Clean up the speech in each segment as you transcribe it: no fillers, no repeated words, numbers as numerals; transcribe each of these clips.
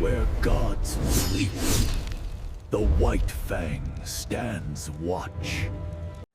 where gods sleep, the White Fang stands watch.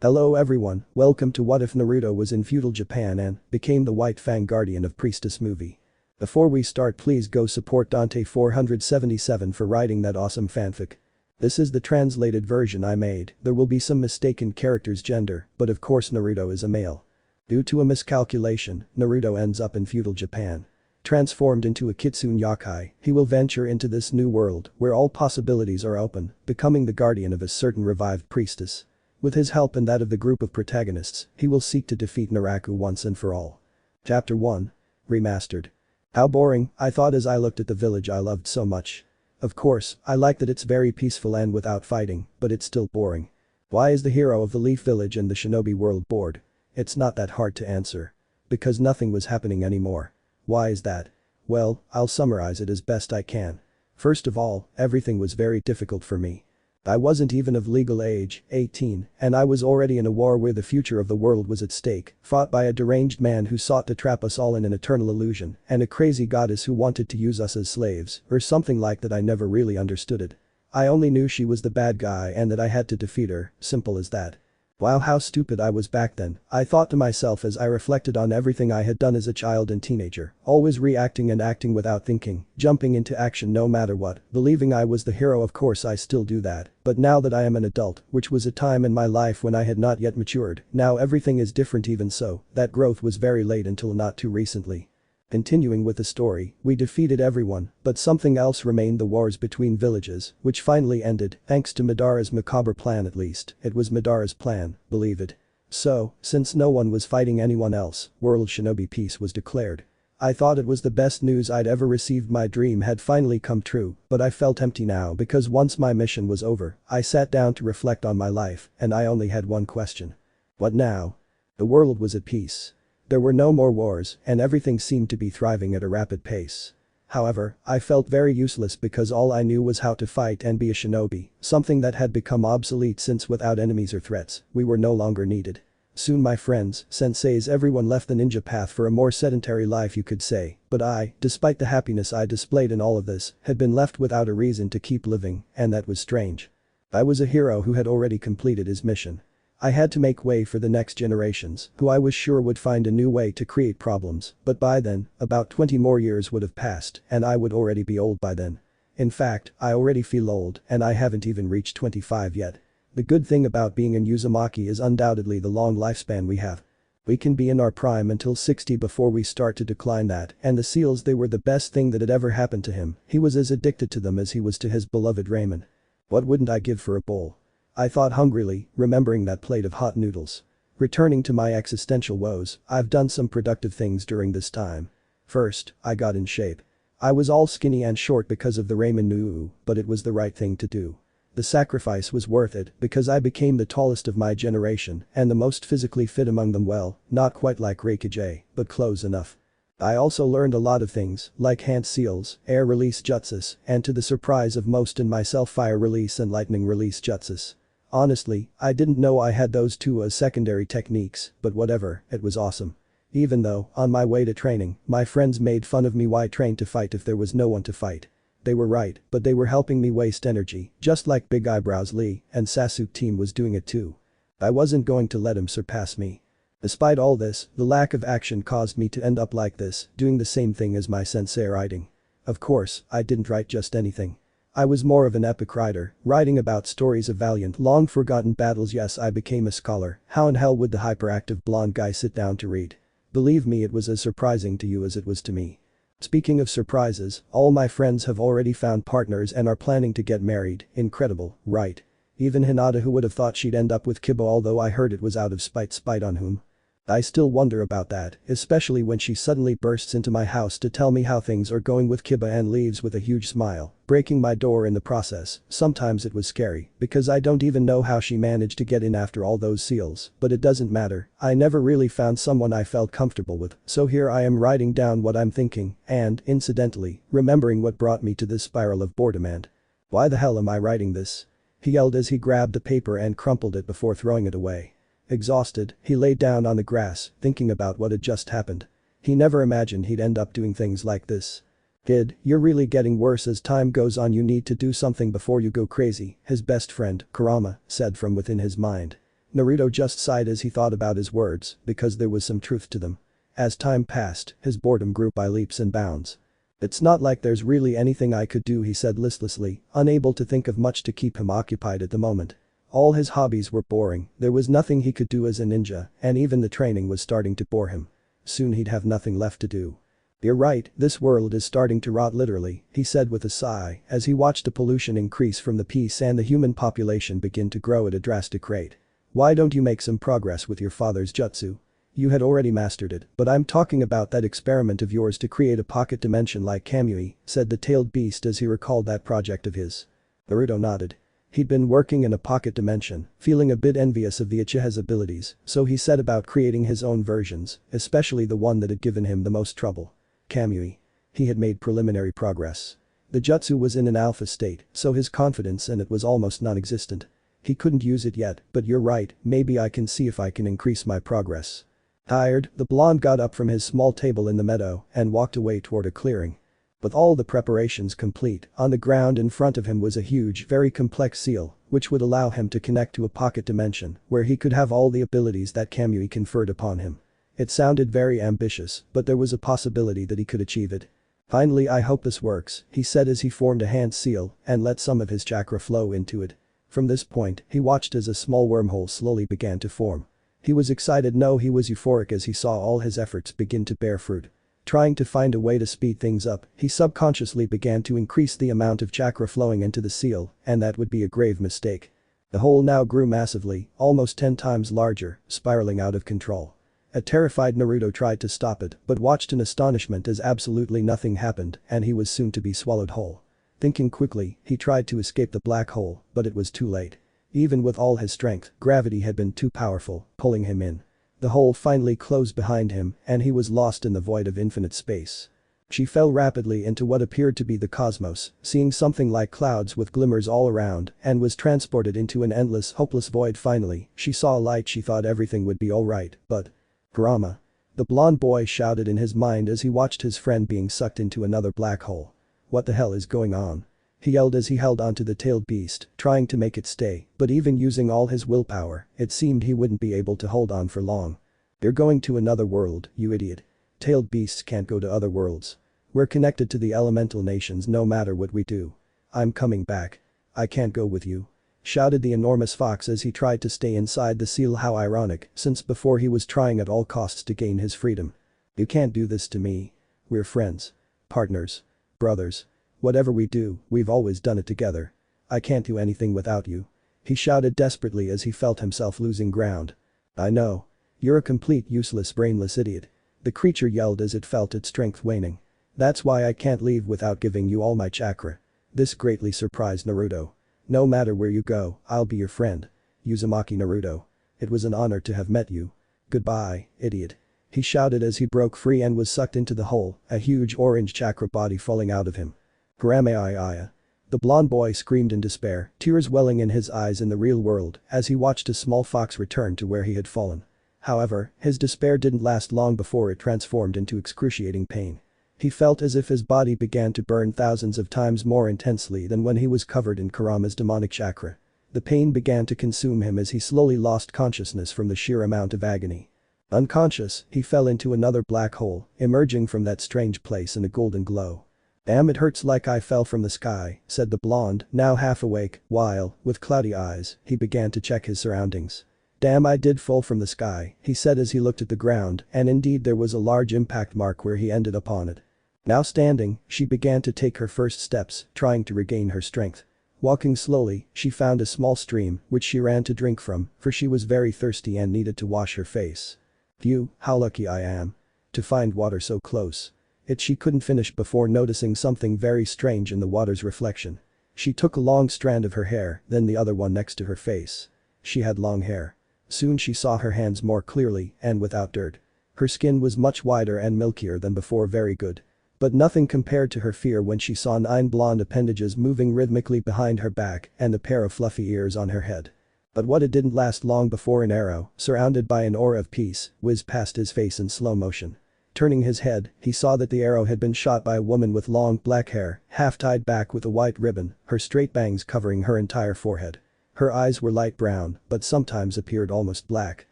Hello everyone, welcome to What If Naruto was in feudal Japan and became the White Fang Guardian of Priestess movie. Before we start, please go support Dante477 for writing that awesome fanfic. This is the translated version I made. There will be some mistaken character's gender, but of course Naruto is a male. Due to a miscalculation, Naruto ends up in feudal Japan. Transformed into a kitsune yokai, he will venture into this new world where all possibilities are open, becoming the guardian of a certain revived priestess. With his help and that of the group of protagonists, he will seek to defeat Naraku once and for all. Chapter 1. Remastered. How boring, I thought as I looked at the village I loved so much. Of course, I like that it's very peaceful and without fighting, but it's still boring. Why is the hero of the Leaf Village and the Shinobi world bored? It's not that hard to answer. Because nothing was happening anymore. Why is that? Well, I'll summarize it as best I can. First of all, everything was very difficult for me. I wasn't even of legal age, 18, and I was already in a war where the future of the world was at stake, fought by a deranged man who sought to trap us all in an eternal illusion, and a crazy goddess who wanted to use us as slaves, or something like that. I never really understood it. I only knew she was the bad guy and that I had to defeat her, simple as that. Wow, how stupid I was back then, I thought to myself as I reflected on everything I had done as a child and teenager, always reacting and acting without thinking, jumping into action no matter what, believing I was the hero. Of course I still do that, but now that I am an adult, which was a time in my life when I had not yet matured, now everything is different. Even so, that growth was very late until not too recently. Continuing with the story, we defeated everyone, but something else remained: the wars between villages, which finally ended, thanks to Madara's macabre plan. At least, it was Madara's plan, believe it. So, since no one was fighting anyone else, world shinobi peace was declared. I thought it was the best news I'd ever received. My dream had finally come true, but I felt empty now because once my mission was over, I sat down to reflect on my life, and I only had one question. What now? The world was at peace. There were no more wars, and everything seemed to be thriving at a rapid pace. However, I felt very useless because all I knew was how to fight and be a shinobi, something that had become obsolete since without enemies or threats, we were no longer needed. Soon my friends, senseis, everyone left the ninja path for a more sedentary life, you could say, but I, despite the happiness I displayed in all of this, had been left without a reason to keep living, and that was strange. I was a hero who had already completed his mission. I had to make way for the next generations, who I was sure would find a new way to create problems, but by then, about 20 more years would have passed and I would already be old by then. In fact, I already feel old and I haven't even reached 25 yet. The good thing about being in Uzumaki is undoubtedly the long lifespan we have. We can be in our prime until 60 before we start to decline that, and the seals, they were the best thing that had ever happened to him. He was as addicted to them as he was to his beloved ramen. What wouldn't I give for a bowl? I thought hungrily, remembering that plate of hot noodles. Returning to my existential woes, I've done some productive things during this time. First, I got in shape. I was all skinny and short because of the ramen noodle, but it was the right thing to do. The sacrifice was worth it because I became the tallest of my generation and the most physically fit among them. Well, not quite like Reikage, but close enough. I also learned a lot of things, like hand seals, air release jutsus, and to the surprise of most and myself, fire release and lightning release jutsus. Honestly, I didn't know I had those two as secondary techniques, but whatever, it was awesome. Even though, on my way to training, my friends made fun of me. Why train to fight if there was no one to fight? They were right, but they were helping me waste energy, just like Big Eyebrows Lee, and Sasuke team was doing it too. I wasn't going to let him surpass me. Despite all this, the lack of action caused me to end up like this, doing the same thing as my sensei writing. Of course, I didn't write just anything. I was more of an epic writer, writing about stories of valiant, long-forgotten battles. Yes, I became a scholar. How in hell would the hyperactive blonde guy sit down to read? Believe me, it was as surprising to you as it was to me. Speaking of surprises, all my friends have already found partners and are planning to get married. Incredible, right? Even Hinata, who would have thought she'd end up with Kiba, although I heard it was out of spite. Spite on whom? I still wonder about that, especially when she suddenly bursts into my house to tell me how things are going with Kiba and leaves with a huge smile, breaking my door in the process. Sometimes it was scary, because I don't even know how she managed to get in after all those seals, but it doesn't matter. I never really found someone I felt comfortable with, so here I am writing down what I'm thinking, and, incidentally, remembering what brought me to this spiral of boredom. And why the hell am I writing this? He yelled as he grabbed the paper and crumpled it before throwing it away. Exhausted, he lay down on the grass, thinking about what had just happened. He never imagined he'd end up doing things like this. Kid, you're really getting worse as time goes on, you need to do something before you go crazy, his best friend, Kurama, said from within his mind. Naruto just sighed as he thought about his words, because there was some truth to them. As time passed, his boredom grew by leaps and bounds. It's not like there's really anything I could do, he said listlessly, unable to think of much to keep him occupied at the moment. All his hobbies were boring, there was nothing he could do as a ninja, and even the training was starting to bore him. Soon he'd have nothing left to do. You're right, this world is starting to rot literally, he said with a sigh as he watched the pollution increase from the peace and the human population begin to grow at a drastic rate. Why don't you make some progress with your father's jutsu? You had already mastered it, but I'm talking about that experiment of yours to create a pocket dimension like Kamui, said the tailed beast as he recalled that project of his. Naruto nodded. He'd been working in a pocket dimension, feeling a bit envious of the Uchiha's abilities, so he set about creating his own versions, especially the one that had given him the most trouble. Kamui. He had made preliminary progress. The jutsu was in an alpha state, so his confidence in it was almost non-existent. He couldn't use it yet, but you're right, maybe I can see if I can increase my progress. Tired, the blonde got up from his small table in the meadow and walked away toward a clearing. With all the preparations complete, on the ground in front of him was a huge, very complex seal, which would allow him to connect to a pocket dimension where he could have all the abilities that Kamui conferred upon him. It sounded very ambitious, but there was a possibility that he could achieve it. Finally, I hope this works, he said as he formed a hand seal and let some of his chakra flow into it. From this point, he watched as a small wormhole slowly began to form. He was excited, no, he was euphoric as he saw all his efforts begin to bear fruit. Trying to find a way to speed things up, he subconsciously began to increase the amount of chakra flowing into the seal, and that would be a grave mistake. The hole now grew massively, almost 10 times larger, spiraling out of control. A terrified Naruto tried to stop it, but watched in astonishment as absolutely nothing happened and he was soon to be swallowed whole. Thinking quickly, he tried to escape the black hole, but it was too late. Even with all his strength, gravity had been too powerful, pulling him in. The hole finally closed behind him and he was lost in the void of infinite space. She fell rapidly into what appeared to be the cosmos, seeing something like clouds with glimmers all around, and was transported into an endless, hopeless void. Finally, she saw a light. She thought everything would be alright, but… Kurama. The blonde boy shouted in his mind as he watched his friend being sucked into another black hole. What the hell is going on? He yelled as he held onto the tailed beast, trying to make it stay, but even using all his willpower, it seemed he wouldn't be able to hold on for long. You're going to another world, you idiot. Tailed beasts can't go to other worlds. We're connected to the elemental nations no matter what we do. I'm coming back. I can't go with you. Shouted the enormous fox as he tried to stay inside the seal. How ironic, since before he was trying at all costs to gain his freedom. You can't do this to me. We're friends. Partners. Brothers. Whatever we do, we've always done it together. I can't do anything without you. He shouted desperately as he felt himself losing ground. I know. You're a complete useless brainless idiot. The creature yelled as it felt its strength waning. That's why I can't leave without giving you all my chakra. This greatly surprised Naruto. No matter where you go, I'll be your friend. Uzumaki Naruto. It was an honor to have met you. Goodbye, idiot. He shouted as he broke free and was sucked into the hole, a huge orange chakra body falling out of him. Kurama. The blonde boy screamed in despair, tears welling in his eyes in the real world as he watched a small fox return to where he had fallen. However, his despair didn't last long before it transformed into excruciating pain. He felt as if his body began to burn thousands of times more intensely than when he was covered in Kurama's demonic chakra. The pain began to consume him as he slowly lost consciousness from the sheer amount of agony. Unconscious, he fell into another black hole, emerging from that strange place in a golden glow. Damn, it hurts like I fell from the sky, said the blonde, now half awake, while, with cloudy eyes, he began to check his surroundings. Damn, I did fall from the sky, he said as he looked at the ground, and indeed there was a large impact mark where he ended up on it. Now standing, she began to take her first steps, trying to regain her strength. Walking slowly, she found a small stream, which she ran to drink from, for she was very thirsty and needed to wash her face. Phew, how lucky I am. To find water so close. She couldn't finish before noticing something very strange in the water's reflection. She took a long strand of her hair, then the other one next to her face. She had long hair. Soon she saw her hands more clearly and without dirt. Her skin was much whiter and milkier than before, very good. But nothing compared to her fear when she saw 9 blonde appendages moving rhythmically behind her back and a pair of fluffy ears on her head. But what it didn't last long before an arrow, surrounded by an aura of peace, whizzed past his face in slow motion. Turning his head, he saw that the arrow had been shot by a woman with long black hair, half tied back with a white ribbon, her straight bangs covering her entire forehead. Her eyes were light brown, but sometimes appeared almost black.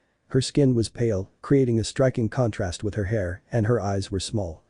Her skin was pale, creating a striking contrast with her hair, and her eyes were small.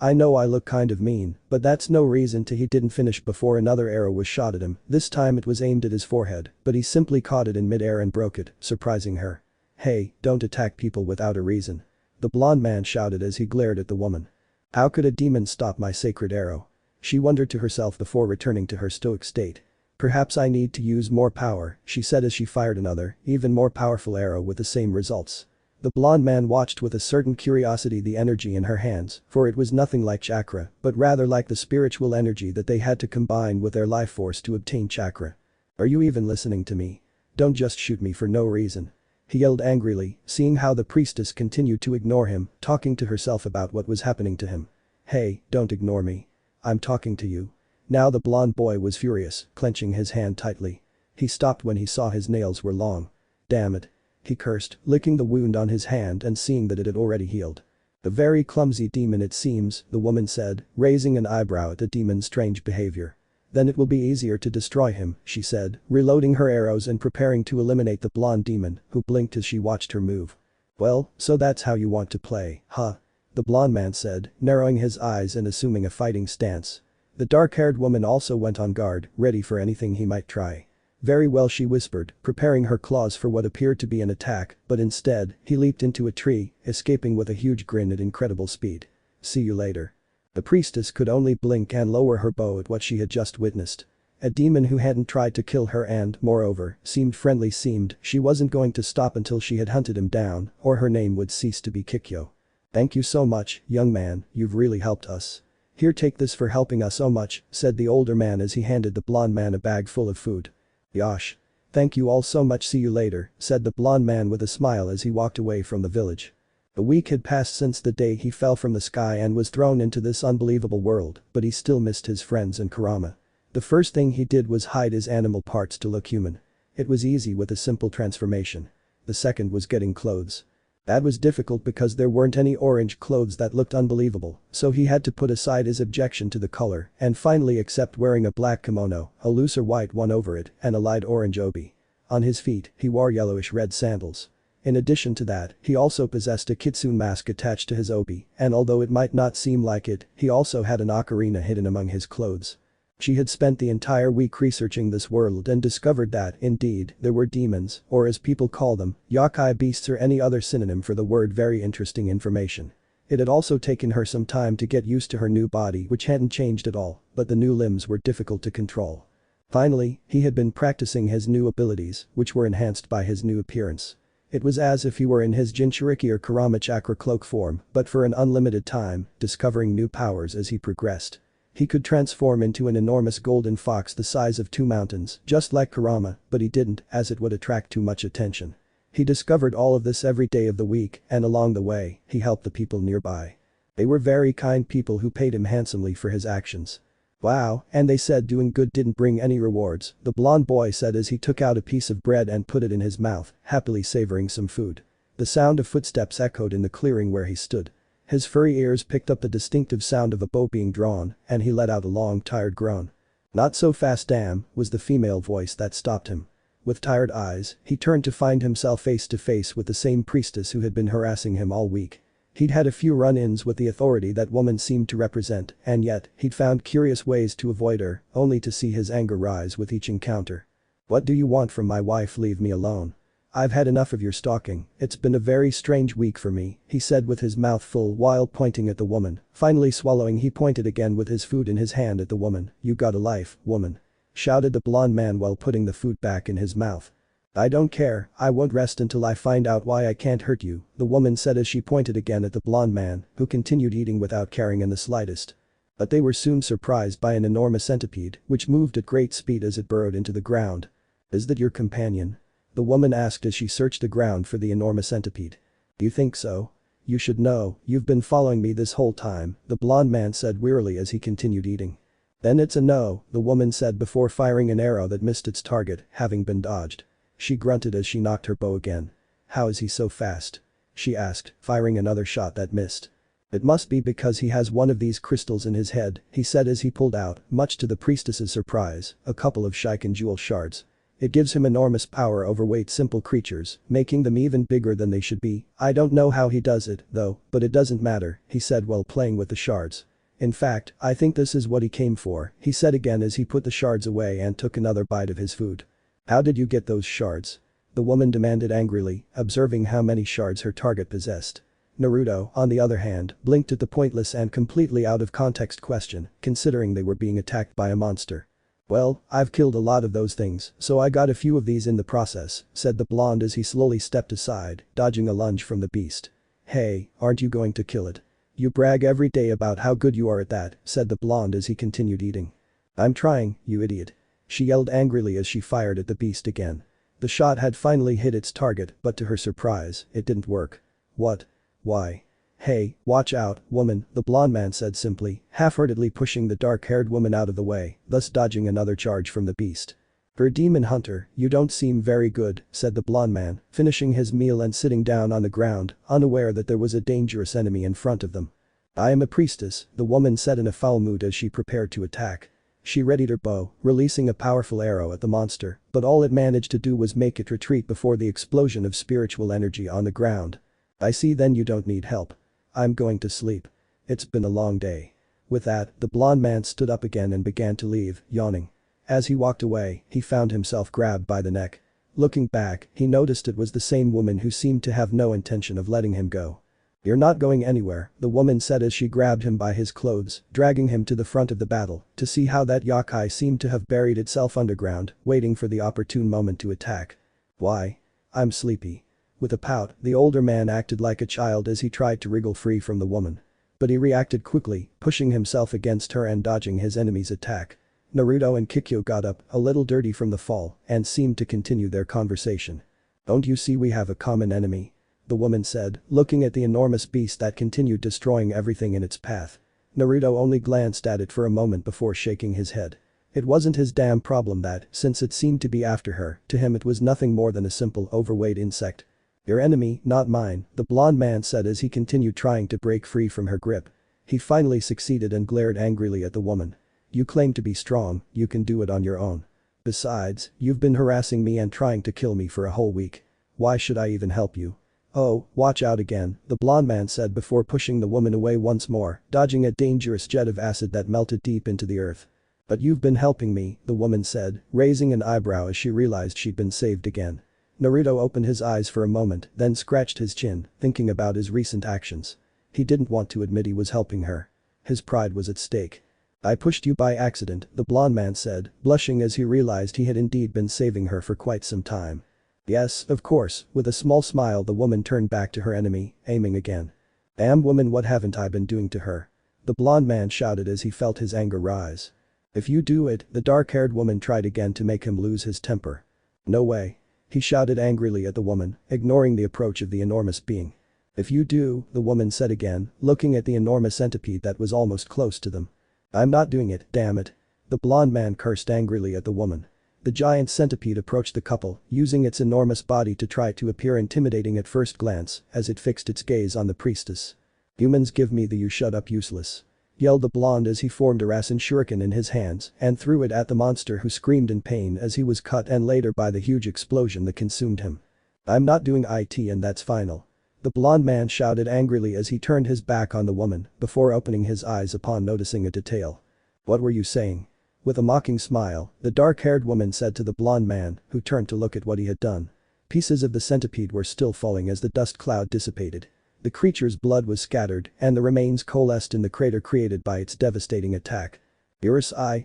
I know I look kind of mean, but that's no reason to. He didn't finish before another arrow was shot at him, this time it was aimed at his forehead, but he simply caught it in mid-air and broke it, surprising her. Hey, don't attack people without a reason. The blonde man shouted as he glared at the woman. How could a demon stop my sacred arrow? She wondered to herself before returning to her stoic state. Perhaps I need to use more power, she said as she fired another, even more powerful arrow with the same results. The blonde man watched with a certain curiosity the energy in her hands, for it was nothing like chakra, but rather like the spiritual energy that they had to combine with their life force to obtain chakra. Are you even listening to me? Don't just shoot me for no reason. He yelled angrily, seeing how the priestess continued to ignore him, talking to herself about what was happening to him. Hey, don't ignore me. I'm talking to you. Now the blonde boy was furious, clenching his hand tightly. He stopped when he saw his nails were long. Damn it. He cursed, licking the wound on his hand and seeing that it had already healed. A very clumsy demon it seems, the woman said, raising an eyebrow at the demon's strange behavior. Then it will be easier to destroy him, she said, reloading her arrows and preparing to eliminate the blonde demon, who blinked as she watched her move. Well, so that's how you want to play, huh? The blonde man said, narrowing his eyes and assuming a fighting stance. The dark-haired woman also went on guard, ready for anything he might try. Very well, she whispered, preparing her claws for what appeared to be an attack, but instead, he leaped into a tree, escaping with a huge grin at incredible speed. See you later. The priestess could only blink and lower her bow at what she had just witnessed. A demon who hadn't tried to kill her and, moreover, seemed friendly seemed she wasn't going to stop until she had hunted him down, or her name would cease to be Kikyo. Thank you so much, young man, you've really helped us. Here, take this for helping us so much, said the older man as he handed the blonde man a bag full of food. Yosh. Thank you all so much, see you later, said the blonde man with a smile as he walked away from the village. A week had passed since the day he fell from the sky and was thrown into this unbelievable world, but he still missed his friends and Kurama. The first thing he did was hide his animal parts to look human. It was easy with a simple transformation. The second was getting clothes. That was difficult because there weren't any orange clothes that looked unbelievable, so he had to put aside his objection to the color and finally accept wearing a black kimono, a looser white one over it, and a light orange obi. On his feet, he wore yellowish-red sandals. In addition to that, he also possessed a kitsune mask attached to his obi, and although it might not seem like it, he also had an ocarina hidden among his clothes. She had spent the entire week researching this world and discovered that, indeed, there were demons, or as people call them, yokai beasts or any other synonym for the word. Very interesting information. It had also taken her some time to get used to her new body, which hadn't changed at all, but the new limbs were difficult to control. Finally, he had been practicing his new abilities, which were enhanced by his new appearance. It was as if he were in his Jinchuriki or Kurama chakra cloak form, but for an unlimited time, discovering new powers as he progressed. He could transform into an enormous golden fox the size of 2 mountains, just like Kurama, but he didn't, as it would attract too much attention. He discovered all of this every day of the week, and along the way, he helped the people nearby. They were very kind people who paid him handsomely for his actions. Wow, and they said doing good didn't bring any rewards, the blonde boy said as he took out a piece of bread and put it in his mouth, happily savoring some food. The sound of footsteps echoed in the clearing where he stood. His furry ears picked up the distinctive sound of a bow being drawn, and he let out a long, tired groan. Not so fast, damn, was the female voice that stopped him. With tired eyes, he turned to find himself face to face with the same priestess who had been harassing him all week. He'd had a few run-ins with the authority that woman seemed to represent, and yet, he'd found curious ways to avoid her, only to see his anger rise with each encounter. What do you want from my wife? Leave me alone. I've had enough of your stalking, it's been a very strange week for me, he said with his mouth full while pointing at the woman. Finally swallowing, he pointed again with his food in his hand at the woman. You got a life, woman. Shouted the blonde man while putting the food back in his mouth. I don't care, I won't rest until I find out why I can't hurt you, the woman said as she pointed again at the blonde man, who continued eating without caring in the slightest. But they were soon surprised by an enormous centipede, which moved at great speed as it burrowed into the ground. Is that your companion? The woman asked as she searched the ground for the enormous centipede. You think so? You should know, you've been following me this whole time, the blonde man said wearily as he continued eating. Then it's a no, the woman said before firing an arrow that missed its target, having been dodged. She grunted as she knocked her bow again. How is he so fast? she asked, firing another shot that missed. It must be because he has one of these crystals in his head, he said as he pulled out, much to the priestess's surprise, a couple of Sharigan jewel shards. It gives him enormous power over weight simple creatures, making them even bigger than they should be. I don't know how he does it, though, but it doesn't matter, he said while playing with the shards. In fact, I think this is what he came for, he said again as he put the shards away and took another bite of his food. How did you get those shards? The woman demanded angrily, observing how many shards her target possessed. Naruto, on the other hand, blinked at the pointless and completely out of context question, considering they were being attacked by a monster. Well, I've killed a lot of those things, so I got a few of these in the process, said the blonde as he slowly stepped aside, dodging a lunge from the beast. Hey, aren't you going to kill it? You brag every day about how good you are at that, said the blonde as he continued eating. I'm trying, you idiot. She yelled angrily as she fired at the beast again. The shot had finally hit its target, but to her surprise, it didn't work. What? Why? Hey, watch out, woman, the blonde man said simply, half-heartedly pushing the dark-haired woman out of the way, thus dodging another charge from the beast. For demon hunter, you don't seem very good, said the blonde man, finishing his meal and sitting down on the ground, unaware that there was a dangerous enemy in front of them. I am a priestess, the woman said in a foul mood as she prepared to attack. She readied her bow, releasing a powerful arrow at the monster, but all it managed to do was make it retreat before the explosion of spiritual energy on the ground. I see then you don't need help. I'm going to sleep. It's been a long day. With that, the blonde man stood up again and began to leave, yawning. As he walked away, he found himself grabbed by the neck. Looking back, he noticed it was the same woman who seemed to have no intention of letting him go. You're not going anywhere, the woman said as she grabbed him by his clothes, dragging him to the front of the battle, to see how that yokai seemed to have buried itself underground, waiting for the opportune moment to attack. Why? I'm sleepy. With a pout, the older man acted like a child as he tried to wriggle free from the woman. But he reacted quickly, pushing himself against her and dodging his enemy's attack. Naruto and Kikyo got up, a little dirty from the fall, and seemed to continue their conversation. Don't you see we have a common enemy? The woman said, looking at the enormous beast that continued destroying everything in its path. Naruto only glanced at it for a moment before shaking his head. It wasn't his damn problem that, since it seemed to be after her, to him it was nothing more than a simple overweight insect. Your enemy, not mine, the blonde man said as he continued trying to break free from her grip. He finally succeeded and glared angrily at the woman. You claim to be strong, you can do it on your own. Besides, you've been harassing me and trying to kill me for a whole week. Why should I even help you? Oh, watch out again, the blonde man said before pushing the woman away once more, dodging a dangerous jet of acid that melted deep into the earth. But you've been helping me, the woman said, raising an eyebrow as she realized she'd been saved again. Naruto opened his eyes for a moment, then scratched his chin, thinking about his recent actions. He didn't want to admit he was helping her. His pride was at stake. I pushed you by accident, the blonde man said, blushing as he realized he had indeed been saving her for quite some time. Yes, of course, with a small smile the woman turned back to her enemy, aiming again. Damn woman, what haven't I been doing to her? The blonde man shouted as he felt his anger rise. If you do it, the dark-haired woman tried again to make him lose his temper. No way. He shouted angrily at the woman, ignoring the approach of the enormous being. If you do, the woman said again, looking at the enormous centipede that was almost close to them. I'm not doing it, damn it. The blonde man cursed angrily at the woman. The giant centipede approached the couple, using its enormous body to try to appear intimidating at first glance as it fixed its gaze on the priestess. Humans give me the you shut up useless. Yelled the blonde as he formed a Rasen shuriken in his hands and threw it at the monster who screamed in pain as he was cut and later by the huge explosion that consumed him. I'm not doing it and that's final. The blonde man shouted angrily as he turned his back on the woman before opening his eyes upon noticing a detail. What were you saying? With a mocking smile, the dark-haired woman said to the blonde man, who turned to look at what he had done. Pieces of the centipede were still falling as the dust cloud dissipated. The creature's blood was scattered and the remains coalesced in the crater created by its devastating attack.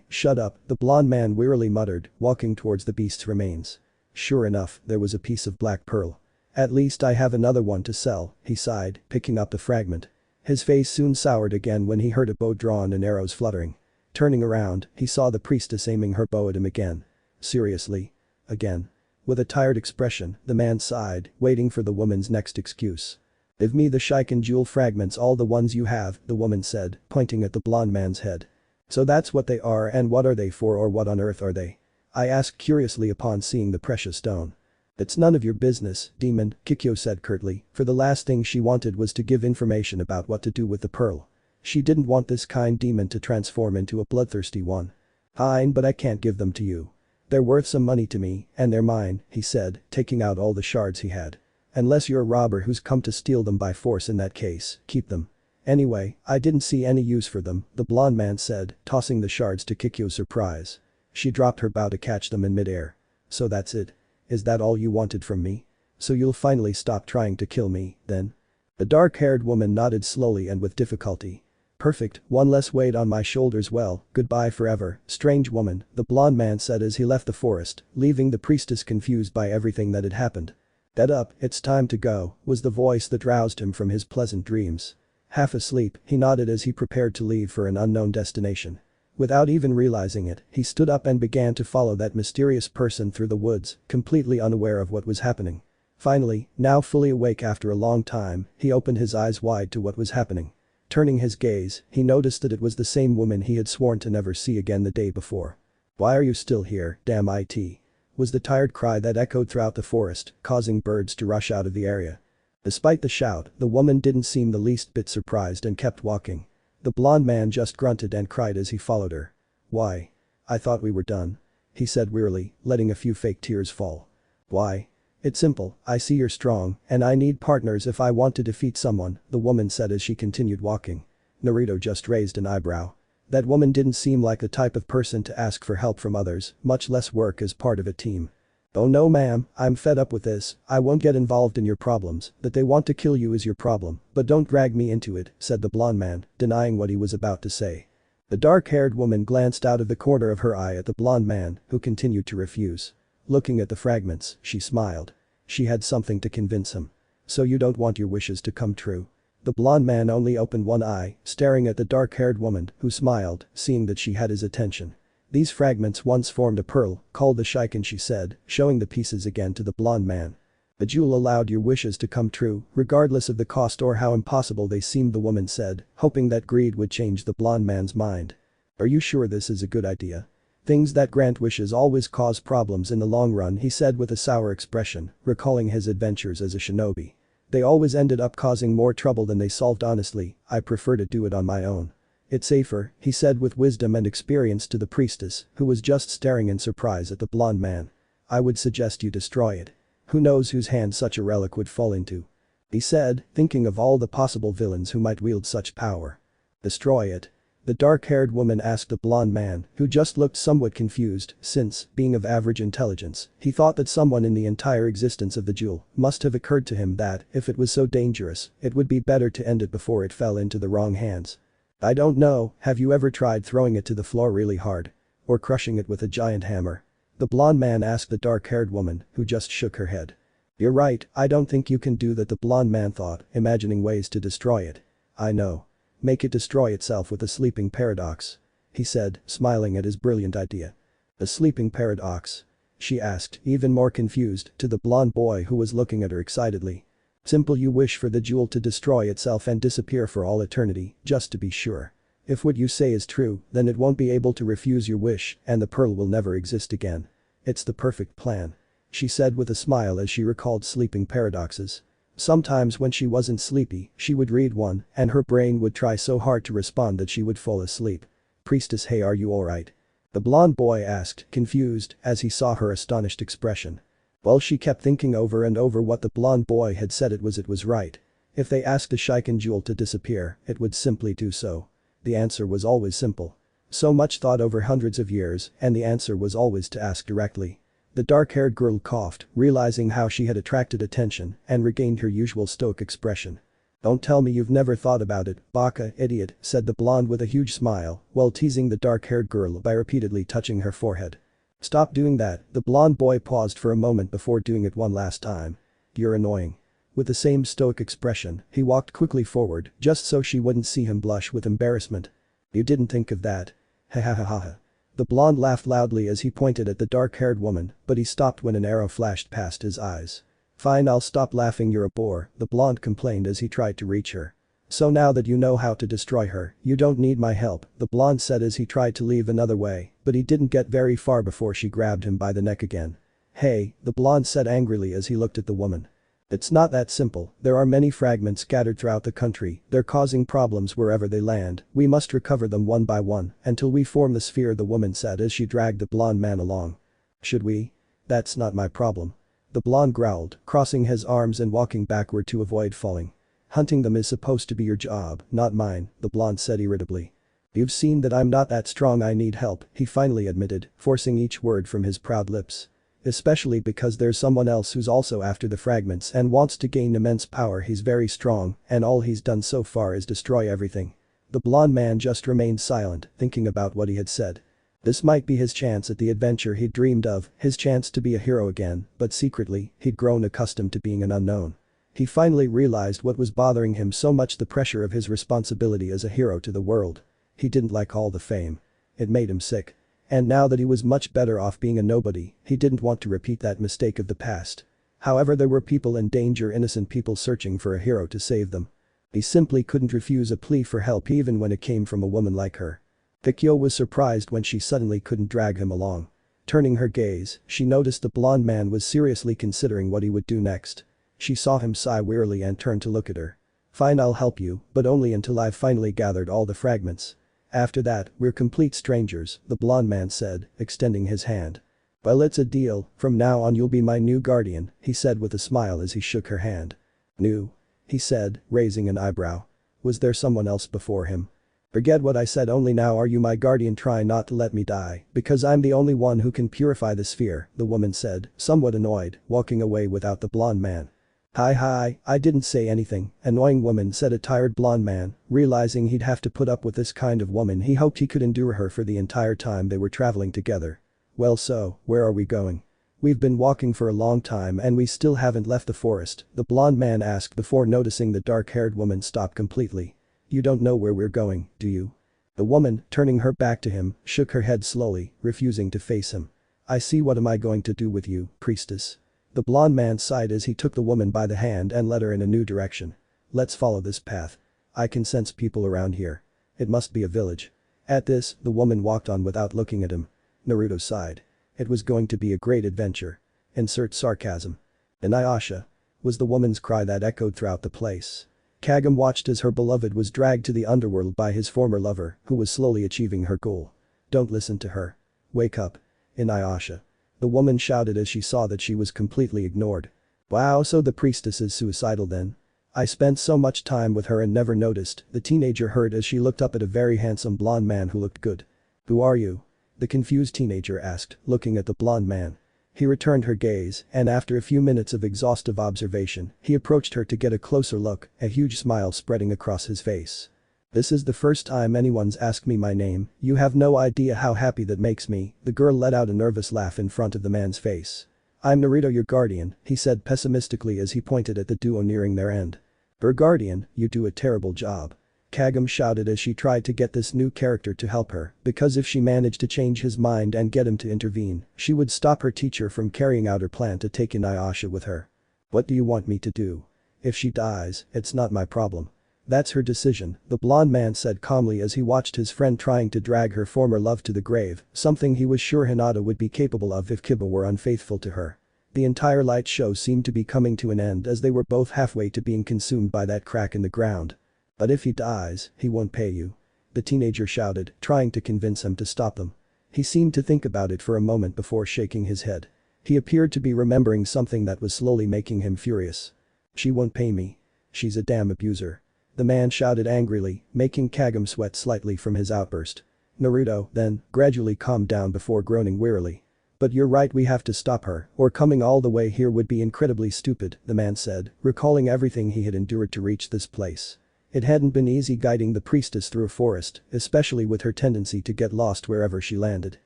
Shut up, the blonde man wearily muttered, walking towards the beast's remains. Sure enough, there was a piece of black pearl. At least I have another one to sell, he sighed, picking up the fragment. His face soon soured again when he heard a bow drawn and arrows fluttering. Turning around, he saw the priestess aiming her bow at him again. Seriously? Again? With a tired expression, the man sighed, waiting for the woman's next excuse. Give me the Sharigan jewel fragments, all the ones you have, the woman said, pointing at the blonde man's head. So that's what they are, and what are they for, or what on earth are they? I asked curiously upon seeing the precious stone. "It's none of your business, demon," Kikyo said curtly, for the last thing she wanted was to give information about what to do with the pearl. She didn't want this kind demon to transform into a bloodthirsty one. "Fine, but I can't give them to you. They're worth some money to me, and they're mine," he said, taking out all the shards he had. "Unless you're a robber who's come to steal them by force, in that case, keep them." "Anyway, I didn't see any use for them," the blonde man said, tossing the shards to Kikyo's surprise. She dropped her bow to catch them in midair. "So that's it? Is that all you wanted from me? So you'll finally stop trying to kill me, then?" The dark-haired woman nodded slowly and with difficulty. "Perfect, one less weight on my shoulders. Well, goodbye forever, strange woman," the blonde man said as he left the forest, leaving the priestess confused by everything that had happened. "Get up, it's time to go," was the voice that roused him from his pleasant dreams. Half asleep, he nodded as he prepared to leave for an unknown destination. Without even realizing it, he stood up and began to follow that mysterious person through the woods, completely unaware of what was happening. Finally, now fully awake after a long time, he opened his eyes wide to what was happening. Turning his gaze, he noticed that it was the same woman he had sworn to never see again the day before. "Why are you still here, damn it?" was the tired cry that echoed throughout the forest, causing birds to rush out of the area. Despite the shout, the woman didn't seem the least bit surprised and kept walking. The blonde man just grunted and cried as he followed her. "Why? I thought we were done," he said wearily, letting a few fake tears fall. "Why? It's simple, I see you're strong, and I need partners if I want to defeat someone," the woman said as she continued walking. Naruto just raised an eyebrow. That woman didn't seem like the type of person to ask for help from others, much less work as part of a team. "Oh no ma'am, I'm fed up with this, I won't get involved in your problems, that they want to kill you is your problem, but don't drag me into it," said the blonde man, denying what he was about to say. The dark-haired woman glanced out of the corner of her eye at the blonde man, who continued to refuse. Looking at the fragments, she smiled. She had something to convince him. "So you don't want your wishes to come true?" The blonde man only opened one eye, staring at the dark-haired woman, who smiled, seeing that she had his attention. "These fragments once formed a pearl, called the Sharigan," she said, showing the pieces again to the blonde man. "The jewel allowed your wishes to come true, regardless of the cost or how impossible they seemed," the woman said, hoping that greed would change the blonde man's mind. "Are you sure this is a good idea? Things that grant wishes always cause problems in the long run," he said with a sour expression, recalling his adventures as a shinobi. "They always ended up causing more trouble than they solved. Honestly, I prefer to do it on my own. It's safer," he said with wisdom and experience to the priestess, who was just staring in surprise at the blonde man. "I would suggest you destroy it. Who knows whose hands such a relic would fall into," he said, thinking of all the possible villains who might wield such power. "Destroy it?" the dark-haired woman asked the blonde man, who just looked somewhat confused since, being of average intelligence, he thought that someone in the entire existence of the jewel must have occurred to him that, if it was so dangerous, it would be better to end it before it fell into the wrong hands. "I don't know, have you ever tried throwing it to the floor really hard? Or crushing it with a giant hammer?" the blonde man asked the dark-haired woman, who just shook her head. "You're right, I don't think you can do that," the blonde man thought, imagining ways to destroy it. "I know. Make it destroy itself with a sleeping paradox," he said, smiling at his brilliant idea. "A sleeping paradox?" she asked, even more confused, to the blonde boy who was looking at her excitedly. "Simple, you wish for the jewel to destroy itself and disappear for all eternity, just to be sure. If what you say is true, then it won't be able to refuse your wish and the pearl will never exist again. It's the perfect plan," she said with a smile as she recalled sleeping paradoxes. Sometimes when she wasn't sleepy, she would read one, and her brain would try so hard to respond that she would fall asleep. "Priestess, hey, are you alright?" the blonde boy asked, confused, as he saw her astonished expression. Well, she kept thinking over and over what the blonde boy had said. It was right. If they asked the Sharigan jewel to disappear, it would simply do so. The answer was always simple. So much thought over hundreds of years, and the answer was always to ask directly. The dark-haired girl coughed, realizing how she had attracted attention, and regained her usual stoic expression. "Don't tell me you've never thought about it, baka, idiot," said the blonde with a huge smile, while teasing the dark-haired girl by repeatedly touching her forehead. "Stop doing that," the blonde boy paused for a moment before doing it one last time. "You're annoying." With the same stoic expression, he walked quickly forward, just so she wouldn't see him blush with embarrassment. "You didn't think of that? Ha ha ha ha ha." The blonde laughed loudly as he pointed at the dark-haired woman, but he stopped when an arrow flashed past his eyes. "Fine, I'll stop laughing, you're a bore," the blonde complained as he tried to reach her. "So now that you know how to destroy her, you don't need my help," the blonde said as he tried to leave another way, but he didn't get very far before she grabbed him by the neck again. Hey, the blonde said angrily as he looked at the woman. It's not that simple, there are many fragments scattered throughout the country, they're causing problems wherever they land, we must recover them one by one, until we form the sphere, the woman said as she dragged the blonde man along. Should we? That's not my problem. The blonde growled, crossing his arms and walking backward to avoid falling. Hunting them is supposed to be your job, not mine, the blonde said irritably. You've seen that I'm not that strong, I need help, he finally admitted, forcing each word from his proud lips. Especially because there's someone else who's also after the fragments and wants to gain immense power. He's very strong, and all he's done so far is destroy everything. The blonde man just remained silent, thinking about what he had said. This might be his chance at the adventure he'd dreamed of, his chance to be a hero again, but secretly, he'd grown accustomed to being an unknown. He finally realized what was bothering him so much, the pressure of his responsibility as a hero to the world. He didn't like all the fame. It made him sick. And now that he was much better off being a nobody, he didn't want to repeat that mistake of the past. However, there were people in danger, innocent people searching for a hero to save them. He simply couldn't refuse a plea for help even when it came from a woman like her. Vikyo was surprised when she suddenly couldn't drag him along. Turning her gaze, she noticed the blonde man was seriously considering what he would do next. She saw him sigh wearily and turned to look at her. Fine, I'll help you, but only until I've finally gathered all the fragments. After that, we're complete strangers, the blonde man said, extending his hand. Well, it's a deal, from now on you'll be my new guardian, he said with a smile as he shook her hand. New? He said, raising an eyebrow. Was there someone else before him? Forget what I said, only now are you my guardian, try not to let me die, because I'm the only one who can purify the sphere, the woman said, somewhat annoyed, walking away without the blonde man. Hi, I didn't say anything, annoying woman, said a tired blonde man, realizing he'd have to put up with this kind of woman. He hoped he could endure her for the entire time they were traveling together. Well, so, where are we going? We've been walking for a long time and we still haven't left the forest, the blonde man asked before noticing the dark-haired woman stop completely. You don't know where we're going, do you? The woman, turning her back to him, shook her head slowly, refusing to face him. I see, what am I going to do with you, priestess? The blonde man sighed as he took the woman by the hand and led her in a new direction. Let's follow this path. I can sense people around here. It must be a village. At this, the woman walked on without looking at him. Naruto sighed. It was going to be a great adventure. Insert sarcasm. Inuyasha, was the woman's cry that echoed throughout the place. Kagome watched as her beloved was dragged to the underworld by his former lover, who was slowly achieving her goal. Don't listen to her. Wake up. Inuyasha. The woman shouted as she saw that she was completely ignored. Wow, so the priestess is suicidal then? I spent so much time with her and never noticed, the teenager heard as she looked up at a very handsome blonde man who looked good. Who are you? The confused teenager asked, looking at the blonde man. He returned her gaze, and after a few minutes of exhaustive observation, he approached her to get a closer look, a huge smile spreading across his face. This is the first time anyone's asked me my name, you have no idea how happy that makes me, the girl let out a nervous laugh in front of the man's face. I'm Naruto, your guardian, he said pessimistically as he pointed at the duo nearing their end. Her guardian, you do a terrible job. Kagome shouted as she tried to get this new character to help her, because if she managed to change his mind and get him to intervene, she would stop her teacher from carrying out her plan to take Inuyasha with her. What do you want me to do? If she dies, it's not my problem. That's her decision, the blonde man said calmly as he watched his friend trying to drag her former love to the grave, something he was sure Hinata would be capable of if Kiba were unfaithful to her. The entire light show seemed to be coming to an end as they were both halfway to being consumed by that crack in the ground. But if he dies, he won't pay you. The teenager shouted, trying to convince him to stop them. He seemed to think about it for a moment before shaking his head. He appeared to be remembering something that was slowly making him furious. She won't pay me. She's a damn abuser. The man shouted angrily, making Kagome sweat slightly from his outburst. Naruto, then, gradually calmed down before groaning wearily. But you're right, we have to stop her, or coming all the way here would be incredibly stupid, the man said, recalling everything he had endured to reach this place. It hadn't been easy guiding the priestess through a forest, especially with her tendency to get lost wherever she landed.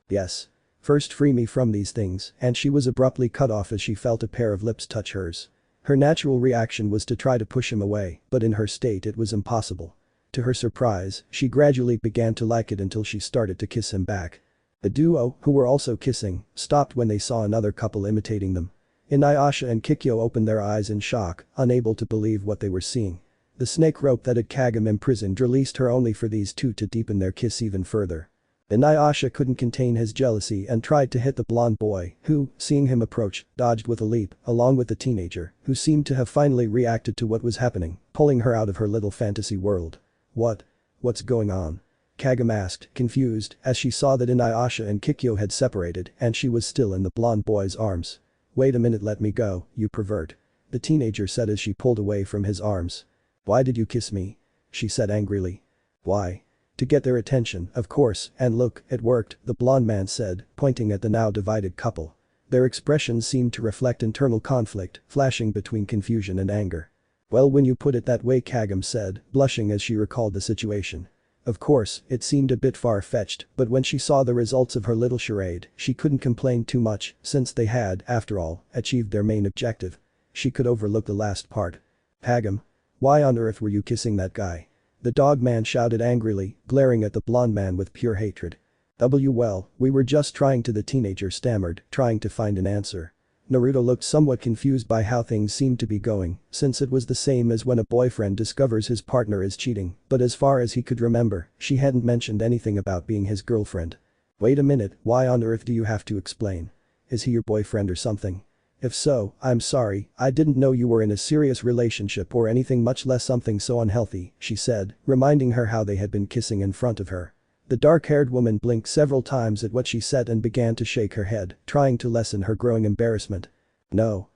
Yes. First free me from these things, and she was abruptly cut off as she felt a pair of lips touch hers. Her natural reaction was to try to push him away, but in her state it was impossible. To her surprise, she gradually began to like it until she started to kiss him back. The duo, who were also kissing, stopped when they saw another couple imitating them. Inuyasha and Kikyo opened their eyes in shock, unable to believe what they were seeing. The snake rope that had Kagome imprisoned released her only for these two to deepen their kiss even further. Inuyasha couldn't contain his jealousy and tried to hit the blonde boy, who, seeing him approach, dodged with a leap, along with the teenager, who seemed to have finally reacted to what was happening, pulling her out of her little fantasy world. What's going on? Kagome asked, confused, as she saw that Inuyasha and Kikyo had separated and she was still in the blonde boy's arms. Wait a minute, let me go, you pervert. The teenager said as she pulled away from his arms. Why did you kiss me? She said angrily. Why? To get their attention, of course, and look, it worked, the blonde man said, pointing at the now divided couple. Their expressions seemed to reflect internal conflict, flashing between confusion and anger. Well, when you put it that way, Kagome said, blushing as she recalled the situation. Of course, it seemed a bit far-fetched, but when she saw the results of her little charade, she couldn't complain too much, since they had, after all, achieved their main objective. She could overlook the last part. Kagome. Why on earth were you kissing that guy? The dog man shouted angrily, glaring at the blonde man with pure hatred. Well, we were just trying to, the teenager stammered, trying to find an answer. Naruto looked somewhat confused by how things seemed to be going, since it was the same as when a boyfriend discovers his partner is cheating, but as far as he could remember, she hadn't mentioned anything about being his girlfriend. Wait a minute, why on earth do you have to explain? Is he your boyfriend or something? If so, I'm sorry, I didn't know you were in a serious relationship or anything, much less something so unhealthy, she said, reminding her how they had been kissing in front of her. The dark-haired woman blinked several times at what she said and began to shake her head, trying to lessen her growing embarrassment. No.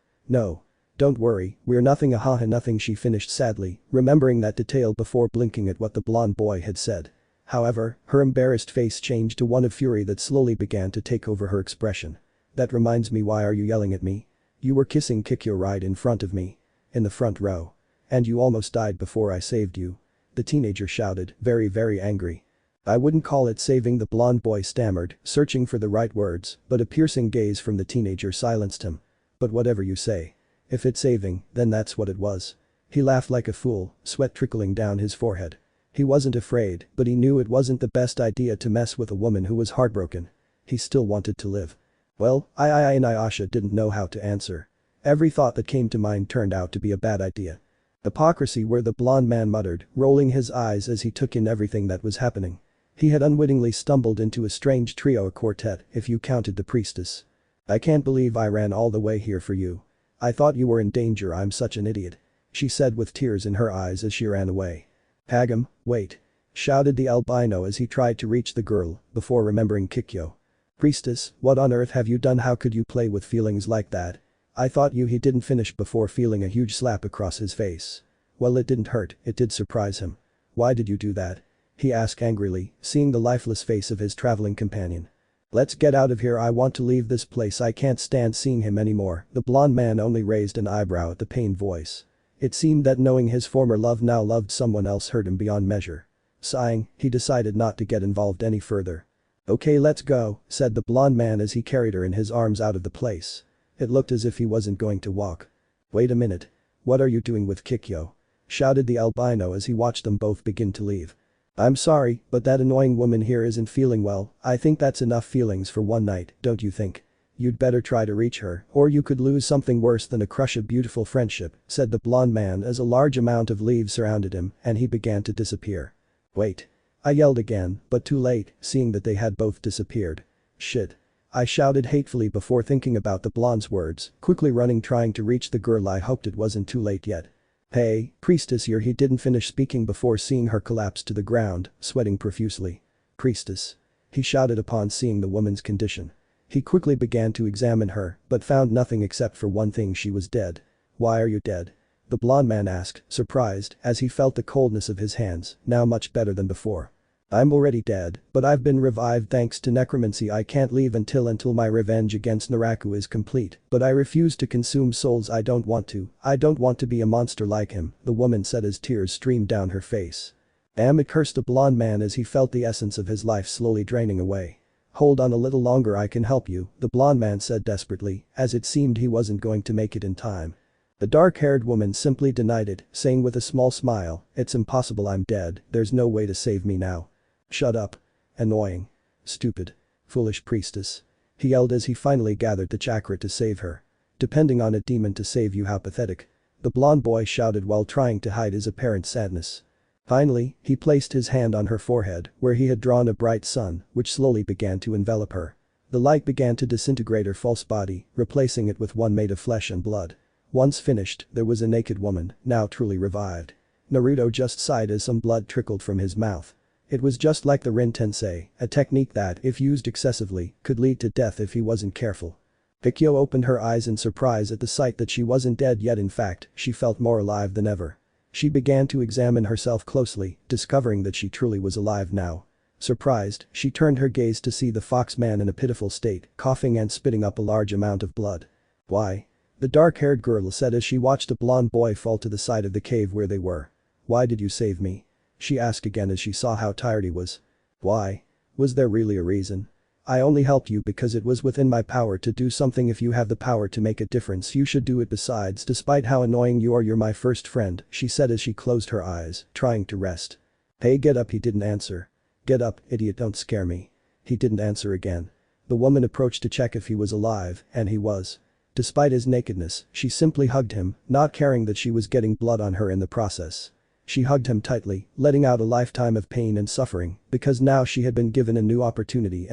Don't worry, we're nothing, nothing, she finished sadly, remembering that detail before blinking at what the blonde boy had said. However, her embarrassed face changed to one of fury that slowly began to take over her expression. That reminds me, why are you yelling at me? You were kissing Kikyo right in front of me. In the front row. And you almost died before I saved you. The teenager shouted, very angry. I wouldn't call it saving, the blonde boy stammered, searching for the right words, but a piercing gaze from the teenager silenced him. But whatever you say. If it's saving, then that's what it was. He laughed like a fool, sweat trickling down his forehead. He wasn't afraid, but he knew it wasn't the best idea to mess with a woman who was heartbroken. He still wanted to live. Well, Inuyasha didn't know how to answer. Every thought that came to mind turned out to be a bad idea. Hypocrisy, where the blonde man muttered, rolling his eyes as he took in everything that was happening. He had unwittingly stumbled into a strange trio, a quartet, if you counted the priestess. I can't believe I ran all the way here for you. I thought you were in danger, I'm such an idiot. She said with tears in her eyes as she ran away. Kagome, wait. Shouted the albino as he tried to reach the girl, before remembering Kikyo. Priestess, what on earth have you done? How could you play with feelings like that? I thought you. He didn't finish before feeling a huge slap across his face. Well, it didn't hurt, it did surprise him. Why did you do that? He asked angrily, seeing the lifeless face of his traveling companion. Let's get out of here, I want to leave this place, I can't stand seeing him anymore. The blonde man only raised an eyebrow at the pained voice. It seemed that knowing his former love now loved someone else hurt him beyond measure. Sighing, he decided not to get involved any further. Okay, let's go, said the blonde man as he carried her in his arms out of the place. It looked as if he wasn't going to walk. Wait a minute. What are you doing with Kikyo? Shouted the albino as he watched them both begin to leave. I'm sorry, but that annoying woman here isn't feeling well. I think that's enough feelings for one night, don't you think? You'd better try to reach her, or you could lose something worse than a crush, a beautiful friendship, said the blonde man as a large amount of leaves surrounded him and he began to disappear. Wait. I yelled again, but too late, seeing that they had both disappeared. Shit. I shouted hatefully before thinking about the blonde's words, quickly running trying to reach the girl. I hoped it wasn't too late yet. Hey, priestess here. He didn't finish speaking before seeing her collapse to the ground, sweating profusely. Priestess. He shouted upon seeing the woman's condition. He quickly began to examine her, but found nothing except for one thing: she was dead. Why are you dead? The blonde man asked, surprised, as he felt the coldness of his hands, now much better than before. I'm already dead, but I've been revived thanks to necromancy. I can't leave until my revenge against Naraku is complete, but I refuse to consume souls. I don't want to be a monster like him, the woman said as tears streamed down her face. Damn it, cursed the blonde man as he felt the essence of his life slowly draining away. Hold on a little longer, I can help you, the blonde man said desperately, as it seemed he wasn't going to make it in time. The dark-haired woman simply denied it, saying with a small smile, it's impossible, I'm dead, there's no way to save me now. Shut up. Annoying. Stupid. Foolish priestess. He yelled as he finally gathered the chakra to save her. Depending on a demon to save you, how pathetic. The blonde boy shouted while trying to hide his apparent sadness. Finally, he placed his hand on her forehead, where he had drawn a bright sun, which slowly began to envelop her. The light began to disintegrate her false body, replacing it with one made of flesh and blood. Once finished, there was a naked woman, now truly revived. Naruto just sighed as some blood trickled from his mouth. It was just like the Rin Tensei, a technique that, if used excessively, could lead to death if he wasn't careful. Maguekio opened her eyes in surprise at the sight that she wasn't dead yet. In fact, she felt more alive than ever. She began to examine herself closely, discovering that she truly was alive now. Surprised, she turned her gaze to see the fox man in a pitiful state, coughing and spitting up a large amount of blood. "Why?" the dark-haired girl said as she watched a blonde boy fall to the side of the cave where they were. "Why did you save me?" she asked again as she saw how tired he was. "Why? Was there really a reason?" "I only helped you because it was within my power to do something. If you have the power to make a difference, you should do it. Besides, despite how annoying you are, you're my first friend," she said as she closed her eyes, trying to rest. "Hey, get up," he didn't answer. "Get up, idiot, don't scare me." He didn't answer again. The woman approached to check if he was alive, and he was. Despite his nakedness, she simply hugged him, not caring that she was getting blood on her in the process. She hugged him tightly, letting out a lifetime of pain and suffering, because now she had been given a new opportunity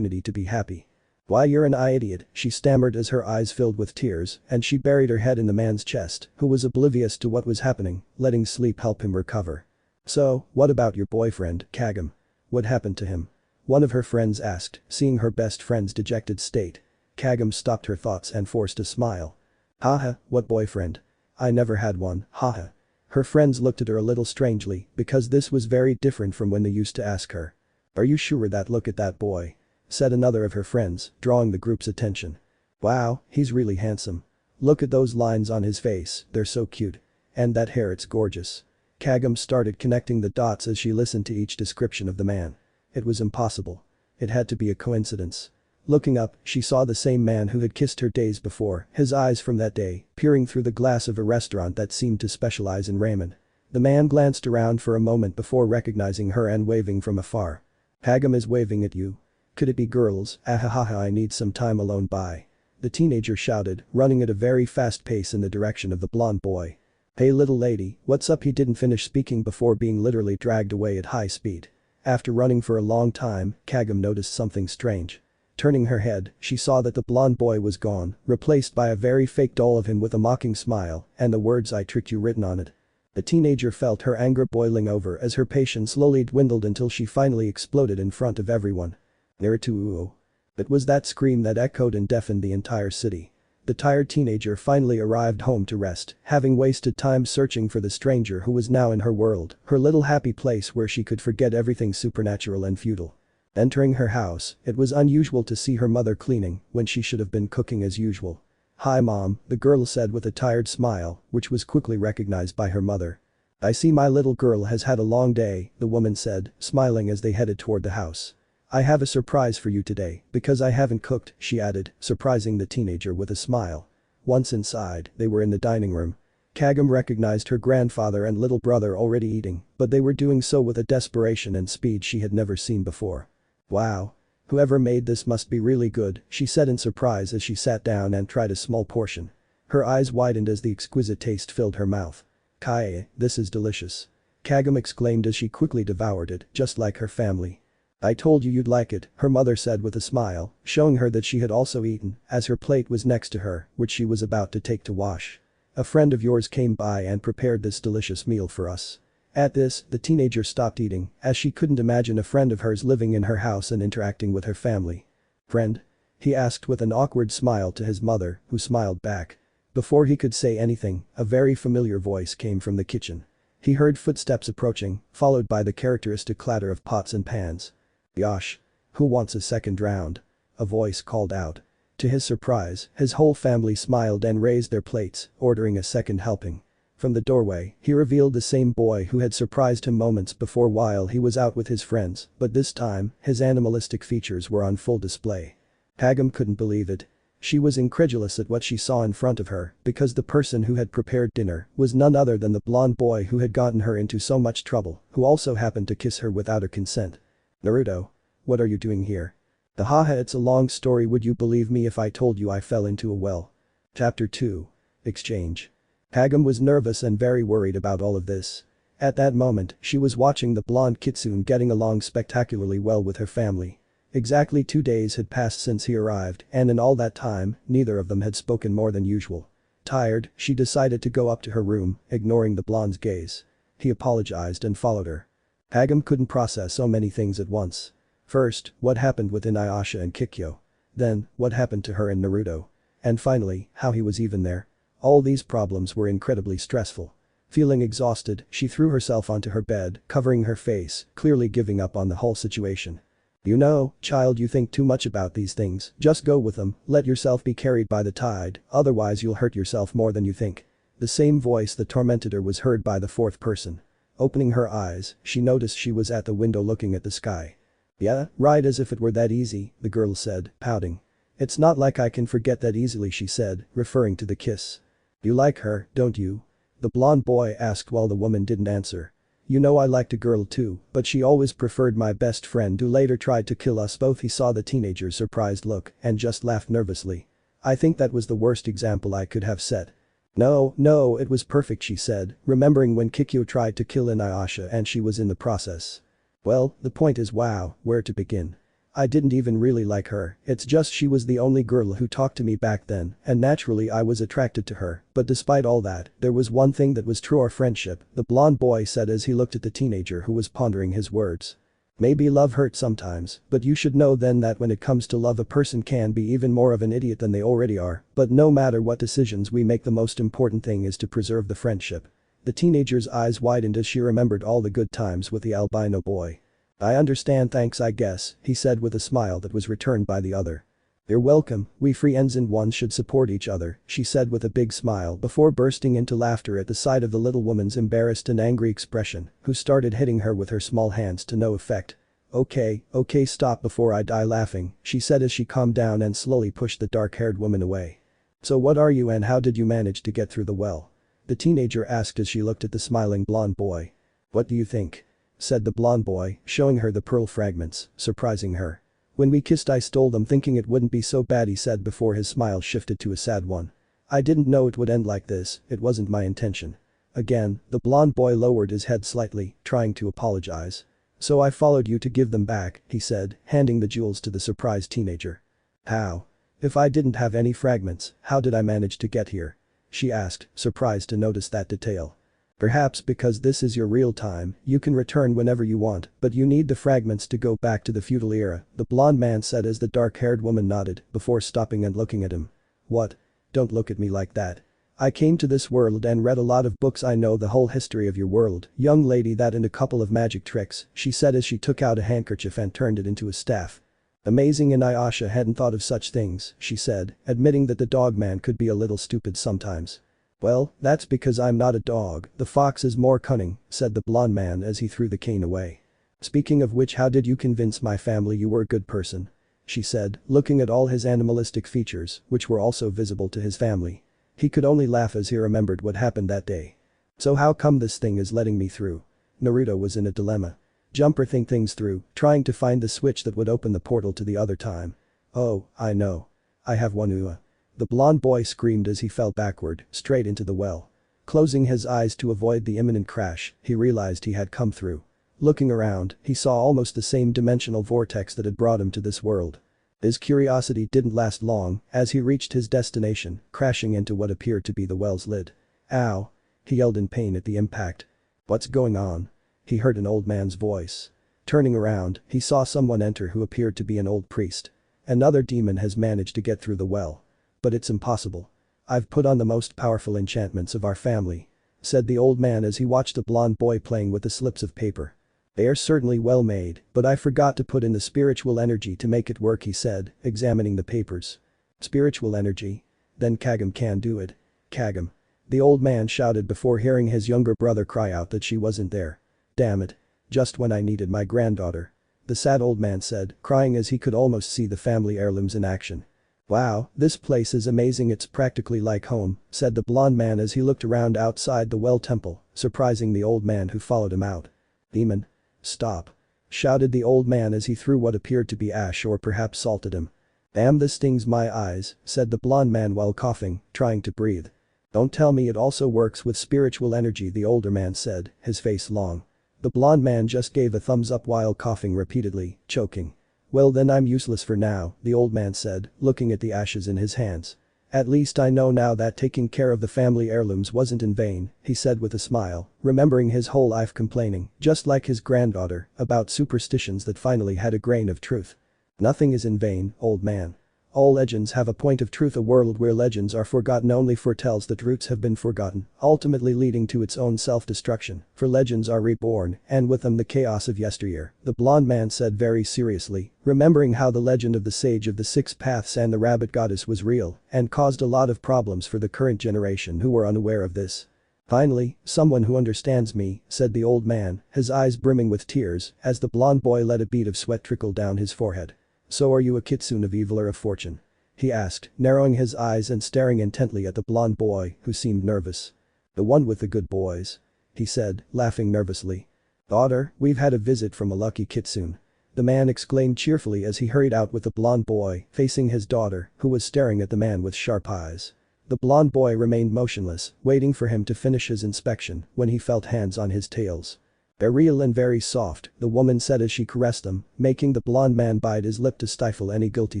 to be happy. "Why, you're an idiot," she stammered as her eyes filled with tears, and she buried her head in the man's chest, who was oblivious to what was happening, letting sleep help him recover. "So, what about your boyfriend, Kagem? What happened to him?" one of her friends asked, seeing her best friend's dejected state. Kagem stopped her thoughts and forced a smile. "Haha, what boyfriend? I never had one, haha." Her friends looked at her a little strangely, because this was very different from when they used to ask her. "Are you sure that? Look at that boy," said another of her friends, drawing the group's attention. "Wow, he's really handsome. Look at those lines on his face, they're so cute. And that hair, it's gorgeous." Kagem started connecting the dots as she listened to each description of the man. It was impossible. It had to be a coincidence. Looking up, she saw the same man who had kissed her days before, his eyes from that day, peering through the glass of a restaurant that seemed to specialize in ramen. The man glanced around for a moment before recognizing her and waving from afar. "Kagem is waving at you. Could it be girls? Ahahaha, I need some time alone, bye." The teenager shouted, running at a very fast pace in the direction of the blonde boy. "Hey little lady, what's up?" He didn't finish speaking before being literally dragged away at high speed. After running for a long time, Kagem noticed something strange. Turning her head, she saw that the blonde boy was gone, replaced by a very fake doll of him with a mocking smile and the words "I tricked you" written on it. The teenager felt her anger boiling over as her patience slowly dwindled until she finally exploded in front of everyone. Naruto. It was that scream that echoed and deafened the entire city. The tired teenager finally arrived home to rest, having wasted time searching for the stranger who was now in her world, her little happy place where she could forget everything supernatural and feudal. Entering her house, it was unusual to see her mother cleaning when she should have been cooking as usual. "Hi mom," the girl said with a tired smile, which was quickly recognized by her mother. "I see my little girl has had a long day," the woman said, smiling as they headed toward the house. "I have a surprise for you today, because I haven't cooked," she added, surprising the teenager with a smile. Once inside, they were in the dining room. Kagem recognized her grandfather and little brother already eating, but they were doing so with a desperation and speed she had never seen before. "Wow. Whoever made this must be really good," she said in surprise as she sat down and tried a small portion. Her eyes widened as the exquisite taste filled her mouth. "Kai, this is delicious." Kagem exclaimed as she quickly devoured it, just like her family. "I told you you'd like it," her mother said with a smile, showing her that she had also eaten, as her plate was next to her, which she was about to take to wash. "A friend of yours came by and prepared this delicious meal for us." At this, the teenager stopped eating, as she couldn't imagine a friend of hers living in her house and interacting with her family. "Friend?" he asked with an awkward smile to his mother, who smiled back. Before he could say anything, a very familiar voice came from the kitchen. He heard footsteps approaching, followed by the characteristic clatter of pots and pans. "Yosh. Who wants a second round?" a voice called out. To his surprise, his whole family smiled and raised their plates, ordering a second helping. From the doorway, he revealed the same boy who had surprised him moments before while he was out with his friends, but this time, his animalistic features were on full display. Kagem couldn't believe it. She was incredulous at what she saw in front of her, because the person who had prepared dinner was none other than the blonde boy who had gotten her into so much trouble, who also happened to kiss her without her consent. "Naruto. What are you doing here?" Haha, it's a long story. Would you believe me if I told you I fell into a well? Chapter 2. Exchange. Kagem was nervous and very worried about all of this. At that moment, she was watching the blonde kitsune getting along spectacularly well with her family. Exactly 2 days had passed since he arrived, and in all that time, neither of them had spoken more than usual. Tired, she decided to go up to her room, ignoring the blonde's gaze. He apologized and followed her. Kagam couldn't process so many things at once. First, what happened with Inuyasha and Kikyo. Then, what happened to her and Naruto. And finally, how he was even there. All these problems were incredibly stressful. Feeling exhausted, she threw herself onto her bed, covering her face, clearly giving up on the whole situation. You know, child, you think too much about these things, just go with them, let yourself be carried by the tide, otherwise you'll hurt yourself more than you think. The same voice that tormented her was heard by the fourth person. Opening her eyes, she noticed she was at the window looking at the sky. Yeah, right, as if it were that easy, the girl said, pouting. It's not like I can forget that easily, she said, referring to the kiss. You like her, don't you? The blonde boy asked while the woman didn't answer. You know I liked a girl too, but she always preferred my best friend who later tried to kill us both. He saw the teenager's surprised look and just laughed nervously. I think that was the worst example I could have set. No, it was perfect, she said, remembering when Kikyo tried to kill Inuyasha and she was in the process. Well, the point is, wow, where to begin? I didn't even really like her, it's just she was the only girl who talked to me back then, and naturally I was attracted to her, but despite all that, there was one thing that was true: our friendship, the blonde boy said as he looked at the teenager who was pondering his words. Maybe love hurts sometimes, but you should know then that when it comes to love a person can be even more of an idiot than they already are, but no matter what decisions we make, the most important thing is to preserve the friendship. The teenager's eyes widened as she remembered all the good times with the albino boy. I understand, thanks I guess, he said with a smile that was returned by the other. You're welcome, we friends and ones should support each other, she said with a big smile before bursting into laughter at the sight of the little woman's embarrassed and angry expression, who started hitting her with her small hands to no effect. Okay, stop before I die laughing, she said as she calmed down and slowly pushed the dark-haired woman away. So what are you and how did you manage to get through the well? The teenager asked as she looked at the smiling blonde boy. What do you think? Said the blonde boy, showing her the pearl fragments, surprising her. When we kissed I stole them thinking it wouldn't be so bad, he said before his smile shifted to a sad one. I didn't know it would end like this, it wasn't my intention. Again, the blonde boy lowered his head slightly, trying to apologize. So I followed you to give them back, he said, handing the jewels to the surprised teenager. How? If I didn't have any fragments, how did I manage to get here? She asked, surprised to notice that detail. Perhaps because this is your real time, you can return whenever you want, but you need the fragments to go back to the feudal era, the blonde man said as the dark-haired woman nodded before stopping and looking at him. What? Don't look at me like that. I came to this world and read a lot of books. I know the whole history of your world, young lady, that and a couple of magic tricks, she said as she took out a handkerchief and turned it into a staff. Amazing, Inuyasha hadn't thought of such things, she said, admitting that the dog man could be a little stupid sometimes. Well, that's because I'm not a dog, the fox is more cunning, said the blonde man as he threw the cane away. Speaking of which, how did you convince my family you were a good person? She said, looking at all his animalistic features, which were also visible to his family. He could only laugh as he remembered what happened that day. So how come this thing is letting me through? Naruto was in a dilemma. Jumper think things through, trying to find the switch that would open the portal to the other time. Oh, I know. I have one. The blonde boy screamed as he fell backward, straight into the well. Closing his eyes to avoid the imminent crash, he realized he had come through. Looking around, he saw almost the same dimensional vortex that had brought him to this world. His curiosity didn't last long, as he reached his destination, crashing into what appeared to be the well's lid. Ow! He yelled in pain at the impact. What's going on? He heard an old man's voice. Turning around, he saw someone enter who appeared to be an old priest. Another demon has managed to get through the well. But it's impossible. I've put on the most powerful enchantments of our family, said the old man as he watched a blonde boy playing with the slips of paper. They are certainly well made, but I forgot to put in the spiritual energy to make it work, he said, examining the papers. Spiritual energy? Then Kagam can do it. Kagam. The old man shouted before hearing his younger brother cry out that she wasn't there. Damn it. Just when I needed my granddaughter. The sad old man said, crying as he could almost see the family heirlooms in action. Wow, this place is amazing, it's practically like home, said the blonde man as he looked around outside the well temple, surprising the old man who followed him out. Demon. Stop. Shouted the old man as he threw what appeared to be ash or perhaps salt at him. Damn, this stings my eyes, said the blonde man while coughing, trying to breathe. Don't tell me it also works with spiritual energy, the older man said, his face long. The blonde man just gave a thumbs up while coughing repeatedly, choking. Well then I'm useless for now, the old man said, looking at the ashes in his hands. At least I know now that taking care of the family heirlooms wasn't in vain, he said with a smile, remembering his whole life complaining, just like his granddaughter, about superstitions that finally had a grain of truth. Nothing is in vain, old man. All legends have a point of truth. A world where legends are forgotten only foretells that roots have been forgotten, ultimately leading to its own self-destruction, for legends are reborn, and with them the chaos of yesteryear, the blonde man said very seriously, remembering how the legend of the Sage of the Six Paths and the Rabbit Goddess was real, and caused a lot of problems for the current generation who were unaware of this. Finally, someone who understands me, said the old man, his eyes brimming with tears, as the blonde boy let a bead of sweat trickle down his forehead. So are you a kitsune of evil or of fortune? He asked, narrowing his eyes and staring intently at the blonde boy, who seemed nervous. The one with the good boys. He said, laughing nervously. Daughter, we've had a visit from a lucky kitsune. The man exclaimed cheerfully as he hurried out with the blonde boy, facing his daughter, who was staring at the man with sharp eyes. The blonde boy remained motionless, waiting for him to finish his inspection, when he felt hands on his tails. They're real and very soft, the woman said as she caressed them, making the blonde man bite his lip to stifle any guilty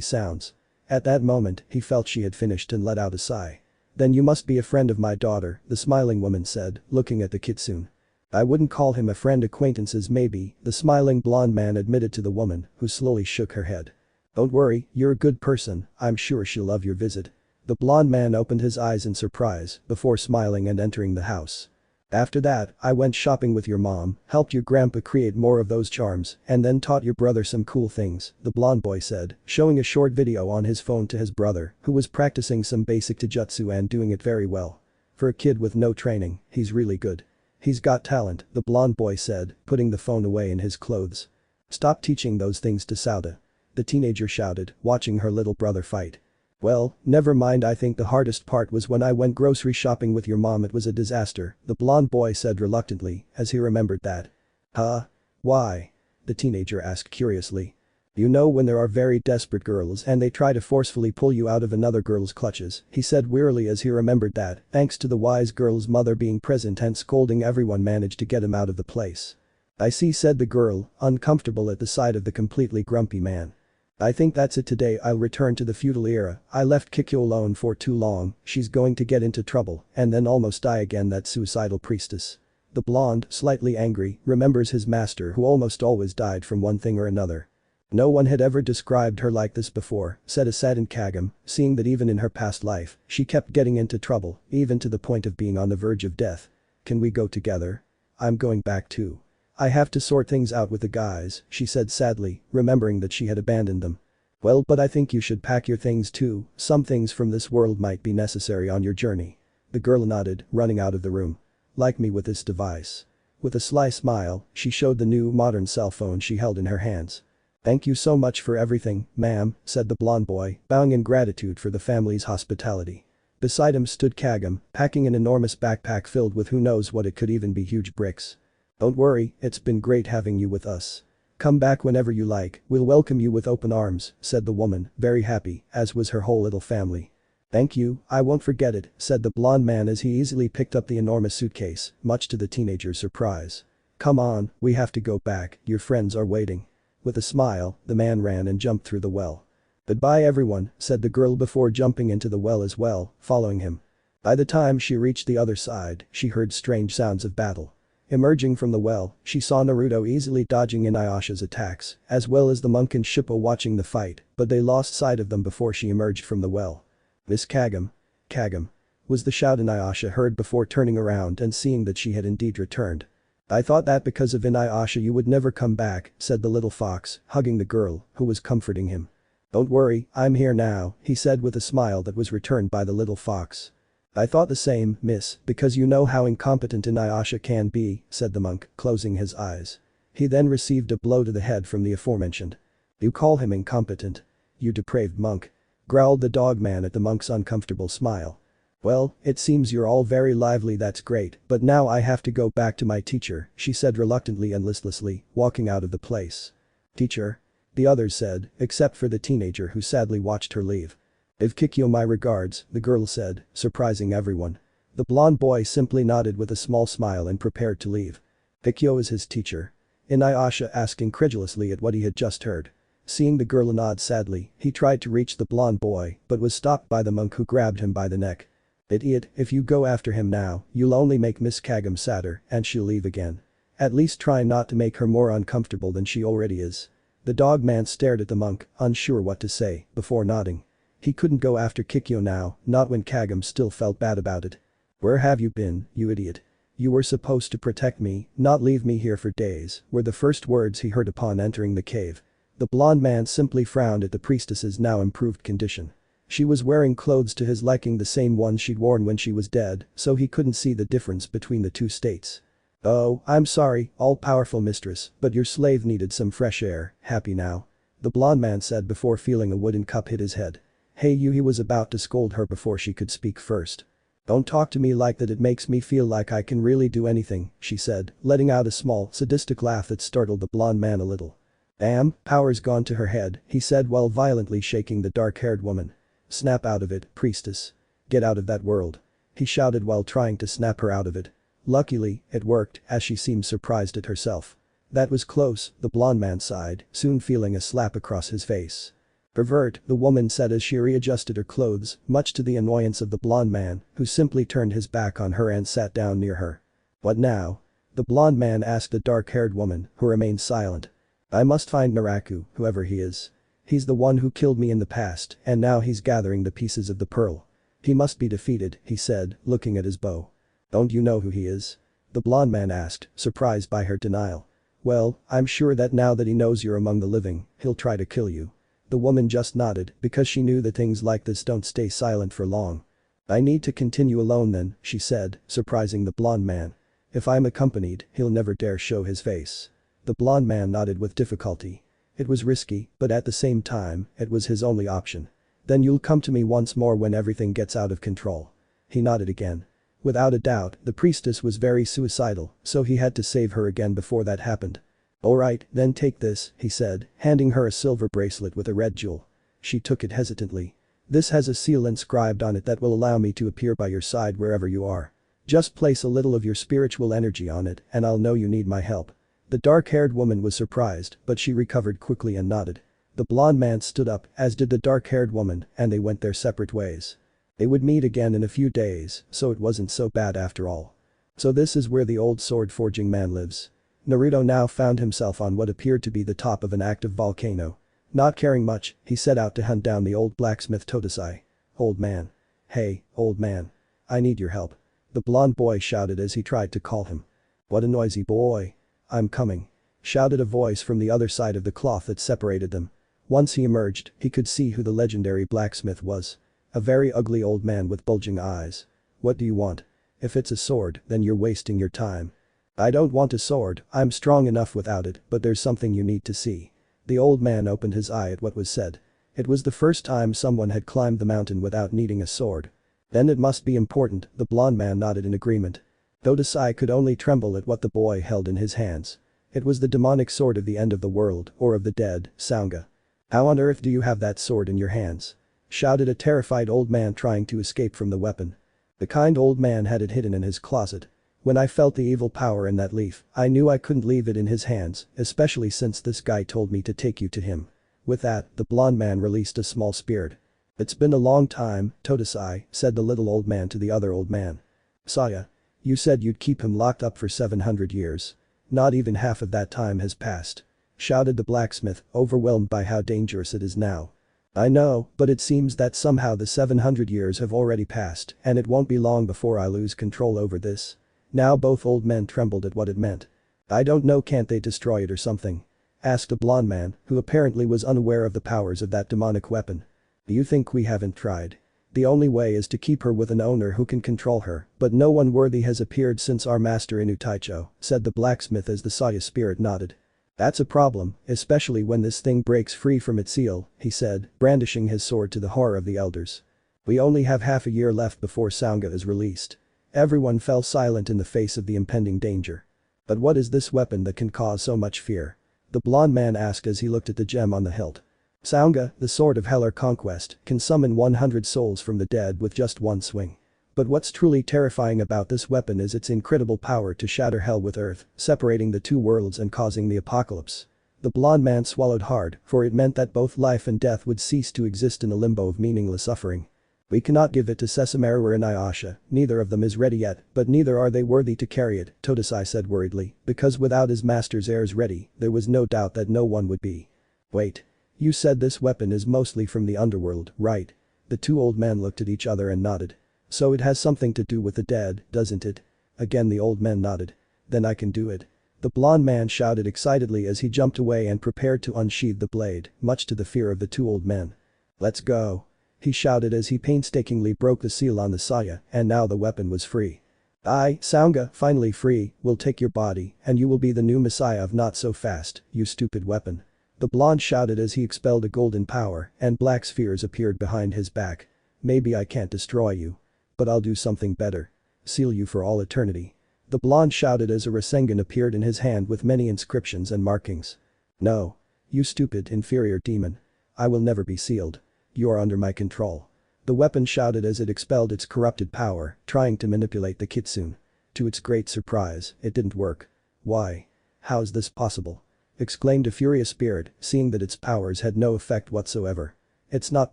sounds. At that moment, he felt she had finished and let out a sigh. Then you must be a friend of my daughter, the smiling woman said, looking at the kitsune. I wouldn't call him a friend, acquaintances maybe, the smiling blonde man admitted to the woman, who slowly shook her head. Don't worry, you're a good person, I'm sure she'll love your visit. The blonde man opened his eyes in surprise, before smiling and entering the house. After that, I went shopping with your mom, helped your grandpa create more of those charms, and then taught your brother some cool things, the blonde boy said, showing a short video on his phone to his brother, who was practicing some basic Jujutsu and doing it very well. For a kid with no training, he's really good. He's got talent, the blonde boy said, putting the phone away in his clothes. Stop teaching those things to Sauda. The teenager shouted, watching her little brother fight. Well, never mind, I think the hardest part was when I went grocery shopping with your mom. It was a disaster, the blonde boy said reluctantly, as he remembered that. Huh? Why? The teenager asked curiously. You know when there are very desperate girls and they try to forcefully pull you out of another girl's clutches, he said wearily as he remembered that, thanks to the wise girl's mother being present and scolding everyone, managed to get him out of the place. I see, said the girl, uncomfortable at the sight of the completely grumpy man. I think that's it today. I'll return to the feudal era. I left Kikyo alone for too long, she's going to get into trouble and then almost die again, that suicidal priestess. The blonde, slightly angry, remembers his master who almost always died from one thing or another. No one had ever described her like this before, said a saddened Kagam, seeing that even in her past life, she kept getting into trouble, even to the point of being on the verge of death. Can we go together? I'm going back too. I have to sort things out with the guys, she said sadly, remembering that she had abandoned them. Well, but I think you should pack your things too, some things from this world might be necessary on your journey. The girl nodded, running out of the room. Like me with this device. With a sly smile, she showed the new modern cell phone she held in her hands. Thank you so much for everything, ma'am, said the blonde boy, bowing in gratitude for the family's hospitality. Beside him stood Kagam, packing an enormous backpack filled with who knows what, it could even be huge bricks. Don't worry, it's been great having you with us. Come back whenever you like, we'll welcome you with open arms, said the woman, very happy, as was her whole little family. Thank you, I won't forget it, said the blonde man as he easily picked up the enormous suitcase, much to the teenager's surprise. Come on, we have to go back, your friends are waiting. With a smile, the man ran and jumped through the well. Goodbye everyone, said the girl before jumping into the well as well, following him. By the time she reached the other side, she heard strange sounds of battle. Emerging from the well, she saw Naruto easily dodging Inuyasha's attacks, as well as the monk and Shippo watching the fight, but they lost sight of them before she emerged from the well. Miss Kagam. Kagam. Was the shout Inuyasha heard before turning around and seeing that she had indeed returned. I thought that because of Inuyasha you would never come back, said the little fox, hugging the girl, who was comforting him. Don't worry, I'm here now, he said with a smile that was returned by the little fox. I thought the same, miss, because you know how incompetent Inuyasha can be, said the monk, closing his eyes. He then received a blow to the head from the aforementioned. You call him incompetent? You depraved monk. Growled the dogman at the monk's uncomfortable smile. Well, it seems you're all very lively, that's great, but now I have to go back to my teacher, she said reluctantly and listlessly, walking out of the place. Teacher? The others said, except for the teenager who sadly watched her leave. Give Kikyo my regards, the girl said, surprising everyone. The blonde boy simply nodded with a small smile and prepared to leave. Maguekio is his teacher. Inuyasha asked incredulously at what he had just heard. Seeing the girl nod sadly, he tried to reach the blonde boy but was stopped by the monk who grabbed him by the neck. Idiot, if you go after him now, you'll only make Miss Kagome sadder and she'll leave again. At least try not to make her more uncomfortable than she already is. The dog man stared at the monk, unsure what to say, before nodding. He couldn't go after Maguekio now, not when Kagome still felt bad about it. Where have you been, you idiot? You were supposed to protect me, not leave me here for days, were the first words he heard upon entering the cave. The blonde man simply frowned at the priestess's now improved condition. She was wearing clothes to his liking, the same ones she'd worn when she was dead, so he couldn't see the difference between the two states. Oh, I'm sorry, all-powerful mistress, but your slave needed some fresh air. Happy now? The blonde man said before feeling a wooden cup hit his head. Hey you, he was about to scold her before she could speak first. Don't talk to me like that, it makes me feel like I can really do anything, she said, letting out a small, sadistic laugh that startled the blonde man a little. Damn, power's gone to her head, he said while violently shaking the dark-haired woman. Snap out of it, priestess. Get out of that world. He shouted while trying to snap her out of it. Luckily, it worked, as she seemed surprised at herself. That was close, the blonde man sighed, soon feeling a slap across his face. Pervert, the woman said as she readjusted her clothes, much to the annoyance of the blonde man, who simply turned his back on her and sat down near her. What now? The blonde man asked the dark-haired woman, who remained silent. I must find Naraku, whoever he is. He's the one who killed me in the past, and now he's gathering the pieces of the pearl. He must be defeated, he said, looking at his bow. Don't you know who he is? The blonde man asked, surprised by her denial. Well, I'm sure that now that he knows you're among the living, he'll try to kill you. The woman just nodded because she knew that things like this don't stay silent for long. I need to continue alone then, she said, surprising the blonde man. If I'm accompanied, he'll never dare show his face. The blonde man nodded with difficulty. It was risky, but at the same time, it was his only option. Then you'll come to me once more when everything gets out of control. He nodded again. Without a doubt, the priestess was very suicidal, so he had to save her again before that happened. Alright, then take this, he said, handing her a silver bracelet with a red jewel. She took it hesitantly. This has a seal inscribed on it that will allow me to appear by your side wherever you are. Just place a little of your spiritual energy on it and I'll know you need my help. The dark-haired woman was surprised, but she recovered quickly and nodded. The blonde man stood up, as did the dark-haired woman, and they went their separate ways. They would meet again in a few days, so it wasn't so bad after all. So this is where the old sword-forging man lives. Naruto now found himself on what appeared to be the top of an active volcano. Not caring much, he set out to hunt down the old blacksmith Todesai. Old man. Hey, old man. I need your help. The blonde boy shouted as he tried to call him. What a noisy boy. I'm coming. Shouted a voice from the other side of the cloth that separated them. Once he emerged, he could see who the legendary blacksmith was. A very ugly old man with bulging eyes. What do you want? If it's a sword, then you're wasting your time. I don't want a sword, I'm strong enough without it, but there's something you need to see. The old man opened his eye at what was said. It was the first time someone had climbed the mountain without needing a sword. Then it must be important, the blonde man nodded in agreement. Todesai could only tremble at what the boy held in his hands. It was the demonic sword of the end of the world, or of the dead, Sanga. How on earth do you have that sword in your hands? Shouted a terrified old man trying to escape from the weapon. The kind old man had it hidden in his closet. When I felt the evil power in that leaf, I knew I couldn't leave it in his hands, especially since this guy told me to take you to him. With that, the blonde man released a small spirit. It's been a long time, Todesai, said the little old man to the other old man. Saya. You said you'd keep him locked up for 700 years. Not even half of that time has passed. Shouted the blacksmith, overwhelmed by how dangerous it is now. I know, but it seems that somehow the 700 years have already passed and it won't be long before I lose control over this. Now both old men trembled at what it meant. I don't know, can't they destroy it or something? Asked a blonde man, who apparently was unaware of the powers of that demonic weapon. Do you think we haven't tried? The only way is to keep her with an owner who can control her, but no one worthy has appeared since our master Inutaicho, said the blacksmith as the Saya spirit nodded. That's a problem, especially when this thing breaks free from its seal, he said, brandishing his sword to the horror of the elders. We only have half a year left before Sanga is released. Everyone fell silent in the face of the impending danger. But what is this weapon that can cause so much fear? The blonde man asked as he looked at the gem on the hilt. Sanga, the sword of Hell or Conquest, can summon 100 souls from the dead with just one swing. But what's truly terrifying about this weapon is its incredible power to shatter hell with earth, separating the two worlds and causing the apocalypse. The blonde man swallowed hard, for it meant that both life and death would cease to exist in a limbo of meaningless suffering. We cannot give it to Sessamaru or Inuyasha, neither of them is ready yet, but neither are they worthy to carry it, Todesai said worriedly, because without his master's heirs ready, there was no doubt that no one would be. Wait. You said this weapon is mostly from the underworld, right? The two old men looked at each other and nodded. So it has something to do with the dead, doesn't it? Again the old men nodded. Then I can do it. The blonde man shouted excitedly as he jumped away and prepared to unsheathe the blade, much to the fear of the two old men. Let's go. He shouted as he painstakingly broke the seal on the saya, and now the weapon was free. I, Saunga, finally free, will take your body, and you will be the new messiah of not so fast, you stupid weapon. The blonde shouted as he expelled a golden power, and black spheres appeared behind his back. Maybe I can't destroy you. But I'll do something better. Seal you for all eternity. The blonde shouted as a Rasengan appeared in his hand with many inscriptions and markings. No. You stupid, inferior demon. I will never be sealed. You are under my control. The weapon shouted as it expelled its corrupted power, trying to manipulate the kitsune. To its great surprise, it didn't work. Why? How's this possible? Exclaimed a furious spirit, seeing that its powers had no effect whatsoever. It's not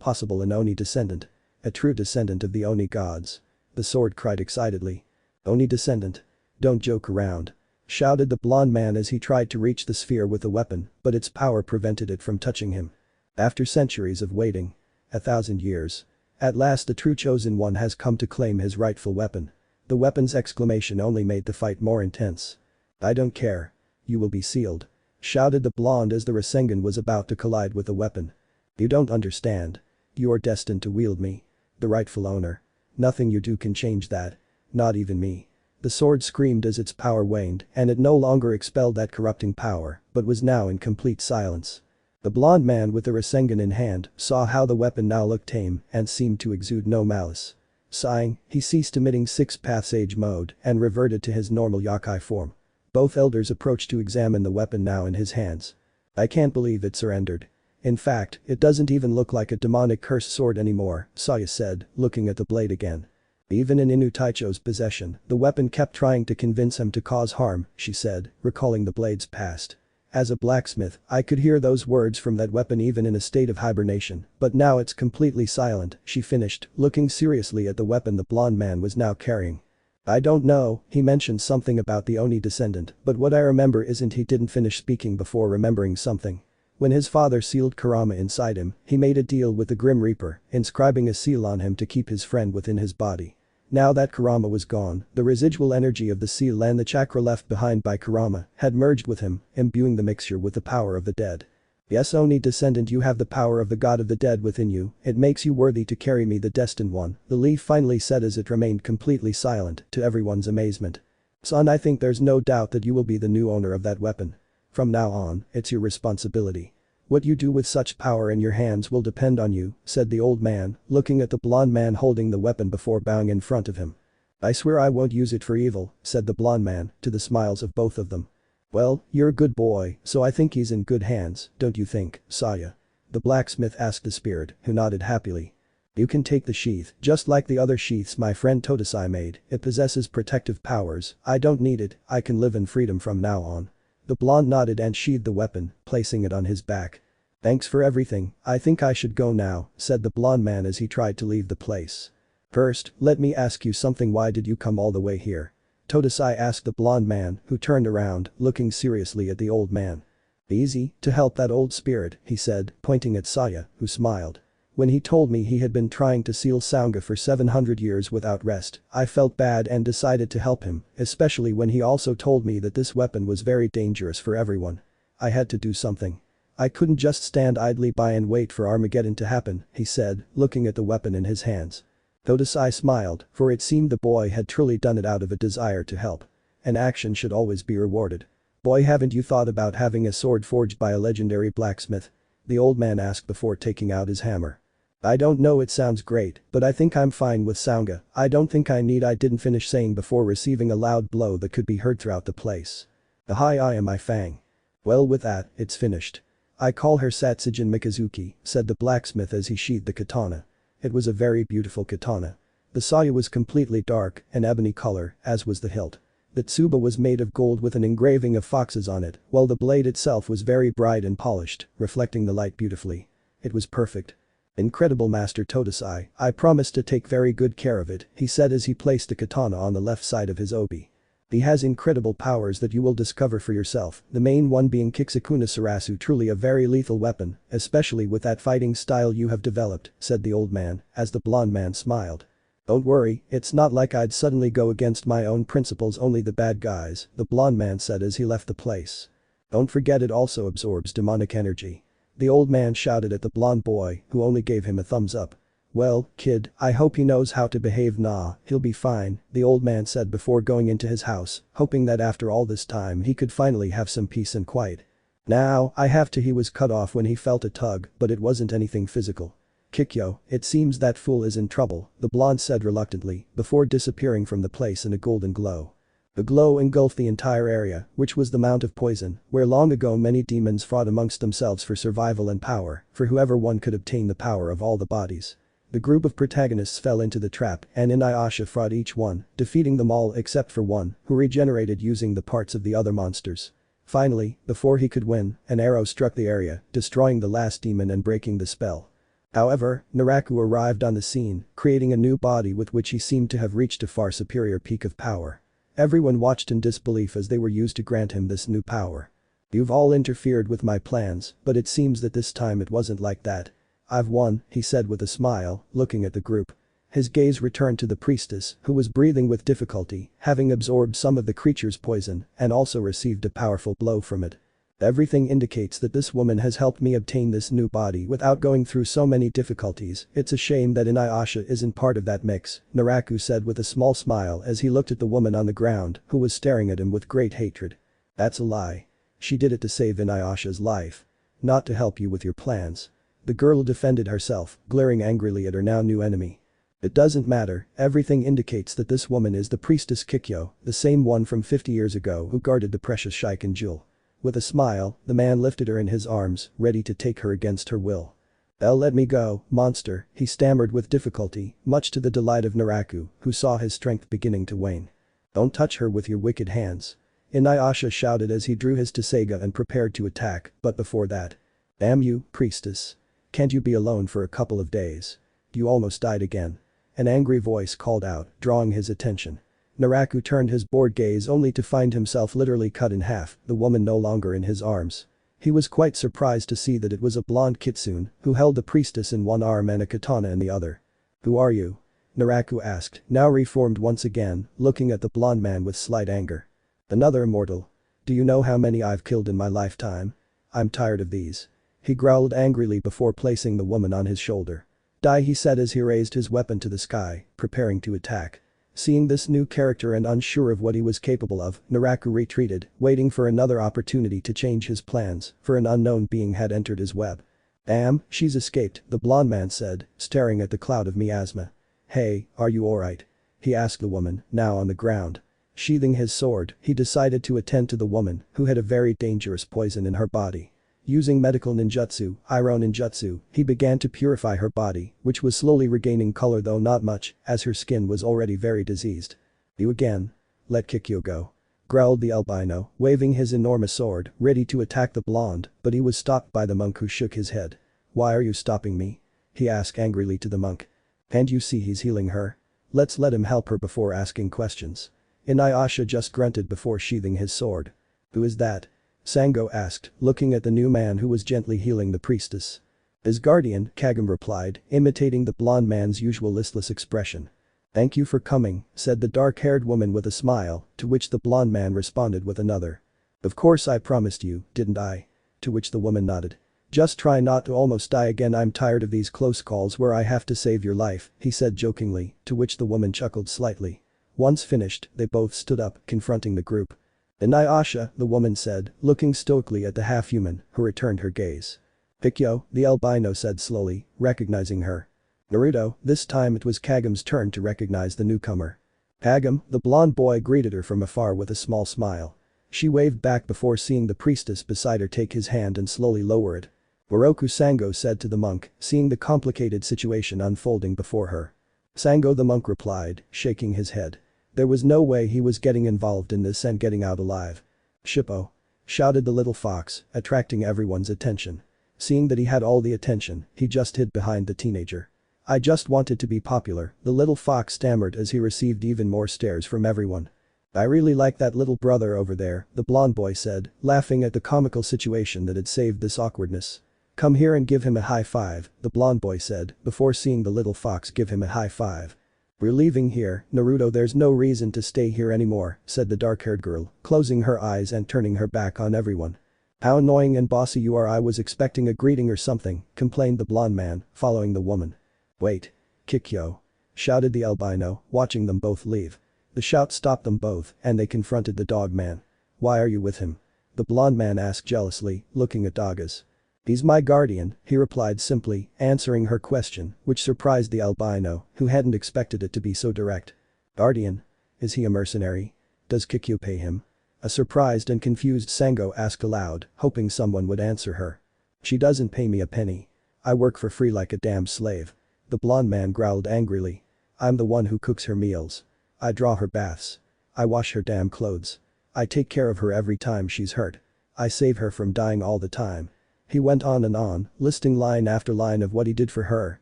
possible, an Oni descendant. A true descendant of the Oni gods. The sword cried excitedly. Oni descendant. Don't joke around. Shouted the blonde man as he tried to reach the sphere with the weapon, but its power prevented it from touching him. After centuries of waiting. 1,000 years. At last the true chosen one has come to claim his rightful weapon. The weapon's exclamation only made the fight more intense. I don't care. You will be sealed. Shouted the blonde as the Rasengan was about to collide with the weapon. You don't understand. You are destined to wield me. The rightful owner. Nothing you do can change that. Not even me. The sword screamed as its power waned, and it no longer expelled that corrupting power, but was now in complete silence. The blonde man with the Rasengan in hand saw how the weapon now looked tame and seemed to exude no malice. Sighing, he ceased emitting six-path sage mode and reverted to his normal yokai form. Both elders approached to examine the weapon now in his hands. I can't believe it surrendered. In fact, it doesn't even look like a demonic cursed sword anymore, Saya said, looking at the blade again. Even in Inu Taicho's possession, the weapon kept trying to convince him to cause harm, she said, recalling the blade's past. As a blacksmith, I could hear those words from that weapon even in a state of hibernation, but now it's completely silent, she finished, looking seriously at the weapon the blonde man was now carrying. I don't know, he mentioned something about the Oni descendant, but what I remember isn't he didn't finish speaking before remembering something. When his father sealed Kurama inside him, he made a deal with the Grim Reaper, inscribing a seal on him to keep his friend within his body. Now that Kurama was gone, the residual energy of the seal and the chakra left behind by Kurama had merged with him, imbuing the mixture with the power of the dead. Yes, Oni descendant, you have the power of the god of the dead within you, it makes you worthy to carry me, the destined one, the leaf finally said as it remained completely silent, to everyone's amazement. Son, I think there's no doubt that you will be the new owner of that weapon. From now on, it's your responsibility. What you do with such power in your hands will depend on you, said the old man, looking at the blonde man holding the weapon before bowing in front of him. I swear I won't use it for evil, said the blonde man, to the smiles of both of them. Well, you're a good boy, so I think he's in good hands, don't you think, Saya? The blacksmith asked the spirit, who nodded happily. You can take the sheath, just like the other sheaths my friend Todesai made, it possesses protective powers, I don't need it, I can live in freedom from now on. The blonde nodded and sheathed the weapon, placing it on his back. Thanks for everything, I think I should go now, said the blonde man as he tried to leave the place. First, let me ask you something, why did you come all the way here? Todesai asked the blonde man, who turned around, looking seriously at the old man. Easy, to help that old spirit, he said, pointing at Saya, who smiled. When he told me he had been trying to seal Saunga for 700 years without rest, I felt bad and decided to help him, especially when he also told me that this weapon was very dangerous for everyone. I had to do something. I couldn't just stand idly by and wait for Armageddon to happen, he said, looking at the weapon in his hands. Todesai smiled, for it seemed the boy had truly done it out of a desire to help. An action should always be rewarded. Boy, haven't you thought about having a sword forged by a legendary blacksmith? The old man asked before taking out his hammer. I don't know, it sounds great, but I think I'm fine with Saunga, I don't think I didn't finish saying before receiving a loud blow that could be heard throughout the place. Hi, I am my Fang. Well, with that, it's finished. I call her Satsujin Mikazuki, said the blacksmith as he sheathed the katana. It was a very beautiful katana. The saya was completely dark, an ebony color, as was the hilt. The tsuba was made of gold with an engraving of foxes on it, while the blade itself was very bright and polished, reflecting the light beautifully. It was perfect. Incredible, Master Todesai, I promise to take very good care of it, he said as he placed the katana on the left side of his obi. He has incredible powers that you will discover for yourself, the main one being Kisukuna Sarasu, truly a very lethal weapon, especially with that fighting style you have developed, said the old man, as the blonde man smiled. Don't worry, it's not like I'd suddenly go against my own principles, only the bad guys, the blonde man said as he left the place. Don't forget it also absorbs demonic energy. The old man shouted at the blonde boy, who only gave him a thumbs up. Well, kid, I hope he knows how to behave. Nah, he'll be fine, the old man said before going into his house, hoping that after all this time he could finally have some peace and quiet. Now, I have to. He was cut off when he felt a tug, but it wasn't anything physical. Kikyo, it seems that fool is in trouble, the blonde said reluctantly, before disappearing from the place in a golden glow. The glow engulfed the entire area, which was the Mount of Poison, where long ago many demons fought amongst themselves for survival and power, for whoever one could obtain the power of all the bodies. The group of protagonists fell into the trap and Inuyasha fought each one, defeating them all except for one, who regenerated using the parts of the other monsters. Finally, before he could win, an arrow struck the area, destroying the last demon and breaking the spell. However, Naraku arrived on the scene, creating a new body with which he seemed to have reached a far superior peak of power. Everyone watched in disbelief as they were used to grant him this new power. You've all interfered with my plans, but it seems that this time it wasn't like that. I've won, he said with a smile, looking at the group. His gaze returned to the priestess, who was breathing with difficulty, having absorbed some of the creature's poison and also received a powerful blow from it. Everything indicates that this woman has helped me obtain this new body without going through so many difficulties. It's a shame that Inuyasha isn't part of that mix, Naraku said with a small smile as he looked at the woman on the ground, who was staring at him with great hatred. That's a lie. She did it to save Inuyasha's life. Not to help you with your plans. The girl defended herself, glaring angrily at her now new enemy. It doesn't matter, everything indicates that this woman is the priestess Kikyo, the same one from 50 years ago who guarded the precious Sharigan jewel. With a smile, the man lifted her in his arms, ready to take her against her will. Let me go, monster, he stammered with difficulty, much to the delight of Naraku, who saw his strength beginning to wane. Don't touch her with your wicked hands. Inuyasha shouted as he drew his Tsuga and prepared to attack, but before that. Damn you, priestess. Can't you be alone for a couple of days? You almost died again. An angry voice called out, drawing his attention. Naraku turned his bored gaze only to find himself literally cut in half, the woman no longer in his arms. He was quite surprised to see that it was a blonde kitsune who held the priestess in one arm and a katana in the other. Who are you? Naraku asked, now reformed once again, looking at the blonde man with slight anger. Another immortal. Do you know how many I've killed in my lifetime? I'm tired of these. He growled angrily before placing the woman on his shoulder. Die, he said as he raised his weapon to the sky, preparing to attack. Seeing this new character and unsure of what he was capable of, Naraku retreated, waiting for another opportunity to change his plans, for an unknown being had entered his web. Damn, she's escaped, the blonde man said, staring at the cloud of miasma. Hey, are you alright? He asked the woman, now on the ground. Sheathing his sword, he decided to attend to the woman, who had a very dangerous poison in her body. Using medical ninjutsu, Iron ninjutsu, he began to purify her body, which was slowly regaining color though not much, as her skin was already very diseased. You again? Let Kikyo go. Growled the albino, waving his enormous sword, ready to attack the blonde, but he was stopped by the monk who shook his head. Why are you stopping me? He asked angrily to the monk. Can't you see he's healing her? Let's let him help her before asking questions. Inuyasha just grunted before sheathing his sword. Who is that? Sango asked, looking at the new man who was gently healing the priestess. His guardian, Kagome replied, imitating the blonde man's usual listless expression. Thank you for coming, said the dark-haired woman with a smile, to which the blonde man responded with another. Of course I promised you, didn't I? To which the woman nodded. Just try not to almost die again. I'm tired of these close calls where I have to save your life, he said jokingly, to which the woman chuckled slightly. Once finished, they both stood up, confronting the group. Inuyasha, the woman said, looking stoically at the half-human, who returned her gaze. Kikyo, the albino said slowly, recognizing her. Naruto, this time it was Kagome's turn to recognize the newcomer. Kagome, the blonde boy greeted her from afar with a small smile. She waved back before seeing the priestess beside her take his hand and slowly lower it. Oroku Sango said to the monk, seeing the complicated situation unfolding before her. Sango the monk replied, shaking his head. There was no way he was getting involved in this and getting out alive. Shippo! Shouted the little fox, attracting everyone's attention. Seeing that he had all the attention, he just hid behind the teenager. I just wanted to be popular, the little fox stammered as he received even more stares from everyone. I really like that little brother over there, the blonde boy said, laughing at the comical situation that had saved this awkwardness. Come here and give him a high five, the blonde boy said, before seeing the little fox give him a high five. We're leaving here, Naruto, there's no reason to stay here anymore, said the dark-haired girl, closing her eyes and turning her back on everyone. How annoying and bossy you are, I was expecting a greeting or something, complained the blonde man, following the woman. Wait. Kikyo! Shouted the albino, watching them both leave. The shout stopped them both, and they confronted the dog man. Why are you with him? The blonde man asked jealously, looking at Dagas. He's my guardian, he replied simply, answering her question, which surprised the albino, who hadn't expected it to be so direct. Guardian? Is he a mercenary? Does Kikyo pay him? A surprised and confused Sango asked aloud, hoping someone would answer her. She doesn't pay me a penny. I work for free like a damn slave. The blonde man growled angrily. I'm the one who cooks her meals. I draw her baths. I wash her damn clothes. I take care of her every time she's hurt. I save her from dying all the time. He went on and on, listing line after line of what he did for her,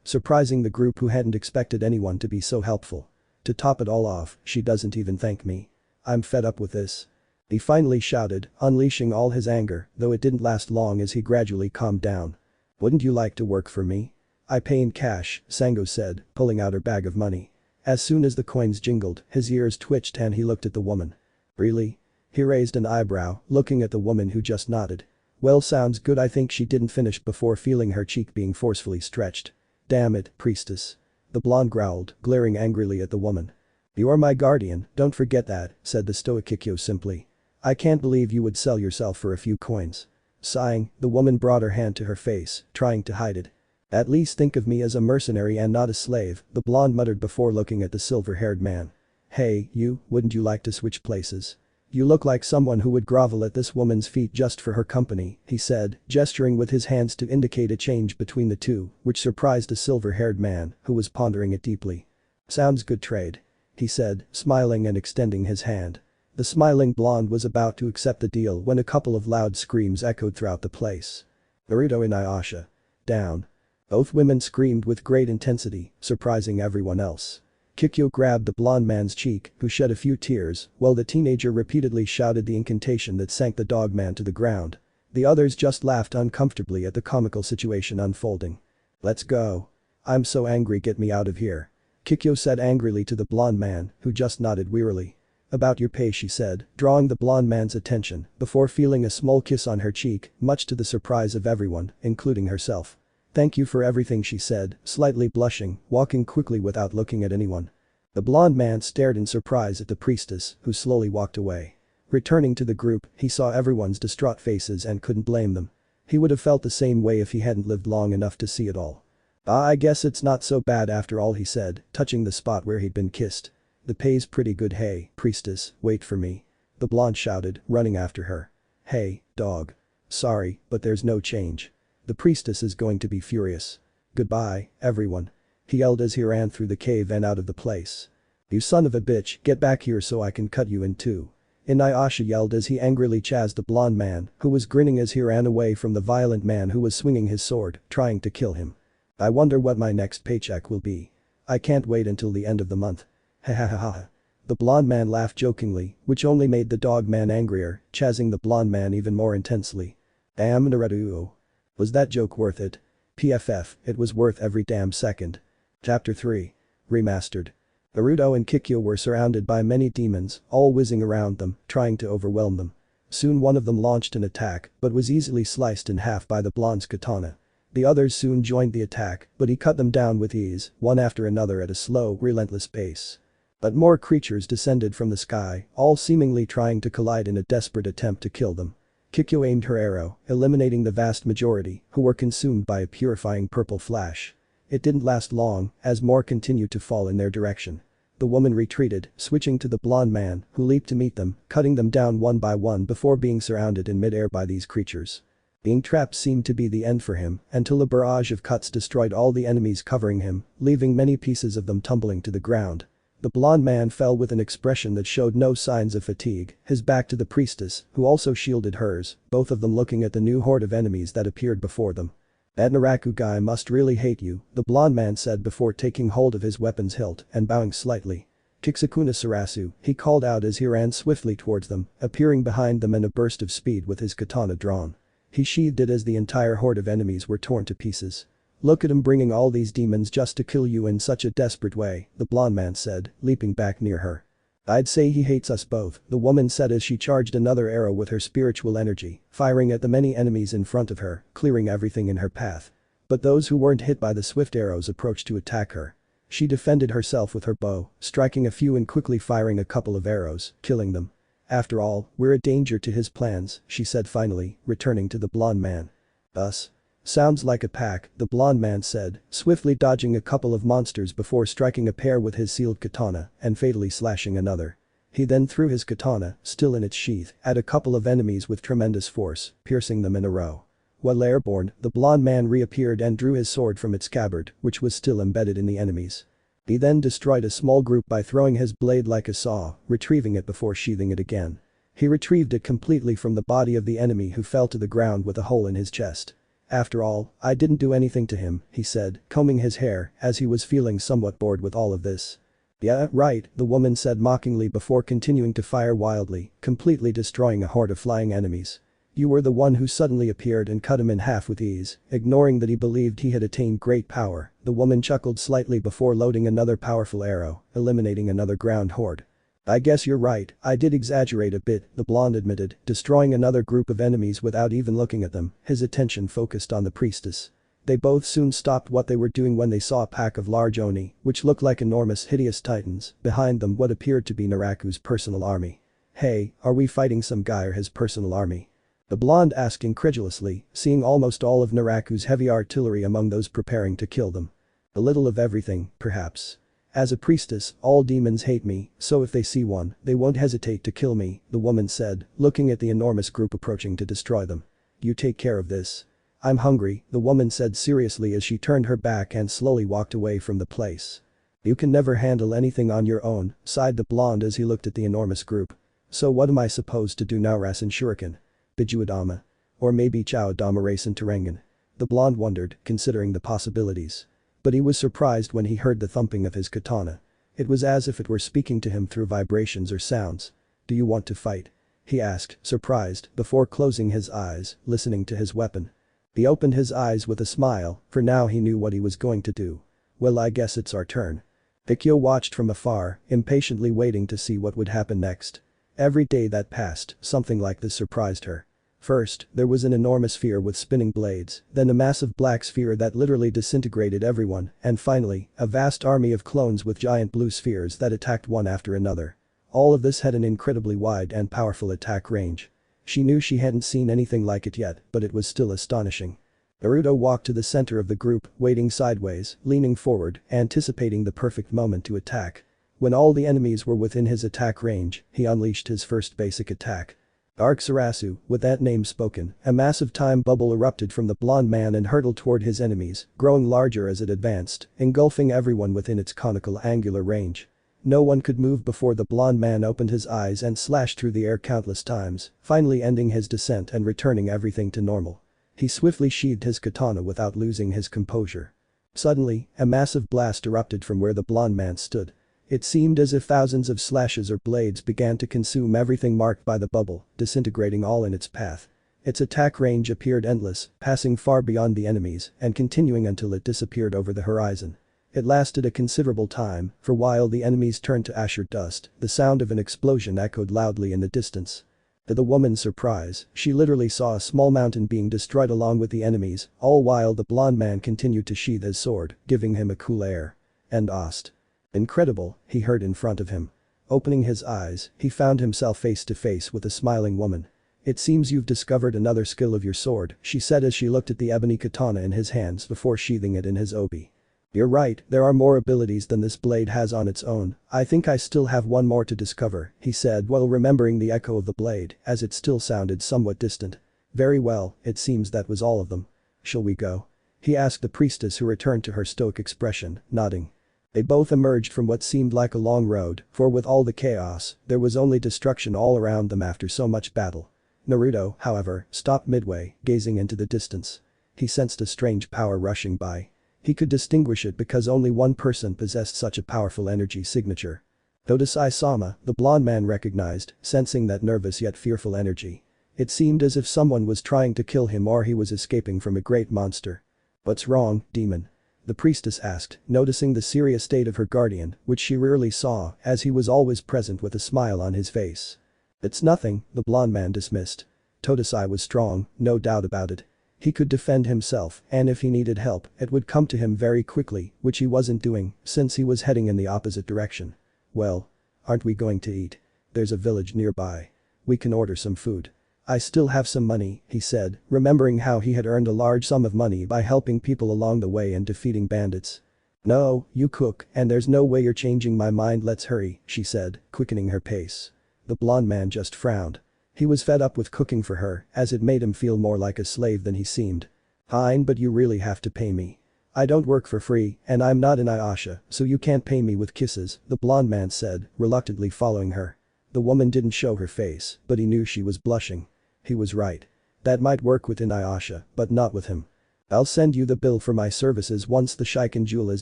surprising the group who hadn't expected anyone to be so helpful. To top it all off, she doesn't even thank me. I'm fed up with this. He finally shouted, unleashing all his anger, though it didn't last long as he gradually calmed down. Wouldn't you like to work for me? I pay in cash, Sango said, pulling out her bag of money. As soon as the coins jingled, his ears twitched and he looked at the woman. Really? He raised an eyebrow, looking at the woman who just nodded. Well, sounds good. I think she didn't finish before feeling her cheek being forcefully stretched. Damn it, priestess. The blonde growled, glaring angrily at the woman. You are my guardian, don't forget that, said the stoic Kikyo simply. I can't believe you would sell yourself for a few coins. Sighing, the woman brought her hand to her face, trying to hide it. At least think of me as a mercenary and not a slave, the blonde muttered before looking at the silver-haired man. Hey, you, wouldn't you like to switch places? You look like someone who would grovel at this woman's feet just for her company, he said, gesturing with his hands to indicate a change between the two, which surprised a silver-haired man, who was pondering it deeply. Sounds good trade. He said, smiling and extending his hand. The smiling blonde was about to accept the deal when a couple of loud screams echoed throughout the place. Naruto and Ayasha. Down. Both women screamed with great intensity, surprising everyone else. Kikyo grabbed the blonde man's cheek, who shed a few tears, while the teenager repeatedly shouted the incantation that sank the dog man to the ground. The others just laughed uncomfortably at the comical situation unfolding. Let's go. I'm so angry, get me out of here. Kikyo said angrily to the blonde man, who just nodded wearily. About your pay, she said, drawing the blonde man's attention, before feeling a small kiss on her cheek, much to the surprise of everyone, including herself. Thank you for everything, she said, slightly blushing, walking quickly without looking at anyone. The blonde man stared in surprise at the priestess, who slowly walked away. Returning to the group, he saw everyone's distraught faces and couldn't blame them. He would have felt the same way if he hadn't lived long enough to see it all. I guess it's not so bad after all, he said, touching the spot where he'd been kissed. The pay's pretty good. Hey, priestess, wait for me. The blonde shouted, running after her. Hey, dog. Sorry, but there's no change. The priestess is going to be furious. Goodbye, everyone. He yelled as he ran through the cave and out of the place. You son of a bitch, get back here so I can cut you in two. Inuyasha yelled as he angrily chased the blonde man, who was grinning as he ran away from the violent man who was swinging his sword, trying to kill him. I wonder what my next paycheck will be. I can't wait until the end of the month. Ha ha ha ha. The blonde man laughed jokingly, which only made the dog man angrier, chasing the blonde man even more intensely. Damn Naruto. Was that joke worth it? PFF, it was worth every damn second. Chapter 3. Remastered. Naruto and Kikyo were surrounded by many demons, all whizzing around them, trying to overwhelm them. Soon one of them launched an attack, but was easily sliced in half by the blonde's katana. The others soon joined the attack, but he cut them down with ease, one after another at a slow, relentless pace. But more creatures descended from the sky, all seemingly trying to collide in a desperate attempt to kill them. Kikyo aimed her arrow, eliminating the vast majority, who were consumed by a purifying purple flash. It didn't last long, as more continued to fall in their direction. The woman retreated, switching to the blonde man, who leaped to meet them, cutting them down one by one before being surrounded in mid-air by these creatures. Being trapped seemed to be the end for him until a barrage of cuts destroyed all the enemies covering him, leaving many pieces of them tumbling to the ground. The blonde man fell with an expression that showed no signs of fatigue, his back to the priestess, who also shielded hers, both of them looking at the new horde of enemies that appeared before them. "That Naraku guy must really hate you," the blonde man said before taking hold of his weapon's hilt and bowing slightly. "Kitsukuna Sarasu," he called out as he ran swiftly towards them, appearing behind them in a burst of speed with his katana drawn. He sheathed it as the entire horde of enemies were torn to pieces. "Look at him bringing all these demons just to kill you in such a desperate way," the blonde man said, leaping back near her. "I'd say he hates us both," the woman said as she charged another arrow with her spiritual energy, firing at the many enemies in front of her, clearing everything in her path. But those who weren't hit by the swift arrows approached to attack her. She defended herself with her bow, striking a few and quickly firing a couple of arrows, killing them. "After all, we're a danger to his plans," she said finally, returning to the blonde man. "Us? Sounds like a pack," the blonde man said, swiftly dodging a couple of monsters before striking a pair with his sealed katana and fatally slashing another. He then threw his katana, still in its sheath, at a couple of enemies with tremendous force, piercing them in a row. While airborne, the blonde man reappeared and drew his sword from its scabbard, which was still embedded in the enemies. He then destroyed a small group by throwing his blade like a saw, retrieving it before sheathing it again. He retrieved it completely from the body of the enemy who fell to the ground with a hole in his chest. "After all, I didn't do anything to him," he said, combing his hair as he was feeling somewhat bored with all of this. "Yeah, right," the woman said mockingly before continuing to fire wildly, completely destroying a horde of flying enemies. "You were the one who suddenly appeared and cut him in half with ease," ignoring that he believed he had attained great power, the woman chuckled slightly before loading another powerful arrow, eliminating another ground horde. "I guess you're right, I did exaggerate a bit," the blonde admitted, destroying another group of enemies without even looking at them, his attention focused on the priestess. They both soon stopped what they were doing when they saw a pack of large oni, which looked like enormous hideous titans, behind them what appeared to be Naraku's personal army. "Hey, are we fighting some guy or his personal army?" the blonde asked incredulously, seeing almost all of Naraku's heavy artillery among those preparing to kill them. "A little of everything, perhaps. As a priestess, all demons hate me, so if they see one, they won't hesitate to kill me," the woman said, looking at the enormous group approaching to destroy them. "You take care of this. I'm hungry," the woman said seriously as she turned her back and slowly walked away from the place. "You can never handle anything on your own," sighed the blonde as he looked at the enormous group. "So what am I supposed to do now, Rasen Shuriken? Bijuadama? Or maybe Chaodama Rasen Terengan?" the blonde wondered, considering the possibilities. But he was surprised when he heard the thumping of his katana. It was as if it were speaking to him through vibrations or sounds. "Do you want to fight?" he asked, surprised, before closing his eyes, listening to his weapon. He opened his eyes with a smile, for now he knew what he was going to do. "Well, I guess it's our turn." Ikyo watched from afar, impatiently waiting to see what would happen next. Every day that passed, something like this surprised her. First, there was an enormous sphere with spinning blades, then a massive black sphere that literally disintegrated everyone, and finally, a vast army of clones with giant blue spheres that attacked one after another. All of this had an incredibly wide and powerful attack range. She knew she hadn't seen anything like it yet, but it was still astonishing. Naruto walked to the center of the group, waiting sideways, leaning forward, anticipating the perfect moment to attack. When all the enemies were within his attack range, he unleashed his first basic attack. Dark Sarasu, with that name spoken, a massive time bubble erupted from the blonde man and hurtled toward his enemies, growing larger as it advanced, engulfing everyone within its conical angular range. No one could move before the blonde man opened his eyes and slashed through the air countless times, finally ending his descent and returning everything to normal. He swiftly sheathed his katana without losing his composure. Suddenly, a massive blast erupted from where the blonde man stood. It seemed as if thousands of slashes or blades began to consume everything marked by the bubble, disintegrating all in its path. Its attack range appeared endless, passing far beyond the enemies and continuing until it disappeared over the horizon. It lasted a considerable time, for while the enemies turned to ash or dust, the sound of an explosion echoed loudly in the distance. To the woman's surprise, she literally saw a small mountain being destroyed along with the enemies, all while the blonde man continued to sheath his sword, giving him a cool air. And Ost. "Incredible," he heard in front of him. Opening his eyes, he found himself face to face with a smiling woman. "It seems you've discovered another skill of your sword," she said as she looked at the ebony katana in his hands before sheathing it in his obi. "You're right, there are more abilities than this blade has on its own. I think I still have one more to discover," he said while remembering the echo of the blade, as it still sounded somewhat distant. Very well, it seems that was all of them. Shall we go? He asked the priestess, who returned to her stoic expression, nodding. They both emerged from what seemed like a long road, for with all the chaos, there was only destruction all around them after so much battle. Naruto, however, stopped midway, gazing into the distance. He sensed a strange power rushing by. He could distinguish it because only one person possessed such a powerful energy signature. Todesai-sama, the blonde man recognized, sensing that nervous yet fearful energy. It seemed as if someone was trying to kill him or he was escaping from a great monster. "What's wrong, demon?" the priestess asked, noticing the serious state of her guardian, which she rarely saw as he was always present with a smile on his face. "It's nothing," the blonde man dismissed. Todesai was strong, no doubt about it. He could defend himself, and if he needed help, it would come to him very quickly, which he wasn't doing since he was heading in the opposite direction. "Well, aren't we going to eat? There's a village nearby. We can order some food." "I still have some money," he said, remembering how he had earned a large sum of money by helping people along the way and defeating bandits. "No, you cook, and there's no way you're changing my mind. Let's hurry," she said, quickening her pace. The blonde man just frowned. He was fed up with cooking for her, as it made him feel more like a slave than he seemed. "Fine, but you really have to pay me. I don't work for free, and I'm not in Ayasha, so you can't pay me with kisses," the blonde man said, reluctantly following her. The woman didn't show her face, but he knew she was blushing. He was right. That might work with Inuyasha, but not with him. "I'll send you the bill for my services once the Sharigan jewel is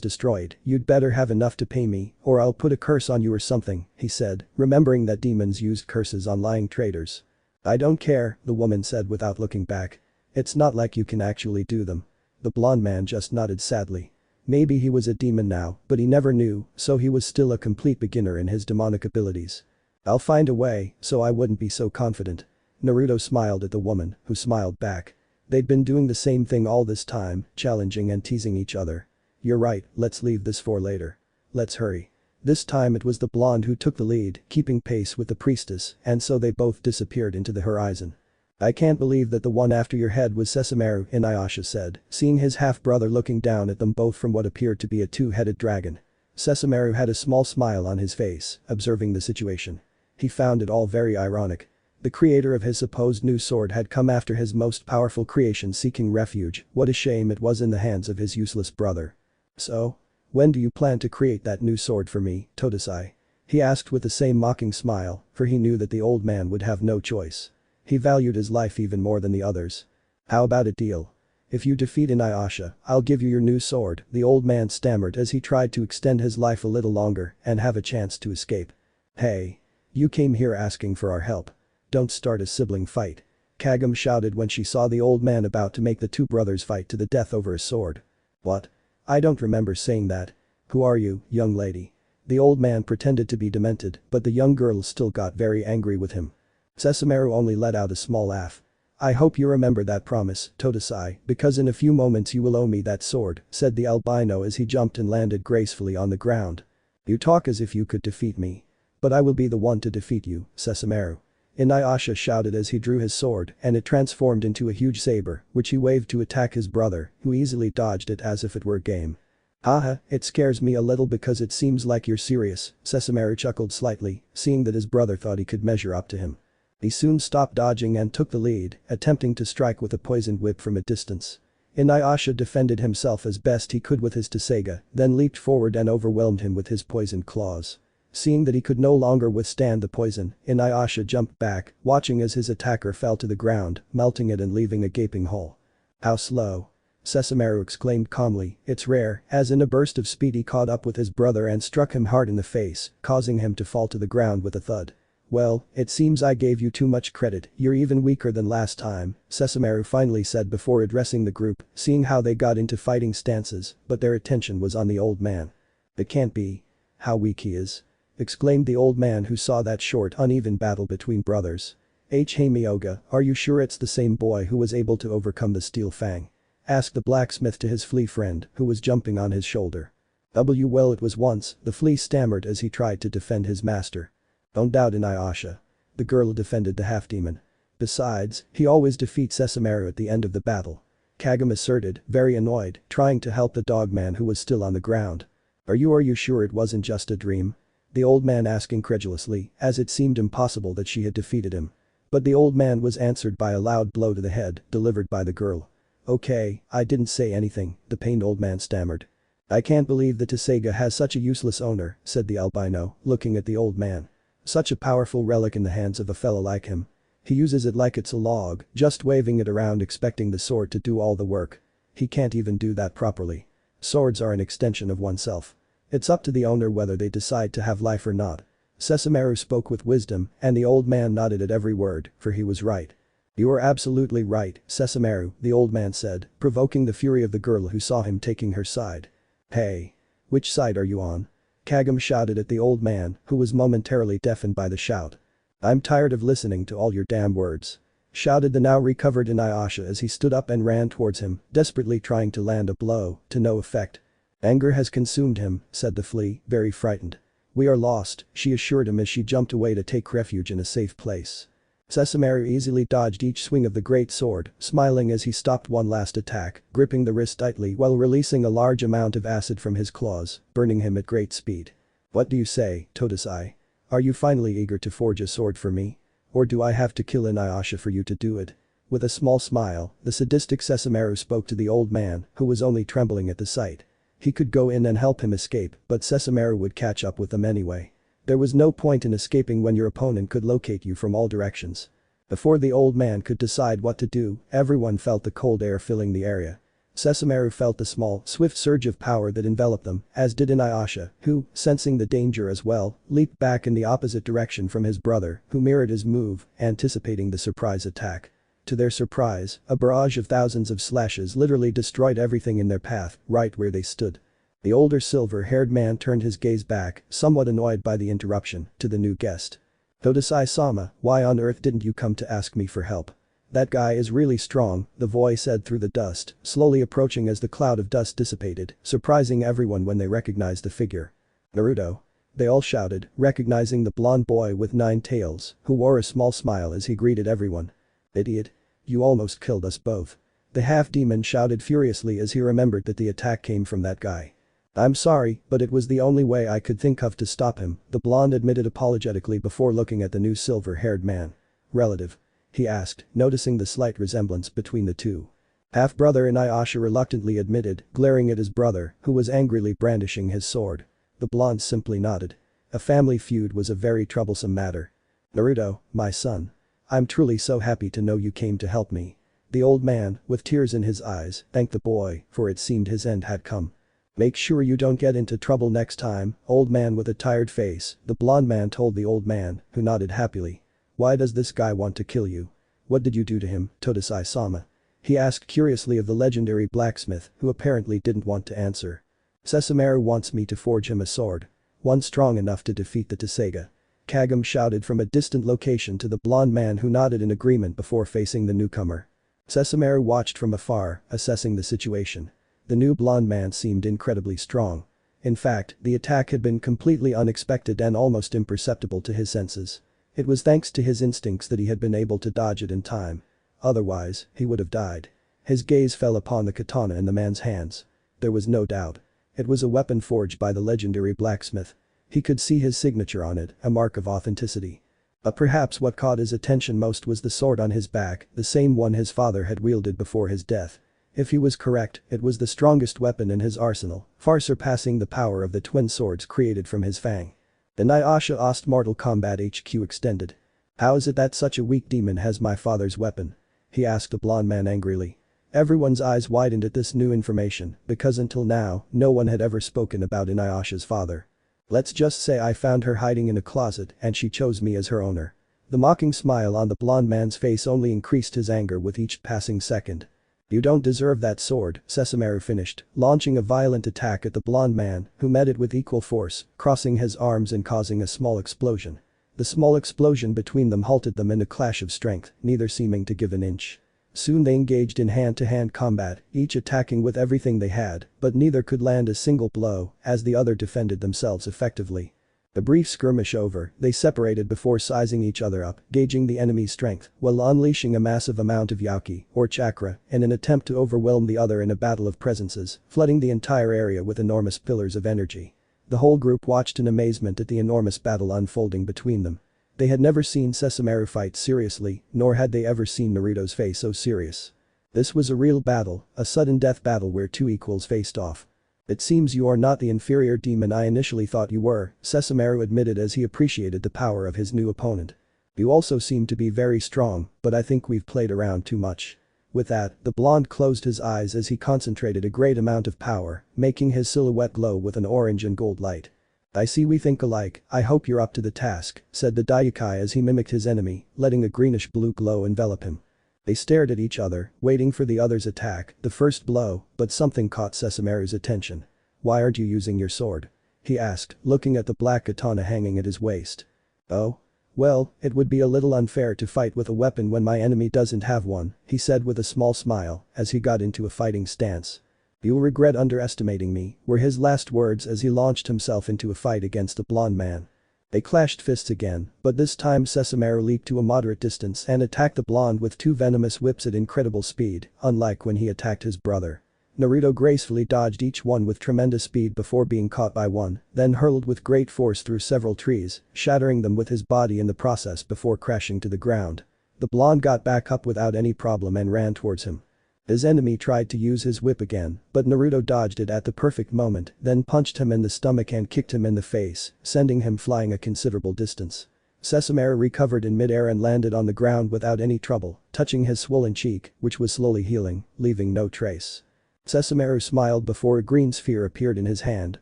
destroyed. You'd better have enough to pay me, or I'll put a curse on you or something," he said, remembering that demons used curses on lying traders. "I don't care," the woman said without looking back. "It's not like you can actually do them." The blonde man just nodded sadly. Maybe he was a demon now, but he never knew, so he was still a complete beginner in his demonic abilities. "I'll find a way, so I wouldn't be so confident." Naruto smiled at the woman, who smiled back. They'd been doing the same thing all this time, challenging and teasing each other. "You're right, let's leave this for later. Let's hurry." This time it was the blonde who took the lead, keeping pace with the priestess, and so they both disappeared into the horizon. "I can't believe that the one after your head was Sesshomaru," Inuyasha said, seeing his half-brother looking down at them both from what appeared to be a two-headed dragon. Sesshomaru had a small smile on his face, observing the situation. He found it all very ironic. The creator of his supposed new sword had come after his most powerful creation seeking refuge. What a shame it was in the hands of his useless brother. "So? When do you plan to create that new sword for me, Todesai?" he asked with the same mocking smile, for he knew that the old man would have no choice. He valued his life even more than the others. "How about a deal? If you defeat Inuyasha, I'll give you your new sword," the old man stammered as he tried to extend his life a little longer and have a chance to escape. "Hey. You came here asking for our help. Don't start a sibling fight." Kagome shouted when she saw the old man about to make the two brothers fight to the death over a sword. "What? I don't remember saying that. Who are you, young lady?" The old man pretended to be demented, but the young girl still got very angry with him. Sesshomaru only let out a small laugh. "I hope you remember that promise, Todesai, because in a few moments you will owe me that sword," said the albino as he jumped and landed gracefully on the ground. "You talk as if you could defeat me. But I will be the one to defeat you, Sesshomaru." Inuyasha shouted as he drew his sword and it transformed into a huge saber, which he waved to attack his brother, who easily dodged it as if it were a game. "Haha, it scares me a little because it seems like you're serious," Sesshomaru chuckled slightly, seeing that his brother thought he could measure up to him. He soon stopped dodging and took the lead, attempting to strike with a poisoned whip from a distance. Inuyasha defended himself as best he could with his Tsuga, then leaped forward and overwhelmed him with his poisoned claws. Seeing that he could no longer withstand the poison, Inuyasha jumped back, watching as his attacker fell to the ground, melting it and leaving a gaping hole. "How slow?" Sesshomaru exclaimed calmly. "It's rare," as in a burst of speed he caught up with his brother and struck him hard in the face, causing him to fall to the ground with a thud. "Well, it seems I gave you too much credit, you're even weaker than last time," Sesshomaru finally said before addressing the group, seeing how they got into fighting stances, but their attention was on the old man. "It can't be. How weak he is," exclaimed the old man who saw that short uneven battle between brothers. "Hey Miyoga, are you sure it's the same boy who was able to overcome the steel Fang?" asked the blacksmith to his flea friend, who was jumping on his shoulder. Well, it was once," the flea stammered as he tried to defend his master. "Don't doubt Inuyasha." The girl defended the half-demon. "Besides, he always defeats Sesshomaru at the end of the battle," Kagome asserted, very annoyed, trying to help the dogman who was still on the ground. Are you sure it wasn't just a dream?" the old man asked incredulously, as it seemed impossible that she had defeated him. But the old man was answered by a loud blow to the head, delivered by the girl. "Okay, I didn't say anything," the pained old man stammered. "I can't believe the Tsuga has such a useless owner," said the albino, looking at the old man. "Such a powerful relic in the hands of a fellow like him. He uses it like it's a log, just waving it around expecting the sword to do all the work. He can't even do that properly. Swords are an extension of oneself. It's up to the owner whether they decide to have life or not." Sessamaru spoke with wisdom, and the old man nodded at every word, for he was right. "You are absolutely right, Sessamaru," the old man said, provoking the fury of the girl who saw him taking her side. "Hey. Which side are you on?" Kagome shouted at the old man, who was momentarily deafened by the shout. "I'm tired of listening to all your damn words," shouted the now recovered Inuyasha as he stood up and ran towards him, desperately trying to land a blow, to no effect. "Anger has consumed him," said the flea, very frightened. "We are lost," she assured him as she jumped away to take refuge in a safe place. Sessamaru easily dodged each swing of the great sword, smiling as he stopped one last attack, gripping the wrist tightly while releasing a large amount of acid from his claws, burning him at great speed. "What do you say, Todesai? Are you finally eager to forge a sword for me? Or do I have to kill Inuyasha for you to do it?" With a small smile, the sadistic Sessamaru spoke to the old man, who was only trembling at the sight. He could go in and help him escape, but Sessamaru would catch up with them anyway. There was no point in escaping when your opponent could locate you from all directions. Before the old man could decide what to do, everyone felt the cold air filling the area. Sessamaru felt the small, swift surge of power that enveloped them, as did Inuyasha, who, sensing the danger as well, leaped back in the opposite direction from his brother, who mirrored his move, anticipating the surprise attack. To their surprise, a barrage of thousands of slashes literally destroyed everything in their path, right where they stood. The older silver-haired man turned his gaze back, somewhat annoyed by the interruption, to the new guest. "Todesai-sama, why on earth didn't you come to ask me for help? That guy is really strong," the voice said through the dust, slowly approaching as the cloud of dust dissipated, surprising everyone when they recognized the figure. "Naruto." They all shouted, recognizing the blonde boy with 9 tails, who wore a small smile as he greeted everyone. "Idiot. You almost killed us both." The half-demon shouted furiously as he remembered that the attack came from that guy. "I'm sorry, but it was the only way I could think of to stop him," the blonde admitted apologetically before looking at the new silver-haired man. "Relative?" he asked, noticing the slight resemblance between the two. Half-brother Inuyasha reluctantly admitted, glaring at his brother, who was angrily brandishing his sword. The blonde simply nodded. A family feud was a very troublesome matter. "Naruto, my son. I'm truly so happy to know you came to help me." The old man, with tears in his eyes, thanked the boy, for it seemed his end had come. "Make sure you don't get into trouble next time, old man with a tired face," the blonde man told the old man, who nodded happily. "Why does this guy want to kill you? What did you do to him, Todesai-sama?" he asked curiously of the legendary blacksmith, who apparently didn't want to answer. "Sessamaru wants me to forge him a sword. One strong enough to defeat the Tsuga." Kagome shouted from a distant location to the blonde man who nodded in agreement before facing the newcomer. Sessamaru watched from afar, assessing the situation. The new blonde man seemed incredibly strong. In fact, the attack had been completely unexpected and almost imperceptible to his senses. It was thanks to his instincts that he had been able to dodge it in time. Otherwise, he would have died. His gaze fell upon the katana in the man's hands. There was no doubt. It was a weapon forged by the legendary blacksmith. He could see his signature on it, a mark of authenticity. But perhaps what caught his attention most was the sword on his back, the same one his father had wielded before his death. If he was correct, it was the strongest weapon in his arsenal, far surpassing the power of the twin swords created from his Fang. The Inuyasha asked Mortal Kombat HQ extended. "How is it that such a weak demon has my father's weapon?" he asked the blonde man angrily. Everyone's eyes widened at this new information, because until now, no one had ever spoken about Inuyasha's father. "Let's just say I found her hiding in a closet and she chose me as her owner." The mocking smile on the blonde man's face only increased his anger with each passing second. "You don't deserve that sword," Sessamaru finished, launching a violent attack at the blonde man, who met it with equal force, crossing his arms and causing a small explosion. The small explosion between them halted them in a clash of strength, neither seeming to give an inch. Soon they engaged in hand-to-hand combat, each attacking with everything they had, but neither could land a single blow, as the other defended themselves effectively. The brief skirmish over, they separated before sizing each other up, gauging the enemy's strength, while unleashing a massive amount of yaki, or chakra, in an attempt to overwhelm the other in a battle of presences, flooding the entire area with enormous pillars of energy. The whole group watched in amazement at the enormous battle unfolding between them. They had never seen Sesshomaru fight seriously, nor had they ever seen Naruto's face so serious. This was a real battle, a sudden death battle where two equals faced off. "It seems you are not the inferior demon I initially thought you were," Sesshomaru admitted as he appreciated the power of his new opponent. "You also seem to be very strong, but I think we've played around too much." With that, the blonde closed his eyes as he concentrated a great amount of power, making his silhouette glow with an orange and gold light. "I see we think alike, I hope you're up to the task," said the Daikai as he mimicked his enemy, letting a greenish-blue glow envelop him. They stared at each other, waiting for the other's attack, the first blow, but something caught Sesshomaru's attention. "Why aren't you using your sword?" he asked, looking at the black katana hanging at his waist. "Oh? Well, it would be a little unfair to fight with a weapon when my enemy doesn't have one," he said with a small smile as he got into a fighting stance. "You'll regret underestimating me," were his last words as he launched himself into a fight against the blonde man. They clashed fists again, but this time Sesshomaru leaped to a moderate distance and attacked the blonde with two venomous whips at incredible speed, unlike when he attacked his brother. Naruto gracefully dodged each one with tremendous speed before being caught by one, then hurled with great force through several trees, shattering them with his body in the process before crashing to the ground. The blonde got back up without any problem and ran towards him. His enemy tried to use his whip again, but Naruto dodged it at the perfect moment, then punched him in the stomach and kicked him in the face, sending him flying a considerable distance. Sesshomaru recovered in midair and landed on the ground without any trouble, touching his swollen cheek, which was slowly healing, leaving no trace. Sesshomaru smiled before a green sphere appeared in his hand,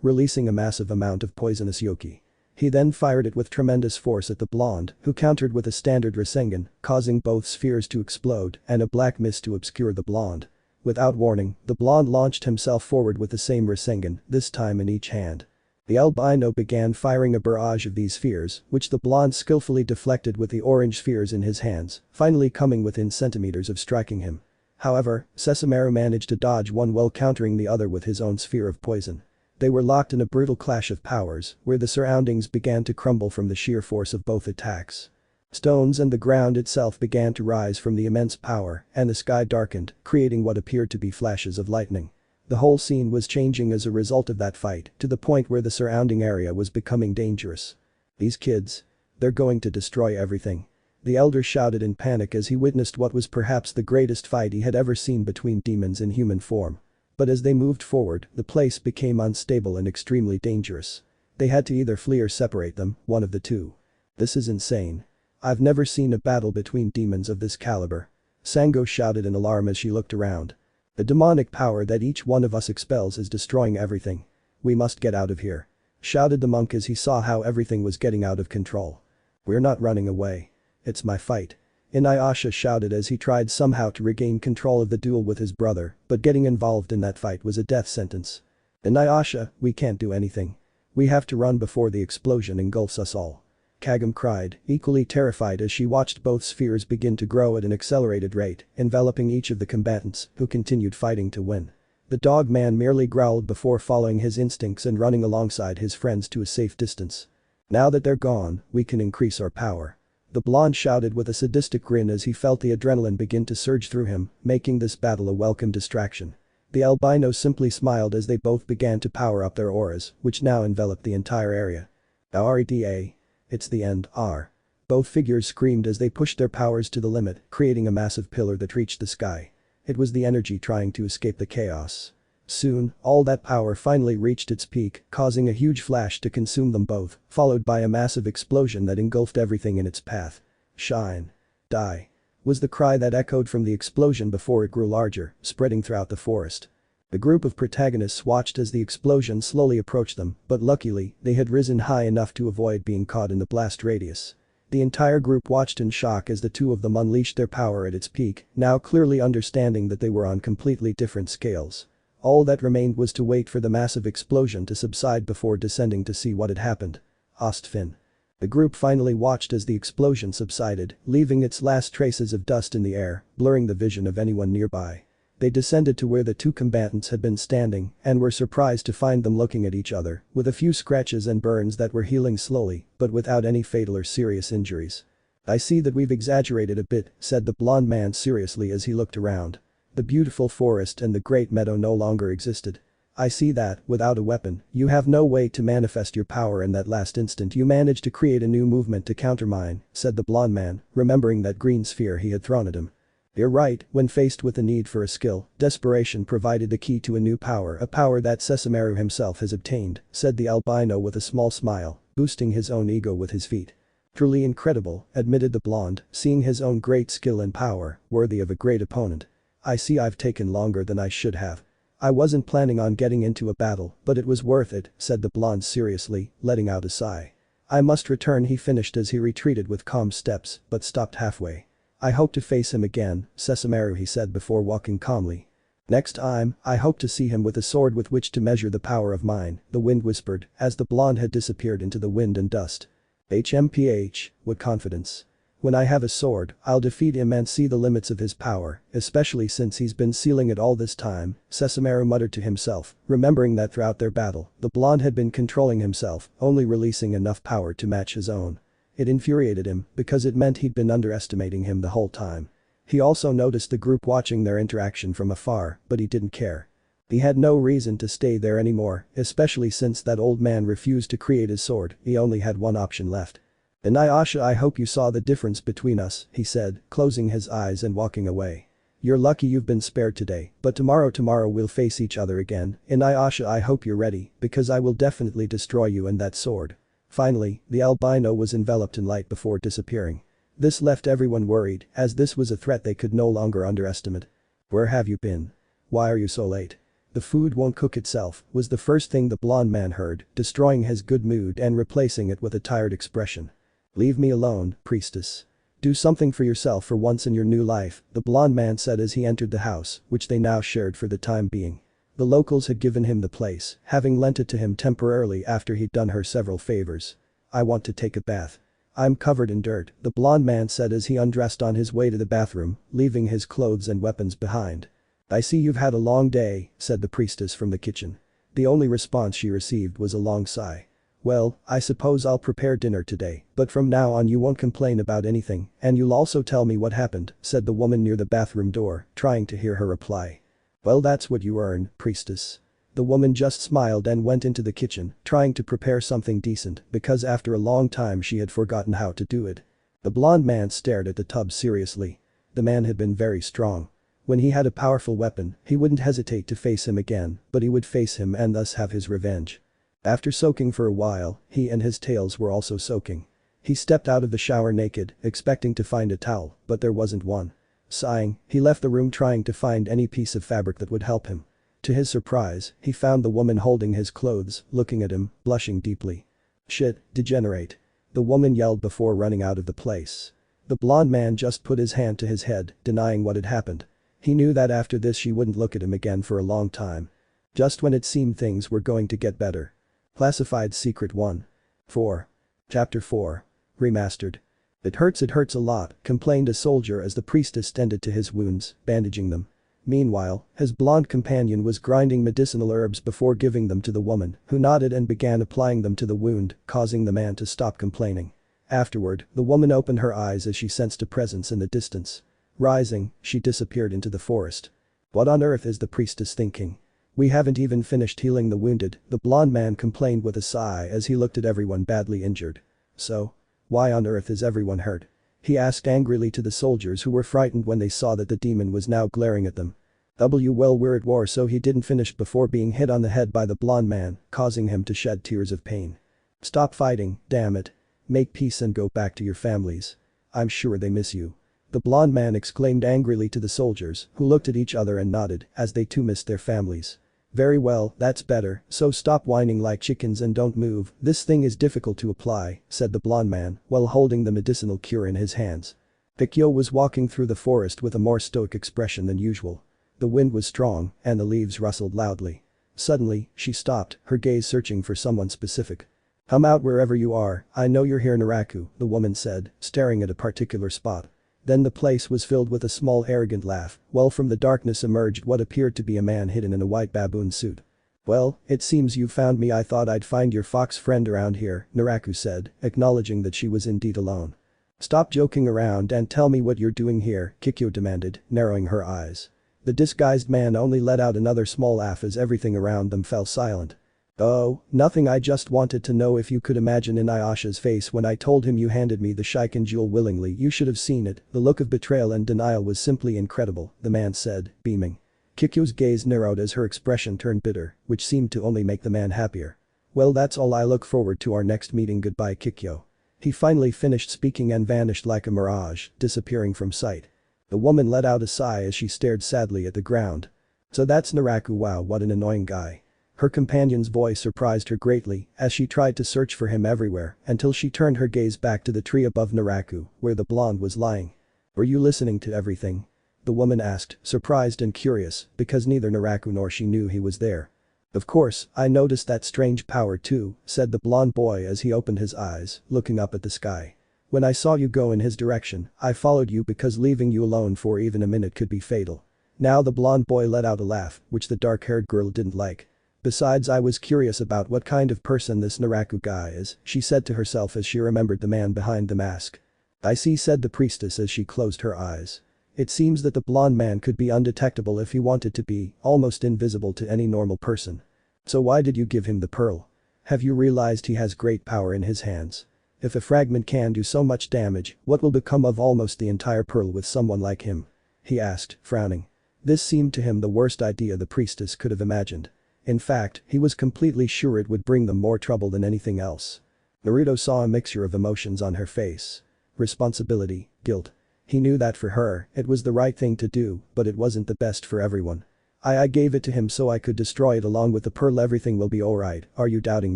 releasing a massive amount of poisonous yoki. He then fired it with tremendous force at the blonde, who countered with a standard Rasengan, causing both spheres to explode and a black mist to obscure the blonde. Without warning, the blonde launched himself forward with the same Rasengan, this time in each hand. The albino began firing a barrage of these spheres, which the blonde skillfully deflected with the orange spheres in his hands, finally coming within centimeters of striking him. However, Sesshomaru managed to dodge one while countering the other with his own sphere of poison. They were locked in a brutal clash of powers, where the surroundings began to crumble from the sheer force of both attacks. Stones and the ground itself began to rise from the immense power, and the sky darkened, creating what appeared to be flashes of lightning. The whole scene was changing as a result of that fight, to the point where the surrounding area was becoming dangerous. "These kids. They're going to destroy everything." The elder shouted in panic as he witnessed what was perhaps the greatest fight he had ever seen between demons in human form. But as they moved forward, the place became unstable and extremely dangerous. They had to either flee or separate them, one of the two. "This is insane. I've never seen a battle between demons of this caliber." Sango shouted in alarm as she looked around. "The demonic power that each one of us expels is destroying everything. We must get out of here," shouted the monk as he saw how everything was getting out of control. "We're not running away. It's my fight." Inuyasha shouted as he tried somehow to regain control of the duel with his brother, but getting involved in that fight was a death sentence. "Inuyasha, we can't do anything. We have to run before the explosion engulfs us all." Kagome cried, equally terrified as she watched both spheres begin to grow at an accelerated rate, enveloping each of the combatants, who continued fighting to win. The dog man merely growled before following his instincts and running alongside his friends to a safe distance. "Now that they're gone, we can increase our power." The blonde shouted with a sadistic grin as he felt the adrenaline begin to surge through him, making this battle a welcome distraction. The albino simply smiled as they both began to power up their auras, which now enveloped the entire area. "Rda. It's the end, R." Both figures screamed as they pushed their powers to the limit, creating a massive pillar that reached the sky. It was the energy trying to escape the chaos. Soon, all that power finally reached its peak, causing a huge flash to consume them both, followed by a massive explosion that engulfed everything in its path. "Shine. Die," was the cry that echoed from the explosion before it grew larger, spreading throughout the forest. The group of protagonists watched as the explosion slowly approached them, but luckily, they had risen high enough to avoid being caught in the blast radius. The entire group watched in shock as the two of them unleashed their power at its peak, now clearly understanding that they were on completely different scales. All that remained was to wait for the massive explosion to subside before descending to see what had happened. Ostfin. The group finally watched as the explosion subsided, leaving its last traces of dust in the air, blurring the vision of anyone nearby. They descended to where the two combatants had been standing and were surprised to find them looking at each other, with a few scratches and burns that were healing slowly, but without any fatal or serious injuries. "I see that we've exaggerated a bit," said the blonde man seriously as he looked around. The beautiful forest and the great meadow no longer existed. I see that, without a weapon, you have no way to manifest your power. In that last instant you managed to create a new movement to counter mine, said the blonde man, remembering that green sphere he had thrown at him. You're right, when faced with the need for a skill, desperation provided the key to a new power, a power that Sesshomaru himself has obtained, said the albino with a small smile, boosting his own ego with his feet. Truly incredible, admitted the blonde, seeing his own great skill and power, worthy of a great opponent. I see I've taken longer than I should have. I wasn't planning on getting into a battle, but it was worth it, said the blonde seriously, letting out a sigh. I must return, he finished as he retreated with calm steps, but stopped halfway. I hope to face him again, Sesshomaru, he said before walking calmly. Next time, I hope to see him with a sword with which to measure the power of mine, the wind whispered, as the blonde had disappeared into the wind and dust. HMPH, what confidence. When I have a sword, I'll defeat him and see the limits of his power, especially since he's been sealing it all this time, Sesshomaru muttered to himself, remembering that throughout their battle, the blonde had been controlling himself, only releasing enough power to match his own. It infuriated him, because it meant he'd been underestimating him the whole time. He also noticed the group watching their interaction from afar, but he didn't care. He had no reason to stay there anymore, especially since that old man refused to create his sword. He only had one option left. Inuyasha, I hope you saw the difference between us, he said, closing his eyes and walking away. You're lucky you've been spared today, but tomorrow we'll face each other again. Inuyasha, I hope you're ready, because I will definitely destroy you and that sword. Finally, the albino was enveloped in light before disappearing. This left everyone worried, as this was a threat they could no longer underestimate. Where have you been? Why are you so late? The food won't cook itself, was the first thing the blonde man heard, destroying his good mood and replacing it with a tired expression. Leave me alone, priestess. Do something for yourself for once in your new life, the blonde man said as he entered the house, which they now shared for the time being. The locals had given him the place, having lent it to him temporarily after he'd done her several favors. I want to take a bath. I'm covered in dirt, the blonde man said as he undressed on his way to the bathroom, leaving his clothes and weapons behind. I see you've had a long day, said the priestess from the kitchen. The only response she received was a long sigh. Well, I suppose I'll prepare dinner today, but from now on you won't complain about anything, and you'll also tell me what happened, said the woman near the bathroom door, trying to hear her reply. Well, that's what you earn, priestess. The woman just smiled and went into the kitchen, trying to prepare something decent, because after a long time she had forgotten how to do it. The blonde man stared at the tub seriously. The man had been very strong. When he had a powerful weapon, he wouldn't hesitate to face him again, but he would face him and thus have his revenge. After soaking for a while, he and his tails were also soaking. He stepped out of the shower naked, expecting to find a towel, but there wasn't one. Sighing, he left the room trying to find any piece of fabric that would help him. To his surprise, he found the woman holding his clothes, looking at him, blushing deeply. Shit, degenerate. The woman yelled before running out of the place. The blonde man just put his hand to his head, denying what had happened. He knew that after this she wouldn't look at him again for a long time. Just when it seemed things were going to get better. Classified Secret 1. 4. Chapter 4. Remastered. It hurts a lot, complained a soldier as the priestess tended to his wounds, bandaging them. Meanwhile, his blonde companion was grinding medicinal herbs before giving them to the woman, who nodded and began applying them to the wound, causing the man to stop complaining. Afterward, the woman opened her eyes as she sensed a presence in the distance. Rising, she disappeared into the forest. What on earth is the priestess thinking? We haven't even finished healing the wounded, the blonde man complained with a sigh as he looked at everyone badly injured. So? Why on earth is everyone hurt? He asked angrily to the soldiers who were frightened when they saw that the demon was now glaring at them. Well, we're at war, so he didn't finish before being hit on the head by the blonde man, causing him to shed tears of pain. Stop fighting, damn it. Make peace and go back to your families. I'm sure they miss you. The blonde man exclaimed angrily to the soldiers, who looked at each other and nodded, as they too missed their families. Very well, that's better, so stop whining like chickens and don't move, this thing is difficult to apply, said the blonde man, while holding the medicinal cure in his hands. Maguekio was walking through the forest with a more stoic expression than usual. The wind was strong, and the leaves rustled loudly. Suddenly, she stopped, her gaze searching for someone specific. Come out wherever you are, I know you're here, Naraku, the woman said, staring at a particular spot. Then the place was filled with a small arrogant laugh, while from the darkness emerged what appeared to be a man hidden in a white baboon suit. Well, it seems you found me. I thought I'd find your fox friend around here, Naraku said, acknowledging that she was indeed alone. Stop joking around and tell me what you're doing here, Maguekio demanded, narrowing her eyes. The disguised man only let out another small laugh as everything around them fell silent. Oh, nothing. I just wanted to know if you could imagine Inuyasha's face when I told him you handed me the Shiken jewel willingly. You should have seen it, the look of betrayal and denial was simply incredible, the man said, beaming. Kikyo's gaze narrowed as her expression turned bitter, which seemed to only make the man happier. Well, that's all. I look forward to our next meeting. Goodbye, Kikyo. He finally finished speaking and vanished like a mirage, disappearing from sight. The woman let out a sigh as she stared sadly at the ground. So that's Naraku. Wow, what an annoying guy. Her companion's voice surprised her greatly as she tried to search for him everywhere until she turned her gaze back to the tree above Naraku, where the blonde was lying. Were you listening to everything? The woman asked, surprised and curious, because neither Naraku nor she knew he was there. Of course, I noticed that strange power too, said the blonde boy as he opened his eyes, looking up at the sky. When I saw you go in his direction, I followed you because leaving you alone for even a minute could be fatal. Now the blonde boy let out a laugh, which the dark-haired girl didn't like. Besides, I was curious about what kind of person this Naraku guy is, she said to herself as she remembered the man behind the mask. I see, said the priestess as she closed her eyes. It seems that the blonde man could be undetectable if he wanted to be, almost invisible to any normal person. So why did you give him the pearl? Have you realized he has great power in his hands? If a fragment can do so much damage, what will become of almost the entire pearl with someone like him? He asked, frowning. This seemed to him the worst idea the priestess could have imagined. In fact, he was completely sure it would bring them more trouble than anything else. Naruto saw a mixture of emotions on her face. Responsibility, guilt. He knew that for her, it was the right thing to do, but it wasn't the best for everyone. I gave it to him so I could destroy it along with the pearl. Everything will be alright, are you doubting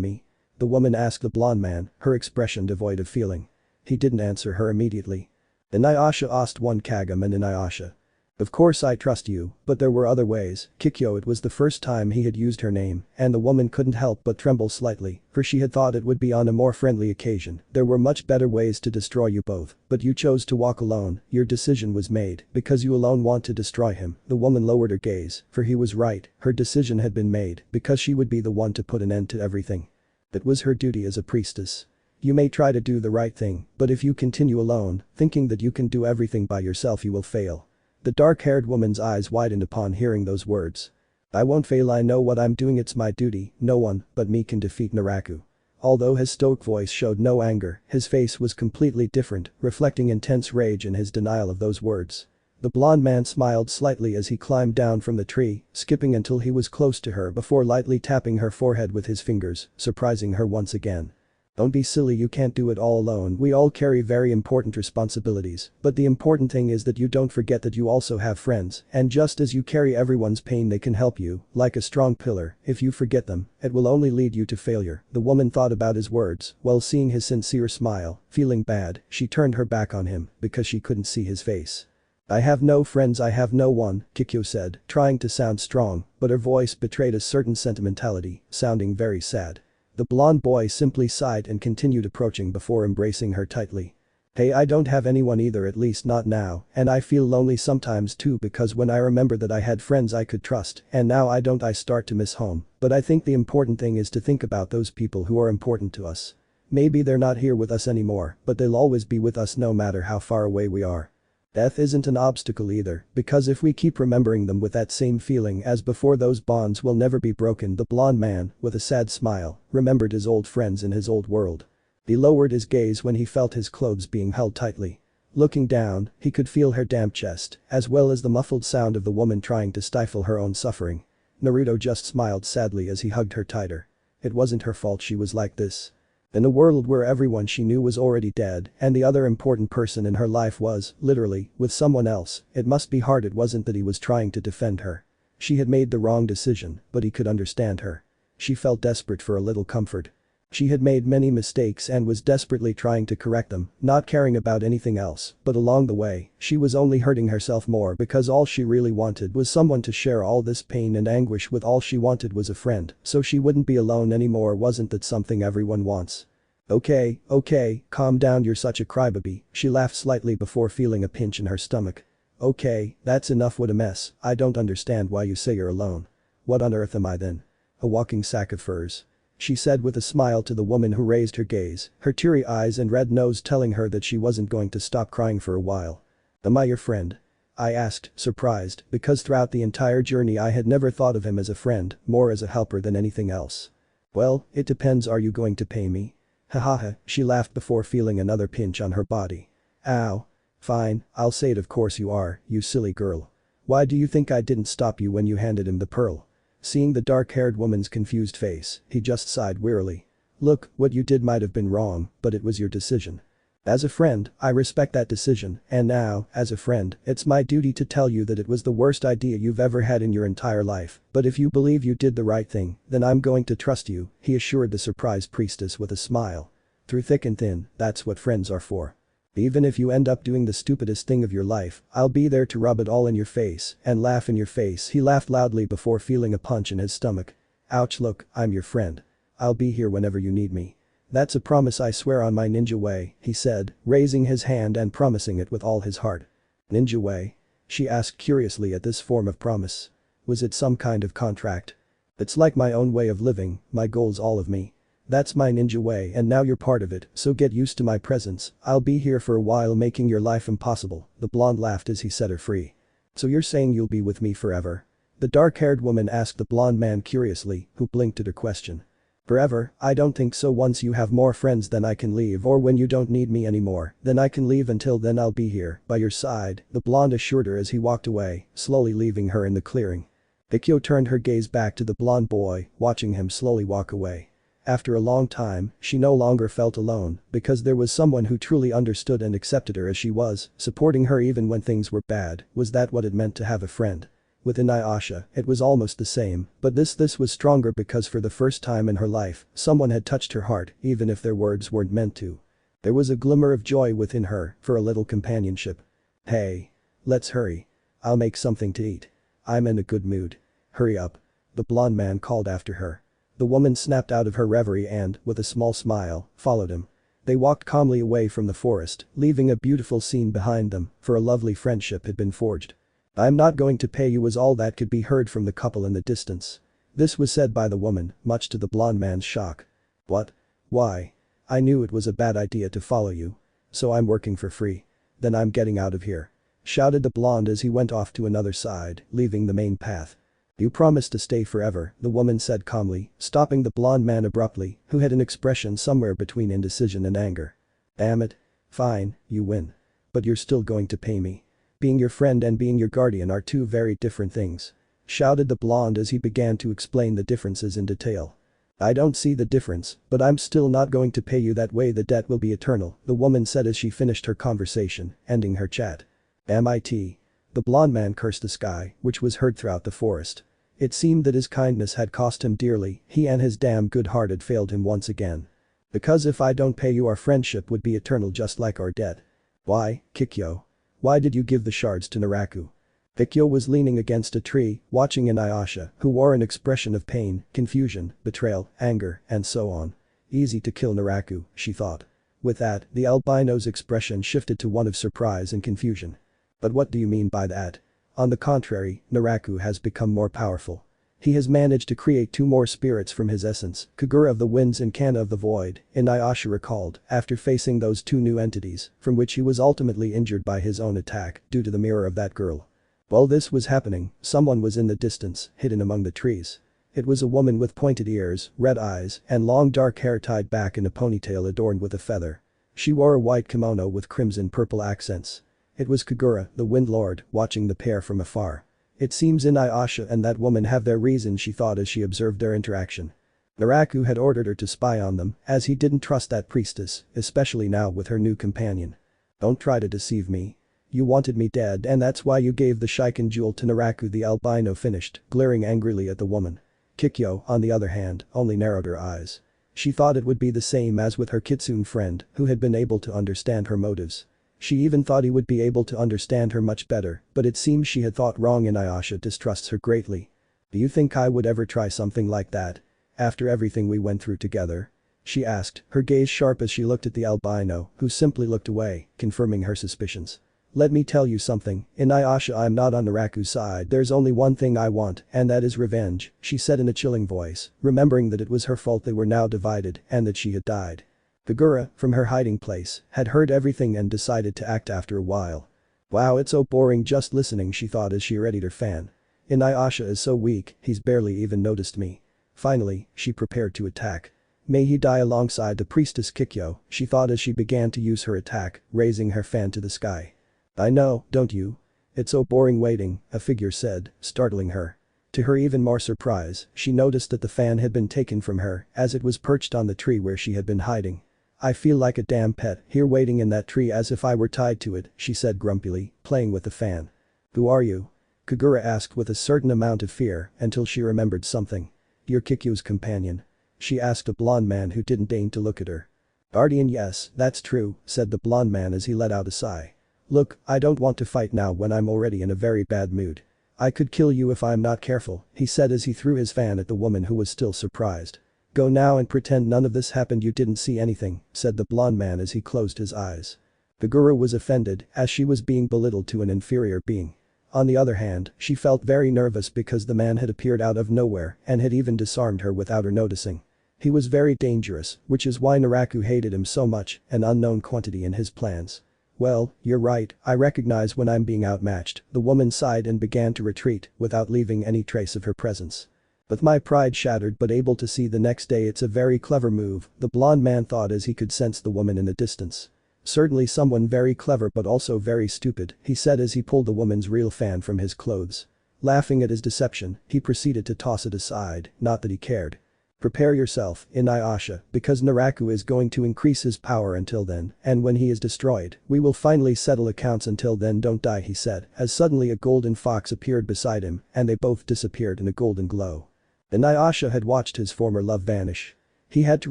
me? The woman asked the blonde man, her expression devoid of feeling. He didn't answer her immediately. Inuyasha asked one Kagam and Inuyasha. Of course I trust you, but there were other ways. Kikyo, it was the first time he had used her name, and the woman couldn't help but tremble slightly, for she had thought it would be on a more friendly occasion. There were much better ways to destroy you both, but you chose to walk alone. Your decision was made because you alone want to destroy him. The woman lowered her gaze, for he was right, her decision had been made because she would be the one to put an end to everything. It was her duty as a priestess. You may try to do the right thing, but if you continue alone, thinking that you can do everything by yourself, you will fail. The dark-haired woman's eyes widened upon hearing those words. I won't fail. I know what I'm doing. It's my duty. No one but me can defeat Naraku. Although his stoic voice showed no anger, his face was completely different, reflecting intense rage in his denial of those words. The blonde man smiled slightly as he climbed down from the tree, skipping until he was close to her before lightly tapping her forehead with his fingers, surprising her once again. Don't be silly, you can't do it all alone. We all carry very important responsibilities, but the important thing is that you don't forget that you also have friends, and just as you carry everyone's pain, they can help you, like a strong pillar. If you forget them, it will only lead you to failure. The woman thought about his words, while seeing his sincere smile, feeling bad, she turned her back on him, because she couldn't see his face. I have no friends, I have no one, Kikyo said, trying to sound strong, but her voice betrayed a certain sentimentality, sounding very sad. The blonde boy simply sighed and continued approaching before embracing her tightly. Hey, I don't have anyone either, at least not now, and I feel lonely sometimes too, because when I remember that I had friends I could trust, and now I don't, I start to miss home. But I think the important thing is to think about those people who are important to us. Maybe they're not here with us anymore, but they'll always be with us no matter how far away we are. Death isn't an obstacle either, because if we keep remembering them with that same feeling as before, those bonds will never be broken. The blonde man, with a sad smile, remembered his old friends in his old world. He lowered his gaze when he felt his clothes being held tightly. Looking down, he could feel her damp chest, as well as the muffled sound of the woman trying to stifle her own suffering. Naruto just smiled sadly as he hugged her tighter. It wasn't her fault she was like this. In a world where everyone she knew was already dead and the other important person in her life was, literally, with someone else, it must be hard. It wasn't that he was trying to defend her. She had made the wrong decision, but he could understand her. She felt desperate for a little comfort. She had made many mistakes and was desperately trying to correct them, not caring about anything else, but along the way, she was only hurting herself more because all she really wanted was someone to share all this pain and anguish with. All she wanted was a friend, so she wouldn't be alone anymore. Wasn't that something everyone wants? Okay, calm down, you're such a crybaby, she laughed slightly before feeling a pinch in her stomach. Okay, that's enough, what a mess, I don't understand why you say you're alone. What on earth am I then? A walking sack of furs? She said with a smile to the woman who raised her gaze, her teary eyes and red nose telling her that she wasn't going to stop crying for a while. Am I your friend? I asked, surprised, because throughout the entire journey I had never thought of him as a friend, more as a helper than anything else. Well, it depends, are you going to pay me? Hahaha, she laughed before feeling another pinch on her body. Ow. Fine, I'll say it, of course you are, you silly girl. Why do you think I didn't stop you when you handed him the pearl? Seeing the dark-haired woman's confused face, he just sighed wearily. Look, what you did might have been wrong, but it was your decision. As a friend, I respect that decision, and now, as a friend, it's my duty to tell you that it was the worst idea you've ever had in your entire life, but if you believe you did the right thing, then I'm going to trust you, he assured the surprised priestess with a smile. Through thick and thin, that's what friends are for. Even if you end up doing the stupidest thing of your life, I'll be there to rub it all in your face and laugh in your face. He laughed loudly before feeling a punch in his stomach. Ouch, look, I'm your friend. I'll be here whenever you need me. That's a promise, I swear on my ninja way, he said, raising his hand and promising it with all his heart. Ninja way? She asked curiously at this form of promise. Was it some kind of contract? It's like my own way of living, my goals, all of me. That's my ninja way and now you're part of it, so get used to my presence. I'll be here for a while making your life impossible, the blonde laughed as he set her free. So you're saying you'll be with me forever? The dark-haired woman asked the blonde man curiously, who blinked at her question. Forever? I don't think so. Once you have more friends then I can leave, or when you don't need me anymore, then I can leave. Until then I'll be here, by your side, the blonde assured her as he walked away, slowly leaving her in the clearing. Maguekio turned her gaze back to the blonde boy, watching him slowly walk away. After a long time, she no longer felt alone, because there was someone who truly understood and accepted her as she was, supporting her even when things were bad. Was that what it meant to have a friend? With Inuyasha, it was almost the same, but this was stronger because for the first time in her life, someone had touched her heart, even if their words weren't meant to. There was a glimmer of joy within her for a little companionship. Hey. Let's hurry. I'll make something to eat. I'm in a good mood. Hurry up. The blonde man called after her. The woman snapped out of her reverie and, with a small smile, followed him. They walked calmly away from the forest, leaving a beautiful scene behind them, for a lovely friendship had been forged. I'm not going to pay you, was all that could be heard from the couple in the distance. This was said by the woman, much to the blonde man's shock. What? Why? I knew it was a bad idea to follow you. So I'm working for free. Then I'm getting out of here. Shouted the blonde as he went off to another side, leaving the main path. You promised to stay forever, the woman said calmly, stopping the blonde man abruptly, who had an expression somewhere between indecision and anger. Damn it. Fine, you win. But you're still going to pay me. Being your friend and being your guardian are two very different things. Shouted the blonde as he began to explain the differences in detail. I don't see the difference, but I'm still not going to pay you that way. The debt will be eternal, the woman said as she finished her conversation, ending her chat. MIT. The blonde man cursed the sky, which was heard throughout the forest. It seemed that his kindness had cost him dearly, he and his damn good heart had failed him once again. Because if I don't pay you, our friendship would be eternal just like our debt. Why, Kikyo? Why did you give the shards to Naraku? Kikyo was leaning against a tree, watching Inuyasha, who wore an expression of pain, confusion, betrayal, anger, and so on. Easy to kill Naraku, she thought. With that, the albino's expression shifted to one of surprise and confusion. But what do you mean by that? On the contrary, Naraku has become more powerful. He has managed to create two more spirits from his essence, Kagura of the Winds and Kana of the Void, Inuyasha recalled, after facing those two new entities, from which he was ultimately injured by his own attack, due to the mirror of that girl. While this was happening, someone was in the distance, hidden among the trees. It was a woman with pointed ears, red eyes, and long dark hair tied back in a ponytail adorned with a feather. She wore a white kimono with crimson-purple accents. It was Kagura, the Wind Lord, watching the pair from afar. It seems Inuyasha and that woman have their reasons, she thought as she observed their interaction. Naraku had ordered her to spy on them, as he didn't trust that priestess, especially now with her new companion. Don't try to deceive me. You wanted me dead and that's why you gave the Sharigan jewel to Naraku, the albino finished, glaring angrily at the woman. Kikyo, on the other hand, only narrowed her eyes. She thought it would be the same as with her kitsune friend, who had been able to understand her motives. She even thought he would be able to understand her much better, but it seems she had thought wrong. Inuyasha distrusts her greatly. Do you think I would ever try something like that? After everything we went through together? She asked, her gaze sharp as she looked at the albino, who simply looked away, confirming her suspicions. Let me tell you something, Inuyasha, I'm not on Naraku's side. There's only one thing I want, and that is revenge, she said in a chilling voice, remembering that it was her fault they were now divided and that she had died. Kagura, from her hiding place, had heard everything and decided to act after a while. Wow, it's so boring just listening, she thought as she readied her fan. Inuyasha is so weak, he's barely even noticed me. Finally, she prepared to attack. May he die alongside the priestess Kikyo, she thought as she began to use her attack, raising her fan to the sky. I know, don't you? It's so boring waiting, a figure said, startling her. To her even more surprise, she noticed that the fan had been taken from her as it was perched on the tree where she had been hiding. I feel like a damn pet here waiting in that tree as if I were tied to it, she said grumpily, playing with the fan. Who are you? Kagura asked with a certain amount of fear until she remembered something. You're Kikyo's companion. She asked a blonde man who didn't deign to look at her. Guardian, yes, that's true, said the blonde man as he let out a sigh. Look, I don't want to fight now when I'm already in a very bad mood. I could kill you if I'm not careful, he said as he threw his fan at the woman who was still surprised. Go now and pretend none of this happened, you didn't see anything, said the blonde man as he closed his eyes. Kagura was offended as she was being belittled to an inferior being. On the other hand, she felt very nervous because the man had appeared out of nowhere and had even disarmed her without her noticing. He was very dangerous, which is why Naraku hated him so much, an unknown quantity in his plans. Well, you're right, I recognize when I'm being outmatched, the woman sighed and began to retreat without leaving any trace of her presence. With my pride shattered but able to see the next day, it's a very clever move, the blonde man thought as he could sense the woman in the distance. Certainly someone very clever but also very stupid, he said as he pulled the woman's real fan from his clothes. Laughing at his deception, he proceeded to toss it aside, not that he cared. Prepare yourself, Inuyasha, because Naraku is going to increase his power until then, and when he is destroyed, we will finally settle accounts. Until then don't die, he said, as suddenly a golden fox appeared beside him and they both disappeared in a golden glow. Inuyasha had watched his former love vanish. He had to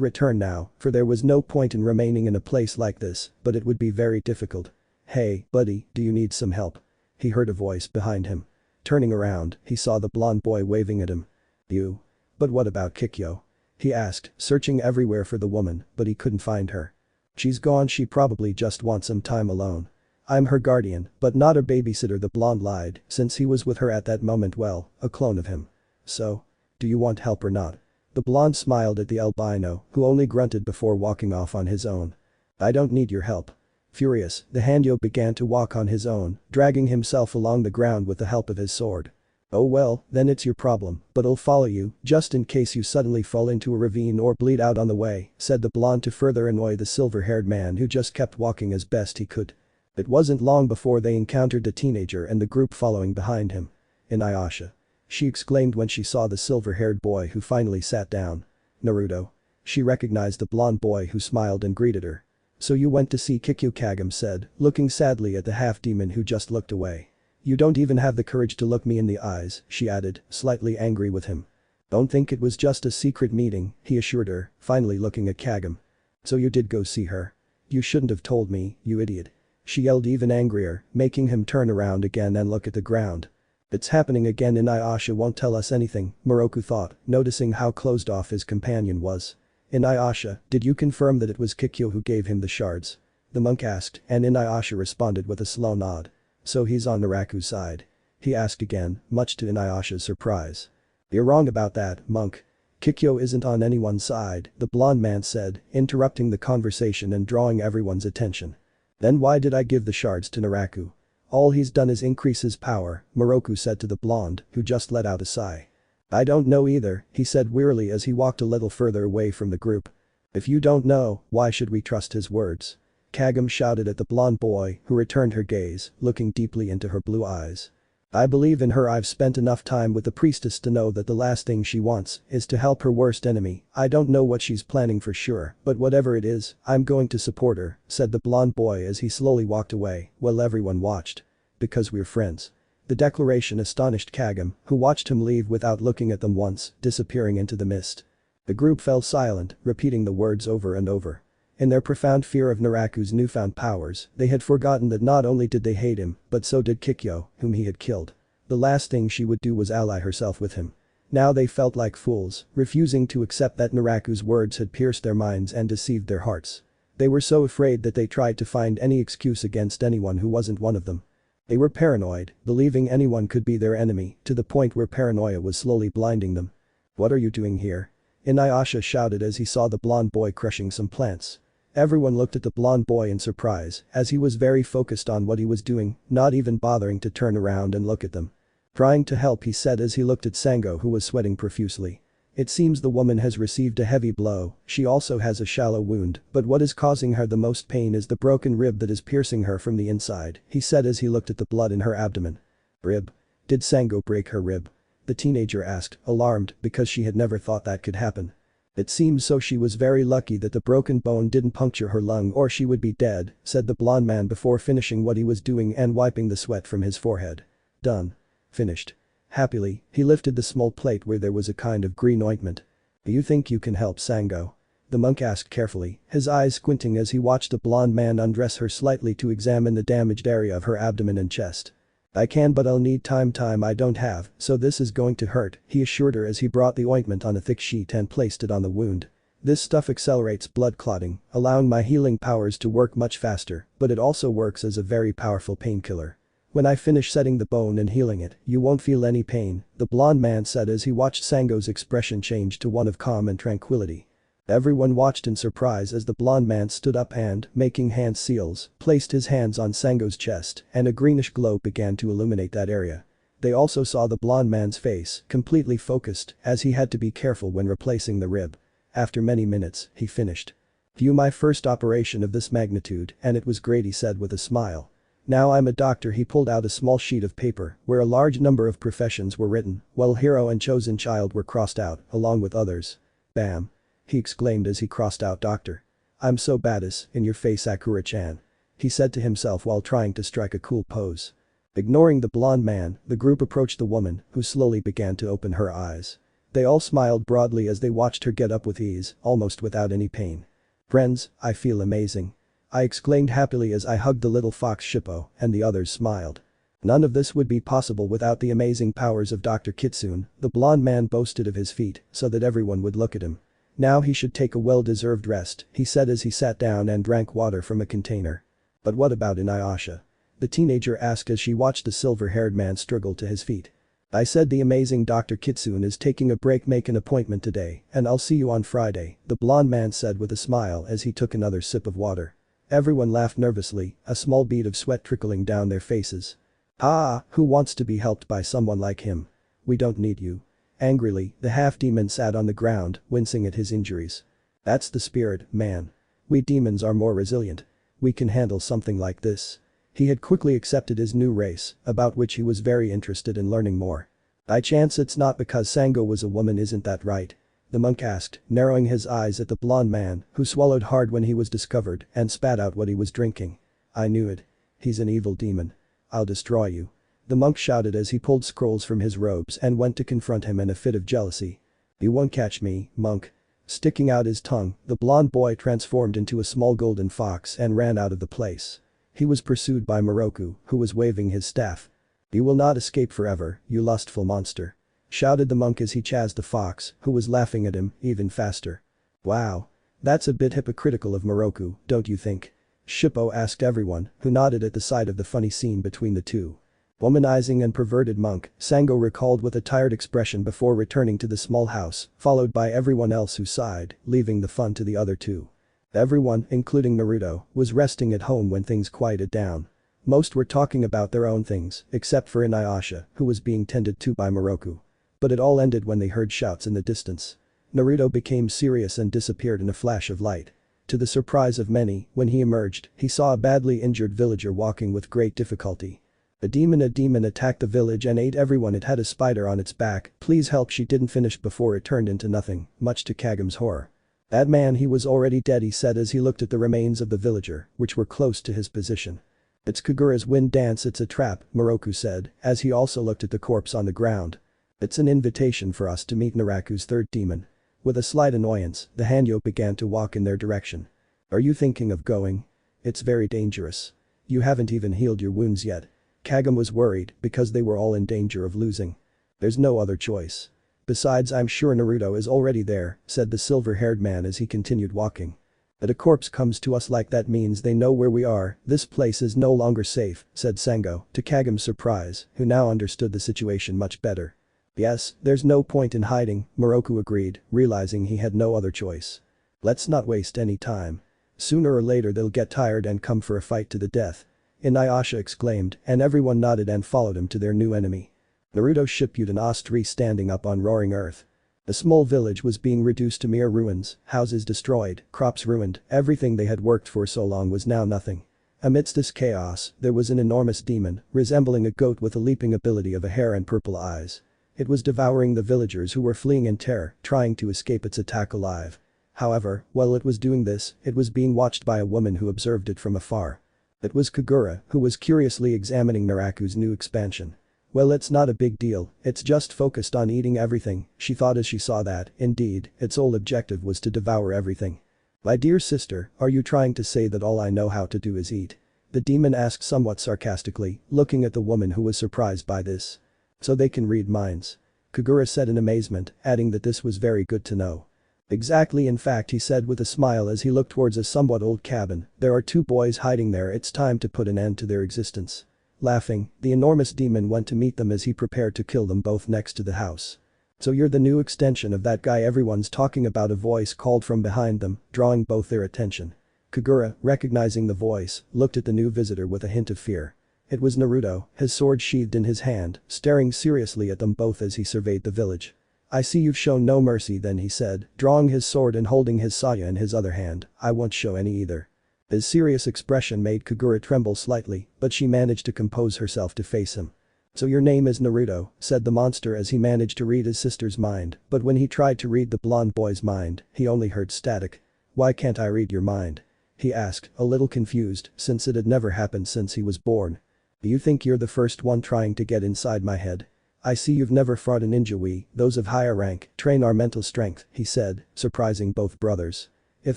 return now, for there was no point in remaining in a place like this, but it would be very difficult. Hey, buddy, do you need some help? He heard a voice behind him. Turning around, he saw the blonde boy waving at him. You? But what about Kikyo? He asked, searching everywhere for the woman, but he couldn't find her. She's gone, she probably just wants some time alone. I'm her guardian, but not her babysitter, the blonde lied, since he was with her at that moment. Well, a clone of him. So? Do you want help or not? The blonde smiled at the albino, who only grunted before walking off on his own. I don't need your help. Furious, the Hanyo began to walk on his own, dragging himself along the ground with the help of his sword. Oh well, then it's your problem, but I'll follow you, just in case you suddenly fall into a ravine or bleed out on the way, said the blonde to further annoy the silver-haired man who just kept walking as best he could. It wasn't long before they encountered the teenager and the group following behind him. Inuyasha. She exclaimed when she saw the silver-haired boy who finally sat down. Naruto. She recognized the blonde boy who smiled and greeted her. So you went to see Kikyo, Kagam said, looking sadly at the half-demon who just looked away. You don't even have the courage to look me in the eyes, she added, slightly angry with him. Don't think it was just a secret meeting, he assured her, finally looking at Kagam. So you did go see her. You shouldn't have told me, you idiot. She yelled even angrier, making him turn around again and look at the ground. It's happening again. Inuyasha won't tell us anything, Moroku thought, noticing how closed off his companion was. Inuyasha, did you confirm that it was Kikyo who gave him the shards? The monk asked, and Inuyasha responded with a slow nod. So he's on Naraku's side? He asked again, much to Inuyasha's surprise. You're wrong about that, monk. Kikyo isn't on anyone's side, the blonde man said, interrupting the conversation and drawing everyone's attention. Then why did I give the shards to Naraku? All he's done is increase his power, Moroku said to the blonde, who just let out a sigh. I don't know either, he said wearily as he walked a little further away from the group. If you don't know, why should we trust his words? Kagam shouted at the blonde boy, who returned her gaze, looking deeply into her blue eyes. I believe in her. I've spent enough time with the priestess to know that the last thing she wants is to help her worst enemy. I don't know what she's planning for sure, but whatever it is, I'm going to support her, said the blonde boy as he slowly walked away, while everyone watched. Because we're friends. The declaration astonished Kagam, who watched him leave without looking at them once, disappearing into the mist. The group fell silent, repeating the words over and over. In their profound fear of Naraku's newfound powers, they had forgotten that not only did they hate him, but so did Kikyo, whom he had killed. The last thing she would do was ally herself with him. Now they felt like fools, refusing to accept that Naraku's words had pierced their minds and deceived their hearts. They were so afraid that they tried to find any excuse against anyone who wasn't one of them. They were paranoid, believing anyone could be their enemy, to the point where paranoia was slowly blinding them. What are you doing here? Inuyasha shouted as he saw the blonde boy crushing some plants. Everyone looked at the blonde boy in surprise, as he was very focused on what he was doing, not even bothering to turn around and look at them. Trying to help, he said as he looked at Sango, who was sweating profusely. It seems the woman has received a heavy blow. She also has a shallow wound, but what is causing her the most pain is the broken rib that is piercing her from the inside, he said as he looked at the blood in her abdomen. Rib? Did Sango break her rib? The teenager asked, alarmed because she had never thought that could happen. It seems so. She was very lucky that the broken bone didn't puncture her lung or she would be dead, said the blonde man before finishing what he was doing and wiping the sweat from his forehead. Done. Finished. Happily, he lifted the small plate where there was a kind of green ointment. Do you think you can help Sango? The monk asked carefully, his eyes squinting as he watched the blonde man undress her slightly to examine the damaged area of her abdomen and chest. I can, but I'll need time I don't have, so this is going to hurt, he assured her as he brought the ointment on a thick sheet and placed it on the wound. This stuff accelerates blood clotting, allowing my healing powers to work much faster, but it also works as a very powerful painkiller. When I finish setting the bone and healing it, you won't feel any pain, the blonde man said as he watched Sango's expression change to one of calm and tranquility. Everyone watched in surprise as the blonde man stood up and, making hand seals, placed his hands on Sango's chest and a greenish glow began to illuminate that area. They also saw the blonde man's face, completely focused, as he had to be careful when replacing the rib. After many minutes, he finished. View my first operation of this magnitude, and it was great, he said with a smile. Now I'm a doctor. He pulled out a small sheet of paper where a large number of professions were written, while hero and chosen child were crossed out, along with others. Bam. He exclaimed as he crossed out doctor. I'm so badass, in your face Sakura-chan. He said to himself while trying to strike a cool pose. Ignoring the blonde man, the group approached the woman, who slowly began to open her eyes. They all smiled broadly as they watched her get up with ease, almost without any pain. Friends, I feel amazing. I exclaimed happily as I hugged the little fox Shippo, and the others smiled. None of this would be possible without the amazing powers of Dr. Kitsune, the blonde man boasted of his feat, so that everyone would look at him. Now he should take a well-deserved rest, he said as he sat down and drank water from a container. But what about Inuyasha? The teenager asked as she watched the silver-haired man struggle to his feet. I said the amazing Dr. Kitsune is taking a break. Make an appointment today, and I'll see you on Friday, the blonde man said with a smile as he took another sip of water. Everyone laughed nervously, a small bead of sweat trickling down their faces. Ah, who wants to be helped by someone like him? We don't need you. Angrily, the half-demon sat on the ground, wincing at his injuries. That's the spirit, man. We demons are more resilient. We can handle something like this. He had quickly accepted his new race, about which he was very interested in learning more. By chance it's not because Sango was a woman, isn't that right? The monk asked, narrowing his eyes at the blonde man, who swallowed hard when he was discovered and spat out what he was drinking. I knew it. He's an evil demon. I'll destroy you. The monk shouted as he pulled scrolls from his robes and went to confront him in a fit of jealousy. You won't catch me, monk. Sticking out his tongue, the blonde boy transformed into a small golden fox and ran out of the place. He was pursued by Moroku, who was waving his staff. You will not escape forever, you lustful monster. Shouted the monk as he chased the fox, who was laughing at him, even faster. Wow. That's a bit hypocritical of Moroku, don't you think? Shippo asked everyone, who nodded at the sight of the funny scene between the two. Womanizing and perverted monk, Sango recalled with a tired expression before returning to the small house, followed by everyone else who sighed, leaving the fun to the other two. Everyone, including Naruto, was resting at home when things quieted down. Most were talking about their own things, except for Inuyasha, who was being tended to by Moroku. But it all ended when they heard shouts in the distance. Naruto became serious and disappeared in a flash of light. To the surprise of many, when he emerged, he saw a badly injured villager walking with great difficulty. A demon attacked the village and ate everyone. It had a spider on its back. Please help. She didn't finish before it turned into nothing, much to Kagem's horror. That man, he was already dead, he said as he looked at the remains of the villager, which were close to his position. It's Kagura's wind dance. It's a trap, Moroku said, as he also looked at the corpse on the ground. It's an invitation for us to meet Naraku's third demon. With a slight annoyance, the Hanyo began to walk in their direction. Are you thinking of going? It's very dangerous. You haven't even healed your wounds yet. Kagem was worried because they were all in danger of losing. There's no other choice. Besides, I'm sure Naruto is already there, said the silver-haired man as he continued walking. But a corpse comes to us like that means they know where we are. This place is no longer safe, said Sango, to Kagem's surprise, who now understood the situation much better. Yes, there's no point in hiding, Moroku agreed, realizing he had no other choice. Let's not waste any time. Sooner or later they'll get tired and come for a fight to the death. Inuyasha exclaimed, and everyone nodded and followed him to their new enemy. Naruto Shippuden Os 3 standing up on roaring earth. The small village was being reduced to mere ruins, houses destroyed, crops ruined, everything they had worked for so long was now nothing. Amidst this chaos, there was an enormous demon, resembling a goat with a leaping ability of a hare and purple eyes. It was devouring the villagers who were fleeing in terror, trying to escape its attack alive. However, while it was doing this, it was being watched by a woman who observed it from afar. It was Kagura, who was curiously examining Naraku's new expansion. Well, it's not a big deal, it's just focused on eating everything, she thought as she saw that, indeed, its sole objective was to devour everything. My dear sister, are you trying to say that all I know how to do is eat? The demon asked somewhat sarcastically, looking at the woman who was surprised by this. So they can read minds. Kagura said in amazement, adding that this was very good to know. Exactly, in fact, he said with a smile as he looked towards a somewhat old cabin, there are two boys hiding there, it's time to put an end to their existence. Laughing, the enormous demon went to meet them as he prepared to kill them both next to the house. So you're the new extension of that guy everyone's talking about, a voice called from behind them, drawing both their attention. Kagura, recognizing the voice, looked at the new visitor with a hint of fear. It was Naruto, his sword sheathed in his hand, staring seriously at them both as he surveyed the village. I see you've shown no mercy then, he said, drawing his sword and holding his saya in his other hand, I won't show any either. His serious expression made Kagura tremble slightly, but she managed to compose herself to face him. So your name is Naruto, said the monster as he managed to read his sister's mind, but when he tried to read the blonde boy's mind, he only heard static. Why can't I read your mind? He asked, a little confused, since it had never happened since he was born. Do you think you're the first one trying to get inside my head? I see you've never fought a ninja. We, those of higher rank, train our mental strength, he said, surprising both brothers. If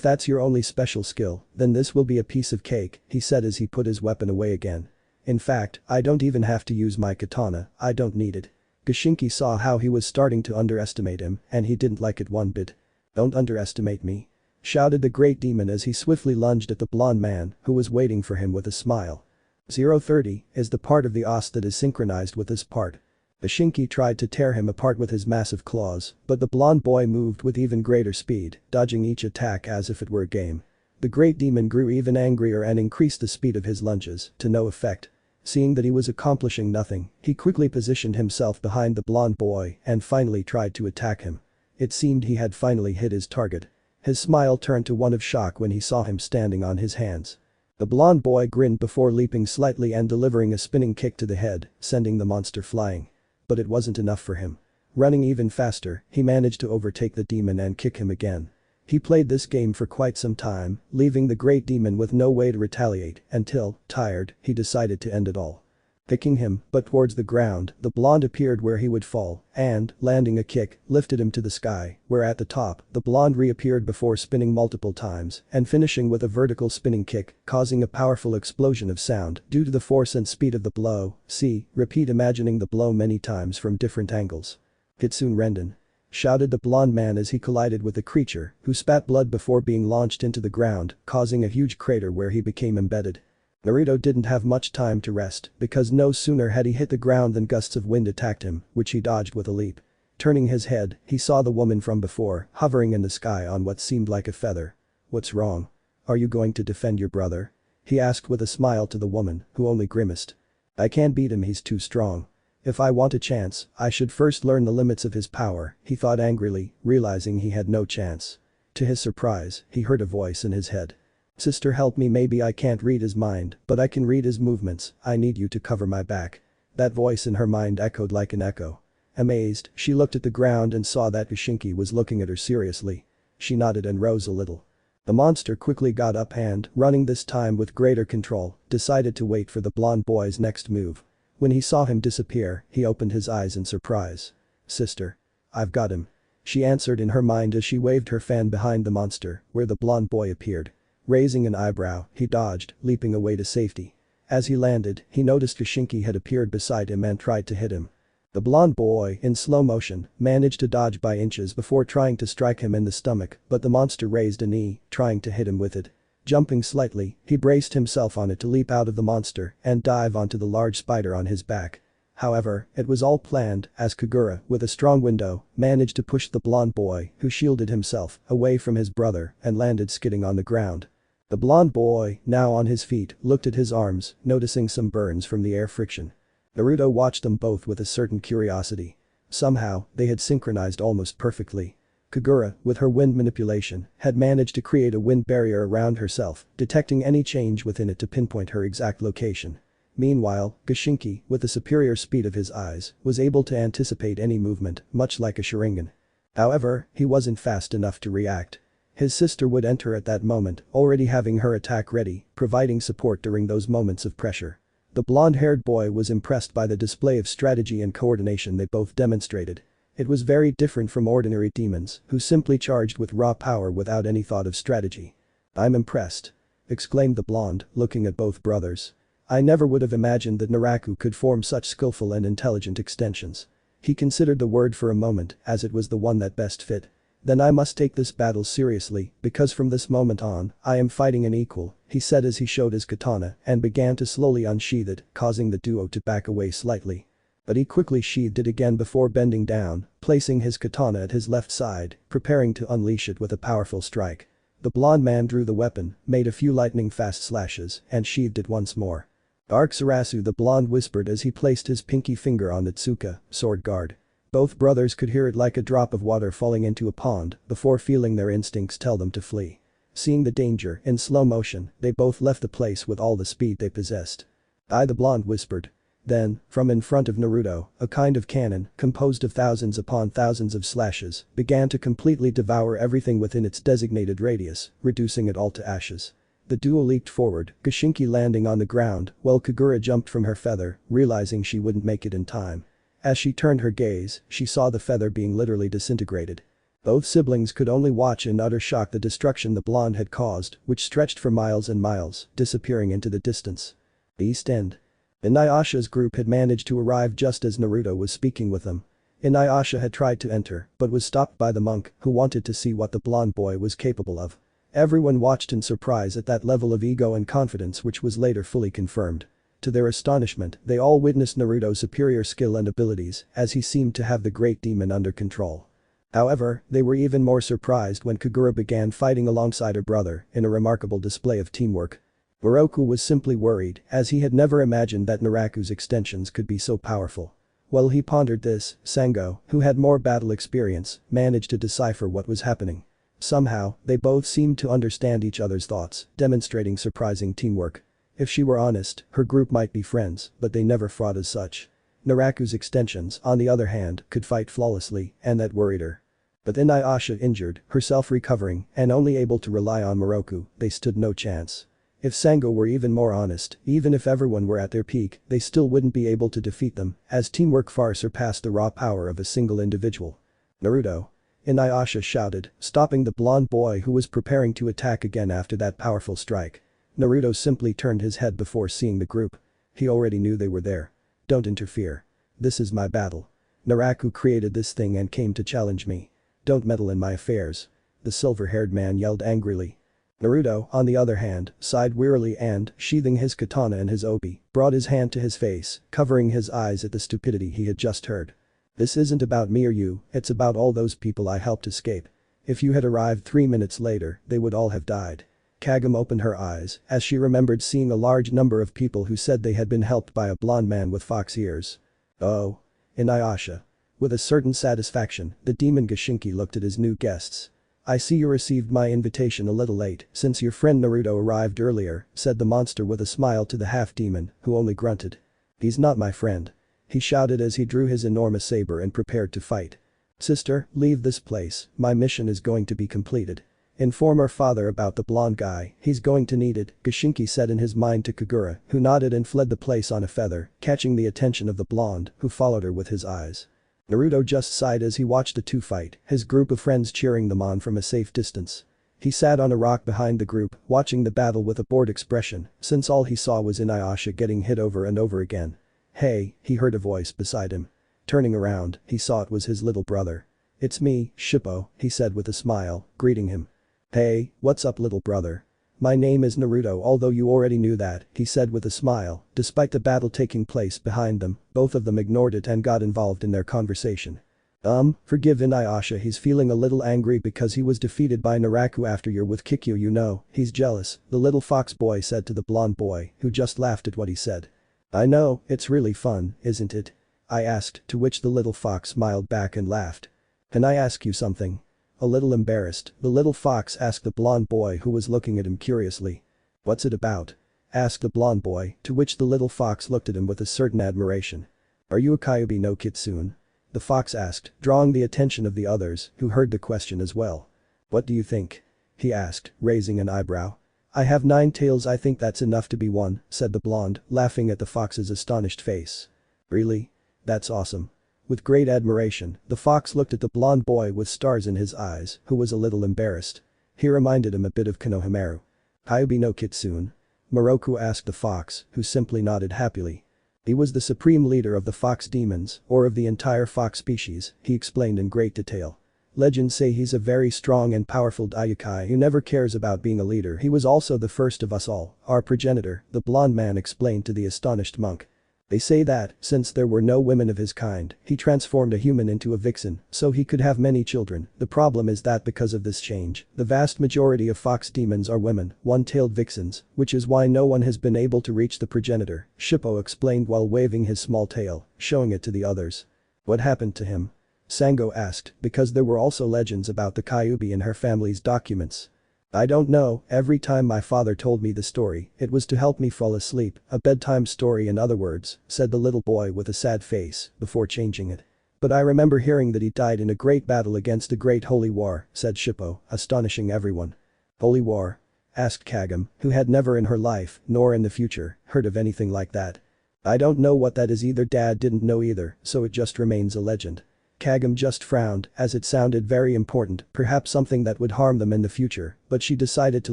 that's your only special skill, then this will be a piece of cake, he said as he put his weapon away again. In fact, I don't even have to use my katana, I don't need it. Gashinki saw how he was starting to underestimate him, and he didn't like it one bit. Don't underestimate me. Shouted the great demon as he swiftly lunged at the blonde man, who was waiting for him with a smile. 030 is the part of the os that is synchronized with this part. Gashinki tried to tear him apart with his massive claws, but the blonde boy moved with even greater speed, dodging each attack as if it were a game. The great demon grew even angrier and increased the speed of his lunges, to no effect. Seeing that he was accomplishing nothing, he quickly positioned himself behind the blonde boy and finally tried to attack him. It seemed he had finally hit his target. His smile turned to one of shock when he saw him standing on his hands. The blonde boy grinned before leaping slightly and delivering a spinning kick to the head, sending the monster flying. But it wasn't enough for him. Running even faster, he managed to overtake the demon and kick him again. He played this game for quite some time, leaving the great demon with no way to retaliate until, tired, he decided to end it all. Kicking him, but towards the ground, the blonde appeared where he would fall and, landing a kick, lifted him to the sky, where at the top, the blonde reappeared before spinning multiple times and finishing with a vertical spinning kick, causing a powerful explosion of sound due to the force and speed of the blow. See, repeat imagining the blow many times from different angles. Kitsune Renden. Shouted the blonde man as he collided with the creature, who spat blood before being launched into the ground, causing a huge crater where he became embedded. Naruto didn't have much time to rest, because no sooner had he hit the ground than gusts of wind attacked him, which he dodged with a leap. Turning his head, he saw the woman from before, hovering in the sky on what seemed like a feather. What's wrong? Are you going to defend your brother? He asked with a smile to the woman, who only grimaced. I can't beat him, he's too strong. If I want a chance, I should first learn the limits of his power, he thought angrily, realizing he had no chance. To his surprise, he heard a voice in his head. Sister, help me, maybe I can't read his mind, but I can read his movements, I need you to cover my back. That voice in her mind echoed like an echo. Amazed, she looked at the ground and saw that Gashinki was looking at her seriously. She nodded and rose a little. The monster quickly got up and, running this time with greater control, decided to wait for the blonde boy's next move. When he saw him disappear, he opened his eyes in surprise. Sister. I've got him. She answered in her mind as she waved her fan behind the monster, where the blonde boy appeared. Raising an eyebrow, he dodged, leaping away to safety. As he landed, he noticed Gashinki had appeared beside him and tried to hit him. The blonde boy, in slow motion, managed to dodge by inches before trying to strike him in the stomach, but the monster raised a knee, trying to hit him with it. Jumping slightly, he braced himself on it to leap out of the monster and dive onto the large spider on his back. However, it was all planned, as Kagura, with a strong window, managed to push the blonde boy, who shielded himself, away from his brother and landed skidding on the ground. The blonde boy, now on his feet, looked at his arms, noticing some burns from the air friction. Naruto watched them both with a certain curiosity. Somehow, they had synchronized almost perfectly. Kagura, with her wind manipulation, had managed to create a wind barrier around herself, detecting any change within it to pinpoint her exact location. Meanwhile, Gashinki, with the superior speed of his eyes, was able to anticipate any movement, much like a Sharigan. However, he wasn't fast enough to react. His sister would enter at that moment, already having her attack ready, providing support during those moments of pressure. The blonde-haired boy was impressed by the display of strategy and coordination they both demonstrated. It was very different from ordinary demons, who simply charged with raw power without any thought of strategy. "I'm impressed," exclaimed the blonde, looking at both brothers. "I never would have imagined that Naraku could form such skillful and intelligent extensions." He considered the word for a moment, as it was the one that best fit. "Then I must take this battle seriously, because from this moment on, I am fighting an equal," he said as he showed his katana and began to slowly unsheath it, causing the duo to back away slightly. But he quickly sheathed it again before bending down, placing his katana at his left side, preparing to unleash it with a powerful strike. The blonde man drew the weapon, made a few lightning-fast slashes, and sheathed it once more. "Dark Sarasu," the blonde whispered as he placed his pinky finger on the Tsuka sword guard. Both brothers could hear it like a drop of water falling into a pond before feeling their instincts tell them to flee. Seeing the danger in slow motion, they both left the place with all the speed they possessed. The blonde whispered. Then, from in front of Naruto, a kind of cannon, composed of thousands upon thousands of slashes, began to completely devour everything within its designated radius, reducing it all to ashes. The duo leaped forward, Gashinki landing on the ground, while Kagura jumped from her feather, realizing she wouldn't make it in time. As she turned her gaze, she saw the feather being literally disintegrated. Both siblings could only watch in utter shock the destruction the blonde had caused, which stretched for miles and miles, disappearing into the distance. The East End. Inuyasha's group had managed to arrive just as Naruto was speaking with them. Inuyasha had tried to enter, but was stopped by the monk, who wanted to see what the blonde boy was capable of. Everyone watched in surprise at that level of ego and confidence, which was later fully confirmed. To their astonishment, they all witnessed Naruto's superior skill and abilities, as he seemed to have the great demon under control. However, they were even more surprised when Kagura began fighting alongside her brother, in a remarkable display of teamwork. Moroku was simply worried, as he had never imagined that Naraku's extensions could be so powerful. While he pondered this, Sango, who had more battle experience, managed to decipher what was happening. Somehow, they both seemed to understand each other's thoughts, demonstrating surprising teamwork. If she were honest, her group might be friends, but they never fought as such. Naraku's extensions, on the other hand, could fight flawlessly, and that worried her. But Inuyasha injured, herself recovering, and only able to rely on Moroku, they stood no chance. If Sango were even more honest, even if everyone were at their peak, they still wouldn't be able to defeat them, as teamwork far surpassed the raw power of a single individual. "Naruto!" Inuyasha shouted, stopping the blonde boy who was preparing to attack again after that powerful strike. Naruto simply turned his head before seeing the group. He already knew they were there. "Don't interfere. This is my battle. Naraku created this thing and came to challenge me. Don't meddle in my affairs," the silver-haired man yelled angrily. Naruto, on the other hand, sighed wearily and, sheathing his katana and his obi, brought his hand to his face, covering his eyes at the stupidity he had just heard. "This isn't about me or you, it's about all those people I helped escape. If you had arrived 3 minutes later, they would all have died." Kagome opened her eyes, as she remembered seeing a large number of people who said they had been helped by a blonde man with fox ears. "Oh." Inuyasha. With a certain satisfaction, the demon Gashinki looked at his new guests. "I see you received my invitation a little late, since your friend Naruto arrived earlier," said the monster with a smile to the half-demon, who only grunted. "He's not my friend," he shouted as he drew his enormous saber and prepared to fight. "Sister, leave this place, my mission is going to be completed. Inform our father about the blonde guy, he's going to need it," Gashinki said in his mind to Kagura, who nodded and fled the place on a feather, catching the attention of the blonde, who followed her with his eyes. Naruto just sighed as he watched the two fight, his group of friends cheering them on from a safe distance. He sat on a rock behind the group, watching the battle with a bored expression, since all he saw was Inuyasha getting hit over and over again. "Hey," he heard a voice beside him. Turning around, he saw it was his little brother. "It's me, Shippo," he said with a smile, greeting him. "Hey, what's up little brother? My name is Naruto, although you already knew that," he said with a smile. Despite the battle taking place behind them, both of them ignored it and got involved in their conversation. Forgive Inuyasha, he's feeling a little angry because he was defeated by Naraku after you're with Kikyo, you know, he's jealous, the little fox boy said to the blonde boy, who just laughed at what he said. I know, it's really fun, isn't it? I asked, to which the little fox smiled back and laughed. Can I ask you something? A little embarrassed, the little fox asked the blonde boy who was looking at him curiously. What's it about? Asked the blonde boy, to which the little fox looked at him with a certain admiration. Are you a Kyuubi no Kitsune? The fox asked, drawing the attention of the others, who heard the question as well. What do you think? He asked, raising an eyebrow. I have 9 tails, I think that's enough to be one, said the blonde, laughing at the fox's astonished face. Really? That's awesome. With great admiration, the fox looked at the blonde boy with stars in his eyes, who was a little embarrassed. He reminded him a bit of Konohamaru. Kyuubi no Kitsune? Moroku asked the fox, who simply nodded happily. He was the supreme leader of the fox demons, or of the entire fox species, he explained in great detail. Legends say he's a very strong and powerful Daiukai who never cares about being a leader. He was also the first of us all, our progenitor, the blonde man explained to the astonished monk. They say that, since there were no women of his kind, he transformed a human into a vixen, so he could have many children. The problem is that because of this change, the vast majority of fox demons are women, one-tailed vixens, which is why no one has been able to reach the progenitor, Shippo explained while waving his small tail, showing it to the others. What happened to him? Sango asked, because there were also legends about the Kyuubi in her family's documents. I don't know, every time my father told me the story, it was to help me fall asleep, a bedtime story in other words, said the little boy with a sad face, before changing it. But I remember hearing that he died in a great battle against a great holy war, said Shippo, astonishing everyone. Holy war? Asked Kagam, who had never in her life, nor in the future, heard of anything like that. I don't know what that is either, Dad didn't know either, so it just remains a legend. Kagam just frowned, as it sounded very important, perhaps something that would harm them in the future, but she decided to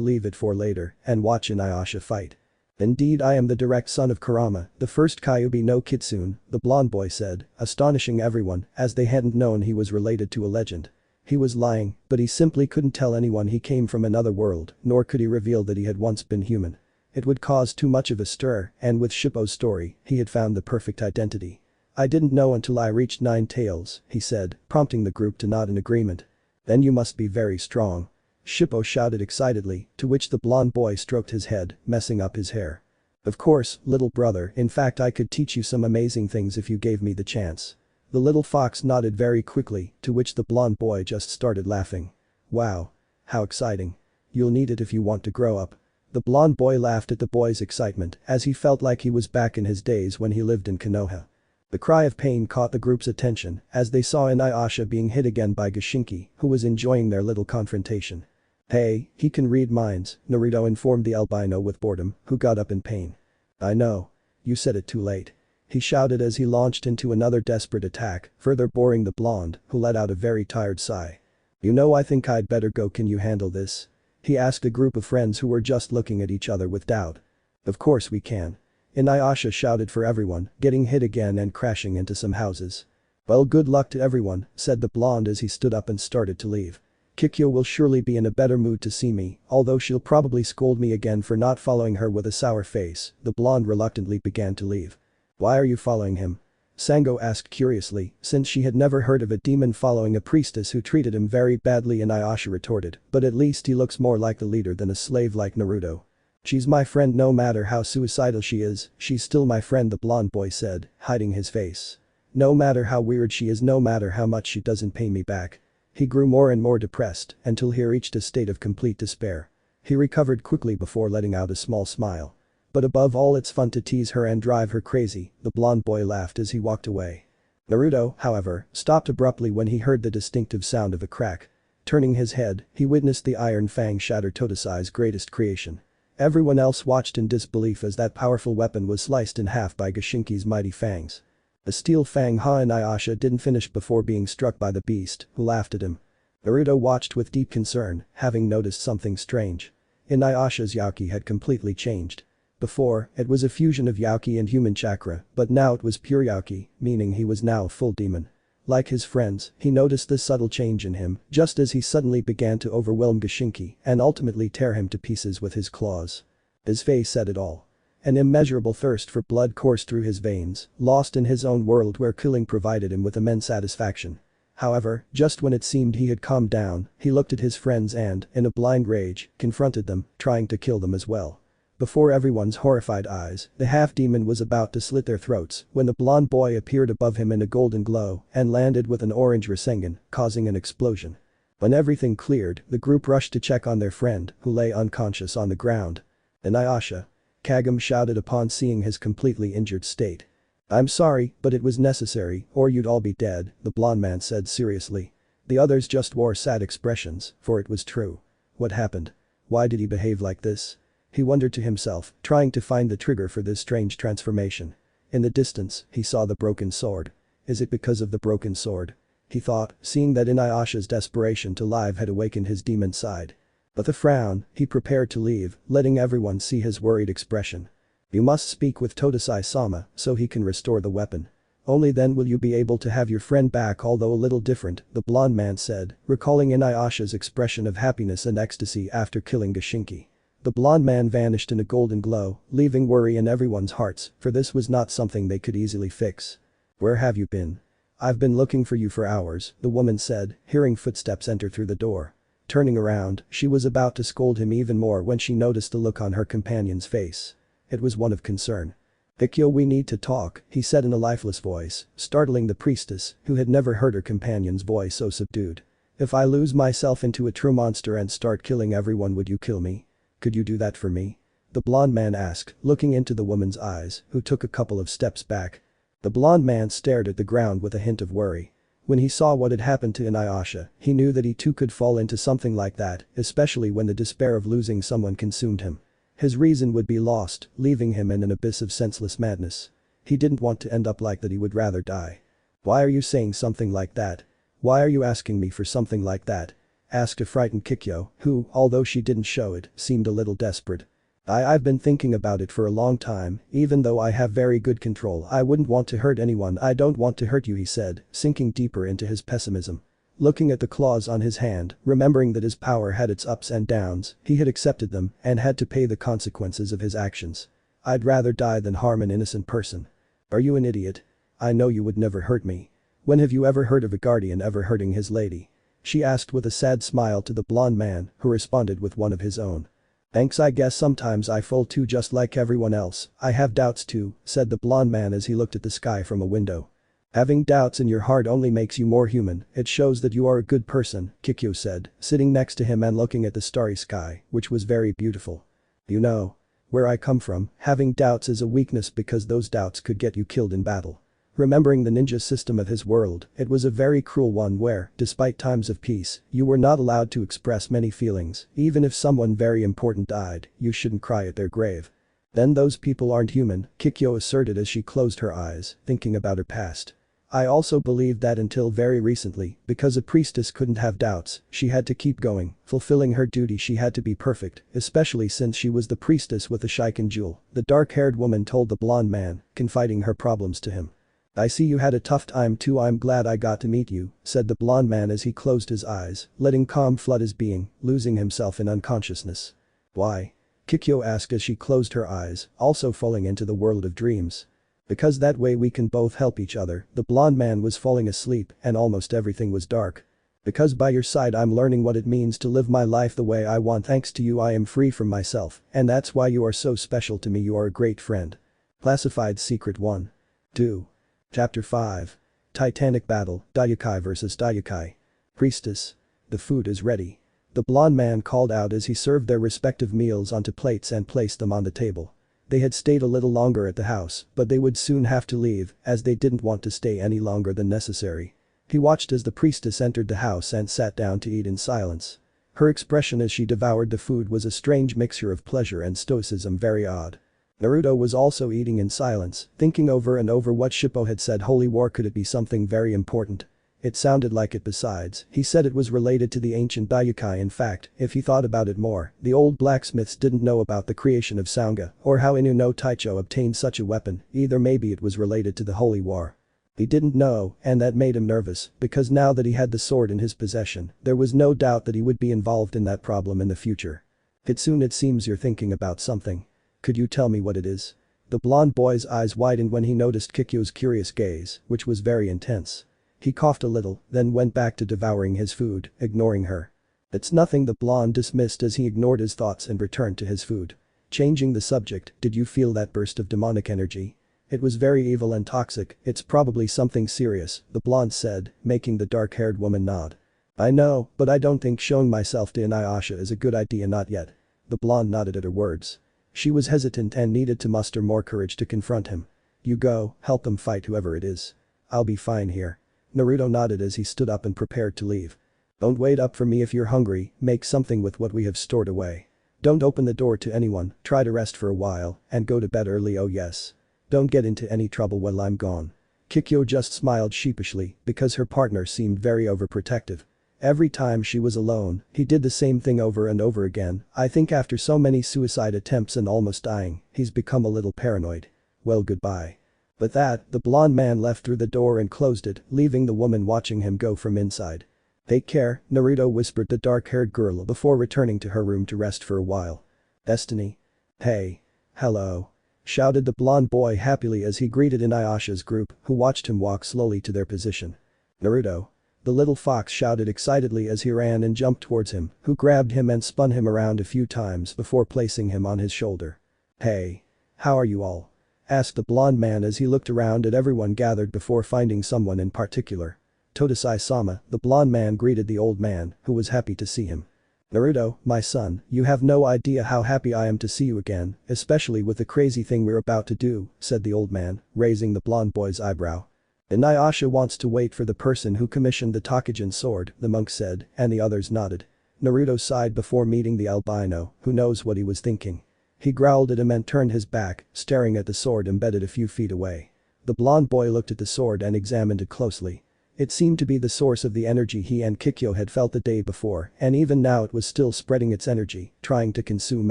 leave it for later and watch Inuyasha fight. Indeed, I am the direct son of Kurama, the first Kyuubi no Kitsune, the blonde boy said, astonishing everyone, as they hadn't known he was related to a legend. He was lying, but he simply couldn't tell anyone he came from another world, nor could he reveal that he had once been human. It would cause too much of a stir, and with Shippo's story, he had found the perfect identity. I didn't know until I reached 9 tails, he said, prompting the group to nod in agreement. Then you must be very strong. Shippo shouted excitedly, to which the blonde boy stroked his head, messing up his hair. Of course, little brother, in fact I could teach you some amazing things if you gave me the chance. The little fox nodded very quickly, to which the blonde boy just started laughing. Wow. How exciting. You'll need it if you want to grow up. The blonde boy laughed at the boy's excitement as he felt like he was back in his days when he lived in Konoha. The cry of pain caught the group's attention as they saw Inuyasha being hit again by Gashinki, who was enjoying their little confrontation. Hey, he can read minds, Naruto informed the albino with boredom, who got up in pain. I know. You said it too late. He shouted as he launched into another desperate attack, further boring the blonde, who let out a very tired sigh. You know, I think I'd better go. Can you handle this? He asked a group of friends who were just looking at each other with doubt. Of course we can. Inuyasha shouted for everyone, getting hit again and crashing into some houses. Well, good luck to everyone, said the blonde as he stood up and started to leave. Kikyo will surely be in a better mood to see me, although she'll probably scold me again for not following her with a sour face. The blonde reluctantly began to leave. Why are you following him? Sango asked curiously, since she had never heard of a demon following a priestess who treated him very badly. Inuyasha retorted, but at least he looks more like the leader than a slave like Naruto. She's my friend no matter how suicidal she is, she's still my friend, the blonde boy said, hiding his face. No matter how weird she is, no matter how much she doesn't pay me back. He grew more and more depressed until he reached a state of complete despair. He recovered quickly before letting out a small smile. But above all, it's fun to tease her and drive her crazy, the blonde boy laughed as he walked away. Naruto, however, stopped abruptly when he heard the distinctive sound of a crack. Turning his head, he witnessed the iron fang shatter Totosai's greatest creation. Everyone else watched in disbelief as that powerful weapon was sliced in half by Gashinki's mighty fangs. A steel fang. Inuyasha didn't finish before being struck by the beast, who laughed at him. Naruto watched with deep concern, having noticed something strange. Inuyasha's Yauki had completely changed. Before, it was a fusion of Yauki and human chakra, but now it was pure Yauki, meaning he was now a full demon. Like his friends, he noticed this subtle change in him, just as he suddenly began to overwhelm Gashinki and ultimately tear him to pieces with his claws. His face said it all. An immeasurable thirst for blood coursed through his veins, lost in his own world where killing provided him with immense satisfaction. However, just when it seemed he had calmed down, he looked at his friends and, in a blind rage, confronted them, trying to kill them as well. Before everyone's horrified eyes, the half-demon was about to slit their throats when the blonde boy appeared above him in a golden glow and landed with an orange Rasengan, causing an explosion. When everything cleared, the group rushed to check on their friend, who lay unconscious on the ground. Inuyasha. Kagome shouted upon seeing his completely injured state. "I'm sorry, but it was necessary, or you'd all be dead," the blonde man said seriously. The others just wore sad expressions, for it was true. What happened? Why did he behave like this? He wondered to himself, trying to find the trigger for this strange transformation. In the distance, he saw the broken sword. Is it because of the broken sword? He thought, seeing that Inuyasha's desperation to live had awakened his demon side. With a frown, he prepared to leave, letting everyone see his worried expression. "You must speak with Todesai-sama so he can restore the weapon. Only then will you be able to have your friend back, although a little different," the blonde man said, recalling Inuyasha's expression of happiness and ecstasy after killing Gashinki. The blonde man vanished in a golden glow, leaving worry in everyone's hearts, for this was not something they could easily fix. "Where have you been? I've been looking for you for hours," the woman said, hearing footsteps enter through the door. Turning around, she was about to scold him even more when she noticed the look on her companion's face. It was one of concern. "Ikyo, we need to talk," he said in a lifeless voice, startling the priestess, who had never heard her companion's voice so subdued. "If I lose myself into a true monster and start killing everyone, would you kill me? Could you do that for me?" The blonde man asked, looking into the woman's eyes, who took a couple of steps back. The blonde man stared at the ground with a hint of worry. When he saw what had happened to Inuyasha, he knew that he too could fall into something like that, especially when the despair of losing someone consumed him. His reason would be lost, leaving him in an abyss of senseless madness. He didn't want to end up like that, he would rather die. "Why are you saying something like that? Why are you asking me for something like that?" asked a frightened Kikyo, who, although she didn't show it, seemed a little desperate. I've been thinking about it for a long time, even though I have very good control, I wouldn't want to hurt anyone. I don't want to hurt you," he said, sinking deeper into his pessimism. Looking at the claws on his hand, remembering that his power had its ups and downs, he had accepted them and had to pay the consequences of his actions. "I'd rather die than harm an innocent person." "Are you an idiot? I know you would never hurt me. When have you ever heard of a guardian ever hurting his lady?" she asked with a sad smile to the blonde man, who responded with one of his own. "Thanks, I guess sometimes I fall too just like everyone else, I have doubts too," said the blonde man as he looked at the sky from a window. "Having doubts in your heart only makes you more human, it shows that you are a good person," Kikyo said, sitting next to him and looking at the starry sky, which was very beautiful. "You know where I come from, having doubts is a weakness because those doubts could get you killed in battle." Remembering the ninja system of his world, it was a very cruel one where, despite times of peace, you were not allowed to express many feelings. Even if someone very important died, you shouldn't cry at their grave. "Then those people aren't human," Kikyo asserted as she closed her eyes, thinking about her past. "I also believed that until very recently, because a priestess couldn't have doubts, she had to keep going, fulfilling her duty, she had to be perfect, especially since she was the priestess with the Sharigan jewel," the dark-haired woman told the blonde man, confiding her problems to him. "I see you had a tough time too, I'm glad I got to meet you," said the blonde man as he closed his eyes, letting calm flood his being, losing himself in unconsciousness. "Why?" Kikyo asked as she closed her eyes, also falling into the world of dreams. "Because that way we can both help each other." The blonde man was falling asleep and almost everything was dark. "Because by your side I'm learning what it means to live my life the way I want. Thanks to you I am free from myself, and that's why you are so special to me, you are a great friend." Classified Secret 1. 2. Chapter 5. Titanic Battle, Daiukai vs Daiukai. Priestess. "The food is ready," the blonde man called out as he served their respective meals onto plates and placed them on the table. They had stayed a little longer at the house, but they would soon have to leave as they didn't want to stay any longer than necessary. He watched as the priestess entered the house and sat down to eat in silence. Her expression as she devoured the food was a strange mixture of pleasure and stoicism, very odd. Naruto was also eating in silence, thinking over and over what Shippo had said. Holy war, could it be something very important? It sounded like it. Besides, he said it was related to the ancient Daiukai. In fact, if he thought about it more, the old blacksmiths didn't know about the creation of Sanga or how Inu no Taicho obtained such a weapon, either. Maybe it was related to the Holy War. He didn't know, and that made him nervous, because now that he had the sword in his possession, there was no doubt that he would be involved in that problem in the future. "Kitsune, it seems you're thinking about something. Could you tell me what it is?" The blonde boy's eyes widened when he noticed Kikyo's curious gaze, which was very intense. He coughed a little, then went back to devouring his food, ignoring her. It's nothing, the blonde dismissed as he ignored his thoughts and returned to his food. Changing the subject, did you feel that burst of demonic energy? It was very evil and toxic, it's probably something serious, the blonde said, making the dark-haired woman nod. I know, but I don't think showing myself to Inuyasha is a good idea, not yet. The blonde nodded at her words. She was hesitant and needed to muster more courage to confront him. You go, help them fight whoever it is. I'll be fine here. Naruto nodded as he stood up and prepared to leave. Don't wait up for me if you're hungry, make something with what we have stored away. Don't open the door to anyone, try to rest for a while, and go to bed early, oh yes. Don't get into any trouble while I'm gone. Kikyo just smiled sheepishly because her partner seemed very overprotective. Every time she was alone, he did the same thing over and over again. I think after so many suicide attempts and almost dying, he's become a little paranoid. Well, goodbye. With that, the blonde man left through the door and closed it, leaving the woman watching him go from inside. Take care, Naruto whispered the dark-haired girl before returning to her room to rest for a while. Destiny? Hey. Hello. Shouted the blonde boy happily as he greeted Inuyasha's group, who watched him walk slowly to their position. Naruto. The little fox shouted excitedly as he ran and jumped towards him, who grabbed him and spun him around a few times before placing him on his shoulder. Hey. How are you all? Asked the blonde man as he looked around at everyone gathered before finding someone in particular. Todesai-sama, the blonde man greeted the old man, who was happy to see him. Naruto, my son, you have no idea how happy I am to see you again, especially with the crazy thing we're about to do, said the old man, raising the blonde boy's eyebrow. Inuyasha wants to wait for the person who commissioned the Tokijin sword, the monk said, and the others nodded. Naruto sighed before meeting the albino, who knows what he was thinking. He growled at him and turned his back, staring at the sword embedded a few feet away. The blonde boy looked at the sword and examined it closely. It seemed to be the source of the energy he and Kikyo had felt the day before, and even now it was still spreading its energy, trying to consume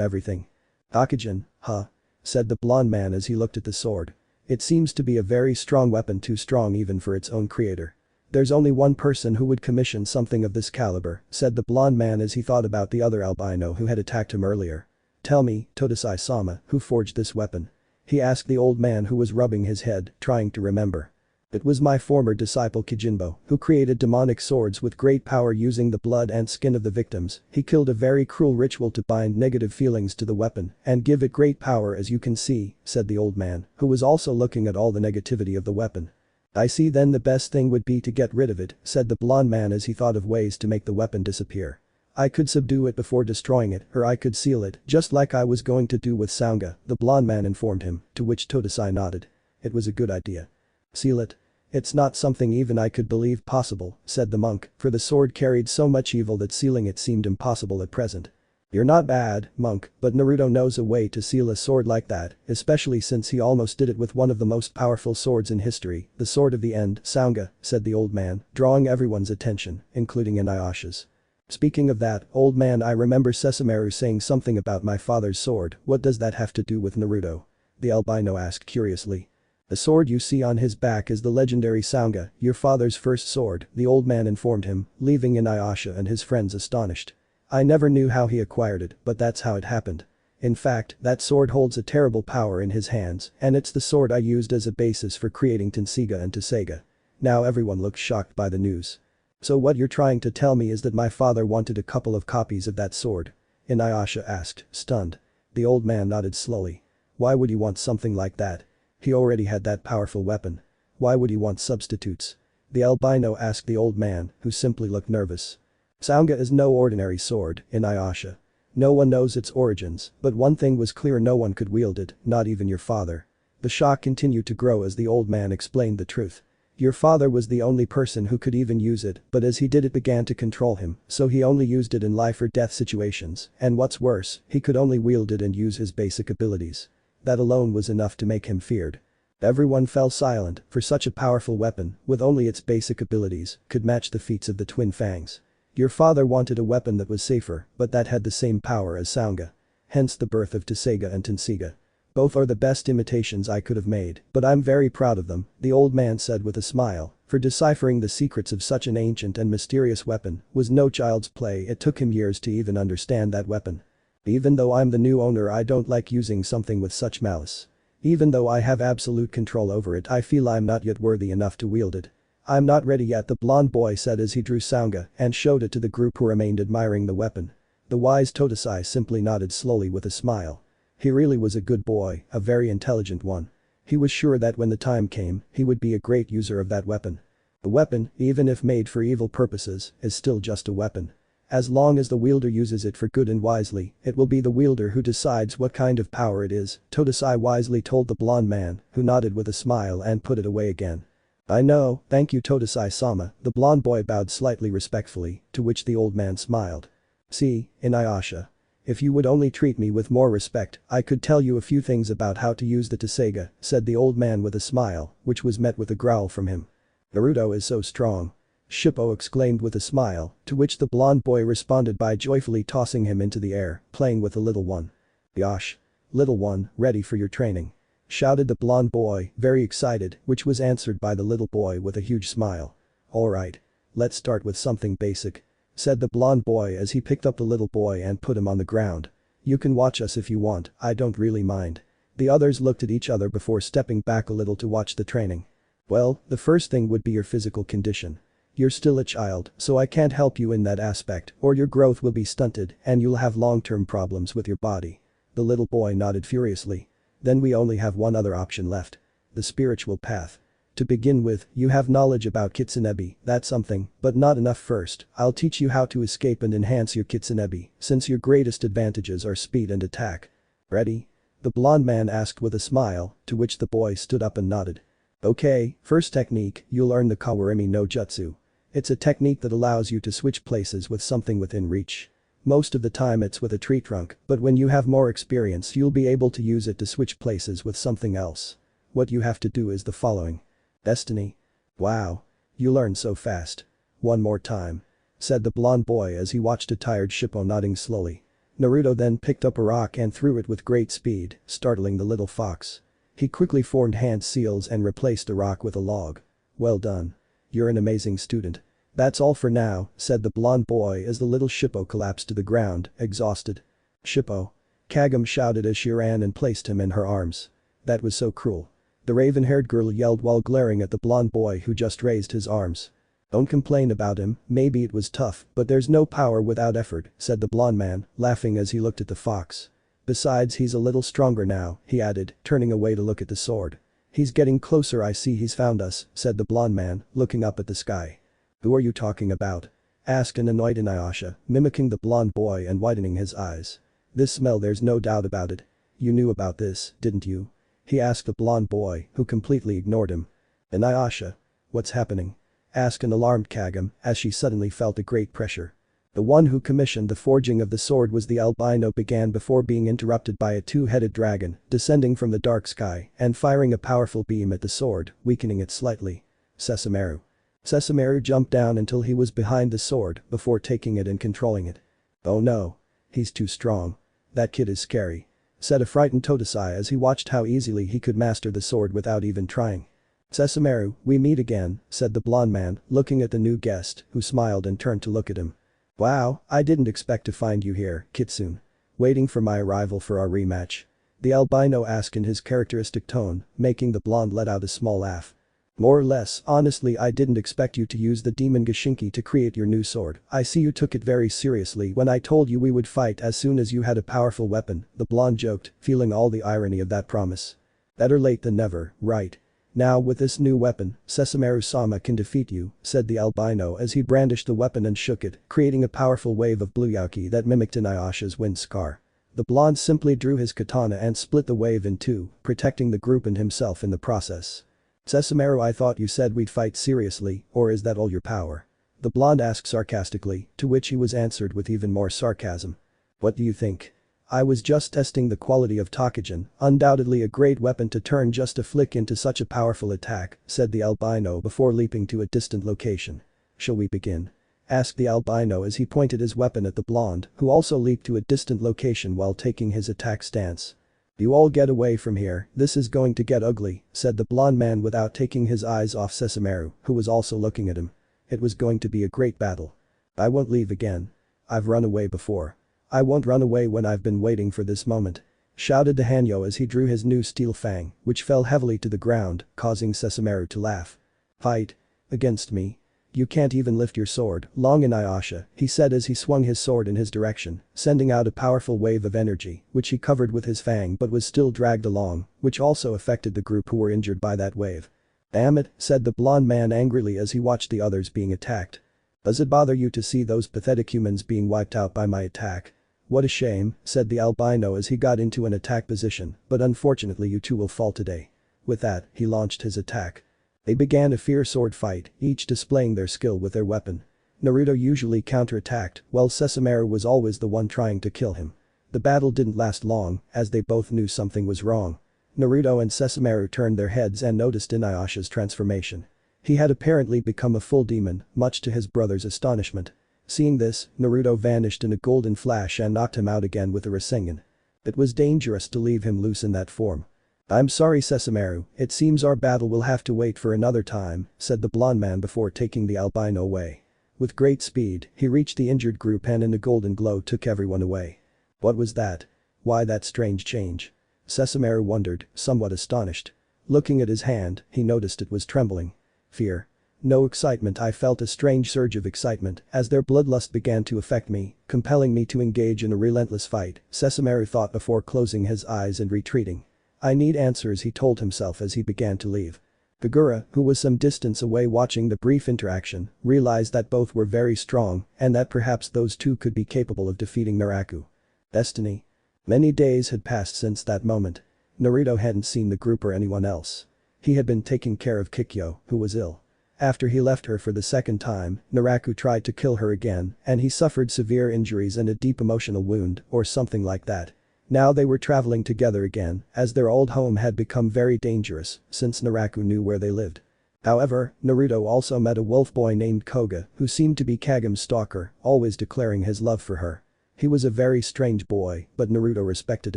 everything. Tokijin, huh? Said the blonde man as he looked at the sword. It seems to be a very strong weapon, too strong even for its own creator. There's only one person who would commission something of this caliber, said the blonde man as he thought about the other albino who had attacked him earlier. Tell me, Todesai-sama, who forged this weapon? He asked the old man who was rubbing his head, trying to remember. It was my former disciple Kijinbo, who created demonic swords with great power using the blood and skin of the victims. He killed a very cruel ritual to bind negative feelings to the weapon and give it great power, as you can see, said the old man, who was also looking at all the negativity of the weapon. I see, then the best thing would be to get rid of it, said the blonde man as he thought of ways to make the weapon disappear. I could subdue it before destroying it, or I could seal it, just like I was going to do with Sanga, the blonde man informed him, to which Todesai nodded. It was a good idea. Seal it? It's not something even I could believe possible, said the monk, for the sword carried so much evil that sealing it seemed impossible at present. You're not bad, monk, but Naruto knows a way to seal a sword like that, especially since he almost did it with one of the most powerful swords in history, the sword of the end, Sanga, said the old man, drawing everyone's attention, including Inuyasha's. Speaking of that, old man, I remember Sesameru saying something about my father's sword. What does that have to do with Naruto? The albino asked curiously. The sword you see on his back is the legendary Sanga, your father's first sword, the old man informed him, leaving Inuyasha and his friends astonished. I never knew how he acquired it, but that's how it happened. In fact, that sword holds a terrible power in his hands, and it's the sword I used as a basis for creating Tenseiga and Tesseiga. Now everyone looks shocked by the news. So what you're trying to tell me is that my father wanted a couple of copies of that sword? Inuyasha asked, stunned. The old man nodded slowly. Why would he want something like that? He already had that powerful weapon. Why would he want substitutes? The albino asked the old man, who simply looked nervous. Sanga is no ordinary sword, Inuyasha. No one knows its origins, but one thing was clear: no one could wield it, not even your father. The shock continued to grow as the old man explained the truth. Your father was the only person who could even use it, but as he did it began to control him, so he only used it in life or death situations, and what's worse, he could only wield it and use his basic abilities. That alone was enough to make him feared. Everyone fell silent, for such a powerful weapon, with only its basic abilities, could match the feats of the twin Fangs. Your father wanted a weapon that was safer, but that had the same power as Sanga. Hence the birth of Tesseiga and Tenseiga. Both are the best imitations I could have made, but I'm very proud of them, the old man said with a smile, for deciphering the secrets of such an ancient and mysterious weapon was no child's play. It took him years to even understand that weapon. Even though I'm the new owner, I don't like using something with such malice. Even though I have absolute control over it, I feel I'm not yet worthy enough to wield it. I'm not ready yet, the blonde boy said as he drew Sanga and showed it to the group who remained admiring the weapon. The wise Totosai simply nodded slowly with a smile. He really was a good boy, a very intelligent one. He was sure that when the time came, he would be a great user of that weapon. The weapon, even if made for evil purposes, is still just a weapon. As long as the wielder uses it for good and wisely, it will be the wielder who decides what kind of power it is, Totosai wisely told the blonde man, who nodded with a smile and put it away again. I know, thank you Totosai-sama, the blonde boy bowed slightly respectfully, to which the old man smiled. See, Inuyasha. If you would only treat me with more respect, I could tell you a few things about how to use the Tsuga, said the old man with a smile, which was met with a growl from him. Naruto is so strong. Shippo exclaimed with a smile, to which the blonde boy responded by joyfully tossing him into the air, playing with the little one. Yosh. Little one, ready for your training. Shouted the blonde boy, very excited, which was answered by the little boy with a huge smile. Alright. Let's start with something basic. Said the blonde boy as he picked up the little boy and put him on the ground. You can watch us if you want, I don't really mind. The others looked at each other before stepping back a little to watch the training. Well, the first thing would be your physical condition. You're still a child, so I can't help you in that aspect, or your growth will be stunted and you'll have long-term problems with your body. The little boy nodded furiously. Then we only have one other option left. The spiritual path. To begin with, you have knowledge about Kitsunebi, that's something, but not enough. First, I'll teach you how to escape and enhance your Kitsunebi, since your greatest advantages are speed and attack. Ready? The blonde man asked with a smile, to which the boy stood up and nodded. Okay, first technique, you'll learn the Kawarimi no Jutsu. It's a technique that allows you to switch places with something within reach. Most of the time it's with a tree trunk, but when you have more experience you'll be able to use it to switch places with something else. What you have to do is the following. Destiny. Wow. You learn so fast. One more time. Said the blonde boy as he watched a tired Shippo nodding slowly. Naruto then picked up a rock and threw it with great speed, startling the little fox. He quickly formed hand seals and replaced the rock with a log. Well done. You're an amazing student. That's all for now, said the blonde boy as the little Shippo collapsed to the ground, exhausted. Shippo. Kagome shouted as she ran and placed him in her arms. That was so cruel. The raven-haired girl yelled while glaring at the blonde boy who just raised his arms. Don't complain about him, maybe it was tough, but there's no power without effort, said the blonde man, laughing as he looked at the fox. Besides he's a little stronger now, he added, turning away to look at the sword. He's getting closer, I see he's found us, said the blonde man, looking up at the sky. Who are you talking about? Asked an annoyed Inuyasha, mimicking the blonde boy and widening his eyes. This smell, there's no doubt about it. You knew about this, didn't you? He asked the blonde boy, who completely ignored him. Inuyasha. What's happening? Asked an alarmed Kagome as she suddenly felt a great pressure. The one who commissioned the forging of the sword was the albino began before being interrupted by a two-headed dragon descending from the dark sky and firing a powerful beam at the sword, weakening it slightly. Sesshomaru. Sesshomaru jumped down until he was behind the sword before taking it and controlling it. Oh no. He's too strong. That kid is scary. Said a frightened Totosai as he watched how easily he could master the sword without even trying. Sesshomaru, we meet again, said the blonde man, looking at the new guest, who smiled and turned to look at him. Wow, I didn't expect to find you here, Kitsune. Waiting for my arrival for our rematch? The albino asked in his characteristic tone, making the blonde let out a small laugh. More or less, honestly I didn't expect you to use the demon Gashinki to create your new sword. I see you took it very seriously when I told you we would fight as soon as you had a powerful weapon, the blonde joked, feeling all the irony of that promise. Better late than never, right? Now with this new weapon, Sesshomaru-sama can defeat you, said the albino as he brandished the weapon and shook it, creating a powerful wave of blue Yauki that mimicked Inuyasha's wind scar. The blonde simply drew his katana and split the wave in two, protecting the group and himself in the process. Sesshomaru, I thought you said we'd fight seriously, or is that all your power? The blonde asked sarcastically, to which he was answered with even more sarcasm. What do you think? I was just testing the quality of Takajin, undoubtedly a great weapon to turn just a flick into such a powerful attack, said the albino before leaping to a distant location. Shall we begin? Asked the albino as he pointed his weapon at the blonde, who also leaped to a distant location while taking his attack stance. You all get away from here, this is going to get ugly, said the blonde man without taking his eyes off Sesshomaru, who was also looking at him. It was going to be a great battle. I won't leave again. I've run away before. I won't run away when I've been waiting for this moment. Shouted to Hanyo as he drew his new steel fang, which fell heavily to the ground, causing Sesshomaru to laugh. Fight. Against me? You can't even lift your sword, long Inuyasha, he said as he swung his sword in his direction, sending out a powerful wave of energy, which he covered with his fang but was still dragged along, which also affected the group who were injured by that wave. Damn it, said the blonde man angrily as he watched the others being attacked. Does it bother you to see those pathetic humans being wiped out by my attack? What a shame, said the albino as he got into an attack position, but unfortunately you two will fall today. With that, he launched his attack. They began a fierce sword fight, each displaying their skill with their weapon. Naruto usually counterattacked, while Sesshomaru was always the one trying to kill him. The battle didn't last long, as they both knew something was wrong. Naruto and Sesshomaru turned their heads and noticed Inuyasha's transformation. He had apparently become a full demon, much to his brother's astonishment. Seeing this, Naruto vanished in a golden flash and knocked him out again with a Rasengan. It was dangerous to leave him loose in that form. I'm sorry Sesshomaru, it seems our battle will have to wait for another time, said the blonde man before taking the albino away. With great speed, he reached the injured group and in a golden glow took everyone away. What was that? Why that strange change? Sesshomaru wondered, somewhat astonished. Looking at his hand, he noticed it was trembling. Fear. No excitement. I felt a strange surge of excitement as their bloodlust began to affect me, compelling me to engage in a relentless fight, Sesshomaru thought before closing his eyes and retreating. I need answers, he told himself as he began to leave. Kagura, who was some distance away watching the brief interaction, realized that both were very strong and that perhaps those two could be capable of defeating Naraku. Destiny. Many days had passed since that moment. Naruto hadn't seen the group or anyone else. He had been taking care of Kikyo, who was ill. After he left her for the second time, Naraku tried to kill her again and he suffered severe injuries and a deep emotional wound or something like that. Now they were traveling together again as their old home had become very dangerous since Naraku knew where they lived. However, Naruto also met a wolf boy named Koga who seemed to be Kage's stalker, always declaring his love for her. He was a very strange boy, but Naruto respected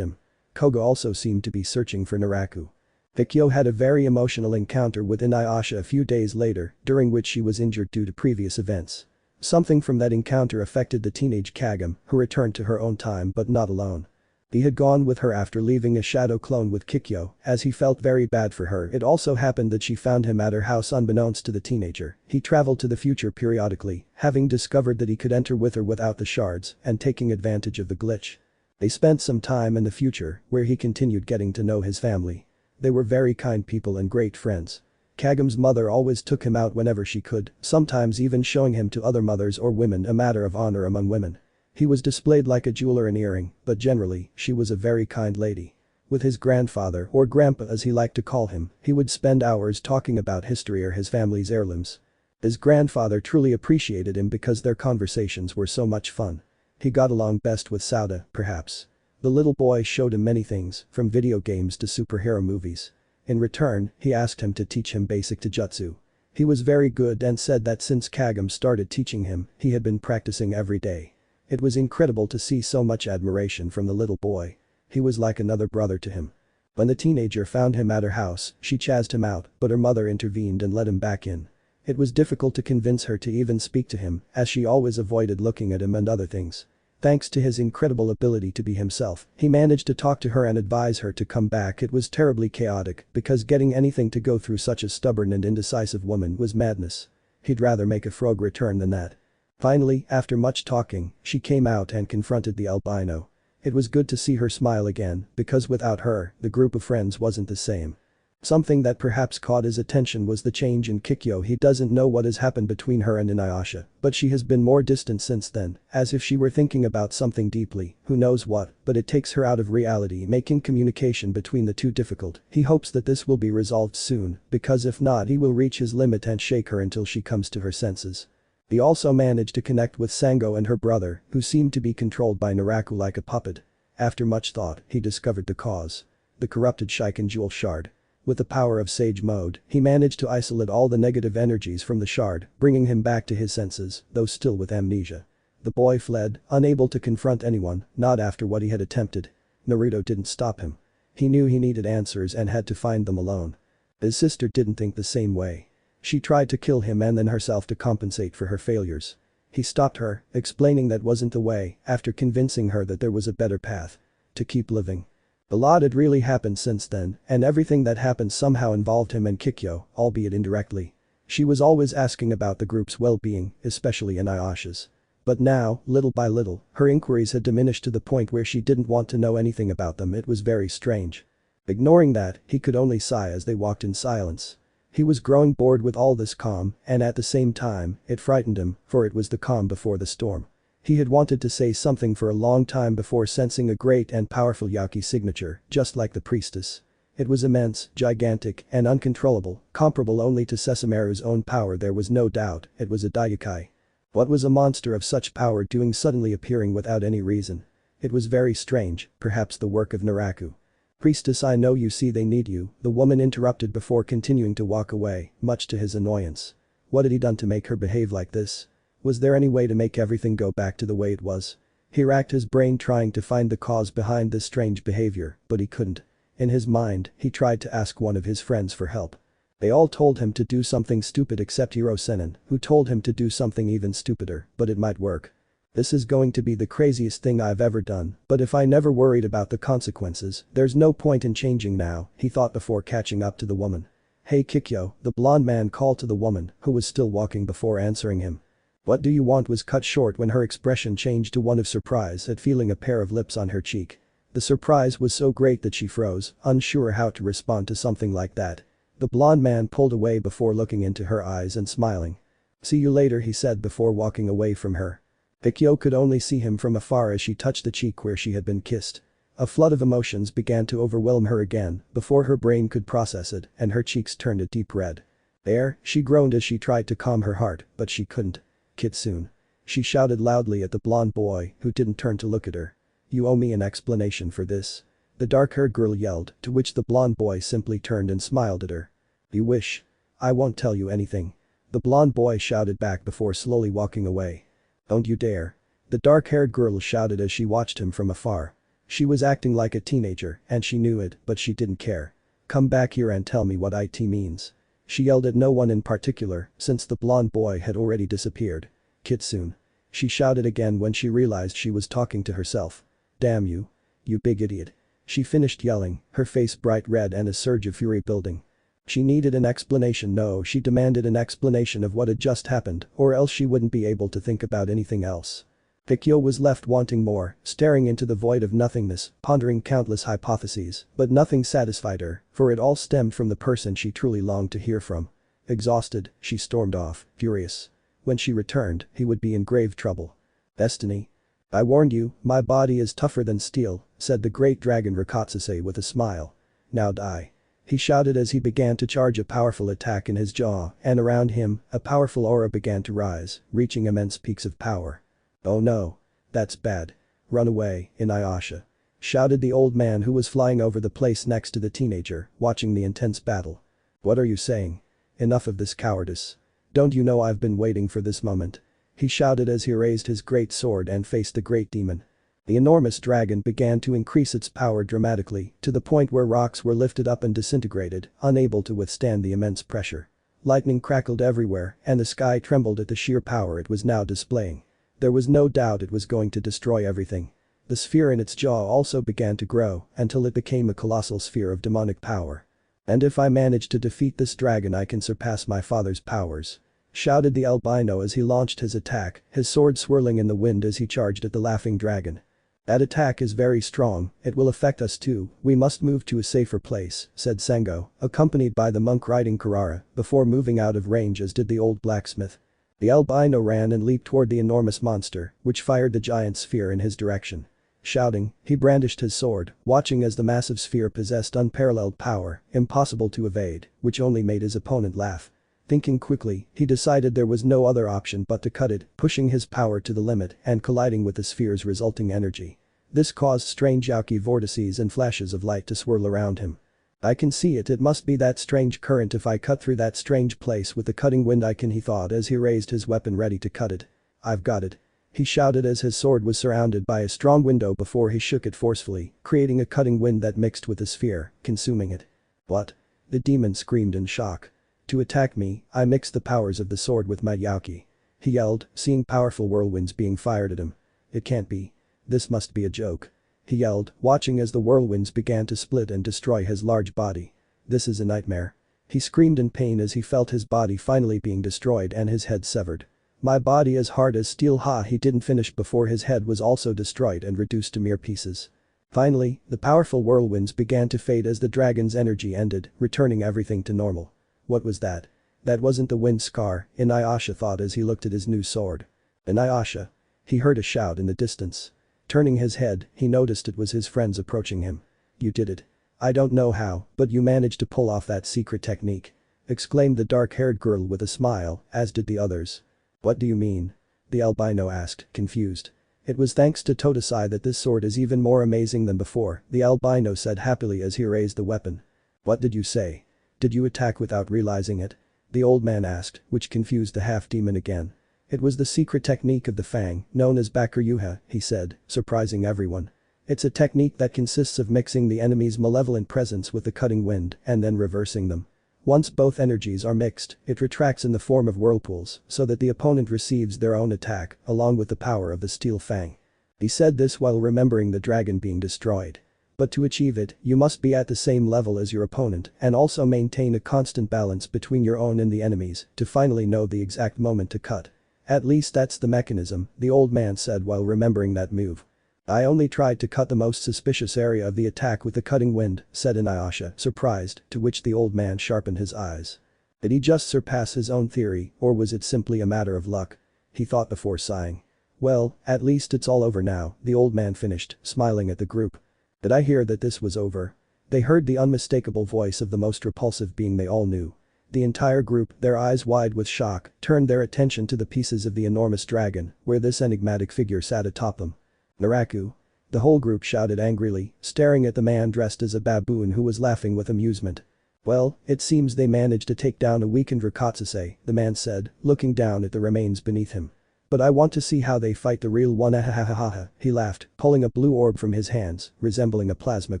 him. Koga also seemed to be searching for Naraku. Kikyo had a very emotional encounter with Inuyasha a few days later, during which she was injured due to previous events. Something from that encounter affected the teenage Kagem, who returned to her own time but not alone. He had gone with her after leaving a shadow clone with Kikyo, as he felt very bad for her. It also happened that she found him at her house unbeknownst to the teenager. He traveled to the future periodically, having discovered that he could enter with her without the shards and taking advantage of the glitch. They spent some time in the future, where he continued getting to know his family. They were very kind people and great friends. Kagem's mother always took him out whenever she could, sometimes even showing him to other mothers or women, a matter of honor among women. He was displayed like a jewel or an earring, but generally, she was a very kind lady. With his grandfather, or grandpa as he liked to call him, he would spend hours talking about history or his family's heirlooms. His grandfather truly appreciated him because their conversations were so much fun. He got along best with Sauda, perhaps. The little boy showed him many things, from video games to superhero movies. In return, he asked him to teach him basic taijutsu. He was very good and said that since Kagem started teaching him, he had been practicing every day. It was incredible to see so much admiration from the little boy. He was like another brother to him. When the teenager found him at her house, she chased him out, but her mother intervened and let him back in. It was difficult to convince her to even speak to him, as she always avoided looking at him and other things. Thanks to his incredible ability to be himself, he managed to talk to her and advise her to come back. It was terribly chaotic, because getting anything to go through such a stubborn and indecisive woman was madness. He'd rather make a frog return than that. Finally, after much talking, she came out and confronted the albino. It was good to see her smile again, because without her, the group of friends wasn't the same. Something that perhaps caught his attention was the change in Kikyo. He doesn't know what has happened between her and Inuyasha, but she has been more distant since then, as if she were thinking about something deeply, who knows what, but it takes her out of reality, making communication between the two difficult. He hopes that this will be resolved soon, because if not he will reach his limit and shake her until she comes to her senses. He also managed to connect with Sango and her brother, who seemed to be controlled by Naraku like a puppet. After much thought, he discovered the cause. The corrupted Sharigan jewel shard. With the power of Sage Mode, he managed to isolate all the negative energies from the shard, bringing him back to his senses, though still with amnesia. The boy fled, unable to confront anyone, not after what he had attempted. Naruto didn't stop him. He knew he needed answers and had to find them alone. His sister didn't think the same way. She tried to kill him and then herself to compensate for her failures. He stopped her, explaining that wasn't the way, after convincing her that there was a better path. To keep living. A lot had really happened since then, and everything that happened somehow involved him and Kikyo, albeit indirectly. She was always asking about the group's well-being, especially Inuyasha's. But now, little by little, her inquiries had diminished to the point where she didn't want to know anything about them. It was very strange. Ignoring that, he could only sigh as they walked in silence. He was growing bored with all this calm, and at the same time, it frightened him, for it was the calm before the storm. He had wanted to say something for a long time before sensing a great and powerful Yaki signature, just like the priestess. It was immense, gigantic, and uncontrollable, comparable only to Sesameru's own power. There was no doubt, it was a Daikai. What was a monster of such power doing suddenly appearing without any reason? It was very strange, perhaps the work of Naraku. Priestess, I know you see they need you, the woman interrupted before continuing to walk away, much to his annoyance. What had he done to make her behave like this? Was there any way to make everything go back to the way it was? He racked his brain trying to find the cause behind this strange behavior, but he couldn't. In his mind, he tried to ask one of his friends for help. They all told him to do something stupid except Hiro Sennin, who told him to do something even stupider, but it might work. This is going to be the craziest thing I've ever done, but if I never worried about the consequences, there's no point in changing now, he thought before catching up to the woman. Hey Kikyo, the blonde man called to the woman, who was still walking before answering him. What do you want was cut short when her expression changed to one of surprise at feeling a pair of lips on her cheek. The surprise was so great that she froze, unsure how to respond to something like that. The blonde man pulled away before looking into her eyes and smiling. See you later, he said before walking away from her. Kikyo could only see him from afar as she touched the cheek where she had been kissed. A flood of emotions began to overwhelm her again before her brain could process it and her cheeks turned a deep red. There, she groaned as she tried to calm her heart, but she couldn't. Kitsune. She shouted loudly at the blonde boy who didn't turn to look at her. You owe me an explanation for this. The dark-haired girl yelled, to which the blonde boy simply turned and smiled at her. You wish. I won't tell you anything. The blonde boy shouted back before slowly walking away. Don't you dare. The dark-haired girl shouted as she watched him from afar. She was acting like a teenager, and she knew it, but she didn't care. Come back here and tell me what IT means. She yelled at no one in particular, since the blonde boy had already disappeared. Kitsune. She shouted again when she realized she was talking to herself. Damn you. You big idiot. She finished yelling, her face bright red and a surge of fury building. She needed an explanation. No, she demanded an explanation of what had just happened, or else she wouldn't be able to think about anything else. Kikyo was left wanting more, staring into the void of nothingness, pondering countless hypotheses, but nothing satisfied her, for it all stemmed from the person she truly longed to hear from. Exhausted, she stormed off, furious. When she returned, he would be in grave trouble. Destiny. I warned you, my body is tougher than steel, said the great dragon Rikatsuse with a smile. Now die. He shouted as he began to charge a powerful attack in his jaw, and around him, a powerful aura began to rise, reaching immense peaks of power. Oh no. That's bad. Run away, Inuyasha. Shouted the old man who was flying over the place next to the teenager, watching the intense battle. What are you saying? Enough of this cowardice. Don't you know I've been waiting for this moment? He shouted as he raised his great sword and faced the great demon. The enormous dragon began to increase its power dramatically, to the point where rocks were lifted up and disintegrated, unable to withstand the immense pressure. Lightning crackled everywhere, and the sky trembled at the sheer power it was now displaying. There was no doubt it was going to destroy everything. The sphere in its jaw also began to grow, until it became a colossal sphere of demonic power. And if I manage to defeat this dragon, I can surpass my father's powers. Shouted the albino as he launched his attack, his sword swirling in the wind as he charged at the laughing dragon. That attack is very strong, it will affect us too, we must move to a safer place, said Sengo, accompanied by the monk riding Kurara, before moving out of range as did the old blacksmith. The albino ran and leaped toward the enormous monster, which fired the giant sphere in his direction. Shouting, he brandished his sword, watching as the massive sphere possessed unparalleled power, impossible to evade, which only made his opponent laugh. Thinking quickly, he decided there was no other option but to cut it, pushing his power to the limit and colliding with the sphere's resulting energy. This caused strange Yaki vortices and flashes of light to swirl around him. I can see it must be that strange current if I cut through that strange place with the cutting wind I can, he thought as he raised his weapon ready to cut it. I've got it. He shouted as his sword was surrounded by a strong window before he shook it forcefully, creating a cutting wind that mixed with the sphere, consuming it. What? The demon screamed in shock. To attack me, I mixed the powers of the sword with my Yaki. He yelled, seeing powerful whirlwinds being fired at him. It can't be. This must be a joke. He yelled, watching as the whirlwinds began to split and destroy his large body. This is a nightmare. He screamed in pain as he felt his body finally being destroyed and his head severed. My body is hard as steel. He didn't finish before his head was also destroyed and reduced to mere pieces. Finally, the powerful whirlwinds began to fade as the dragon's energy ended, returning everything to normal. What was that? That wasn't the wind scar, Inuyasha thought as he looked at his new sword. Inuyasha. He heard a shout in the distance. Turning his head, he noticed it was his friends approaching him. You did it. I don't know how, but you managed to pull off that secret technique. Exclaimed the dark-haired girl with a smile, as did the others. What do you mean? The albino asked, confused. It was thanks to Totosai that this sword is even more amazing than before, the albino said happily as he raised the weapon. What did you say? Did you attack without realizing it? The old man asked, which confused the half-demon again. It was the secret technique of the Fang, known as Bakuryuha, he said, surprising everyone. It's a technique that consists of mixing the enemy's malevolent presence with the cutting wind and then reversing them. Once both energies are mixed, it retracts in the form of whirlpools so that the opponent receives their own attack along with the power of the steel Fang. He said this while remembering the dragon being destroyed. But to achieve it, you must be at the same level as your opponent and also maintain a constant balance between your own and the enemy's to finally know the exact moment to cut. At least that's the mechanism, the old man said while remembering that move. I only tried to cut the most suspicious area of the attack with the cutting wind, said Inuyasha, surprised, to which the old man sharpened his eyes. Did he just surpass his own theory, or was it simply a matter of luck? He thought before sighing. Well, at least it's all over now, the old man finished, smiling at the group. Did I hear that this was over? They heard the unmistakable voice of the most repulsive being they all knew. The entire group, their eyes wide with shock, turned their attention to the pieces of the enormous dragon, where this enigmatic figure sat atop them. Naraku. The whole group shouted angrily, staring at the man dressed as a baboon who was laughing with amusement. Well, it seems they managed to take down a weakened Rakatsuse, the man said, looking down at the remains beneath him. But I want to see how they fight the real one. Ahahaha, he laughed, pulling a blue orb from his hands, resembling a plasma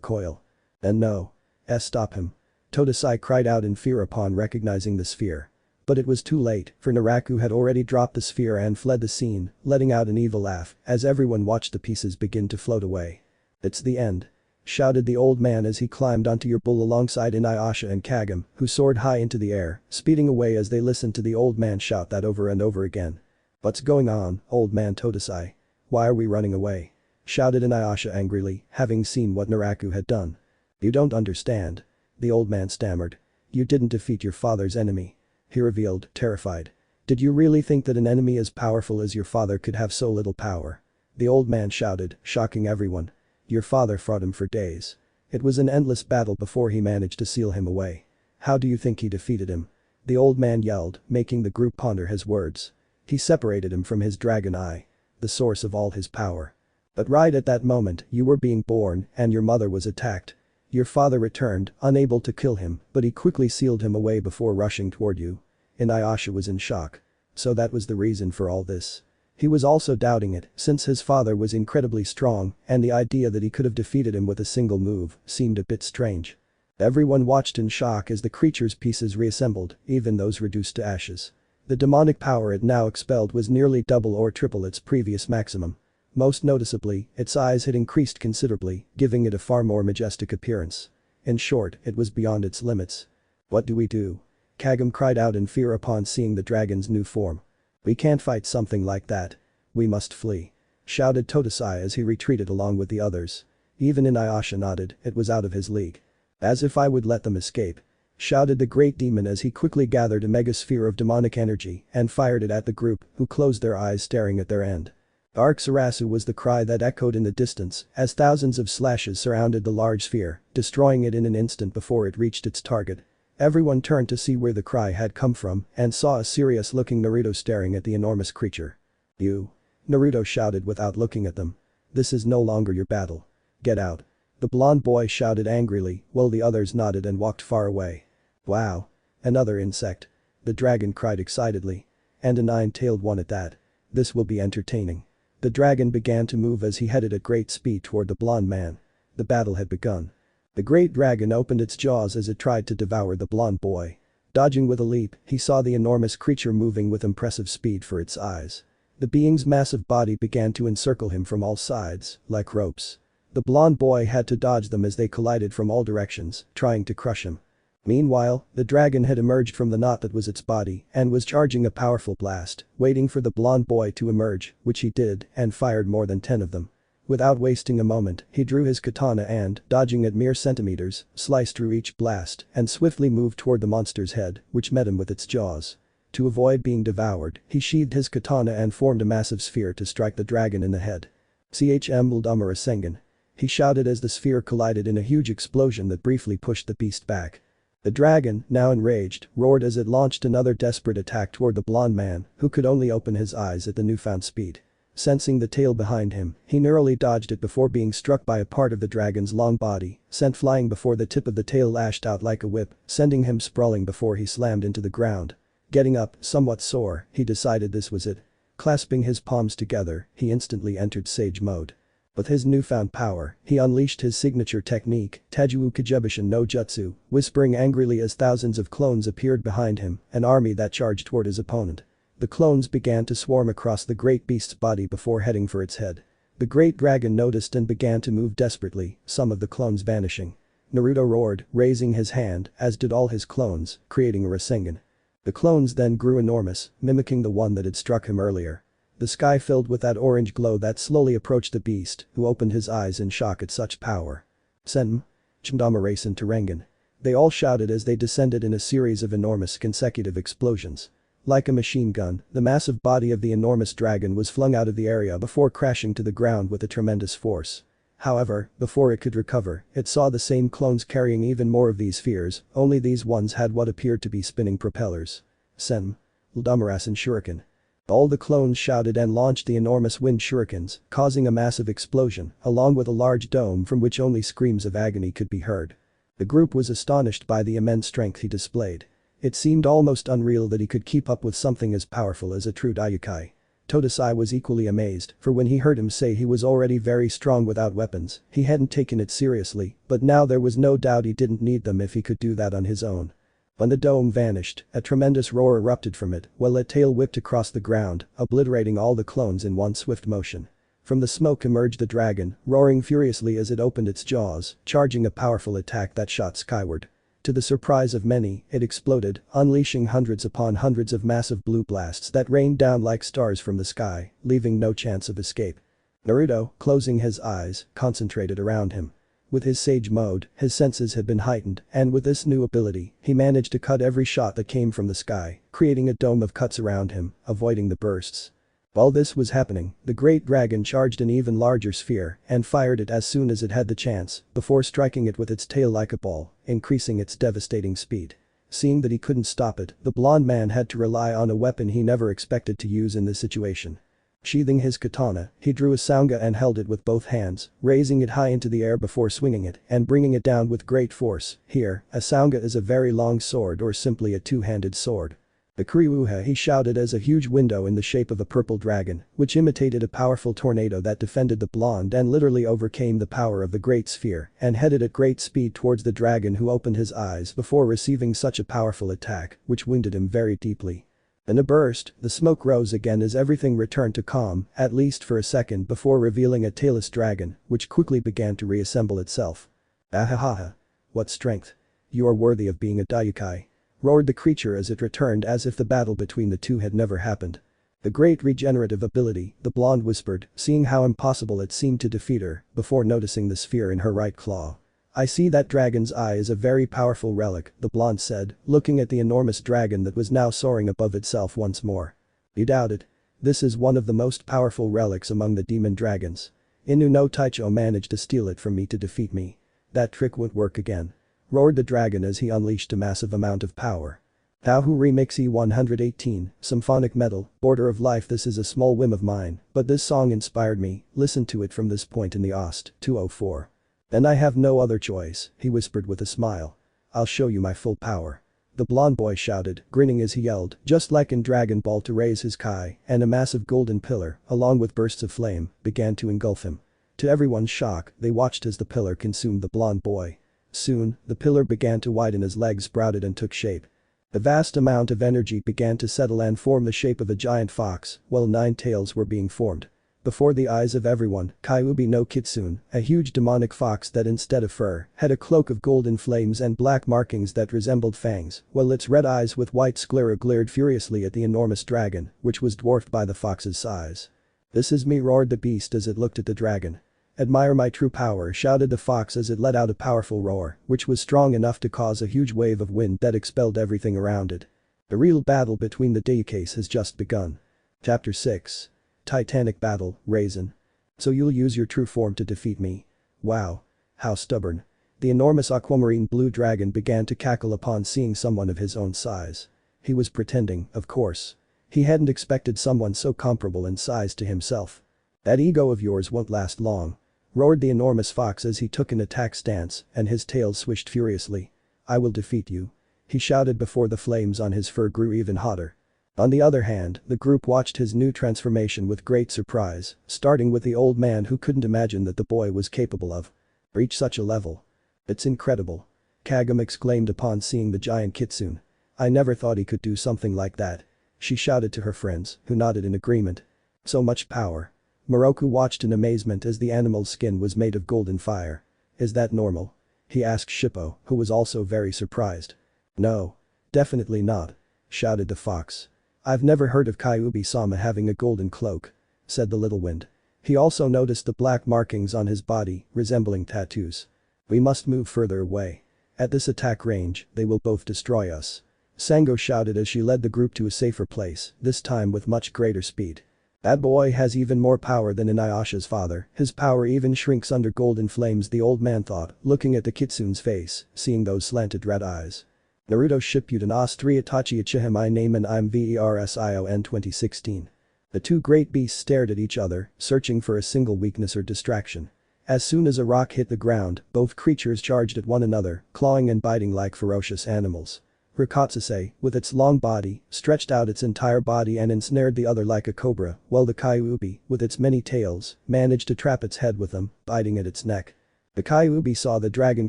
coil. And no. Stop him. Totosai cried out in fear upon recognizing the sphere. But it was too late, for Naraku had already dropped the sphere and fled the scene, letting out an evil laugh as everyone watched the pieces begin to float away. It's the end. Shouted the old man as he climbed onto your bull alongside Inuyasha and Kagome, who soared high into the air, speeding away as they listened to the old man shout that over and over again. What's going on, old man Totosai? Why are we running away? Shouted Inuyasha angrily, having seen what Naraku had done. You don't understand. The old man stammered. You didn't defeat your father's enemy. He revealed, terrified. Did you really think that an enemy as powerful as your father could have so little power? The old man shouted, shocking everyone. Your father fought him for days. It was an endless battle before he managed to seal him away. How do you think he defeated him? The old man yelled, making the group ponder his words. He separated him from his dragon eye. The source of all his power. But right at that moment, you were being born and your mother was attacked. Your father returned, unable to kill him, but he quickly sealed him away before rushing toward you. Inuyasha was in shock. So that was the reason for all this. He was also doubting it, since his father was incredibly strong, and the idea that he could have defeated him with a single move seemed a bit strange. Everyone watched in shock as the creature's pieces reassembled, even those reduced to ashes. The demonic power it now expelled was nearly double or triple its previous maximum. Most noticeably, its eyes had increased considerably, giving it a far more majestic appearance. In short, it was beyond its limits. What do we do? Kagome cried out in fear upon seeing the dragon's new form. We can't fight something like that. We must flee. Shouted Totosai as he retreated along with the others. Even Inuyasha nodded, it was out of his league. As if I would let them escape. Shouted the great demon as he quickly gathered a megasphere of demonic energy and fired it at the group, who closed their eyes staring at their end. Arksarasu was the cry that echoed in the distance as thousands of slashes surrounded the large sphere, destroying it in an instant before it reached its target. Everyone turned to see where the cry had come from and saw a serious-looking Naruto staring at the enormous creature. You. Naruto shouted without looking at them. This is no longer your battle. Get out. The blonde boy shouted angrily while the others nodded and walked far away. Wow. Another insect. The dragon cried excitedly. And a nine-tailed one at that. This will be entertaining. The dragon began to move as he headed at great speed toward the blonde man. The battle had begun. The great dragon opened its jaws as it tried to devour the blonde boy. Dodging with a leap, he saw the enormous creature moving with impressive speed for its eyes. The being's massive body began to encircle him from all sides, like ropes. The blonde boy had to dodge them as they collided from all directions, trying to crush him. Meanwhile, the dragon had emerged from the knot that was its body and was charging a powerful blast, waiting for the blonde boy to emerge, which he did, and fired more than 10 of them. Without wasting a moment, he drew his katana and, dodging at mere centimeters, sliced through each blast and swiftly moved toward the monster's head, which met him with its jaws. To avoid being devoured, he sheathed his katana and formed a massive sphere to strike the dragon in the head. Chm Sengen. He shouted as the sphere collided in a huge explosion that briefly pushed the beast back. The dragon, now enraged, roared as it launched another desperate attack toward the blonde man, who could only open his eyes at the newfound speed. Sensing the tail behind him, he narrowly dodged it before being struck by a part of the dragon's long body, sent flying before the tip of the tail lashed out like a whip, sending him sprawling before he slammed into the ground. Getting up, somewhat sore, he decided this was it. Clasping his palms together, he instantly entered Sage mode. With his newfound power, he unleashed his signature technique, Tajuu Kajebushin no Jutsu, whispering angrily as thousands of clones appeared behind him, an army that charged toward his opponent. The clones began to swarm across the great beast's body before heading for its head. The great dragon noticed and began to move desperately, some of the clones vanishing. Naruto roared, raising his hand, as did all his clones, creating a Rasengan. The clones then grew enormous, mimicking the one that had struck him earlier. The sky filled with that orange glow that slowly approached the beast, who opened his eyes in shock at such power. Senm. Chmdamarasen Terengan. They all shouted as they descended in a series of enormous consecutive explosions. Like a machine gun, the massive body of the enormous dragon was flung out of the area before crashing to the ground with a tremendous force. However, before it could recover, it saw the same clones carrying even more of these spheres, only these ones had what appeared to be spinning propellers. Senm. Ldamarasen Shuriken. All the clones shouted and launched the enormous wind shurikens, causing a massive explosion, along with a large dome from which only screams of agony could be heard. The group was astonished by the immense strength he displayed. It seemed almost unreal that he could keep up with something as powerful as a true Daiukai. Todesai was equally amazed, for when he heard him say he was already very strong without weapons, he hadn't taken it seriously, but now there was no doubt he didn't need them if he could do that on his own. When the dome vanished, a tremendous roar erupted from it, while a tail whipped across the ground, obliterating all the clones in one swift motion. From the smoke emerged the dragon, roaring furiously as it opened its jaws, charging a powerful attack that shot skyward. To the surprise of many, it exploded, unleashing hundreds upon hundreds of massive blue blasts that rained down like stars from the sky, leaving no chance of escape. Naruto, closing his eyes, concentrated around him. With his sage mode, his senses had been heightened, and with this new ability, he managed to cut every shot that came from the sky, creating a dome of cuts around him, avoiding the bursts. While this was happening, the great dragon charged an even larger sphere and fired it as soon as it had the chance, before striking it with its tail like a ball, increasing its devastating speed. Seeing that he couldn't stop it, the blonde man had to rely on a weapon he never expected to use in this situation. Sheathing his katana, he drew a Sanga and held it with both hands, raising it high into the air before swinging it and bringing it down with great force. Here, a Sanga is a very long sword or simply a two-handed sword. The Kuriuha, he shouted as a huge window in the shape of a purple dragon, which imitated a powerful tornado that defended the blonde and literally overcame the power of the great sphere and headed at great speed towards the dragon, who opened his eyes before receiving such a powerful attack, which wounded him very deeply. In a burst, the smoke rose again as everything returned to calm, at least for a second before revealing a tailless dragon, which quickly began to reassemble itself. Ahahaha. What strength. You are worthy of being a Daiukai. Roared the creature as it returned as if the battle between the two had never happened. The great regenerative ability, the blonde whispered, seeing how impossible it seemed to defeat her, before noticing the sphere in her right claw. I see that dragon's eye is a very powerful relic, the blonde said, looking at the enormous dragon that was now soaring above itself once more. You doubt it? This is one of the most powerful relics among the demon dragons. Inu no Taicho managed to steal it from me to defeat me. That trick won't work again. Roared the dragon as he unleashed a massive amount of power. Tauhu Remix E118, Symphonic Metal, Border of Life. This is a small whim of mine, but this song inspired me, listen to it from this point in the Ost, 204. Then I have no other choice, he whispered with a smile. I'll show you my full power. The blonde boy shouted, grinning as he yelled, just like in Dragon Ball, to raise his kai, and a massive golden pillar, along with bursts of flame, began to engulf him. To everyone's shock, they watched as the pillar consumed the blonde boy. Soon, the pillar began to widen as legs sprouted and took shape. The vast amount of energy began to settle and form the shape of a giant fox, while 9 tails were being formed. Before the eyes of everyone, Kyuubi no Kitsune, a huge demonic fox that instead of fur, had a cloak of golden flames and black markings that resembled fangs, while its red eyes with white sclera glared furiously at the enormous dragon, which was dwarfed by the fox's size. "This is me," roared the beast as it looked at the dragon. "Admire my true power," shouted the fox as it let out a powerful roar, which was strong enough to cause a huge wave of wind that expelled everything around it. The real battle between the Daikais has just begun. Chapter 6. Titanic Battle, Raisin. "So you'll use your true form to defeat me? Wow. How stubborn." The enormous aquamarine blue dragon began to cackle upon seeing someone of his own size. He was pretending, of course. He hadn't expected someone so comparable in size to himself. "That ego of yours won't last long," roared the enormous fox as he took an attack stance and his tail swished furiously. "I will defeat you," he shouted before the flames on his fur grew even hotter. On the other hand, the group watched his new transformation with great surprise, starting with the old man who couldn't imagine that the boy was capable of reach such a level. "It's incredible," Kagome exclaimed upon seeing the giant kitsune. "I never thought he could do something like that," she shouted to her friends, who nodded in agreement. "So much power." Moroku watched in amazement as the animal's skin was made of golden fire. "Is that normal?" he asked Shippo, who was also very surprised. "No. Definitely not," shouted the fox. "I've never heard of Kyuubi-sama having a golden cloak," said the little wind. He also noticed the black markings on his body, resembling tattoos. "We must move further away. At this attack range, they will both destroy us," Sango shouted as she led the group to a safer place, this time with much greater speed. "That boy has even more power than Inuyasha's father, his power even shrinks under golden flames," the old man thought, looking at the kitsune's face, seeing those slanted red eyes. Naruto Shippuden Os 3 Itachi Uchiha My name and I'm Version 2016. The two great beasts stared at each other, searching for a single weakness or distraction. As soon as a rock hit the ground, both creatures charged at one another, clawing and biting like ferocious animals. Rikatsusei, with its long body, stretched out its entire body and ensnared the other like a cobra, while the Kyuubi, with its many tails, managed to trap its head with them, biting at its neck. The Kyuubi saw the dragon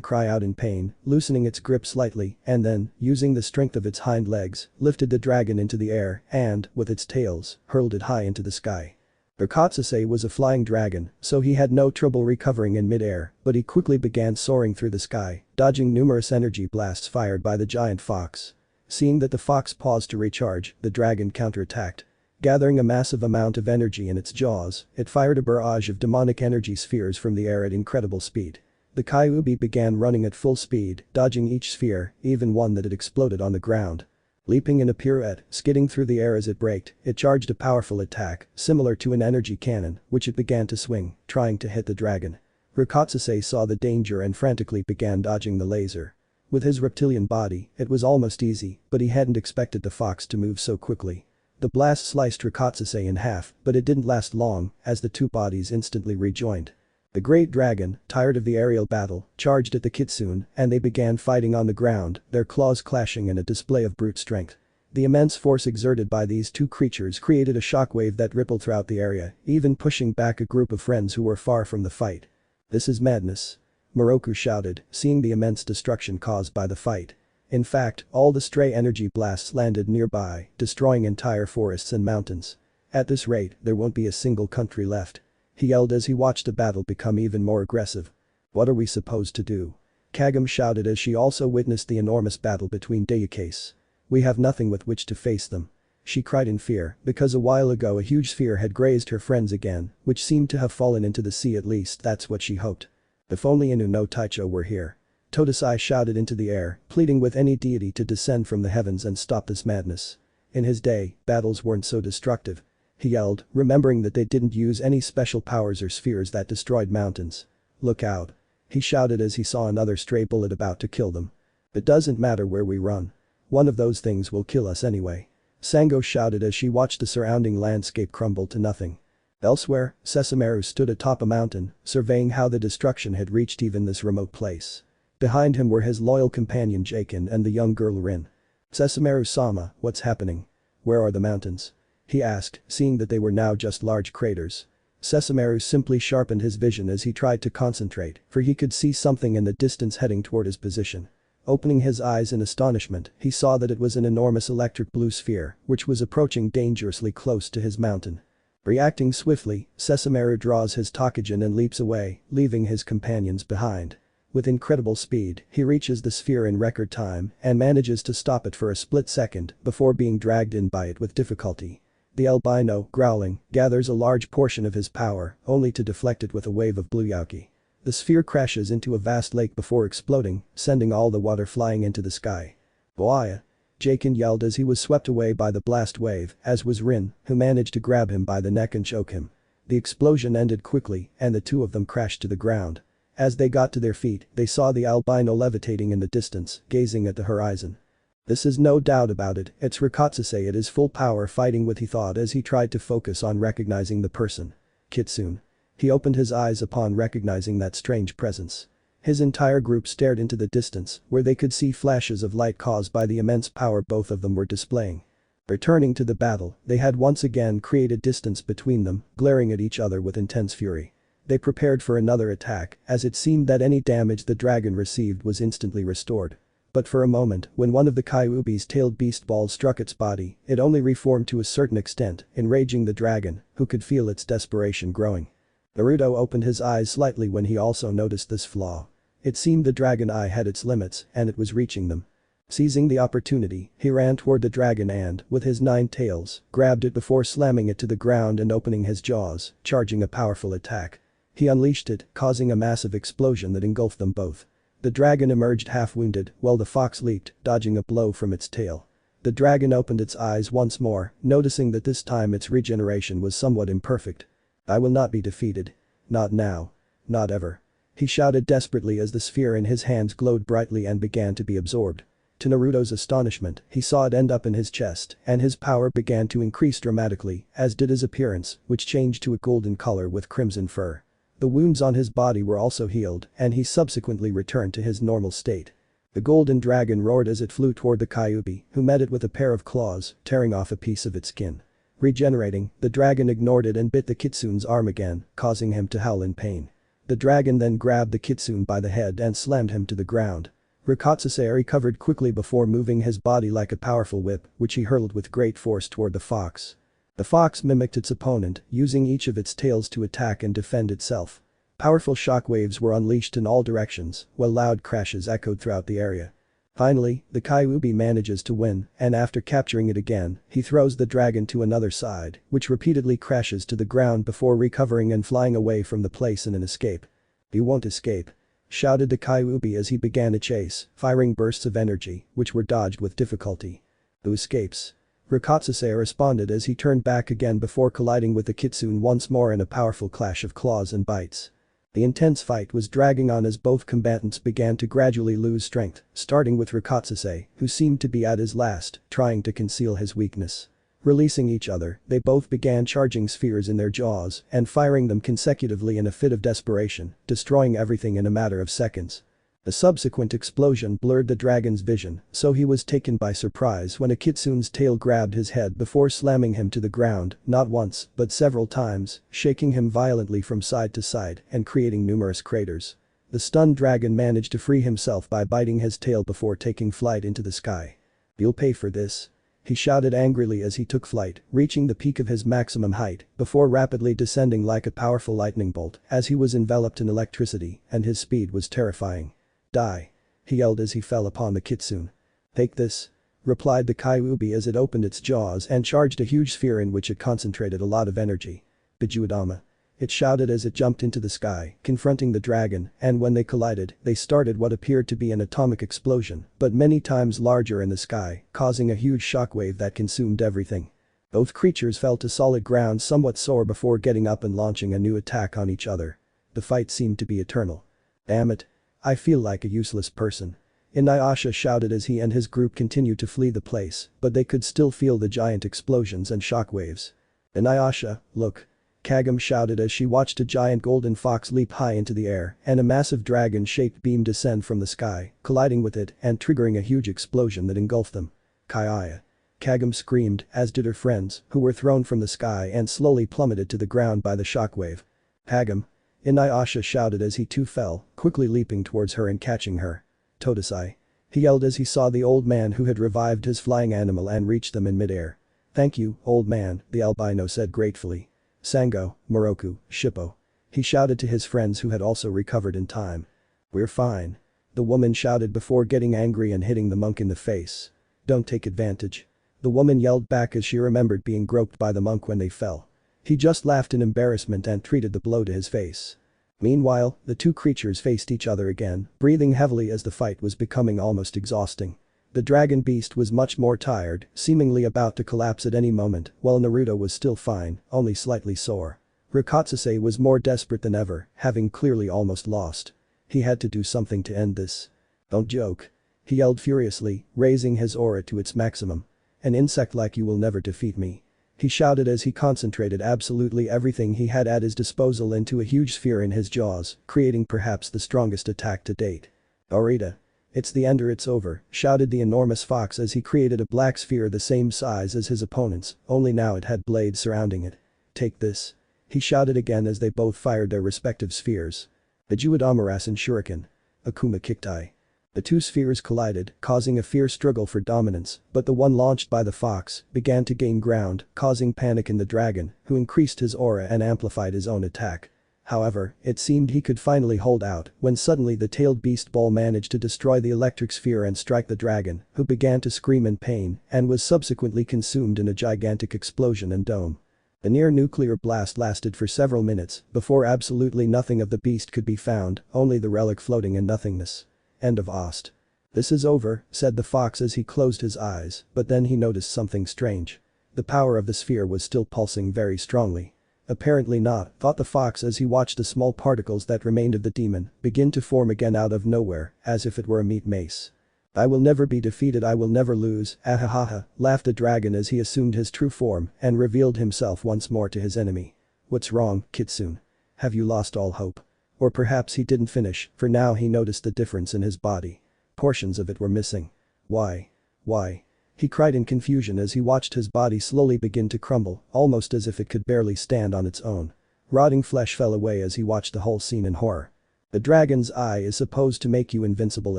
cry out in pain, loosening its grip slightly, and then, using the strength of its hind legs, lifted the dragon into the air and, with its tails, hurled it high into the sky. Akatsuki was a flying dragon, so he had no trouble recovering in mid-air, but he quickly began soaring through the sky, dodging numerous energy blasts fired by the giant fox. Seeing that the fox paused to recharge, the dragon counterattacked. Gathering a massive amount of energy in its jaws, it fired a barrage of demonic energy spheres from the air at incredible speed. The Kyuubi began running at full speed, dodging each sphere, even one that had exploded on the ground. Leaping in a pirouette, skidding through the air as it braked, it charged a powerful attack, similar to an energy cannon, which it began to swing, trying to hit the dragon. Rikatsusei saw the danger and frantically began dodging the laser. With his reptilian body, it was almost easy, but he hadn't expected the fox to move so quickly. The blast sliced Rikatsusei in half, but it didn't last long, as the two bodies instantly rejoined. The great dragon, tired of the aerial battle, charged at the kitsune, and they began fighting on the ground, their claws clashing in a display of brute strength. The immense force exerted by these two creatures created a shockwave that rippled throughout the area, even pushing back a group of friends who were far from the fight. "This is madness," Moroku shouted, seeing the immense destruction caused by the fight. In fact, all the stray energy blasts landed nearby, destroying entire forests and mountains. "At this rate, there won't be a single country left," he yelled as he watched the battle become even more aggressive. "What are we supposed to do?" Kagome shouted as she also witnessed the enormous battle between Daikais. "We have nothing with which to face them," she cried in fear, because a while ago a huge sphere had grazed her friends again, which seemed to have fallen into the sea, at least that's what she hoped. "If only Inu no Taicho were here." Todesai shouted into the air, pleading with any deity to descend from the heavens and stop this madness. In his day, battles weren't so destructive. He yelled, remembering that they didn't use any special powers or spheres that destroyed mountains. "Look out," he shouted as he saw another stray bullet about to kill them. "It doesn't matter where we run. One of those things will kill us anyway," Sango shouted as she watched the surrounding landscape crumble to nothing. Elsewhere, Sessamaru stood atop a mountain, surveying how the destruction had reached even this remote place. Behind him were his loyal companion Jaken and the young girl Rin. "Sessamaru-sama, what's happening? Where are the mountains?" he asked, seeing that they were now just large craters. Sessamaru simply sharpened his vision as he tried to concentrate, for he could see something in the distance heading toward his position. Opening his eyes in astonishment, he saw that it was an enormous electric blue sphere, which was approaching dangerously close to his mountain. Reacting swiftly, Sessamaru draws his Tokijin and leaps away, leaving his companions behind. With incredible speed, he reaches the sphere in record time and manages to stop it for a split second before being dragged in by it with difficulty. The albino, growling, gathers a large portion of his power, only to deflect it with a wave of blue yauki. The sphere crashes into a vast lake before exploding, sending all the water flying into the sky. Boya! Jaken yelled as he was swept away by the blast wave, as was Rin, who managed to grab him by the neck and choke him. The explosion ended quickly, and the two of them crashed to the ground. As they got to their feet, they saw the albino levitating in the distance, gazing at the horizon. This is no doubt about it, it's Rikatsusei at his full power fighting with, he thought as he tried to focus on recognizing the person. Kitsune. He opened his eyes upon recognizing that strange presence. His entire group stared into the distance, where they could see flashes of light caused by the immense power both of them were displaying. Returning to the battle, they had once again created distance between them, glaring at each other with intense fury. They prepared for another attack, as it seemed that any damage the dragon received was instantly restored. But for a moment, when one of the Kyuubi's tailed beast balls struck its body, it only reformed to a certain extent, enraging the dragon, who could feel its desperation growing. Naruto opened his eyes slightly when he also noticed this flaw. It seemed the dragon eye had its limits, and it was reaching them. Seizing the opportunity, he ran toward the dragon and, with his 9 tails, grabbed it before slamming it to the ground and opening his jaws, charging a powerful attack. He unleashed it, causing a massive explosion that engulfed them both. The dragon emerged half-wounded, while the fox leaped, dodging a blow from its tail. The dragon opened its eyes once more, noticing that this time its regeneration was somewhat imperfect. "I will not be defeated. Not now. Not ever." He shouted desperately as the sphere in his hands glowed brightly and began to be absorbed. To Naruto's astonishment, he saw it end up in his chest, and his power began to increase dramatically, as did his appearance, which changed to a golden color with crimson fur. The wounds on his body were also healed, and he subsequently returned to his normal state. The golden dragon roared as it flew toward the Kyuubi, who met it with a pair of claws, tearing off a piece of its skin. Regenerating, the dragon ignored it and bit the kitsune's arm again, causing him to howl in pain. The dragon then grabbed the kitsune by the head and slammed him to the ground. Rikatsusei recovered quickly before moving his body like a powerful whip, which he hurled with great force toward the fox. The fox mimicked its opponent, using each of its tails to attack and defend itself. Powerful shockwaves were unleashed in all directions, while loud crashes echoed throughout the area. Finally, the Kyuubi manages to win, and after capturing it again, he throws the dragon to another side, which repeatedly crashes to the ground before recovering and flying away from the place in an escape. "You won't escape," shouted the Kyuubi as he began a chase, firing bursts of energy, which were dodged with difficulty. "Who escapes?" Rikatsusei responded as he turned back again before colliding with the kitsune once more in a powerful clash of claws and bites. The intense fight was dragging on as both combatants began to gradually lose strength, starting with Rikatsusei, who seemed to be at his last, trying to conceal his weakness. Releasing each other, they both began charging spheres in their jaws and firing them consecutively in a fit of desperation, destroying everything in a matter of seconds. The subsequent explosion blurred the dragon's vision, so he was taken by surprise when a kitsune's tail grabbed his head before slamming him to the ground, not once, but several times, shaking him violently from side to side and creating numerous craters. The stunned dragon managed to free himself by biting his tail before taking flight into the sky. "You'll pay for this," he shouted angrily as he took flight, reaching the peak of his maximum height before rapidly descending like a powerful lightning bolt as he was enveloped in electricity and his speed was terrifying. "Die," he yelled as he fell upon the kitsune. "Take this," replied the Kyuubi as it opened its jaws and charged a huge sphere in which it concentrated a lot of energy. "Bijuadama," it shouted as it jumped into the sky, confronting the dragon, and when they collided, they started what appeared to be an atomic explosion, but many times larger in the sky, causing a huge shockwave that consumed everything. Both creatures fell to solid ground somewhat sore before getting up and launching a new attack on each other. The fight seemed to be eternal. "Damn it. I feel like a useless person," Inuyasha shouted as he and his group continued to flee the place, but they could still feel the giant explosions and shockwaves. "Inuyasha, look," Kagome shouted as she watched a giant golden fox leap high into the air and a massive dragon-shaped beam descend from the sky, colliding with it and triggering a huge explosion that engulfed them. "Kaiaya," Kagome screamed, as did her friends, who were thrown from the sky and slowly plummeted to the ground by the shockwave. "Kagome," Inuyasha shouted as he too fell, quickly leaping towards her and catching her. "Todesai," he yelled as he saw the old man who had revived his flying animal and reached them in midair. "Thank you, old man," the albino said gratefully. Sango, Moroku, Shippo. He shouted to his friends who had also recovered in time. "We're fine." The woman shouted before getting angry and hitting the monk in the face. "Don't take advantage." The woman yelled back as she remembered being groped by the monk when they fell. He just laughed in embarrassment and treated the blow to his face. Meanwhile, the two creatures faced each other again, breathing heavily as the fight was becoming almost exhausting. The dragon beast was much more tired, seemingly about to collapse at any moment, while Naruto was still fine, only slightly sore. Rikatsuse was more desperate than ever, having clearly almost lost. He had to do something to end this. "Don't joke." He yelled furiously, raising his aura to its maximum. "An insect like you will never defeat me." He shouted as he concentrated absolutely everything he had at his disposal into a huge sphere in his jaws, creating perhaps the strongest attack to date. "Orita. It's the end or it's over," shouted the enormous fox as he created a black sphere the same size as his opponent's, only now it had blades surrounding it. "Take this." He shouted again as they both fired their respective spheres. The Juudamarasen Shuriken. Akuma Kicktai. The two spheres collided, causing a fierce struggle for dominance, but the one launched by the fox began to gain ground, causing panic in the dragon, who increased his aura and amplified his own attack. However, it seemed he could finally hold out when suddenly the tailed beast ball managed to destroy the electric sphere and strike the dragon, who began to scream in pain and was subsequently consumed in a gigantic explosion and dome. The near-nuclear blast lasted for several minutes before absolutely nothing of the beast could be found, only the relic floating in nothingness. End of Ost. "This is over," said the fox as he closed his eyes, but then he noticed something strange. The power of the sphere was still pulsing very strongly. "Apparently not," thought the fox as he watched the small particles that remained of the demon begin to form again out of nowhere, as if it were a meat mace. "I will never be defeated, I will never lose, ahahaha," laughed the dragon as he assumed his true form and revealed himself once more to his enemy. "What's wrong, Kitsune? Have you lost all hope?" Or perhaps he didn't finish, for now he noticed the difference in his body. Portions of it were missing. "Why? Why?" He cried in confusion as he watched his body slowly begin to crumble, almost as if it could barely stand on its own. Rotting flesh fell away as he watched the whole scene in horror. "The dragon's eye is supposed to make you invincible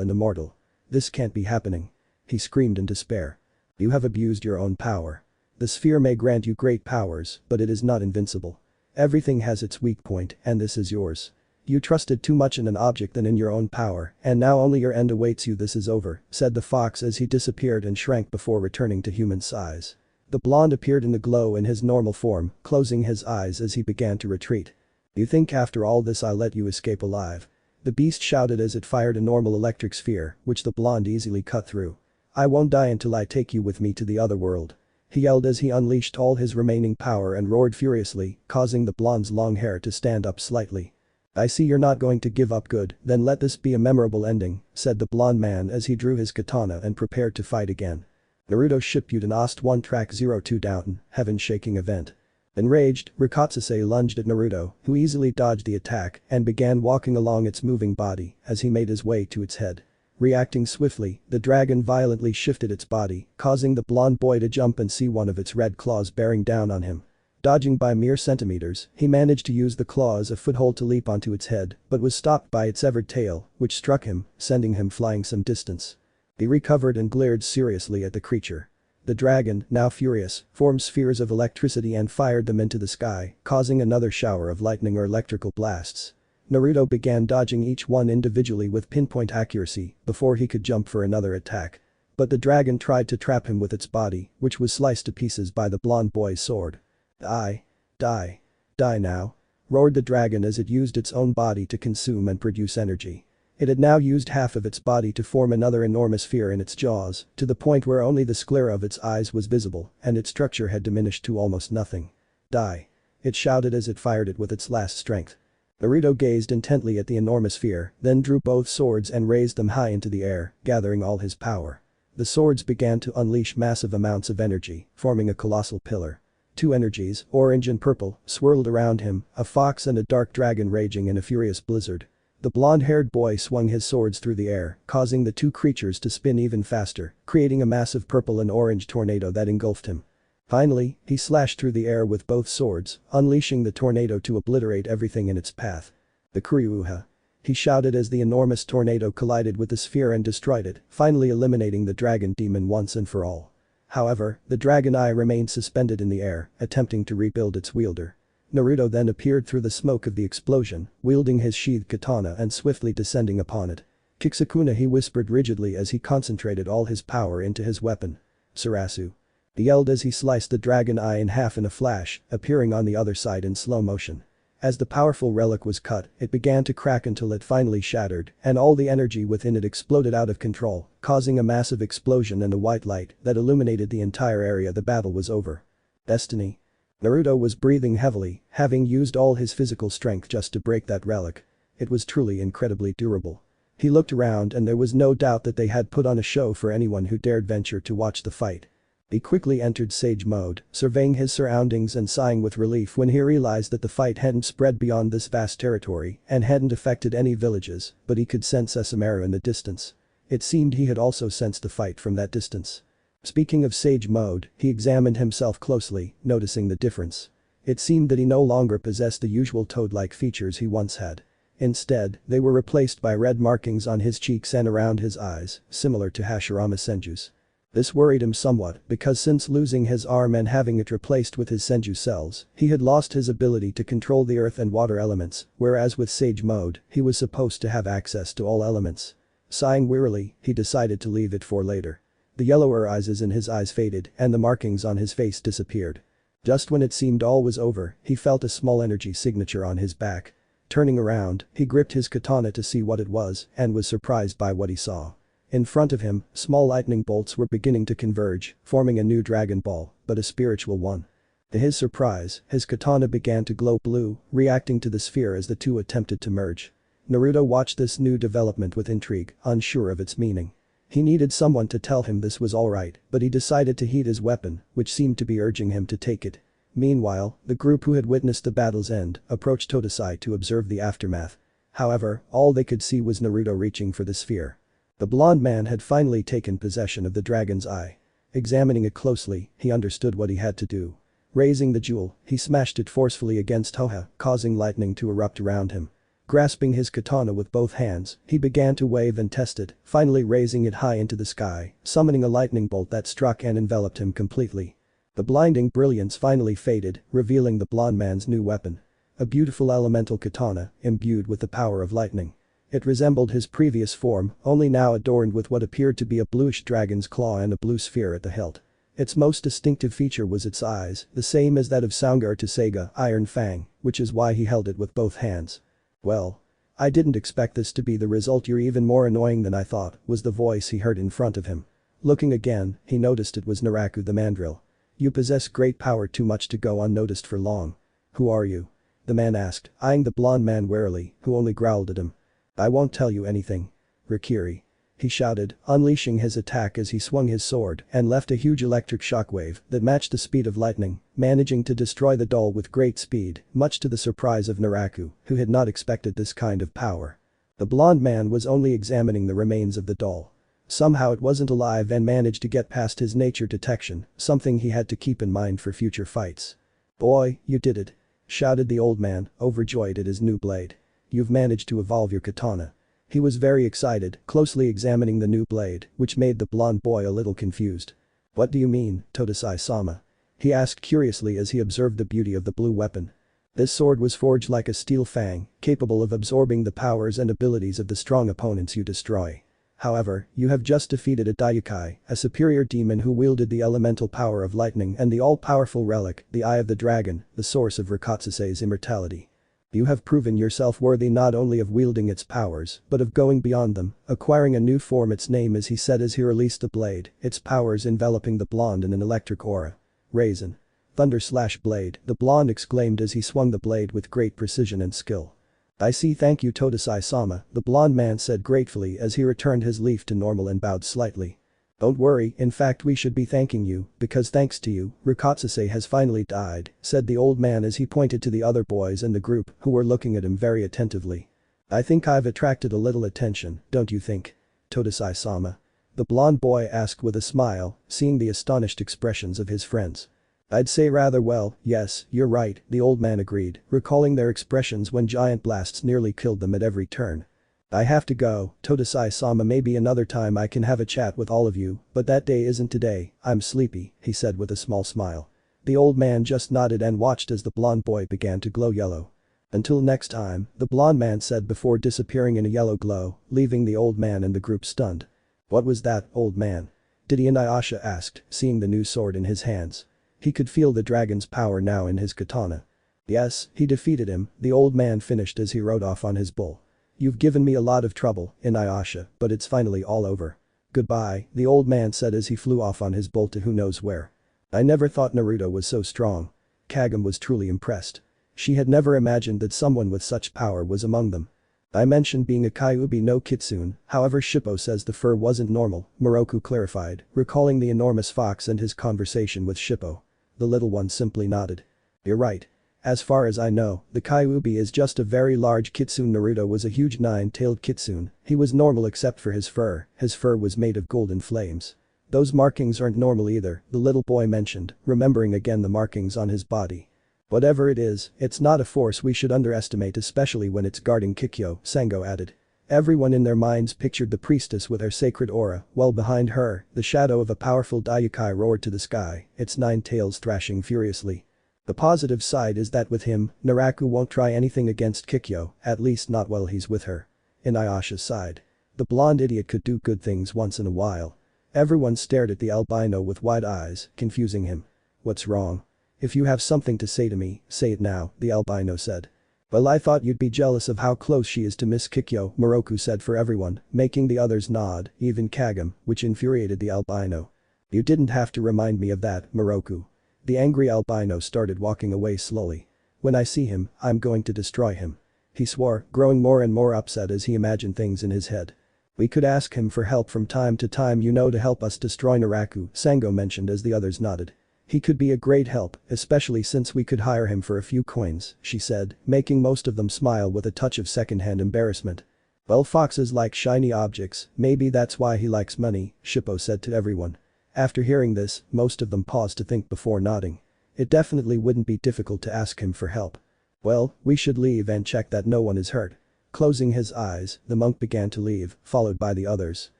and immortal. This can't be happening." He screamed in despair. "You have abused your own power. The sphere may grant you great powers, but it is not invincible. Everything has its weak point, and this is yours. You trusted too much in an object than in your own power, and now only your end awaits you. This is over," said the fox as he disappeared and shrank before returning to human size. The blonde appeared in the glow in his normal form, closing his eyes as he began to retreat. "You think after all this I'll let you escape alive?" The beast shouted as it fired a normal electric sphere, which the blonde easily cut through. "I won't die until I take you with me to the other world." He yelled as he unleashed all his remaining power and roared furiously, causing the blonde's long hair to stand up slightly. "I see you're not going to give up, good, then let this be a memorable ending," said the blonde man as he drew his katana and prepared to fight again. Naruto Shippuden Ost 1 Track 02 Downton, Heaven-shaking event. Enraged, Rikatsuse lunged at Naruto, who easily dodged the attack and began walking along its moving body as he made his way to its head. Reacting swiftly, the dragon violently shifted its body, causing the blonde boy to jump and see one of its red claws bearing down on him. Dodging by mere centimeters, he managed to use the claw as a foothold to leap onto its head, but was stopped by its severed tail, which struck him, sending him flying some distance. He recovered and glared seriously at the creature. The dragon, now furious, formed spheres of electricity and fired them into the sky, causing another shower of lightning or electrical blasts. Naruto began dodging each one individually with pinpoint accuracy before he could jump for another attack. But the dragon tried to trap him with its body, which was sliced to pieces by the blonde boy's sword. "Die. Die. Die now," roared the dragon as it used its own body to consume and produce energy. It had now used half of its body to form another enormous sphere in its jaws, to the point where only the sclera of its eyes was visible and its structure had diminished to almost nothing. "Die." It shouted as it fired it with its last strength. Naruto gazed intently at the enormous sphere, then drew both swords and raised them high into the air, gathering all his power. The swords began to unleash massive amounts of energy, forming a colossal pillar. Two energies, orange and purple, swirled around him, a fox and a dark dragon raging in a furious blizzard. The blonde-haired boy swung his swords through the air, causing the two creatures to spin even faster, creating a massive purple and orange tornado that engulfed him. Finally, he slashed through the air with both swords, unleashing the tornado to obliterate everything in its path. "The Kuryuha," he shouted as the enormous tornado collided with the sphere and destroyed it, finally eliminating the dragon demon once and for all. However, the dragon eye remained suspended in the air, attempting to rebuild its wielder. Naruto then appeared through the smoke of the explosion, wielding his sheathed katana and swiftly descending upon it. Sukuna, he whispered rigidly as he concentrated all his power into his weapon. Sarasu. He yelled as he sliced the dragon eye in half in a flash, appearing on the other side in slow motion. As the powerful relic was cut, it began to crack until it finally shattered, and all the energy within it exploded out of control, causing a massive explosion and a white light that illuminated the entire area. The battle was over. Destiny. Naruto was breathing heavily, having used all his physical strength just to break that relic. It was truly incredibly durable. He looked around and there was no doubt that they had put on a show for anyone who dared venture to watch the fight. He quickly entered sage mode, surveying his surroundings and sighing with relief when he realized that the fight hadn't spread beyond this vast territory and hadn't affected any villages, but he could sense Sesshomaru in the distance. It seemed he had also sensed the fight from that distance. Speaking of sage mode, he examined himself closely, noticing the difference. It seemed that he no longer possessed the usual toad-like features he once had. Instead, they were replaced by red markings on his cheeks and around his eyes, similar to Hashirama Senju's. This worried him somewhat because since losing his arm and having it replaced with his Senju cells, he had lost his ability to control the earth and water elements, whereas with Sage mode, he was supposed to have access to all elements. Sighing wearily, he decided to leave it for later. The yellower eyes in his eyes faded and the markings on his face disappeared. Just when it seemed all was over, he felt a small energy signature on his back. Turning around, he gripped his katana to see what it was and was surprised by what he saw. In front of him, small lightning bolts were beginning to converge, forming a new Dragon Ball, but a spiritual one. To his surprise, his katana began to glow blue, reacting to the sphere as the two attempted to merge. Naruto watched this new development with intrigue, unsure of its meaning. He needed someone to tell him this was alright, but he decided to heed his weapon, which seemed to be urging him to take it. Meanwhile, the group who had witnessed the battle's end approached Totosai to observe the aftermath. However, all they could see was Naruto reaching for the sphere. The blonde man had finally taken possession of the dragon's eye. Examining it closely, he understood what he had to do. Raising the jewel, he smashed it forcefully against Hoha, causing lightning to erupt around him. Grasping his katana with both hands, he began to wave and test it, finally raising it high into the sky, summoning a lightning bolt that struck and enveloped him completely. The blinding brilliance finally faded, revealing the blonde man's new weapon. A beautiful elemental katana, imbued with the power of lightning. It resembled his previous form, only now adorned with what appeared to be a bluish dragon's claw and a blue sphere at the hilt. Its most distinctive feature was its eyes, the same as that of Sangar to Seiga, Iron Fang, which is why he held it with both hands. "Well. I didn't expect this to be the result. You're even more annoying than I thought," was the voice he heard in front of him. Looking again, he noticed it was Naraku the mandrill. "You possess great power, too much to go unnoticed for long. Who are you?" the man asked, eyeing the blonde man warily, who only growled at him. "I won't tell you anything. Rikiri," he shouted, unleashing his attack as he swung his sword and left a huge electric shockwave that matched the speed of lightning, managing to destroy the doll with great speed, much to the surprise of Naraku, who had not expected this kind of power. The blonde man was only examining the remains of the doll. Somehow it wasn't alive and managed to get past his nature detection, something he had to keep in mind for future fights. "Boy, you did it," shouted the old man, overjoyed at his new blade. "You've managed to evolve your katana." He was very excited, closely examining the new blade, which made the blonde boy a little confused. "What do you mean, Totosai-sama?" he asked curiously as he observed the beauty of the blue weapon. This sword was forged like a steel fang, capable of absorbing the powers and abilities of the strong opponents you destroy. However, you have just defeated a Daiukai, a superior demon who wielded the elemental power of lightning and the all-powerful relic, the Eye of the Dragon, the source of Rikatsuse's immortality. You have proven yourself worthy not only of wielding its powers, but of going beyond them, acquiring a new form. Its name, as he said as he released the blade, its powers enveloping the blonde in an electric aura. Raisin. Thunder/blade, the blonde exclaimed as he swung the blade with great precision and skill. "I see, thank you Totosai-sama," the blonde man said gratefully as he returned his leaf to normal and bowed slightly. "Don't worry, in fact we should be thanking you, because thanks to you, Rikatsuse has finally died," said the old man as he pointed to the other boys in the group who were looking at him very attentively. "I think I've attracted a little attention, don't you think, Totosai-sama?" the blonde boy asked with a smile, seeing the astonished expressions of his friends. "I'd say rather well, yes, you're right," the old man agreed, recalling their expressions when giant blasts nearly killed them at every turn. "I have to go, Totosai-sama, maybe another time I can have a chat with all of you, but that day isn't today, I'm sleepy," he said with a small smile. The old man just nodded and watched as the blonde boy began to glow yellow. "Until next time," the blonde man said before disappearing in a yellow glow, leaving the old man and the group stunned. "What was that, old man?" Did he? Inuyasha asked, seeing the new sword in his hands. He could feel the dragon's power now in his katana. "Yes, he defeated him," the old man finished as he rode off on his bull. "You've given me a lot of trouble, Inuyasha, but it's finally all over. Goodbye," the old man said as he flew off on his bull to who knows where. "I never thought Naruto was so strong." Kagome was truly impressed. She had never imagined that someone with such power was among them. "I mentioned being a Kyuubi no Kitsune, however Shippo says the fur wasn't normal," Moroku clarified, recalling the enormous fox and his conversation with Shippo. The little one simply nodded. "You're right. As far as I know, the Kyuubi is just a very large kitsune. Naruto was a huge nine-tailed kitsune. He was normal except for his fur was made of golden flames. Those markings aren't normal either," the little boy mentioned, remembering again the markings on his body. "Whatever it is, it's not a force we should underestimate, especially when it's guarding Kikyo," Sango added. Everyone in their minds pictured the priestess with her sacred aura, while behind her, the shadow of a powerful Daiukai roared to the sky, its 9 tails thrashing furiously. The positive side is that with him, Naraku won't try anything against Kikyo, at least not while he's with her. Inuyasha sighed. The blonde idiot could do good things once in a while. Everyone stared at the albino with wide eyes, confusing him. "What's wrong? If you have something to say to me, say it now," the albino said. "Well, I thought you'd be jealous of how close she is to Miss Kikyo," Moroku said for everyone, making the others nod, even Kagome, which infuriated the albino. "You didn't have to remind me of that, Moroku." The angry albino started walking away slowly. "When I see him, I'm going to destroy him," he swore, growing more and more upset as he imagined things in his head. "We could ask him for help from time to time, to help us destroy Naraku," Sango mentioned as the others nodded. "He could be a great help, especially since we could hire him for a few coins," she said, making most of them smile with a touch of secondhand embarrassment. "Well, foxes like shiny objects, maybe that's why he likes money," Shippo said to everyone. After hearing this, most of them paused to think before nodding. It definitely wouldn't be difficult to ask him for help. "Well, we should leave and check that no one is hurt." Closing his eyes, the monk began to leave, followed by the others.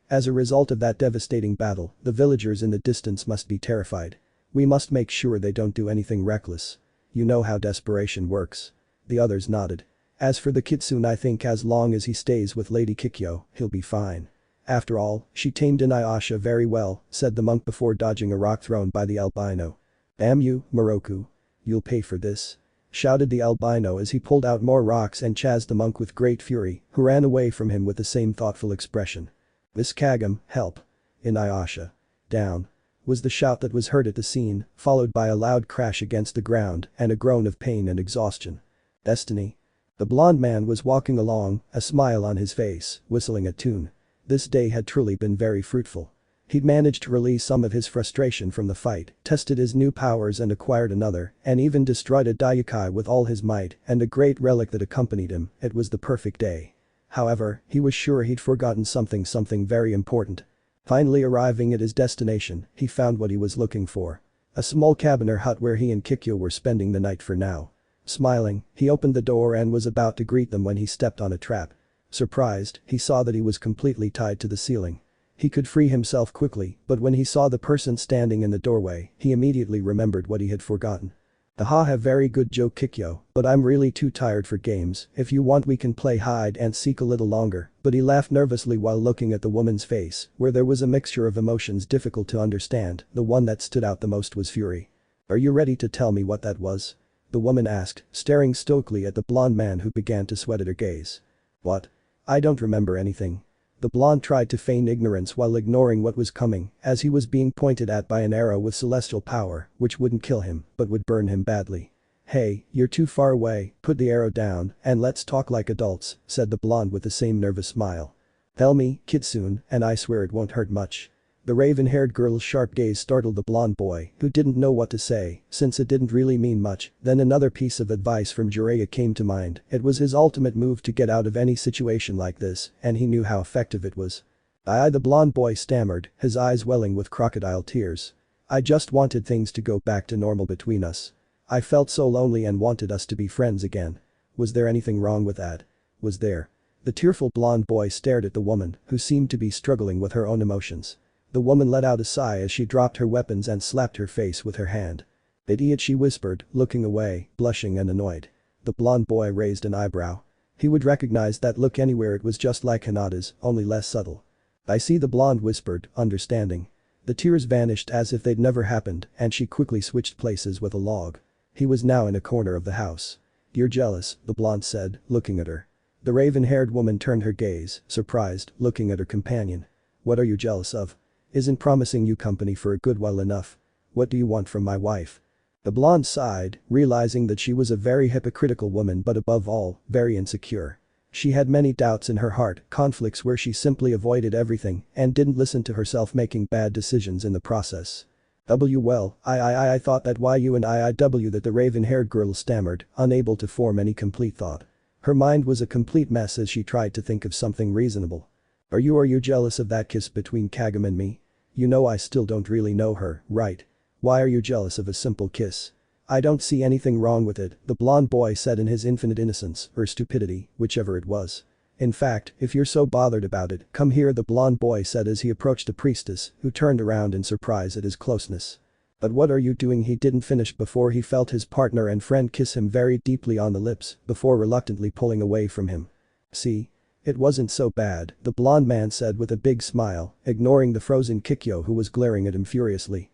As a result of that devastating battle, the villagers in the distance must be terrified. "We must make sure they don't do anything reckless. You know how desperation works." The others nodded. "As for the kitsune, I think as long as he stays with Lady Kikyo, he'll be fine. After all, she tamed Inuyasha very well," said the monk before dodging a rock thrown by the albino. "Damn you, Moroku. You'll pay for this," shouted the albino as he pulled out more rocks and chased the monk with great fury, who ran away from him with the same thoughtful expression. "Miss Kagome, help. Inuyasha. Down," was the shout that was heard at the scene, followed by a loud crash against the ground and a groan of pain and exhaustion. "Destiny." The blonde man was walking along, a smile on his face, whistling a tune. This day had truly been very fruitful. He'd managed to release some of his frustration from the fight, tested his new powers and acquired another, and even destroyed a Daiukai with all his might and a great relic that accompanied him. It was the perfect day. However, he was sure he'd forgotten something very important. Finally arriving at his destination, he found what he was looking for. A small cabin or hut where he and Kikyo were spending the night for now. Smiling, he opened the door and was about to greet them when he stepped on a trap. Surprised, he saw that he was completely tied to the ceiling. He could free himself quickly, but when he saw the person standing in the doorway, he immediately remembered what he had forgotten. "Haha, very good joke, Kikyo, but I'm really too tired for games. If you want we can play hide and seek a little longer," but he laughed nervously while looking at the woman's face, where there was a mixture of emotions difficult to understand. The one that stood out the most was fury. "Are you ready to tell me what that was?" the woman asked, staring stoically at the blonde man who began to sweat at her gaze. "What? I don't remember anything." The blonde tried to feign ignorance while ignoring what was coming, as he was being pointed at by an arrow with celestial power, which wouldn't kill him, but would burn him badly. "Hey, you're too far away, put the arrow down, and let's talk like adults," said the blonde with the same nervous smile. "Tell me, Kitsune, and I swear it won't hurt much." The raven-haired girl's sharp gaze startled the blonde boy, who didn't know what to say, since it didn't really mean much. Then another piece of advice from Jiraiya came to mind. It was his ultimate move to get out of any situation like this, and he knew how effective it was. The blonde boy stammered, his eyes welling with crocodile tears. "I just wanted things to go back to normal between us. I felt so lonely and wanted us to be friends again. Was there anything wrong with that? Was there?" The tearful blonde boy stared at the woman, who seemed to be struggling with her own emotions. The woman let out a sigh as she dropped her weapons and slapped her face with her hand. Idiot, she whispered, looking away, blushing and annoyed. The blonde boy raised an eyebrow. He would recognize that look anywhere. It was just like Hinata's, only less subtle. I see, the blonde whispered, understanding. The tears vanished as if they'd never happened, and she quickly switched places with a log. He was now in a corner of the house. You're jealous, the blonde said, looking at her. The raven-haired woman turned her gaze, surprised, looking at her companion. What are you jealous of? Isn't promising you company for a good while enough? What do you want from my wife? The blonde sighed, realizing that she was a very hypocritical woman, but above all, very insecure. She had many doubts in her heart, conflicts where she simply avoided everything and didn't listen to herself, making bad decisions in the process. Well, I thought that you and that the raven-haired girl stammered, unable to form any complete thought. Her mind was a complete mess as she tried to think of something reasonable. Are you jealous of that kiss between Kagome and me? You know I still don't really know her, right? Why are you jealous of a simple kiss? I don't see anything wrong with it, the blonde boy said in his infinite innocence, or stupidity, whichever it was. In fact, if you're so bothered about it, come here, the blonde boy said as he approached the priestess, who turned around in surprise at his closeness. But what are you doing? He didn't finish before he felt his partner and friend kiss him very deeply on the lips, before reluctantly pulling away from him. See? It wasn't so bad, the blonde man said with a big smile, ignoring the frozen Kikyo who was glaring at him furiously.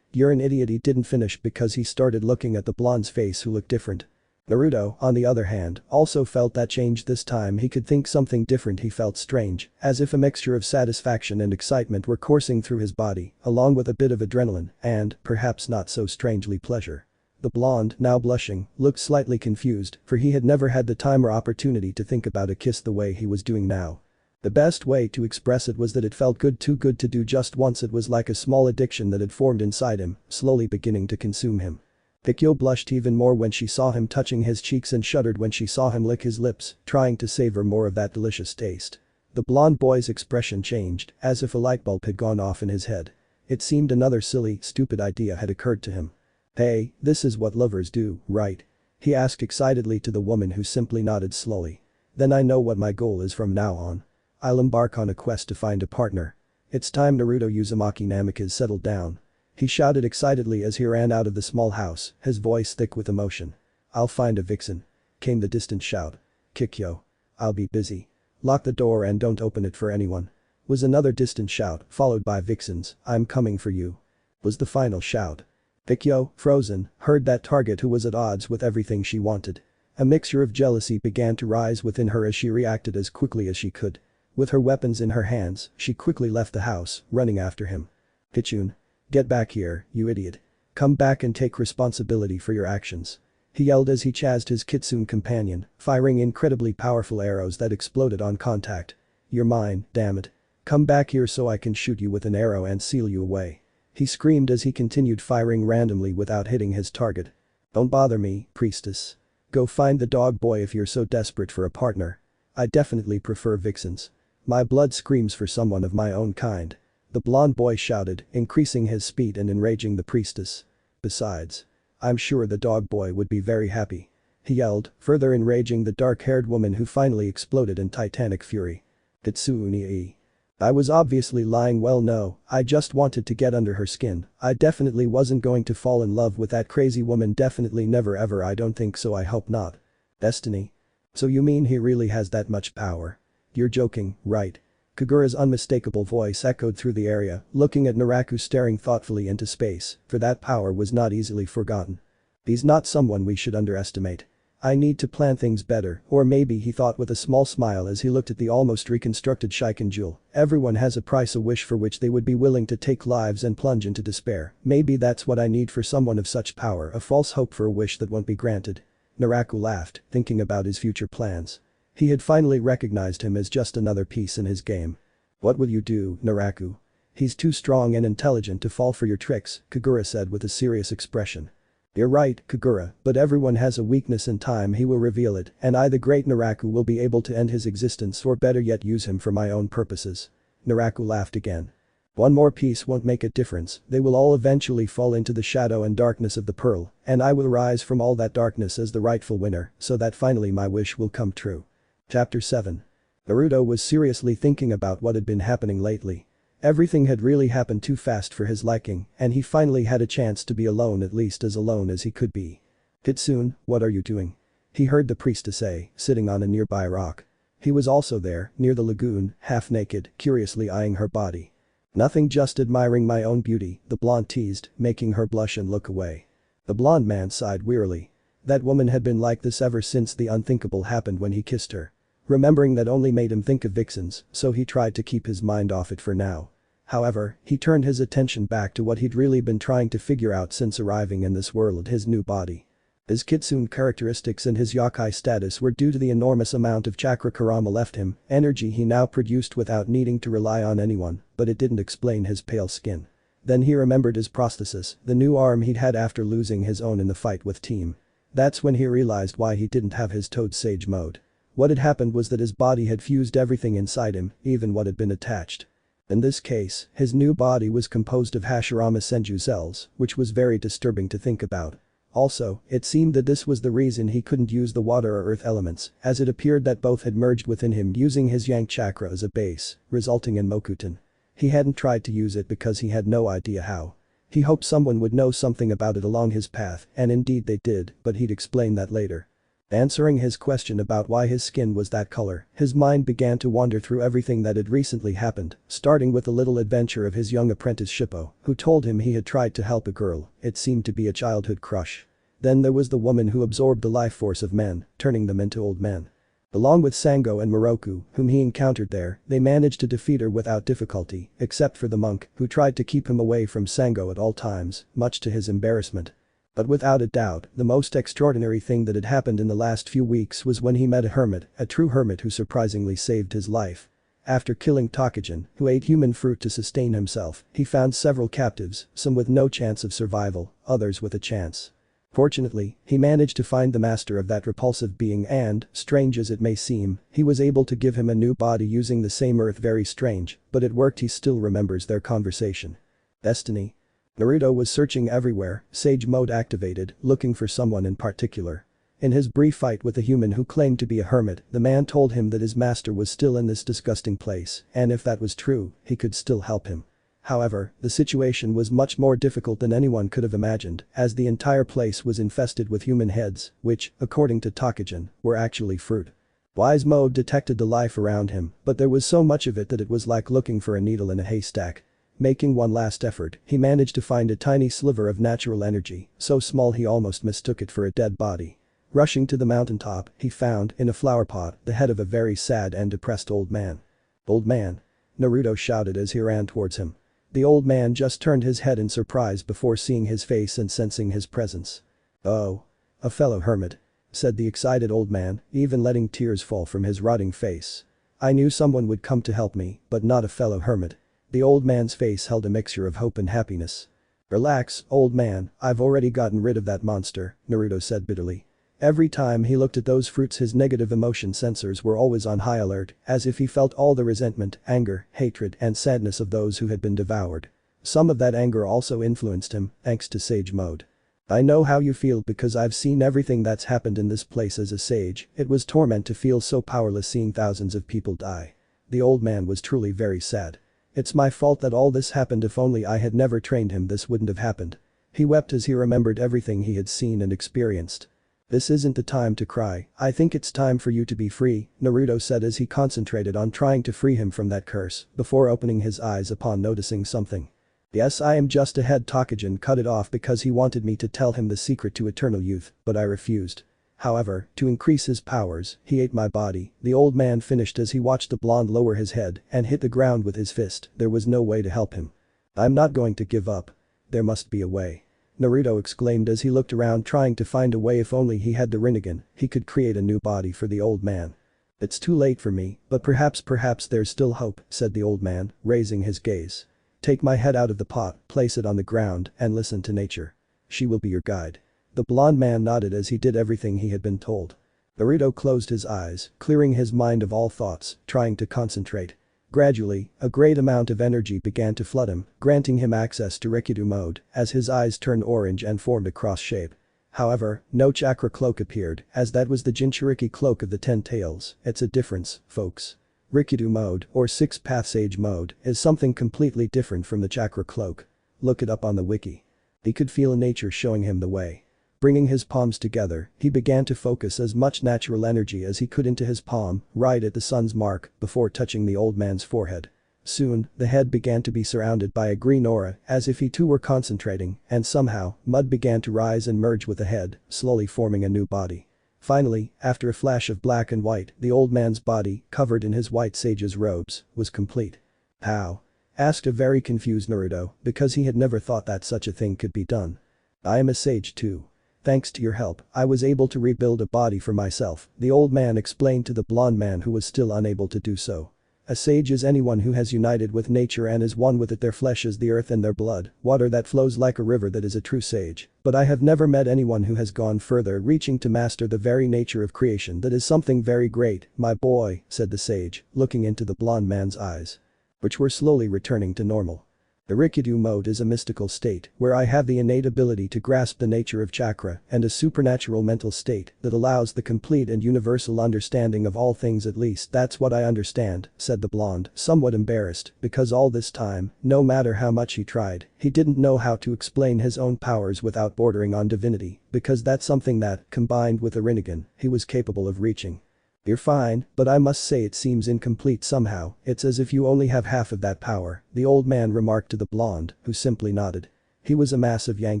You're an idiot. He didn't finish because he started looking at the blonde's face, who looked different. Naruto, on the other hand, also felt that change. This time he could think something different. He felt strange, as if a mixture of satisfaction and excitement were coursing through his body, along with a bit of adrenaline, and, perhaps not so strangely, pleasure. The blonde, now blushing, looked slightly confused, for he had never had the time or opportunity to think about a kiss the way he was doing now. The best way to express it was that it felt good, too good to do just once. It was like a small addiction that had formed inside him, slowly beginning to consume him. Kikyo blushed even more when she saw him touching his cheeks and shuddered when she saw him lick his lips, trying to savor more of that delicious taste. The blonde boy's expression changed, as if a light bulb had gone off in his head. It seemed another silly, stupid idea had occurred to him. Hey, this is what lovers do, right? He asked excitedly to the woman, who simply nodded slowly. Then I know what my goal is from now on. I'll embark on a quest to find a partner. It's time. Naruto Uzumaki Namikaze settled down. He shouted excitedly as he ran out of the small house, his voice thick with emotion. I'll find a vixen. Came the distant shout. Kikyo. I'll be busy. Lock the door and don't open it for anyone. Was another distant shout, followed by vixens. I'm coming for you. Was the final shout. Kikyo, frozen, heard that target who was at odds with everything she wanted. A mixture of jealousy began to rise within her as she reacted as quickly as she could. With her weapons in her hands, she quickly left the house, running after him. Kichun. Get back here, you idiot. Come back and take responsibility for your actions. He yelled as he chased his kitsune companion, firing incredibly powerful arrows that exploded on contact. You're mine, damn it. Come back here so I can shoot you with an arrow and seal you away. He screamed as he continued firing randomly without hitting his target. Don't bother me, priestess. Go find the dog boy if you're so desperate for a partner. I definitely prefer vixens. My blood screams for someone of my own kind. The blonde boy shouted, increasing his speed and enraging the priestess. Besides, I'm sure the dog boy would be very happy. He yelled, further enraging the dark-haired woman, who finally exploded in titanic fury. Kitsune. I was obviously lying. Well, no, I just wanted to get under her skin. I definitely wasn't going to fall in love with that crazy woman, definitely never ever. I don't think so, I hope not. Destiny? So you mean he really has that much power? You're joking, right? Kagura's unmistakable voice echoed through the area, looking at Naraku staring thoughtfully into space, for that power was not easily forgotten. He's not someone we should underestimate. I need to plan things better, or maybe, he thought with a small smile as he looked at the almost reconstructed Sharigan jewel. Everyone has a price, a wish for which they would be willing to take lives and plunge into despair. Maybe that's what I need for someone of such power, a false hope for a wish that won't be granted. Naraku laughed, thinking about his future plans. He had finally recognized him as just another piece in his game. What will you do, Naraku? He's too strong and intelligent to fall for your tricks, Kagura said with a serious expression. You're right, Kagura, but everyone has a weakness. In time he will reveal it, and I, the great Naraku, will be able to end his existence, or better yet, use him for my own purposes. Naraku laughed again. One more piece won't make a difference. They will all eventually fall into the shadow and darkness of the pearl, and I will rise from all that darkness as the rightful winner, so that finally my wish will come true. Chapter 7. Naruto was seriously thinking about what had been happening lately. Everything had really happened too fast for his liking, and he finally had a chance to be alone, at least as alone as he could be. "Kitsune, what are you doing?" he heard the priestess say, sitting on a nearby rock. He was also there, near the lagoon, half naked, curiously eyeing her body. "Nothing, just admiring my own beauty," the blonde teased, making her blush and look away. The blonde man sighed wearily. That woman had been like this ever since the unthinkable happened when he kissed her. Remembering that only made him think of vixens, so he tried to keep his mind off it for now. However, he turned his attention back to what he'd really been trying to figure out since arriving in this world, his new body. His kitsune characteristics and his yokai status were due to the enormous amount of chakra Kurama left him, energy he now produced without needing to rely on anyone, but it didn't explain his pale skin. Then he remembered his prosthesis, the new arm he'd had after losing his own in the fight with Team. That's when he realized why he didn't have his Toad Sage mode. What had happened was that his body had fused everything inside him, even what had been attached. In this case, his new body was composed of Hashirama Senju cells, which was very disturbing to think about. Also, it seemed that this was the reason he couldn't use the water or earth elements, as it appeared that both had merged within him using his Yang chakra as a base, resulting in Mokuton. He hadn't tried to use it because he had no idea how. He hoped someone would know something about it along his path, and indeed they did, but he'd explain that later. Answering his question about why his skin was that color, his mind began to wander through everything that had recently happened, starting with the little adventure of his young apprentice Shippo, who told him he had tried to help a girl, it seemed to be a childhood crush. Then there was the woman who absorbed the life force of men, turning them into old men. Along with Sango and Moroku, whom he encountered there, they managed to defeat her without difficulty, except for the monk, who tried to keep him away from Sango at all times, much to his embarrassment. But without a doubt, the most extraordinary thing that had happened in the last few weeks was when he met a hermit, a true hermit who surprisingly saved his life. After killing Takajin, who ate human fruit to sustain himself, he found several captives, some with no chance of survival, others with a chance. Fortunately, he managed to find the master of that repulsive being and, strange as it may seem, he was able to give him a new body using the same earth. Very strange, but it worked. He still remembers their conversation. Destiny. Naruto was searching everywhere, Sage mode activated, looking for someone in particular. In his brief fight with a human who claimed to be a hermit, the man told him that his master was still in this disgusting place, and if that was true, he could still help him. However, the situation was much more difficult than anyone could have imagined, as the entire place was infested with human heads, which, according to Takajin, were actually fruit. Wise mode detected the life around him, but there was so much of it that it was like looking for a needle in a haystack. Making one last effort, he managed to find a tiny sliver of natural energy, so small he almost mistook it for a dead body. Rushing to the mountaintop, he found, in a flower pot, the head of a very sad and depressed old man. "Old man!" Naruto shouted as he ran towards him. The old man just turned his head in surprise before seeing his face and sensing his presence. "Oh. A fellow hermit," said the excited old man, even letting tears fall from his rotting face. "I knew someone would come to help me, but not a fellow hermit." The old man's face held a mixture of hope and happiness. "Relax, old man, I've already gotten rid of that monster," Naruto said bitterly. Every time he looked at those fruits his negative emotion sensors were always on high alert, as if he felt all the resentment, anger, hatred, and sadness of those who had been devoured. Some of that anger also influenced him, thanks to Sage mode. "I know how you feel because I've seen everything that's happened in this place as a sage. It was torment to feel so powerless seeing thousands of people die." The old man was truly very sad. "It's my fault that all this happened. If only I had never trained him, this wouldn't have happened." He wept as he remembered everything he had seen and experienced. "This isn't the time to cry. I think it's time for you to be free," Naruto said as he concentrated on trying to free him from that curse, before opening his eyes upon noticing something. "Yes, I am just ahead." Takajin cut it off because he wanted me to tell him the secret to eternal youth, but I refused. However, to increase his powers, he ate my body, the old man finished as he watched the blonde lower his head and hit the ground with his fist. There was no way to help him. "I'm not going to give up. There must be a way," Naruto exclaimed as he looked around trying to find a way. If only he had the Rinnegan, he could create a new body for the old man. "It's too late for me, but perhaps there's still hope," said the old man, raising his gaze. "Take my head out of the pot, place it on the ground, and listen to nature. She will be your guide." The blonde man nodded as he did everything he had been told. Naruto closed his eyes, clearing his mind of all thoughts, trying to concentrate. Gradually, a great amount of energy began to flood him, granting him access to Rikido mode, as his eyes turned orange and formed a cross shape. However, no chakra cloak appeared, as that was the Jinchuriki cloak of the 10 tails. "It's a difference, folks." Rikido mode, or 6-path sage mode, is something completely different from the chakra cloak. Look it up on the wiki. He could feel nature showing him the way. Bringing his palms together, he began to focus as much natural energy as he could into his palm, right at the sun's mark, before touching the old man's forehead. Soon, the head began to be surrounded by a green aura, as if he too were concentrating, and somehow, mud began to rise and merge with the head, slowly forming a new body. Finally, after a flash of black and white, the old man's body, covered in his white sage's robes, was complete. How? Asked a very confused Naruto, because he had never thought that such a thing could be done. I am a sage too. Thanks to your help, I was able to rebuild a body for myself, the old man explained to the blonde man who was still unable to do so. A sage is anyone who has united with nature and is one with it. Their flesh is the earth and their blood, water that flows like a river. That is a true sage. But I have never met anyone who has gone further, reaching to master the very nature of creation. That is something very great, my boy, said the sage, looking into the blonde man's eyes, which were slowly returning to normal. The Rikido mode is a mystical state where I have the innate ability to grasp the nature of chakra and a supernatural mental state that allows the complete and universal understanding of all things. At least that's what I understand, said the blonde, somewhat embarrassed because all this time, no matter how much he tried, he didn't know how to explain his own powers without bordering on divinity, because that's something that, combined with a Rinnegan, he was capable of reaching. You're fine, but I must say it seems incomplete somehow. It's as if you only have half of that power, the old man remarked to the blonde, who simply nodded. He was a massive yang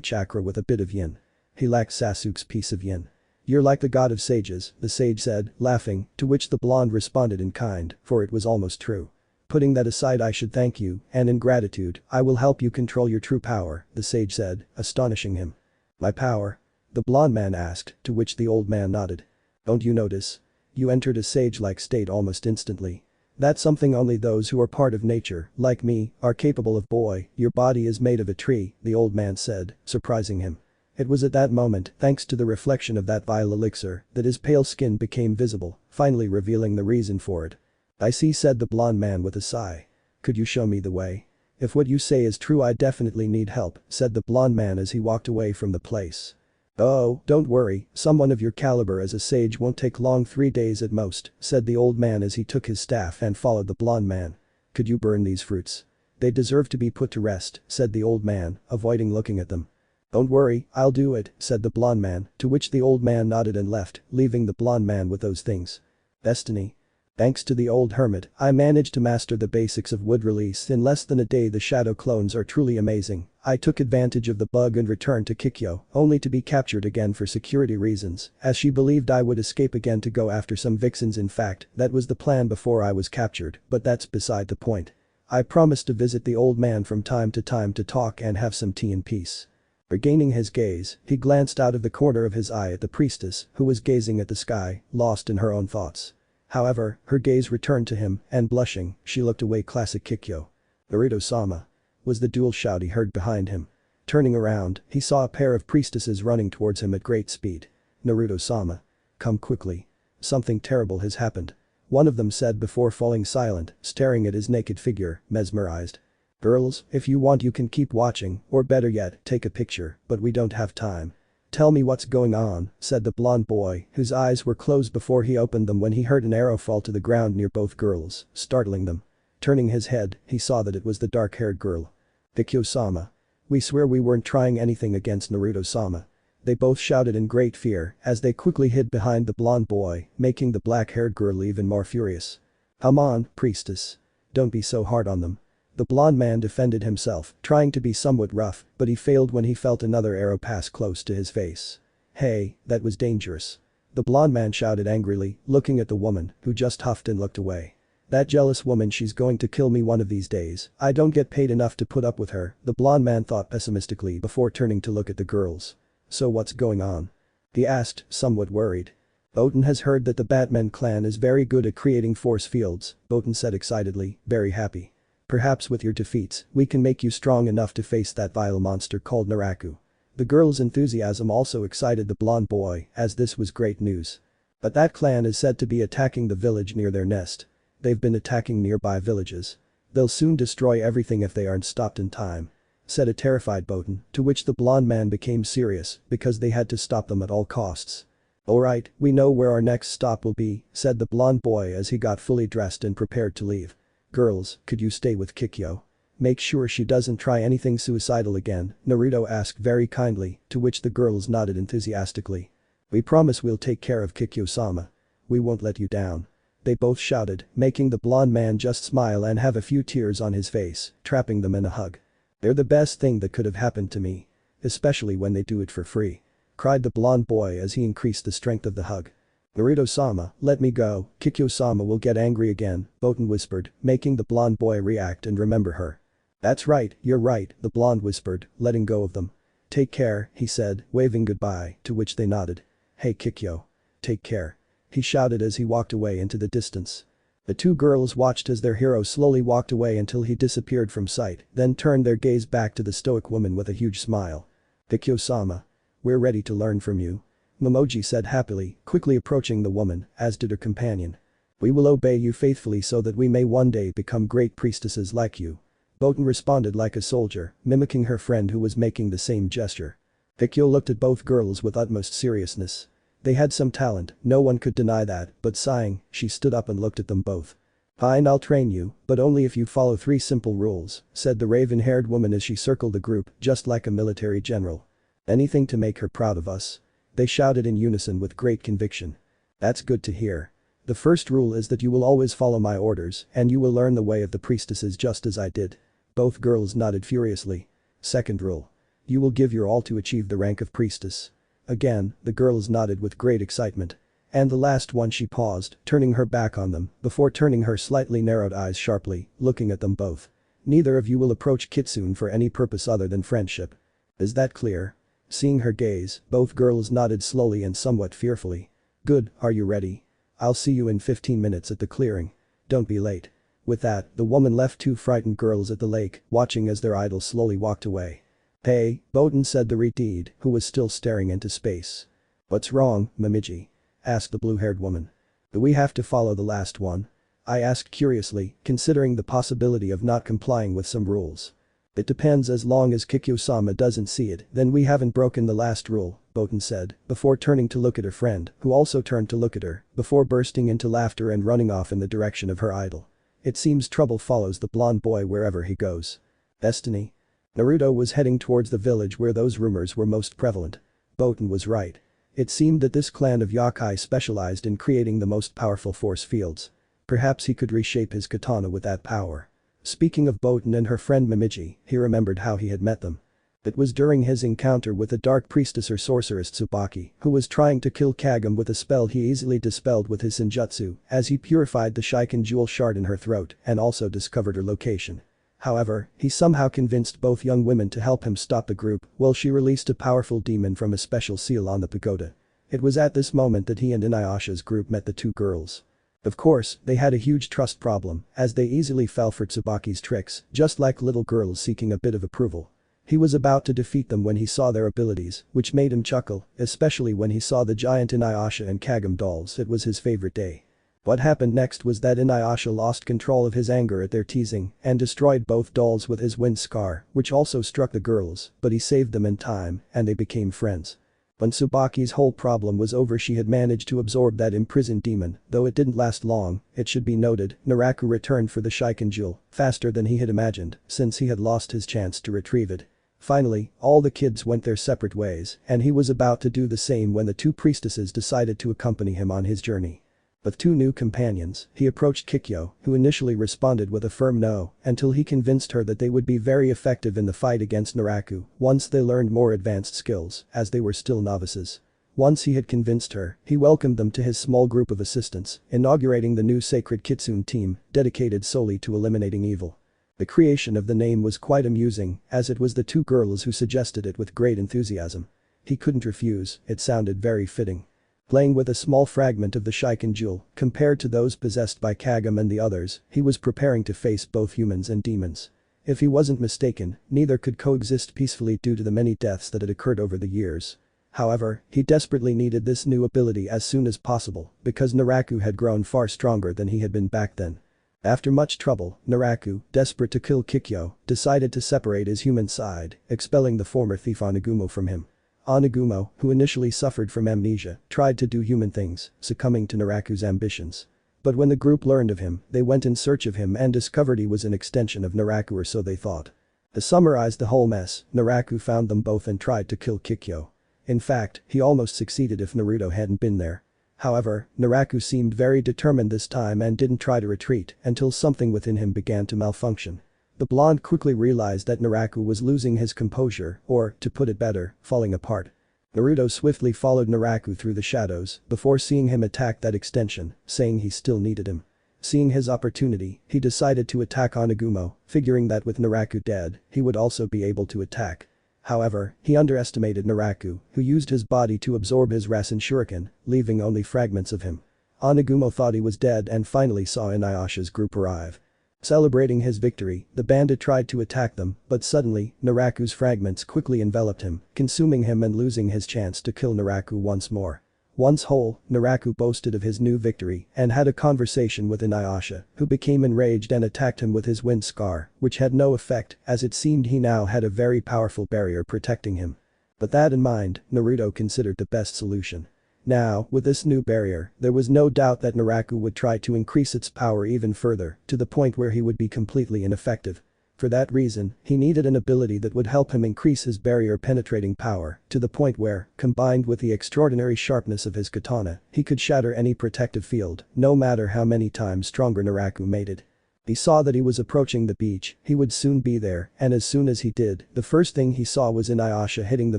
chakra with a bit of yin. He lacked Sasuke's piece of yin. You're like the god of sages, the sage said, laughing, to which the blonde responded in kind, for it was almost true. Putting that aside, I should thank you, and in gratitude, I will help you control your true power, the sage said, astonishing him. My power? The blonde man asked, to which the old man nodded. Don't you notice? You entered a sage-like state almost instantly. That's something only those who are part of nature, like me, are capable of. Boy, your body is made of a tree, the old man said, surprising him. It was at that moment, thanks to the reflection of that vile elixir, that his pale skin became visible, finally revealing the reason for it. I see, said the blonde man with a sigh. Could you show me the way? If what you say is true, I definitely need help, said the blonde man as he walked away from the place. Oh, don't worry, someone of your caliber as a sage won't take long, 3 days at most, said the old man as he took his staff and followed the blonde man. Could you burn these fruits? They deserve to be put to rest, said the old man, avoiding looking at them. Don't worry, I'll do it, said the blonde man, to which the old man nodded and left, leaving the blonde man with those things. Destiny. Thanks to the old hermit, I managed to master the basics of wood release in less than a day. The shadow clones are truly amazing. I took advantage of the bug and returned to Kikyo, only to be captured again for security reasons, as she believed I would escape again to go after some vixens. In fact, that was the plan before I was captured, but that's beside the point. I promised to visit the old man from time to talk and have some tea in peace. Regaining his gaze, he glanced out of the corner of his eye at the priestess, who was gazing at the sky, lost in her own thoughts. However, her gaze returned to him, and blushing, she looked away. Classic Kikyo. Naruto-sama. Was the dual shout he heard behind him. Turning around, he saw a pair of priestesses running towards him at great speed. Naruto-sama. Come quickly. Something terrible has happened. One of them said before falling silent, staring at his naked figure, mesmerized. Girls, if you want you can keep watching, or better yet, take a picture, but we don't have time. Tell me what's going on, said the blonde boy, whose eyes were closed before he opened them when he heard an arrow fall to the ground near both girls, startling them. Turning his head, he saw that it was the dark-haired girl. Kikyo-sama. We swear we weren't trying anything against Naruto-sama. They both shouted in great fear as they quickly hid behind the blonde boy, making the black-haired girl even more furious. Come on, priestess. Don't be so hard on them. The blonde man defended himself, trying to be somewhat rough, but he failed when he felt another arrow pass close to his face. Hey, that was dangerous. The blonde man shouted angrily, looking at the woman, who just huffed and looked away. That jealous woman, she's going to kill me one of these days. I don't get paid enough to put up with her, the blonde man thought pessimistically before turning to look at the girls. So what's going on? He asked, somewhat worried. Boten has heard that the Batman clan is very good at creating force fields, Boten said excitedly, very happy. Perhaps with your defeats, we can make you strong enough to face that vile monster called Naraku. The girl's enthusiasm also excited the blonde boy, as this was great news. But that clan is said to be attacking the village near their nest. They've been attacking nearby villages. They'll soon destroy everything if they aren't stopped in time, said a terrified Boten, to which the blonde man became serious because they had to stop them at all costs. Alright, we know where our next stop will be, said the blonde boy as he got fully dressed and prepared to leave. Girls, could you stay with Kikyo? Make sure she doesn't try anything suicidal again, Naruto asked very kindly, to which the girls nodded enthusiastically. We promise we'll take care of Kikyo-sama. We won't let you down. They both shouted, making the blonde man just smile and have a few tears on his face, trapping them in a hug. They're the best thing that could have happened to me. Especially when they do it for free. Cried the blonde boy as he increased the strength of the hug. Naruto-sama, let me go, Kikyo-sama will get angry again, Boten whispered, making the blonde boy react and remember her. That's right, you're right, the blonde whispered, letting go of them. Take care, he said, waving goodbye, to which they nodded. Hey Kikyo. Take care. He shouted as he walked away into the distance. The two girls watched as their hero slowly walked away until he disappeared from sight, then turned their gaze back to the stoic woman with a huge smile. Kikyo-sama. We're ready to learn from you. Momoji said happily, quickly approaching the woman, as did her companion. We will obey you faithfully so that we may one day become great priestesses like you. Boten responded like a soldier, mimicking her friend who was making the same gesture. Kikyo looked at both girls with utmost seriousness. They had some talent, no one could deny that, but sighing, she stood up and looked at them both. Fine, I'll train you, but only if you follow 3 simple rules, said the raven-haired woman as she circled the group, just like a military general. Anything to make her proud of us. They shouted in unison with great conviction. That's good to hear. The first rule is that you will always follow my orders and you will learn the way of the priestesses just as I did. Both girls nodded furiously. Second rule. You will give your all to achieve the rank of priestess. Again, the girls nodded with great excitement. And the last one, she paused, turning her back on them, before turning her slightly narrowed eyes sharply, looking at them both. Neither of you will approach Kitsune for any purpose other than friendship. Is that clear? Seeing her gaze, both girls nodded slowly and somewhat fearfully. Good, are you ready? I'll see you in 15 minutes at the clearing. Don't be late. With that, the woman left 2 frightened girls at the lake, watching as their idol slowly walked away. Hey, Boten, said the Redeed, who was still staring into space. What's wrong, Momiji? Asked the blue-haired woman. Do we have to follow the last one? I asked curiously, considering the possibility of not complying with some rules. It depends, as long as Kikyo-sama doesn't see it, then we haven't broken the last rule, Boten said, before turning to look at her friend, who also turned to look at her, before bursting into laughter and running off in the direction of her idol. It seems trouble follows the blonde boy wherever he goes. Destiny? Naruto was heading towards the village where those rumors were most prevalent. Boten was right. It seemed that this clan of yokai specialized in creating the most powerful force fields. Perhaps he could reshape his katana with that power. Speaking of Boten and her friend Momiji, he remembered how he had met them. It was during his encounter with the dark priestess or sorceress Tsubaki, who was trying to kill Kagome with a spell he easily dispelled with his senjutsu, as he purified the Sharigan jewel shard in her throat and also discovered her location. However, he somehow convinced both young women to help him stop the group while she released a powerful demon from a special seal on the pagoda. It was at this moment that he and Inuyasha's group met the 2 girls. Of course, they had a huge trust problem, as they easily fell for Tsubaki's tricks, just like little girls seeking a bit of approval. He was about to defeat them when he saw their abilities, which made him chuckle, especially when he saw the giant Inuyasha and Kagome dolls. It was his favorite day. What happened next was that Inuyasha lost control of his anger at their teasing and destroyed both dolls with his wind scar, which also struck the girls, but he saved them in time and they became friends. When Tsubaki's whole problem was over, she had managed to absorb that imprisoned demon, though it didn't last long. It should be noted, Naraku returned for the Sharigan jewel faster than he had imagined, since he had lost his chance to retrieve it. Finally, all the kids went their separate ways, and he was about to do the same when the 2 priestesses decided to accompany him on his journey. With 2 new companions, he approached Kikyo, who initially responded with a firm no, until he convinced her that they would be very effective in the fight against Naraku once they learned more advanced skills, as they were still novices. Once he had convinced her, he welcomed them to his small group of assistants, inaugurating the new Sacred Kitsune team, dedicated solely to eliminating evil. The creation of the name was quite amusing, as it was the 2 girls who suggested it with great enthusiasm. He couldn't refuse, it sounded very fitting. Playing with a small fragment of the Sharigan jewel, compared to those possessed by Kagome and the others, he was preparing to face both humans and demons. If he wasn't mistaken, neither could coexist peacefully due to the many deaths that had occurred over the years. However, he desperately needed this new ability as soon as possible, because Naraku had grown far stronger than he had been back then. After much trouble, Naraku, desperate to kill Kikyo, decided to separate his human side, expelling the former thief Onagumo from him. Onagumo, who initially suffered from amnesia, tried to do human things, succumbing to Naraku's ambitions. But when the group learned of him, they went in search of him and discovered he was an extension of Naraku, or so they thought. To summarize the whole mess, Naraku found them both and tried to kill Kikyo. In fact, he almost succeeded if Naruto hadn't been there. However, Naraku seemed very determined this time and didn't try to retreat until something within him began to malfunction. The blonde quickly realized that Naraku was losing his composure, or, to put it better, falling apart. Naruto swiftly followed Naraku through the shadows before seeing him attack that extension, saying he still needed him. Seeing his opportunity, he decided to attack Onagumo, figuring that with Naraku dead, he would also be able to attack. However, he underestimated Naraku, who used his body to absorb his Rasen Shuriken, leaving only fragments of him. Onagumo thought he was dead and finally saw Inuyasha's group arrive. Celebrating his victory, the bandit tried to attack them, but suddenly, Naraku's fragments quickly enveloped him, consuming him and losing his chance to kill Naraku once more. Once whole, Naraku boasted of his new victory and had a conversation with Inuyasha, who became enraged and attacked him with his wind scar, which had no effect as it seemed he now had a very powerful barrier protecting him. But that in mind, Naruto considered the best solution. Now, with this new barrier, there was no doubt that Naraku would try to increase its power even further, to the point where he would be completely ineffective. For that reason, he needed an ability that would help him increase his barrier penetrating power, to the point where, combined with the extraordinary sharpness of his katana, he could shatter any protective field, no matter how many times stronger Naraku made it. He saw that he was approaching the beach, he would soon be there, and as soon as he did, the first thing he saw was Inuyasha hitting the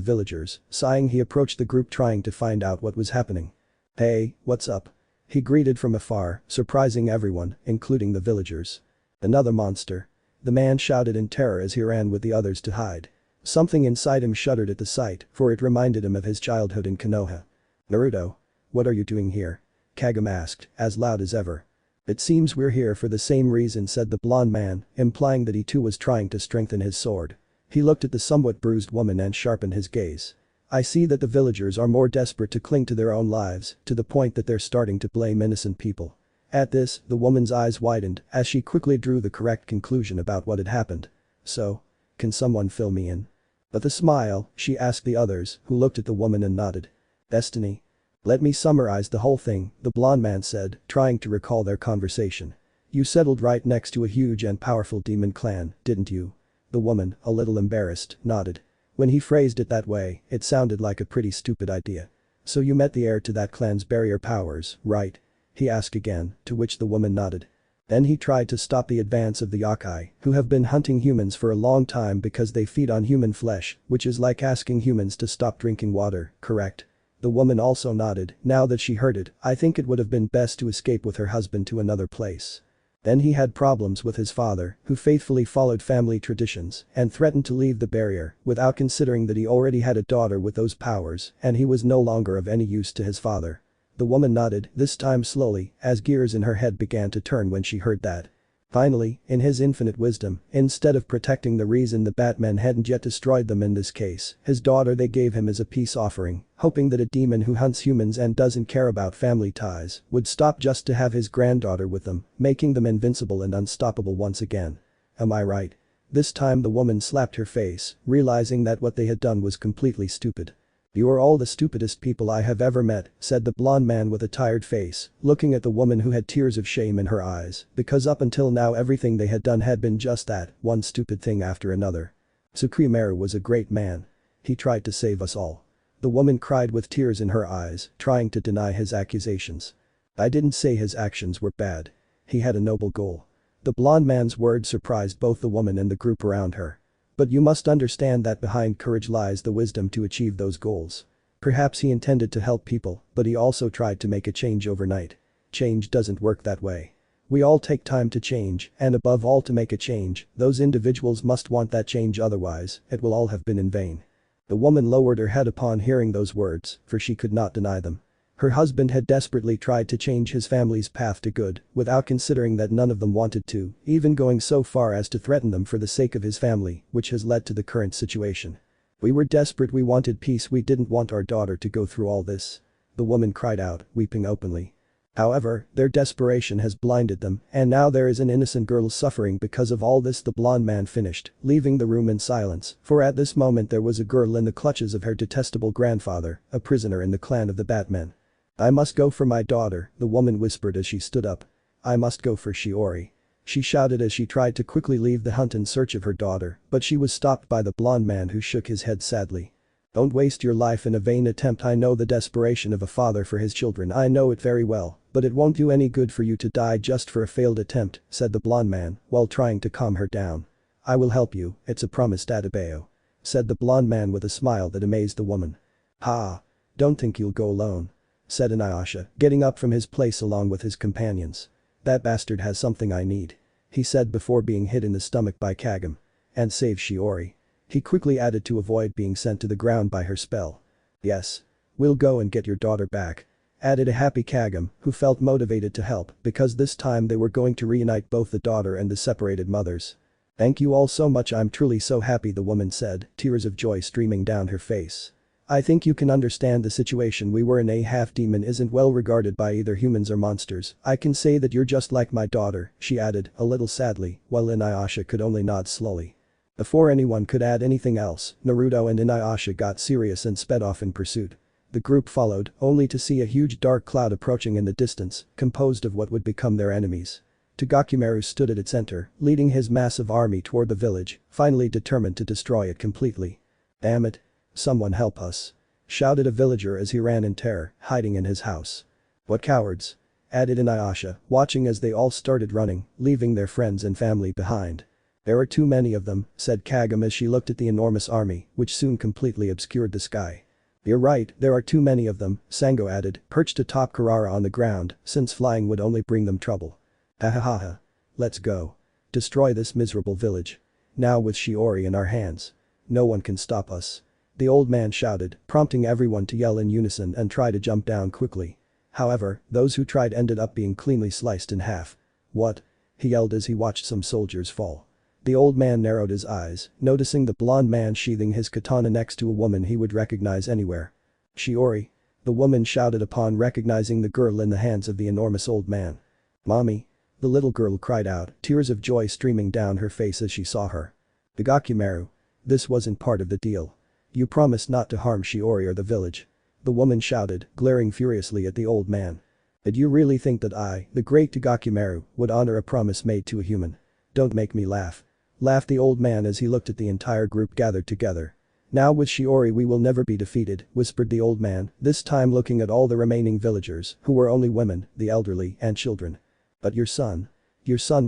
villagers. Sighing, he approached the group trying to find out what was happening. "Hey, what's up?" he greeted from afar, surprising everyone, including the villagers. "Another monster?" the man shouted in terror as he ran with the others to hide. Something inside him shuddered at the sight, for it reminded him of his childhood in Konoha. "Naruto? What are you doing here?" Kagome asked, as loud as ever. "It seems we're here for the same reason," said the blonde man, implying that he too was trying to strengthen his sword. He looked at the somewhat bruised woman and sharpened his gaze. "I see that the villagers are more desperate to cling to their own lives, to the point that they're starting to blame innocent people." At this, the woman's eyes widened as she quickly drew the correct conclusion about what had happened. "So? Can someone fill me in?" With a smile, she asked the others, who looked at the woman and nodded. "Destiny? Let me summarize the whole thing," the blonde man said, trying to recall their conversation. "You settled right next to a huge and powerful demon clan, didn't you?" The woman, a little embarrassed, nodded. When he phrased it that way, it sounded like a pretty stupid idea. "So you met the heir to that clan's barrier powers, right?" he asked again, to which the woman nodded. Then he tried to stop the advance of the yokai, who have been hunting humans for a long time because they feed on human flesh, which is like asking humans to stop drinking water, correct? The woman also nodded. Now that she heard it, "I think it would have been best to escape with her husband to another place." Then he had problems with his father, who faithfully followed family traditions and threatened to leave the barrier without considering that he already had a daughter with those powers and he was no longer of any use to his father. The woman nodded, this time slowly, as gears in her head began to turn when she heard that. Finally, in his infinite wisdom, instead of protecting the reason the Batman hadn't yet destroyed them in this case, his daughter they gave him as a peace offering, hoping that a demon who hunts humans and doesn't care about family ties would stop just to have his granddaughter with them, making them invincible and unstoppable once again. Am I right? This time the woman slapped her face, realizing that what they had done was completely stupid. "You are all the stupidest people I have ever met," said the blonde man with a tired face, looking at the woman who had tears of shame in her eyes, because up until now everything they had done had been just that, one stupid thing after another. "Sukuna was a great man. He tried to save us all." The woman cried with tears in her eyes, trying to deny his accusations. "I didn't say his actions were bad. He had a noble goal." The blonde man's words surprised both the woman and the group around her. "But you must understand that behind courage lies the wisdom to achieve those goals. Perhaps he intended to help people, but he also tried to make a change overnight. Change doesn't work that way. We all take time to change, and above all to make a change, those individuals must want that change, otherwise, it will all have been in vain." The woman lowered her head upon hearing those words, for she could not deny them. Her husband had desperately tried to change his family's path to good, without considering that none of them wanted to, even going so far as to threaten them for the sake of his family, which has led to the current situation. "We were desperate, we wanted peace, we didn't want our daughter to go through all this." The woman cried out, weeping openly. However, their desperation has blinded them, and now there is an innocent girl suffering because of all this. The blonde man finished, leaving the room in silence, for at this moment there was a girl in the clutches of her detestable grandfather, a prisoner in the clan of the Batmen. I must go for my daughter, the woman whispered as she stood up. I must go for Shiori. She shouted as she tried to quickly leave the hunt in search of her daughter, but she was stopped by the blonde man who shook his head sadly. Don't waste your life in a vain attempt. I know the desperation of a father for his children, I know it very well, but it won't do any good for you to die just for a failed attempt, said the blonde man, while trying to calm her down. I will help you, it's a promise Adebayo, said the blonde man with a smile that amazed the woman. Ha! Don't think you'll go alone, said Inuyasha, getting up from his place along with his companions. That bastard has something I need, he said before being hit in the stomach by Kagome. And save Shiori, he quickly added to avoid being sent to the ground by her spell. Yes. We'll go and get your daughter back, added a happy Kagome, who felt motivated to help because this time they were going to reunite both the daughter and the separated mothers. Thank you all so much, I'm truly so happy, the woman said, tears of joy streaming down her face. I think you can understand the situation we were in. A half-demon isn't well regarded by either humans or monsters. I can say that you're just like my daughter, she added, a little sadly, while Inuyasha could only nod slowly. Before anyone could add anything else, Naruto and Inuyasha got serious and sped off in pursuit. The group followed, only to see a huge dark cloud approaching in the distance, composed of what would become their enemies. Togakumaru stood at its center, leading his massive army toward the village, finally determined to destroy it completely. Damn it. Someone help us, shouted a villager as he ran in terror, hiding in his house. What cowards, added Inuyasha, watching as they all started running, leaving their friends and family behind. There are too many of them, said Kagome as she looked at the enormous army, which soon completely obscured the sky. You're right, there are too many of them, Sango added, perched atop Kurara on the ground, since flying would only bring them trouble. Ha ha ha ha. Let's go. Destroy this miserable village. Now with Shiori in our hands. No one can stop us. The old man shouted, prompting everyone to yell in unison and try to jump down quickly. However, those who tried ended up being cleanly sliced in half. What? He yelled as he watched some soldiers fall. The old man narrowed his eyes, noticing the blonde man sheathing his katana next to a woman he would recognize anywhere. Shiori. The woman shouted upon recognizing the girl in the hands of the enormous old man. Mommy. The little girl cried out, tears of joy streaming down her face as she saw her. Togakumaru. This wasn't part of the deal. You promised not to harm Shiori or the village. The woman shouted, glaring furiously at the old man. Did you really think that I, the great Togakumaru, would honor a promise made to a human? Don't make me laugh. Laughed the old man as he looked at the entire group gathered together. Now with Shiori we will never be defeated, whispered the old man, this time looking at all the remaining villagers, who were only women, the elderly, and children. But your son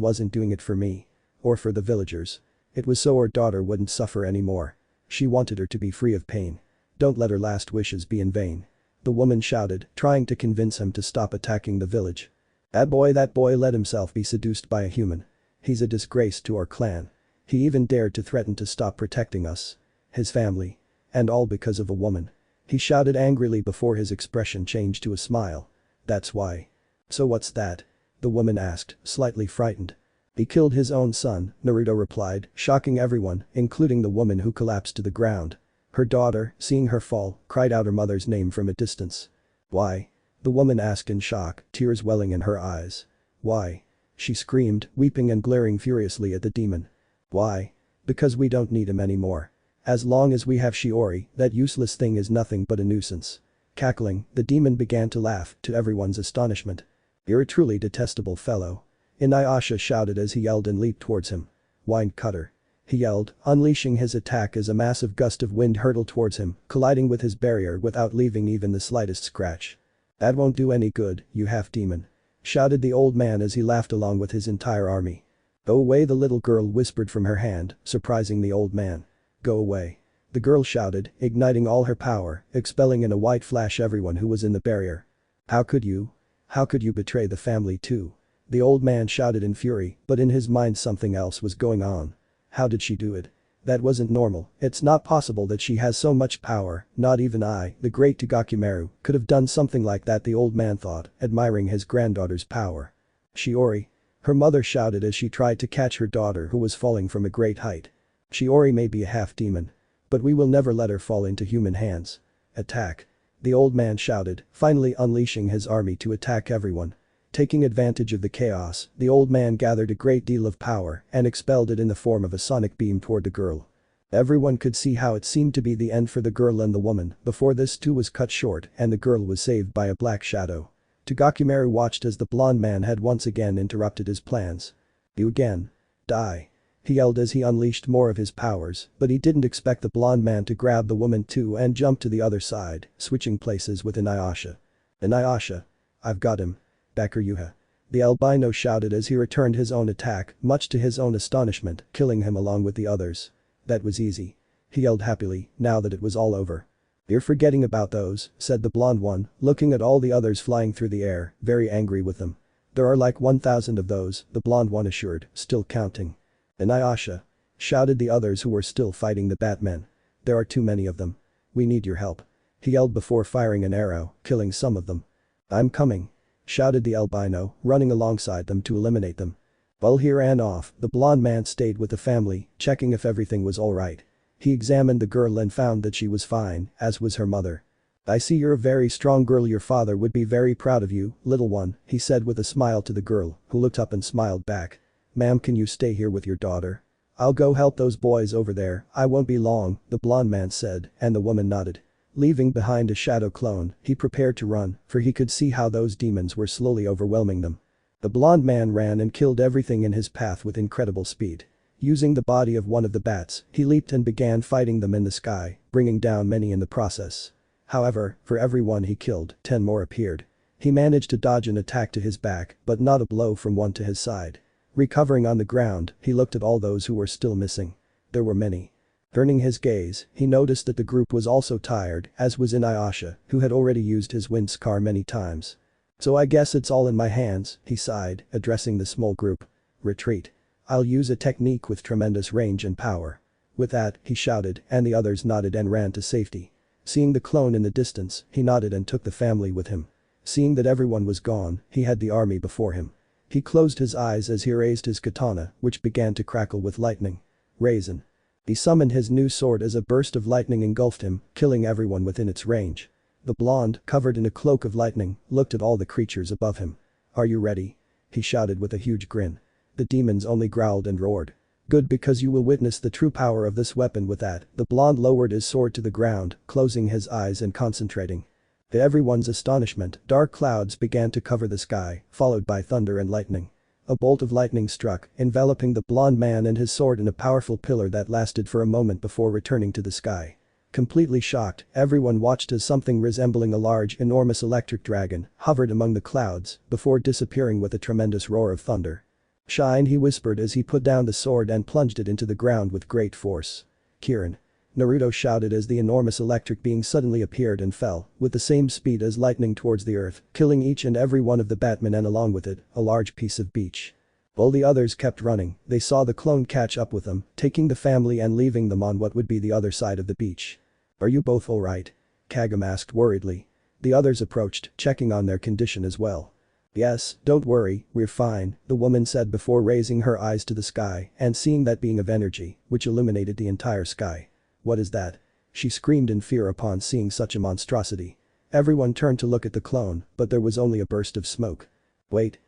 wasn't doing it for me. Or for the villagers. It was so our daughter wouldn't suffer anymore. She wanted her to be free of pain. Don't let her last wishes be in vain. The woman shouted, trying to convince him to stop attacking the village. That boy let himself be seduced by a human. He's a disgrace to our clan. He even dared to threaten to stop protecting us. His family. And all because of a woman. He shouted angrily before his expression changed to a smile. That's why. So what's that? The woman asked, slightly frightened. He killed his own son, Naruto replied, shocking everyone, including the woman who collapsed to the ground. Her daughter, seeing her fall, cried out her mother's name from a distance. Why? The woman asked in shock, tears welling in her eyes. Why? She screamed, weeping and glaring furiously at the demon. Why? Because we don't need him anymore. As long as we have Shiori, that useless thing is nothing but a nuisance. Cackling, the demon began to laugh, to everyone's astonishment. You're a truly detestable fellow. Inuyasha shouted as he yelled and leaped towards him. Wind cutter. He yelled, unleashing his attack as a massive gust of wind hurtled towards him, colliding with his barrier without leaving even the slightest scratch. That won't do any good, you half-demon. Shouted the old man as he laughed along with his entire army. Go away, the little girl whispered from her hand, surprising the old man. Go away. The girl shouted, igniting all her power, expelling in a white flash everyone who was in the barrier. How could you? How could you betray the family too? The old man shouted in fury, but in his mind something else was going on. How did she do it? That wasn't normal. It's not possible that she has so much power, not even I, the great Togakumaru, could have done something like that, the old man thought, admiring his granddaughter's power. Shiori. Her mother shouted as she tried to catch her daughter who was falling from a great height. Shiori may be a half-demon. But we will never let her fall into human hands. Attack. The old man shouted, finally unleashing his army to attack everyone. Taking advantage of the chaos, the old man gathered a great deal of power and expelled it in the form of a sonic beam toward the girl. Everyone could see how it seemed to be the end for the girl and the woman before this too was cut short and the girl was saved by a black shadow. Togakumaru watched as the blonde man had once again interrupted his plans. "You again. Die." He yelled as he unleashed more of his powers, but he didn't expect the blonde man to grab the woman too and jump to the other side, switching places with Inuyasha. "Inuyasha. I've got him. Bakuryuha." The albino shouted as he returned his own attack, much to his own astonishment, killing him along with the others. "That was easy." He yelled happily, now that it was all over. "You're forgetting about those," said the blonde one, looking at all the others flying through the air, very angry with them. "There are like 1,000 of those," the blonde one assured, still counting. "Inuyasha," shouted the others who were still fighting the Batmen. "There are too many of them. We need your help." He yelled before firing an arrow, killing some of them. "I'm coming," shouted the albino, running alongside them to eliminate them. While he ran off, the blonde man stayed with the family, checking if everything was alright. He examined the girl and found that she was fine, as was her mother. "I see you're a very strong girl. Your father would be very proud of you, little one," he said with a smile to the girl, who looked up and smiled back. "Ma'am, can you stay here with your daughter? I'll go help those boys over there, I won't be long," the blonde man said, and the woman nodded. Leaving behind a shadow clone, he prepared to run, for he could see how those demons were slowly overwhelming them. The blonde man ran and killed everything in his path with incredible speed. Using the body of one of the bats, he leaped and began fighting them in the sky, bringing down many in the process. However, for every one he killed, 10 more appeared. He managed to dodge an attack to his back, but not a blow from one to his side. Recovering on the ground, he looked at all those who were still missing. There were many. Turning his gaze, he noticed that the group was also tired, as was Inuyasha, who had already used his wind scar many times. "So I guess it's all in my hands," he sighed, addressing the small group. "Retreat. I'll use a technique with tremendous range and power." With that, he shouted, and the others nodded and ran to safety. Seeing the clone in the distance, he nodded and took the family with him. Seeing that everyone was gone, he had the army before him. He closed his eyes as he raised his katana, which began to crackle with lightning. Raisin. He summoned his new sword as a burst of lightning engulfed him, killing everyone within its range. The blonde, covered in a cloak of lightning, looked at all the creatures above him. "Are you ready?" he shouted with a huge grin. The demons only growled and roared. "Good, because you will witness the true power of this weapon." With that, the blonde lowered his sword to the ground, closing his eyes and concentrating. To everyone's astonishment, dark clouds began to cover the sky, followed by thunder and lightning. A bolt of lightning struck, enveloping the blonde man and his sword in a powerful pillar that lasted for a moment before returning to the sky. Completely shocked, everyone watched as something resembling a large, enormous electric dragon hovered among the clouds before disappearing with a tremendous roar of thunder. "Shine," he whispered as he put down the sword and plunged it into the ground with great force. "Kirin." Naruto shouted as the enormous electric being suddenly appeared and fell, with the same speed as lightning towards the earth, killing each and every one of the Batmen and along with it, a large piece of beach. While the others kept running, they saw the clone catch up with them, taking the family and leaving them on what would be the other side of the beach. "Are you both alright?" Kagome asked worriedly. The others approached, checking on their condition as well. "Yes, don't worry, we're fine," the woman said before raising her eyes to the sky and seeing that being of energy, which illuminated the entire sky. "What is that?" she screamed in fear upon seeing such a monstrosity. Everyone turned to look at the clone, but there was only a burst of smoke. Wait.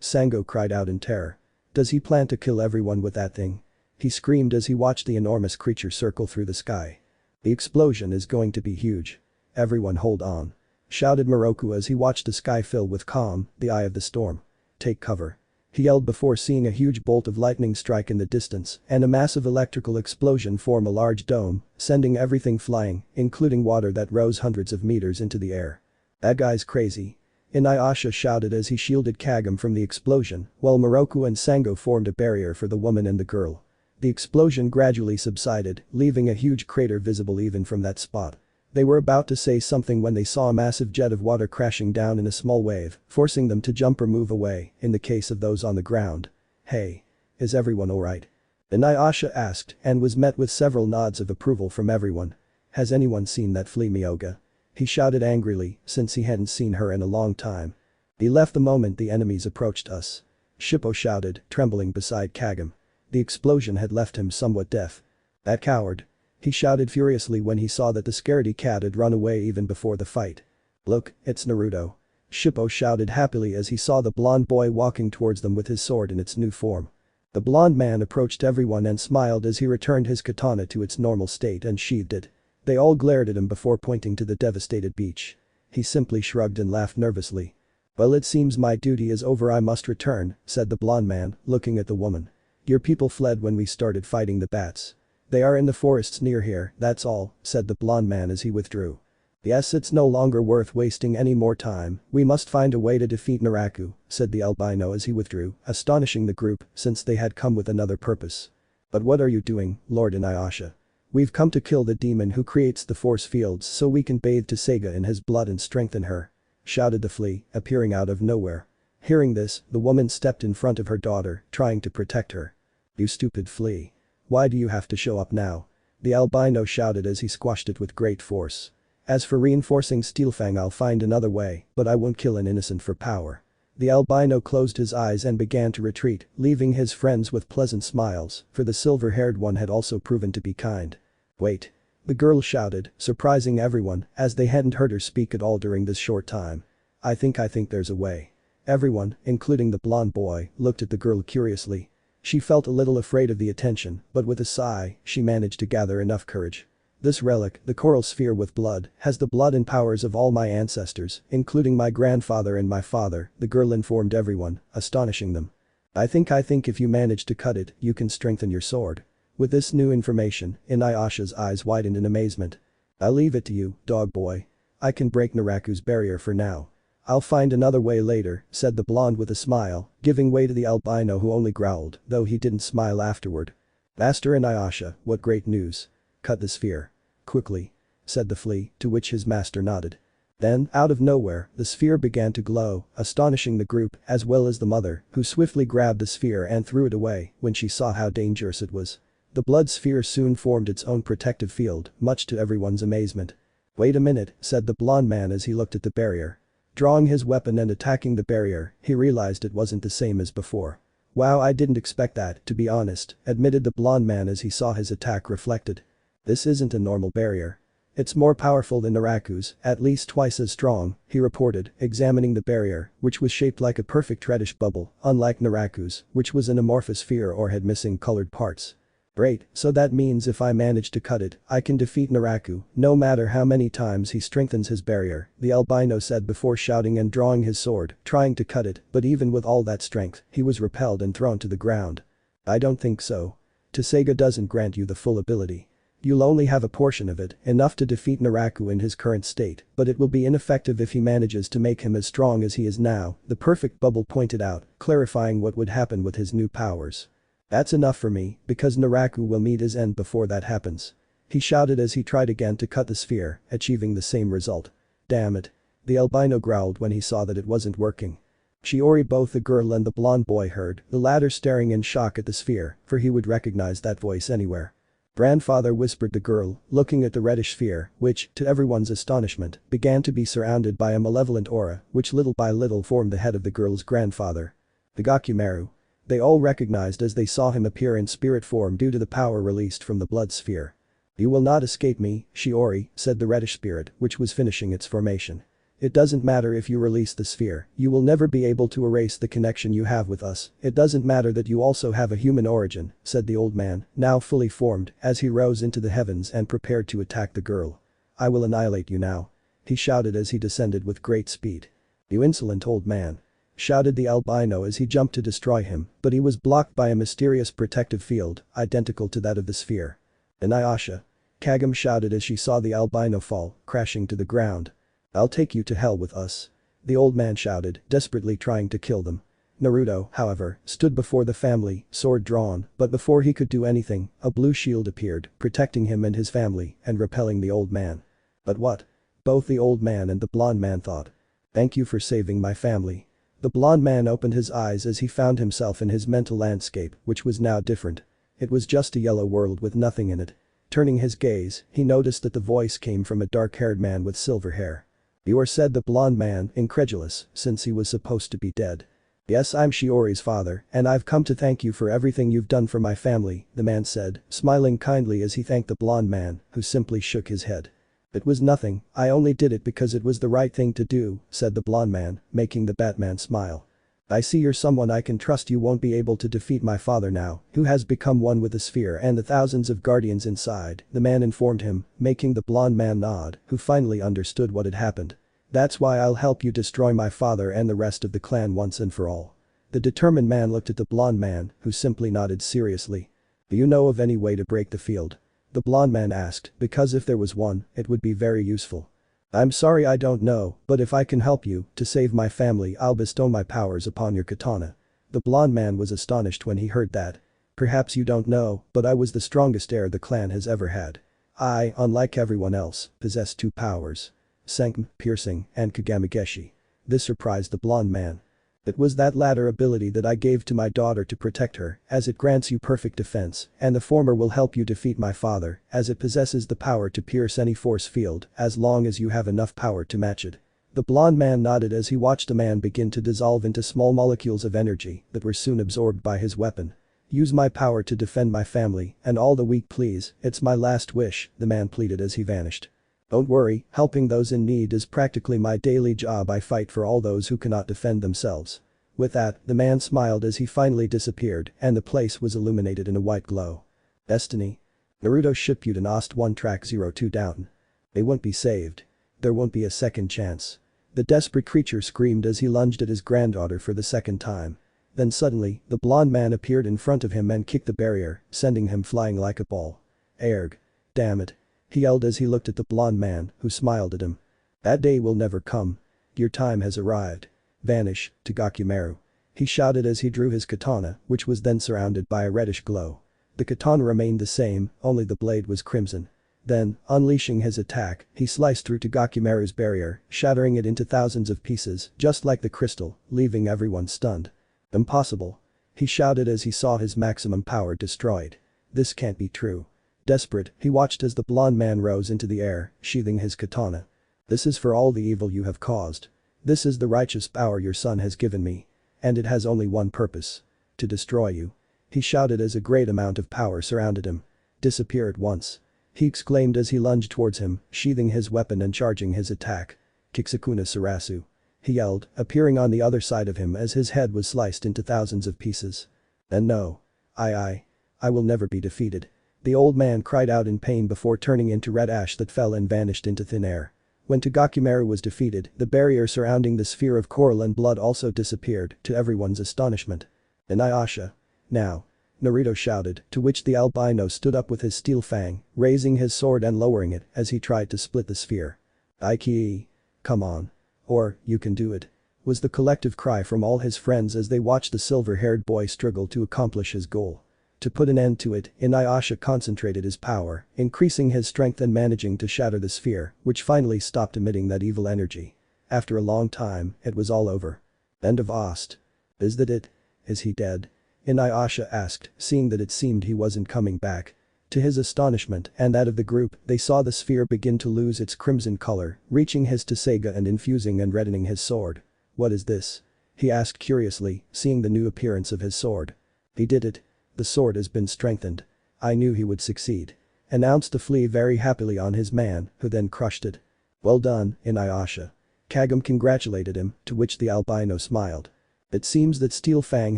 Sango cried out in terror. "Does he plan to kill everyone with that thing?" he screamed as he watched the enormous creature circle through the sky. "The explosion is going to be huge. Everyone hold on," shouted Moroku as he watched the sky fill with calm, the eye of the storm. "Take cover," he yelled before seeing a huge bolt of lightning strike in the distance and a massive electrical explosion form a large dome, sending everything flying, including water that rose hundreds of meters into the air. "That guy's crazy," Inuyasha shouted as he shielded Kagome from the explosion, while Moroku and Sango formed a barrier for the woman and the girl. The explosion gradually subsided, leaving a huge crater visible even from that spot. They were about to say something when they saw a massive jet of water crashing down in a small wave, forcing them to jump or move away, in the case of those on the ground. "Hey. Is everyone alright?" Inuyasha asked and was met with several nods of approval from everyone. "Has anyone seen that flea Myoga?" he shouted angrily, since he hadn't seen her in a long time. "He left the moment the enemies approached us," Shippo shouted, trembling beside Kagome. The explosion had left him somewhat deaf. "That coward." He shouted furiously when he saw that the scaredy cat had run away even before the fight. "Look, it's Naruto." Shippo shouted happily as he saw the blonde boy walking towards them with his sword in its new form. The blonde man approached everyone and smiled as he returned his katana to its normal state and sheathed it. They all glared at him before pointing to the devastated beach. He simply shrugged and laughed nervously. "Well, it seems my duty is over, I must return," said the blonde man, looking at the woman. "Your people fled when we started fighting the bats. They are in the forests near here, that's all," said the blonde man as he withdrew. "Yes, it's no longer worth wasting any more time, we must find a way to defeat Naraku," said the albino as he withdrew, astonishing the group since they had come with another purpose. "But what are you doing, Lord Inuyasha? We've come to kill the demon who creates the force fields so we can bathe Tsuga in his blood and strengthen her," shouted the flea, appearing out of nowhere. Hearing this, the woman stepped in front of her daughter, trying to protect her. "You stupid flea. Why do you have to show up now?" the albino shouted as he squashed it with great force. "As for reinforcing Steelfang, I'll find another way, but I won't kill an innocent for power." The albino closed his eyes and began to retreat, leaving his friends with pleasant smiles, for the silver-haired one had also proven to be kind. "Wait." The girl shouted, surprising everyone as they hadn't heard her speak at all during this short time. I think there's a way." Everyone, including the blonde boy, looked at the girl curiously. She felt a little afraid of the attention, but with a sigh, she managed to gather enough courage. "This relic, the coral sphere with blood, has the blood and powers of all my ancestors, including my grandfather and my father," the girl informed everyone, astonishing them. I think if you manage to cut it, you can strengthen your sword." With this new information, Inuyasha's eyes widened in amazement. "I'll leave it to you, dog boy. I can break Naraku's barrier for now. I'll find another way later," said the blonde with a smile, giving way to the albino who only growled, though he didn't smile afterward. "Master Inuyasha, what great news. Cut the sphere. Quickly," said the flea, to which his master nodded. Then, out of nowhere, the sphere began to glow, astonishing the group as well as the mother, who swiftly grabbed the sphere and threw it away when she saw how dangerous it was. The blood sphere soon formed its own protective field, much to everyone's amazement. "Wait a minute," said the blonde man as he looked at the barrier. Drawing his weapon and attacking the barrier, he realized it wasn't the same as before. "Wow, I didn't expect that, to be honest," admitted the blonde man as he saw his attack reflected. "This isn't a normal barrier. It's more powerful than Naraku's, at least twice as strong," he reported, examining the barrier, which was shaped like a perfect reddish bubble, unlike Naraku's, which was an amorphous sphere or had missing colored parts. "Great, so that means if I manage to cut it, I can defeat Naraku, no matter how many times he strengthens his barrier," the albino said before shouting and drawing his sword, trying to cut it, but even with all that strength, he was repelled and thrown to the ground. "I don't think so. Tsuga doesn't grant you the full ability. You'll only have a portion of it, enough to defeat Naraku in his current state, but it will be ineffective if he manages to make him as strong as he is now," the perfect bubble pointed out, clarifying what would happen with his new powers. "That's enough for me, because Naraku will meet his end before that happens," he shouted as he tried again to cut the sphere, achieving the same result. "Damn it." The albino growled when he saw that it wasn't working. Shiori, both the girl and the blonde boy heard, the latter staring in shock at the sphere, for he would recognize that voice anywhere. "Grandfather," whispered the girl, looking at the reddish sphere, which, to everyone's astonishment, began to be surrounded by a malevolent aura, which little by little formed the head of the girl's grandfather. "The Gakumaru." They all recognized as they saw him appear in spirit form due to the power released from the blood sphere. "You will not escape me, Shiori," said the reddish spirit, which was finishing its formation. "It doesn't matter if you release the sphere, you will never be able to erase the connection you have with us. It doesn't matter that you also have a human origin," said the old man, now fully formed, as he rose into the heavens and prepared to attack the girl. "I will annihilate you now," he shouted as he descended with great speed. "You insolent old man," shouted the albino as he jumped to destroy him, but he was blocked by a mysterious protective field, identical to that of the sphere. "Inuyasha." Kagome shouted as she saw the albino fall, crashing to the ground. "I'll take you to hell with us," the old man shouted, desperately trying to kill them. Naruto, however, stood before the family, sword drawn, but before he could do anything, a blue shield appeared, protecting him and his family, and repelling the old man. "But what?" both the old man and the blonde man thought. "Thank you for saving my family." The blonde man opened his eyes as he found himself in his mental landscape, which was now different. It was just a yellow world with nothing in it. Turning his gaze, he noticed that the voice came from a dark-haired man with silver hair. "You are," said the blonde man, incredulous, since he was supposed to be dead. Yes, I'm Shiori's father, and I've come to thank you for everything you've done for my family, the man said, smiling kindly as he thanked the blonde man, who simply shook his head. It was nothing, I only did it because it was the right thing to do, said the blonde man, making the Batman smile. I see you're someone I can trust. You won't be able to defeat my father now, who has become one with the sphere and the thousands of guardians inside, the man informed him, making the blonde man nod, who finally understood what had happened. That's why I'll help you destroy my father and the rest of the clan once and for all. The determined man looked at the blonde man, who simply nodded seriously. Do you know of any way to break the field? The blonde man asked, because if there was one, it would be very useful. I'm sorry, I don't know, but if I can help you to save my family, I'll bestow my powers upon your katana. The blonde man was astonished when he heard that. Perhaps you don't know, but I was the strongest heir the clan has ever had. I, unlike everyone else, possess 2 powers. Senki, piercing, and Kagamigeshi. This surprised the blonde man. It was that latter ability that I gave to my daughter to protect her, as it grants you perfect defense, and the former will help you defeat my father, as it possesses the power to pierce any force field, as long as you have enough power to match it. The blonde man nodded as he watched the man begin to dissolve into small molecules of energy that were soon absorbed by his weapon. Use my power to defend my family, and all the weak please, it's my last wish, the man pleaded as he vanished. Don't worry, helping those in need is practically my daily job. I fight for all those who cannot defend themselves. With that, the man smiled as he finally disappeared and the place was illuminated in a white glow. Destiny. Naruto Shippuden Ost 1 Track 02 down. They won't be saved. There won't be a second chance. The desperate creature screamed as he lunged at his granddaughter for the second time. Then suddenly, the blonde man appeared in front of him and kicked the barrier, sending him flying like a ball. Erg. Damn it. He yelled as he looked at the blonde man, who smiled at him. That day will never come. Your time has arrived. Vanish, Tagakumaru. He shouted as he drew his katana, which was then surrounded by a reddish glow. The katana remained the same, only the blade was crimson. Then, unleashing his attack, he sliced through Tagakumaru's barrier, shattering it into thousands of pieces, just like the crystal, leaving everyone stunned. Impossible. He shouted as he saw his maximum power destroyed. This can't be true. Desperate, he watched as the blonde man rose into the air, sheathing his katana. This is for all the evil you have caused. This is the righteous power your son has given me. And it has only one purpose. To destroy you. He shouted as a great amount of power surrounded him. Disappear at once. He exclaimed as he lunged towards him, sheathing his weapon and charging his attack. Kitsukuna Sarasu. He yelled, appearing on the other side of him as his head was sliced into thousands of pieces. And no. I will never be defeated. The old man cried out in pain before turning into red ash that fell and vanished into thin air. When Tagakumaru was defeated, the barrier surrounding the sphere of coral and blood also disappeared, to everyone's astonishment. Inuyasha. Now. Naruto shouted, to which the albino stood up with his steel fang, raising his sword and lowering it as he tried to split the sphere. Ikii. Come on. Or, you can do it. Was the collective cry from all his friends as they watched the silver-haired boy struggle to accomplish his goal. To put an end to it, Inuyasha concentrated his power, increasing his strength and managing to shatter the sphere, which finally stopped emitting that evil energy. After a long time, it was all over. End of Ost. Is that it? Is he dead? Inuyasha asked, seeing that it seemed he wasn't coming back. To his astonishment and that of the group, they saw the sphere begin to lose its crimson color, reaching his Tsuga and infusing and reddening his sword. What is this? He asked curiously, seeing the new appearance of his sword. He did it. The sword has been strengthened. I knew he would succeed. Announced the flea very happily on his man, who then crushed it. Well done, Inuyasha. Kagome congratulated him, to which the albino smiled. It seems that Steel Fang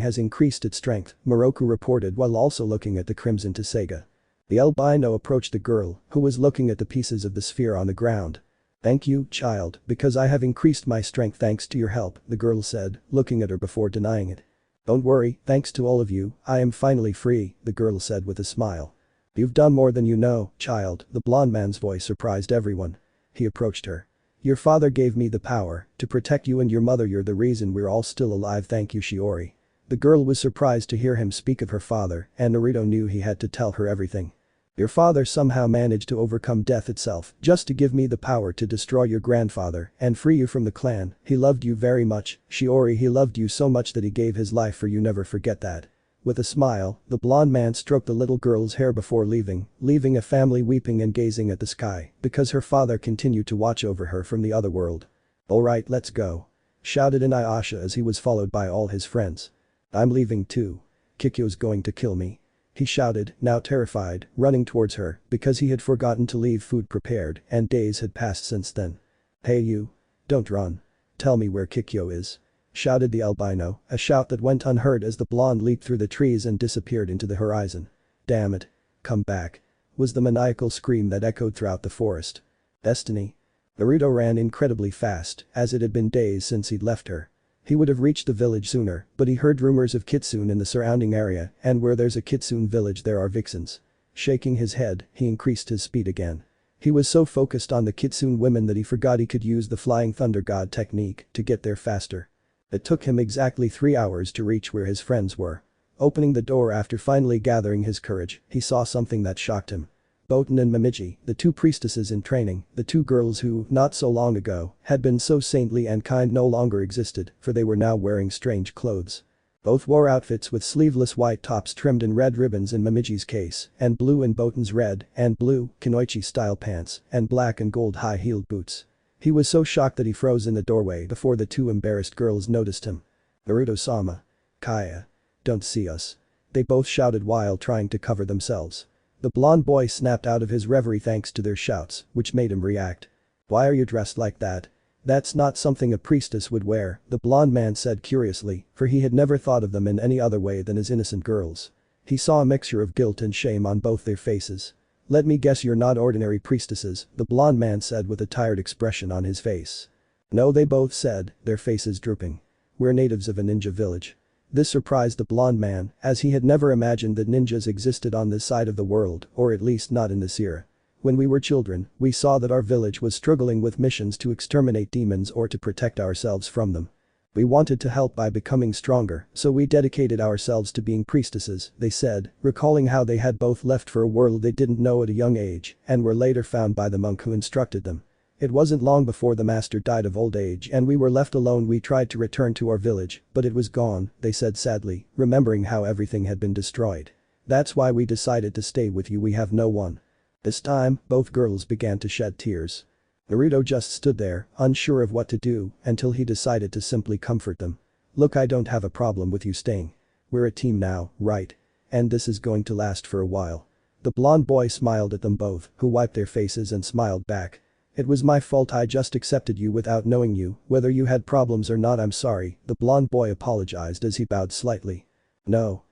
has increased its strength, Moroku reported while also looking at the crimson Tsuga. The albino approached the girl, who was looking at the pieces of the sphere on the ground. Thank you, child, because I have increased my strength thanks to your help, the girl said, looking at her before denying it. Don't worry, thanks to all of you, I am finally free, the girl said with a smile. You've done more than you know, child, the blonde man's voice surprised everyone. He approached her. Your father gave me the power to protect you and your mother. You're the reason we're all still alive. Thank you, Shiori. The girl was surprised to hear him speak of her father, and Naruto knew he had to tell her everything. Your father somehow managed to overcome death itself just to give me the power to destroy your grandfather and free you from the clan. He loved you very much, Shiori. He loved you so much that he gave his life for you. Never forget that. With a smile, the blonde man stroked the little girl's hair before leaving a family weeping and gazing at the sky because her father continued to watch over her from the other world. Alright, let's go. shouted Inuyasha as he was followed by all his friends. I'm leaving too. Kikyo's going to kill me. He shouted, now terrified, running towards her because he had forgotten to leave food prepared and days had passed since then. Hey you. Don't run. Tell me where Kikyo is. Shouted the albino, a shout that went unheard as the blonde leaped through the trees and disappeared into the horizon. Damn it. Come back. Was the maniacal scream that echoed throughout the forest. Destiny. Naruto ran incredibly fast, as it had been days since he'd left her. He would have reached the village sooner, but he heard rumors of kitsune in the surrounding area, and where there's a kitsune village there are vixens. Shaking his head, he increased his speed again. He was so focused on the kitsune women that he forgot he could use the flying thunder god technique to get there faster. It took him exactly 3 hours to reach where his friends were. Opening the door after finally gathering his courage, he saw something that shocked him. Boten and Momiji, the two priestesses in training, the two girls who, not so long ago, had been so saintly and kind no longer existed, for they were now wearing strange clothes. Both wore outfits with sleeveless white tops trimmed in red ribbons in Momoji's case, and blue in Boten's red and blue, Kunoichi-style pants, and black and gold high-heeled boots. He was so shocked that he froze in the doorway before the two embarrassed girls noticed him. Naruto-sama. Kaya. Don't see us. They both shouted while trying to cover themselves. The blonde boy snapped out of his reverie thanks to their shouts, which made him react. Why are you dressed like that? That's not something a priestess would wear, the blonde man said curiously, for he had never thought of them in any other way than as innocent girls. He saw a mixture of guilt and shame on both their faces. Let me guess you're not ordinary priestesses, the blonde man said with a tired expression on his face. No, they both said, their faces drooping. We're natives of a ninja village. This surprised the blonde man, as he had never imagined that ninjas existed on this side of the world, or at least not in this era. When we were children, we saw that our village was struggling with missions to exterminate demons or to protect ourselves from them. We wanted to help by becoming stronger, so we dedicated ourselves to being priestesses, they said, recalling how they had both left for a world they didn't know at a young age and were later found by the monk who instructed them. It wasn't long before the master died of old age and we were left alone. We tried to return to our village, but it was gone, they said sadly, remembering how everything had been destroyed. That's why we decided to stay with you. We have no one. This time, both girls began to shed tears. Naruto just stood there, unsure of what to do, until he decided to simply comfort them. Look, I don't have a problem with you staying. We're a team now, right? And this is going to last for a while. The blonde boy smiled at them both, who wiped their faces and smiled back. It was my fault. I just accepted you without knowing you, whether you had problems or not. I'm sorry, the blonde boy apologized as he bowed slightly. No.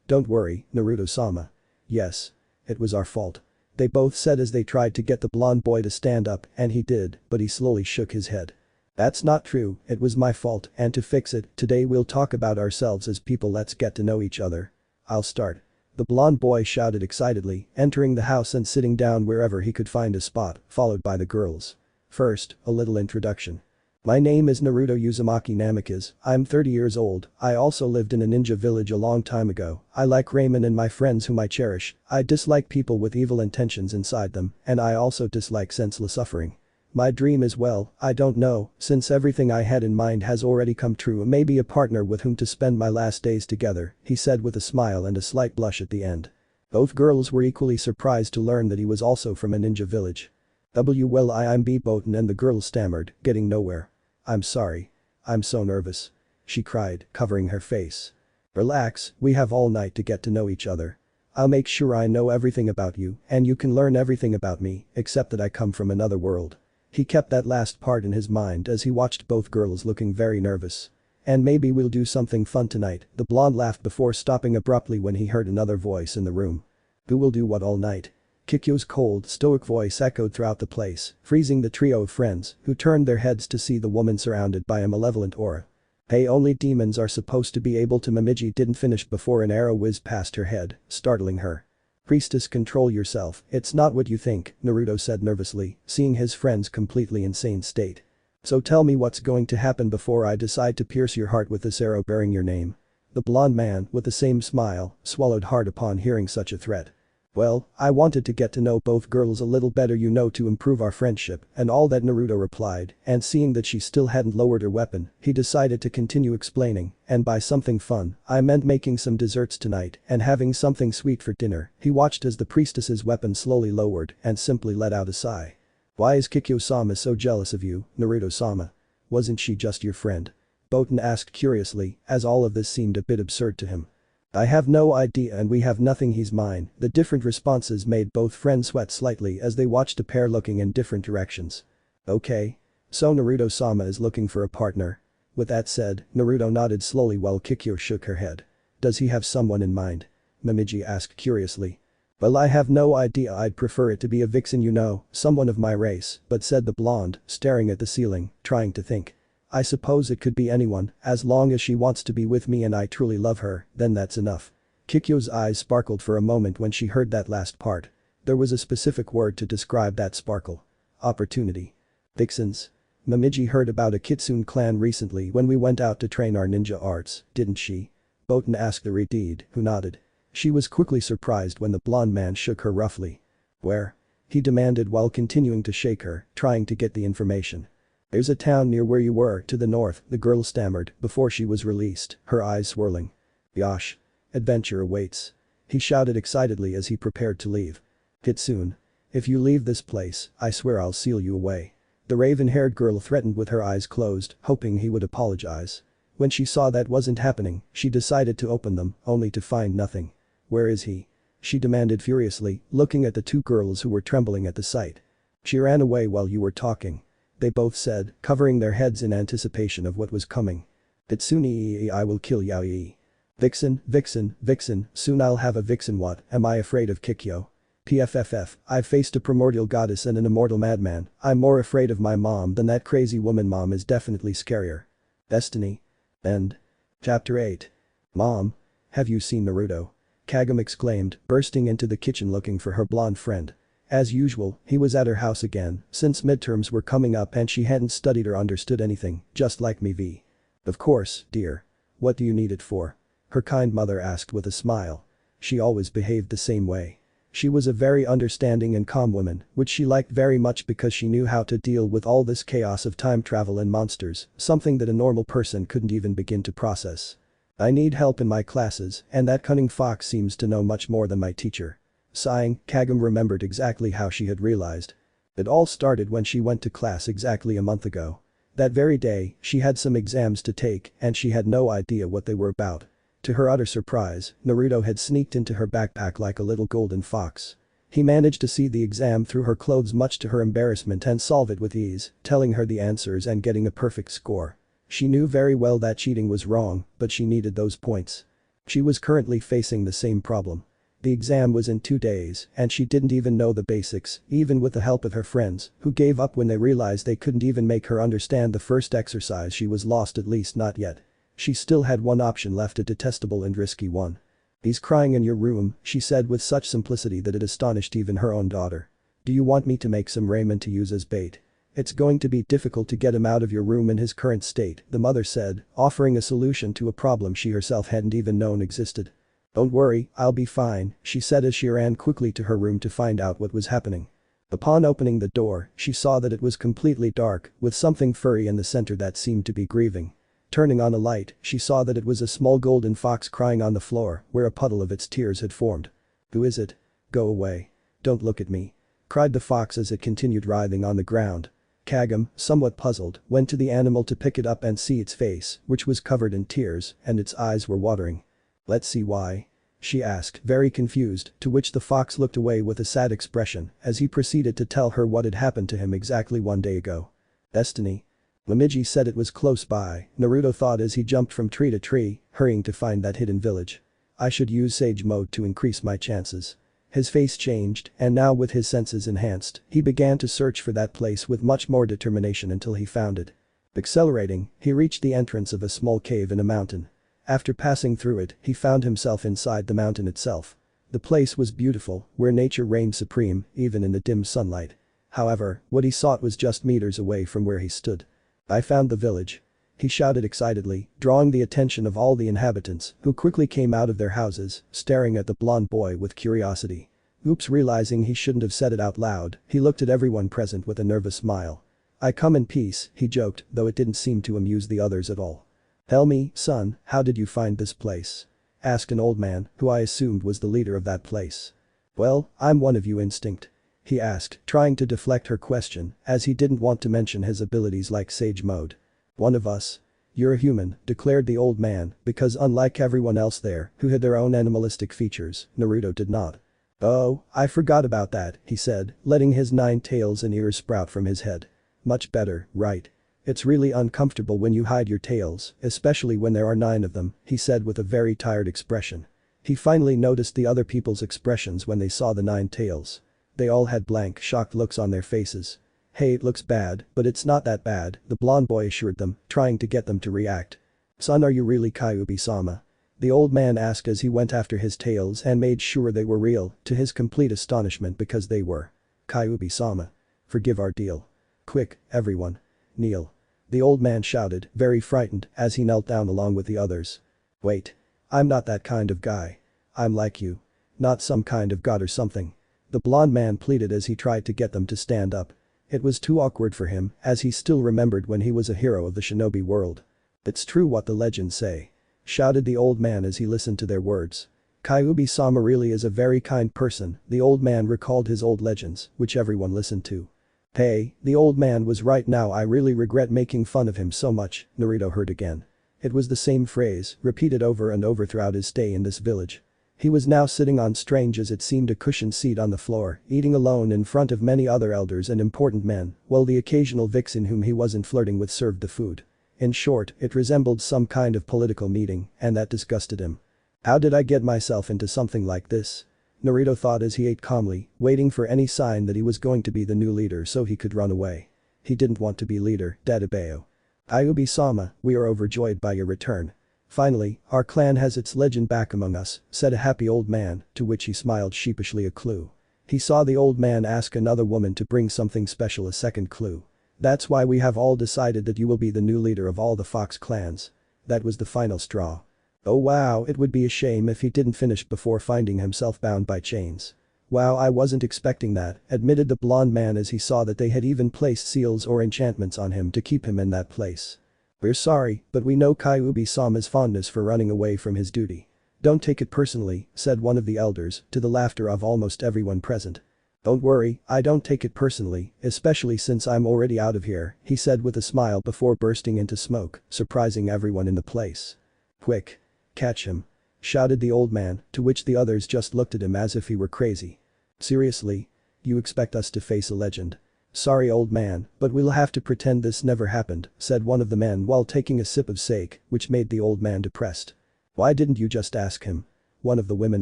Don't worry, Naruto-sama. Yes. It was our fault. They both said as they tried to get the blonde boy to stand up, and he did, but he slowly shook his head. That's not true, it was my fault, and to fix it, today we'll talk about ourselves as people. Let's get to know each other. I'll start. The blonde boy shouted excitedly, entering the house and sitting down wherever he could find a spot, followed by the girls. First, a little introduction. My name is Naruto Uzumaki Namikaze, I'm 30 years old, I also lived in a ninja village a long time ago, I like ramen and my friends whom I cherish, I dislike people with evil intentions inside them, and I also dislike senseless suffering. My dream is, well, I don't know, since everything I had in mind has already come true, maybe a partner with whom to spend my last days together, he said with a smile and a slight blush at the end. Both girls were equally surprised to learn that he was also from a ninja village. Well, I'm B. Boten, and the girl stammered, getting nowhere. I'm sorry. I'm so nervous. She cried, covering her face. Relax, we have all night to get to know each other. I'll make sure I know everything about you, and you can learn everything about me, except that I come from another world. He kept that last part in his mind as he watched both girls looking very nervous. And maybe we'll do something fun tonight, the blonde laughed before stopping abruptly when he heard another voice in the room. Who will do what all night? Kikyo's cold, stoic voice echoed throughout the place, freezing the trio of friends, who turned their heads to see the woman surrounded by a malevolent aura. Hey, only demons are supposed to be able to. Momiji didn't finish before an arrow whizzed past her head, startling her. Priestess, control yourself, it's not what you think, Naruto said nervously, seeing his friend's completely insane state. So tell me what's going to happen before I decide to pierce your heart with this arrow bearing your name. The blonde man, with the same smile, swallowed hard upon hearing such a threat. Well, I wanted to get to know both girls a little better, to improve our friendship, and all that, Naruto replied, and seeing that she still hadn't lowered her weapon, he decided to continue explaining, and by something fun, I meant making some desserts tonight and having something sweet for dinner. He watched as the priestess's weapon slowly lowered and simply let out a sigh. Why is Kikyo-sama so jealous of you, Naruto-sama? Wasn't she just your friend? Botan asked curiously, as all of this seemed a bit absurd to him. I have no idea and we have nothing, he's mine. The different responses made both friends sweat slightly as they watched a pair looking in different directions. Okay. So Naruto-sama is looking for a partner. With that said, Naruto nodded slowly while Kikyo shook her head. Does he have someone in mind? Momiji asked curiously. Well, I have no idea, I'd prefer it to be a vixen, you know, someone of my race, but said the blonde, staring at the ceiling, trying to think. I suppose it could be anyone, as long as she wants to be with me and I truly love her, then that's enough. Kikyo's eyes sparkled for a moment when she heard that last part. There was a specific word to describe that sparkle. Opportunity. Vixens. Momiji heard about a Kitsune clan recently when we went out to train our ninja arts, didn't she? Botan asked the Redeed, who nodded. She was quickly surprised when the blonde man shook her roughly. Where? He demanded while continuing to shake her, trying to get the information. There's a town near where you were, to the north, the girl stammered before she was released, her eyes swirling. Yosh. Adventure awaits. He shouted excitedly as he prepared to leave. Kitsune. If you leave this place, I swear I'll seal you away. The raven-haired girl threatened with her eyes closed, hoping he would apologize. When she saw that wasn't happening, she decided to open them, only to find nothing. Where is he? She demanded furiously, looking at the two girls who were trembling at the sight. She ran away while you were talking. They both said, covering their heads in anticipation of what was coming. Kitsune, I will kill Yaoi. Vixen, vixen, vixen, soon I'll have a vixen. What, am I afraid of Kikyo? PFFF, I've faced a primordial goddess and an immortal madman, I'm more afraid of my mom than that crazy woman. Mom is definitely scarier. Destiny. End. Chapter 8. Mom. Have you seen Naruto? Kagome exclaimed, bursting into the kitchen looking for her blonde friend. As usual, he was at her house again, since midterms were coming up and she hadn't studied or understood anything, just like me v. Of course, dear. What do you need it for? Her kind mother asked with a smile. She always behaved the same way. She was a very understanding and calm woman, which she liked very much because she knew how to deal with all this chaos of time travel and monsters, something that a normal person couldn't even begin to process. I need help in my classes, and that cunning fox seems to know much more than my teacher. Sighing, Kagome remembered exactly how she had realized. It all started when she went to class exactly a month ago. That very day, she had some exams to take and she had no idea what they were about. To her utter surprise, Naruto had sneaked into her backpack like a little golden fox. He managed to see the exam through her clothes much to her embarrassment and solve it with ease, telling her the answers and getting a perfect score. She knew very well that cheating was wrong, but she needed those points. She was currently facing the same problem. The exam was in 2 days and she didn't even know the basics, even with the help of her friends, who gave up when they realized they couldn't even make her understand the first exercise. She was lost, at least not yet. She still had one option left, a detestable and risky one. He's crying in your room, she said with such simplicity that it astonished even her own daughter. Do you want me to make some raiment to use as bait? It's going to be difficult to get him out of your room in his current state, the mother said, offering a solution to a problem she herself hadn't even known existed. Don't worry, I'll be fine, she said as she ran quickly to her room to find out what was happening. Upon opening the door, she saw that it was completely dark, with something furry in the center that seemed to be grieving. Turning on a light, she saw that it was a small golden fox crying on the floor, where a puddle of its tears had formed. Who is it? Go away. Don't look at me. Cried the fox as it continued writhing on the ground. Kagome, somewhat puzzled, went to the animal to pick it up and see its face, which was covered in tears, and its eyes were watering. Let's see why? She asked, very confused, to which the fox looked away with a sad expression as he proceeded to tell her what had happened to him exactly 1 day ago. Destiny. Momiji said it was close by, Naruto thought as he jumped from tree to tree, hurrying to find that hidden village. I should use sage mode to increase my chances. His face changed, and now with his senses enhanced, he began to search for that place with much more determination until he found it. Accelerating, he reached the entrance of a small cave in a mountain. After passing through it, he found himself inside the mountain itself. The place was beautiful, where nature reigned supreme, even in the dim sunlight. However, what he sought was just meters away from where he stood. I found the village. He shouted excitedly, drawing the attention of all the inhabitants, who quickly came out of their houses, staring at the blonde boy with curiosity. Oops, realizing he shouldn't have said it out loud, he looked at everyone present with a nervous smile. I come in peace, he joked, though it didn't seem to amuse the others at all. Tell me, son, how did you find this place? Asked an old man, who I assumed was the leader of that place. Well, I'm one of you, instinct. He asked, trying to deflect her question, as he didn't want to mention his abilities like sage mode. One of us. You're a human, declared the old man, because unlike everyone else there, who had their own animalistic features, Naruto did not. Oh, I forgot about that, he said, letting his 9 tails and ears sprout from his head. Much better, right? It's really uncomfortable when you hide your tails, especially when there are 9 of them, he said with a very tired expression. He finally noticed the other people's expressions when they saw the 9 tails. They all had blank, shocked looks on their faces. Hey, it looks bad, but it's not that bad, the blonde boy assured them, trying to get them to react. Son, are you really Kyuubi-sama? The old man asked as he went after his tails and made sure they were real, to his complete astonishment because they were. Kyuubi-sama. Forgive our deal. Quick, everyone. Kneel. The old man shouted, very frightened, as he knelt down along with the others. Wait. I'm not that kind of guy. I'm like you. Not some kind of god or something. The blonde man pleaded as he tried to get them to stand up. It was too awkward for him, as he still remembered when he was a hero of the shinobi world. It's true what the legends say. Shouted the old man as he listened to their words. Kyuubi-sama really is a very kind person, the old man recalled his old legends, which everyone listened to. Hey, the old man was right now, I really regret making fun of him so much, Naruto heard again. It was the same phrase, repeated over and over throughout his stay in this village. He was now sitting on strange as it seemed a cushioned seat on the floor, eating alone in front of many other elders and important men, while the occasional vixen whom he wasn't flirting with served the food. In short, it resembled some kind of political meeting, and that disgusted him. How did I get myself into something like this? Naruto thought as he ate calmly, waiting for any sign that he was going to be the new leader so he could run away. He didn't want to be leader, Dadabeo. Kyuubi-sama, we are overjoyed by your return. Finally, our clan has its legend back among us, said a happy old man, to which he smiled sheepishly a clue. He saw the old man ask another woman to bring something special, a second clue. That's why we have all decided that you will be the new leader of all the Fox clans. That was the final straw. Oh wow, it would be a shame if he didn't finish before finding himself bound by chains. Wow, I wasn't expecting that, admitted the blonde man as he saw that they had even placed seals or enchantments on him to keep him in that place. We're sorry, but we know Kyuubi-sama's fondness for running away from his duty. Don't take it personally, said one of the elders, to the laughter of almost everyone present. Don't worry, I don't take it personally, especially since I'm already out of here, he said with a smile before bursting into smoke, surprising everyone in the place. Quick. Catch him. Shouted the old man, to which the others just looked at him as if he were crazy. Seriously? You expect us to face a legend? Sorry old man, but we'll have to pretend this never happened, said one of the men while taking a sip of sake, which made the old man depressed. Why didn't you just ask him? One of the women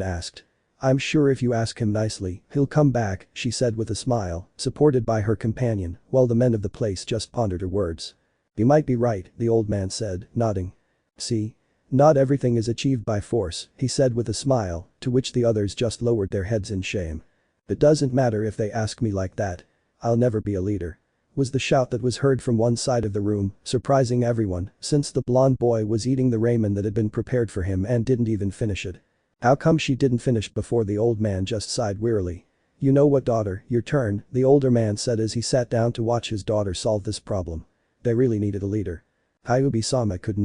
asked. I'm sure if you ask him nicely, he'll come back, she said with a smile, supported by her companion, while the men of the place just pondered her words. You might be right, the old man said, nodding. See? Not everything is achieved by force, he said with a smile, to which the others just lowered their heads in shame. It doesn't matter if they ask me like that. I'll never be a leader. Was the shout that was heard from one side of the room, surprising everyone, since the blonde boy was eating the ramen that had been prepared for him and didn't even finish it. How come she didn't finish before? The old man just sighed wearily. You know what, daughter, your turn, the older man said as he sat down to watch his daughter solve this problem. They really needed a leader. Kyuubi-sama could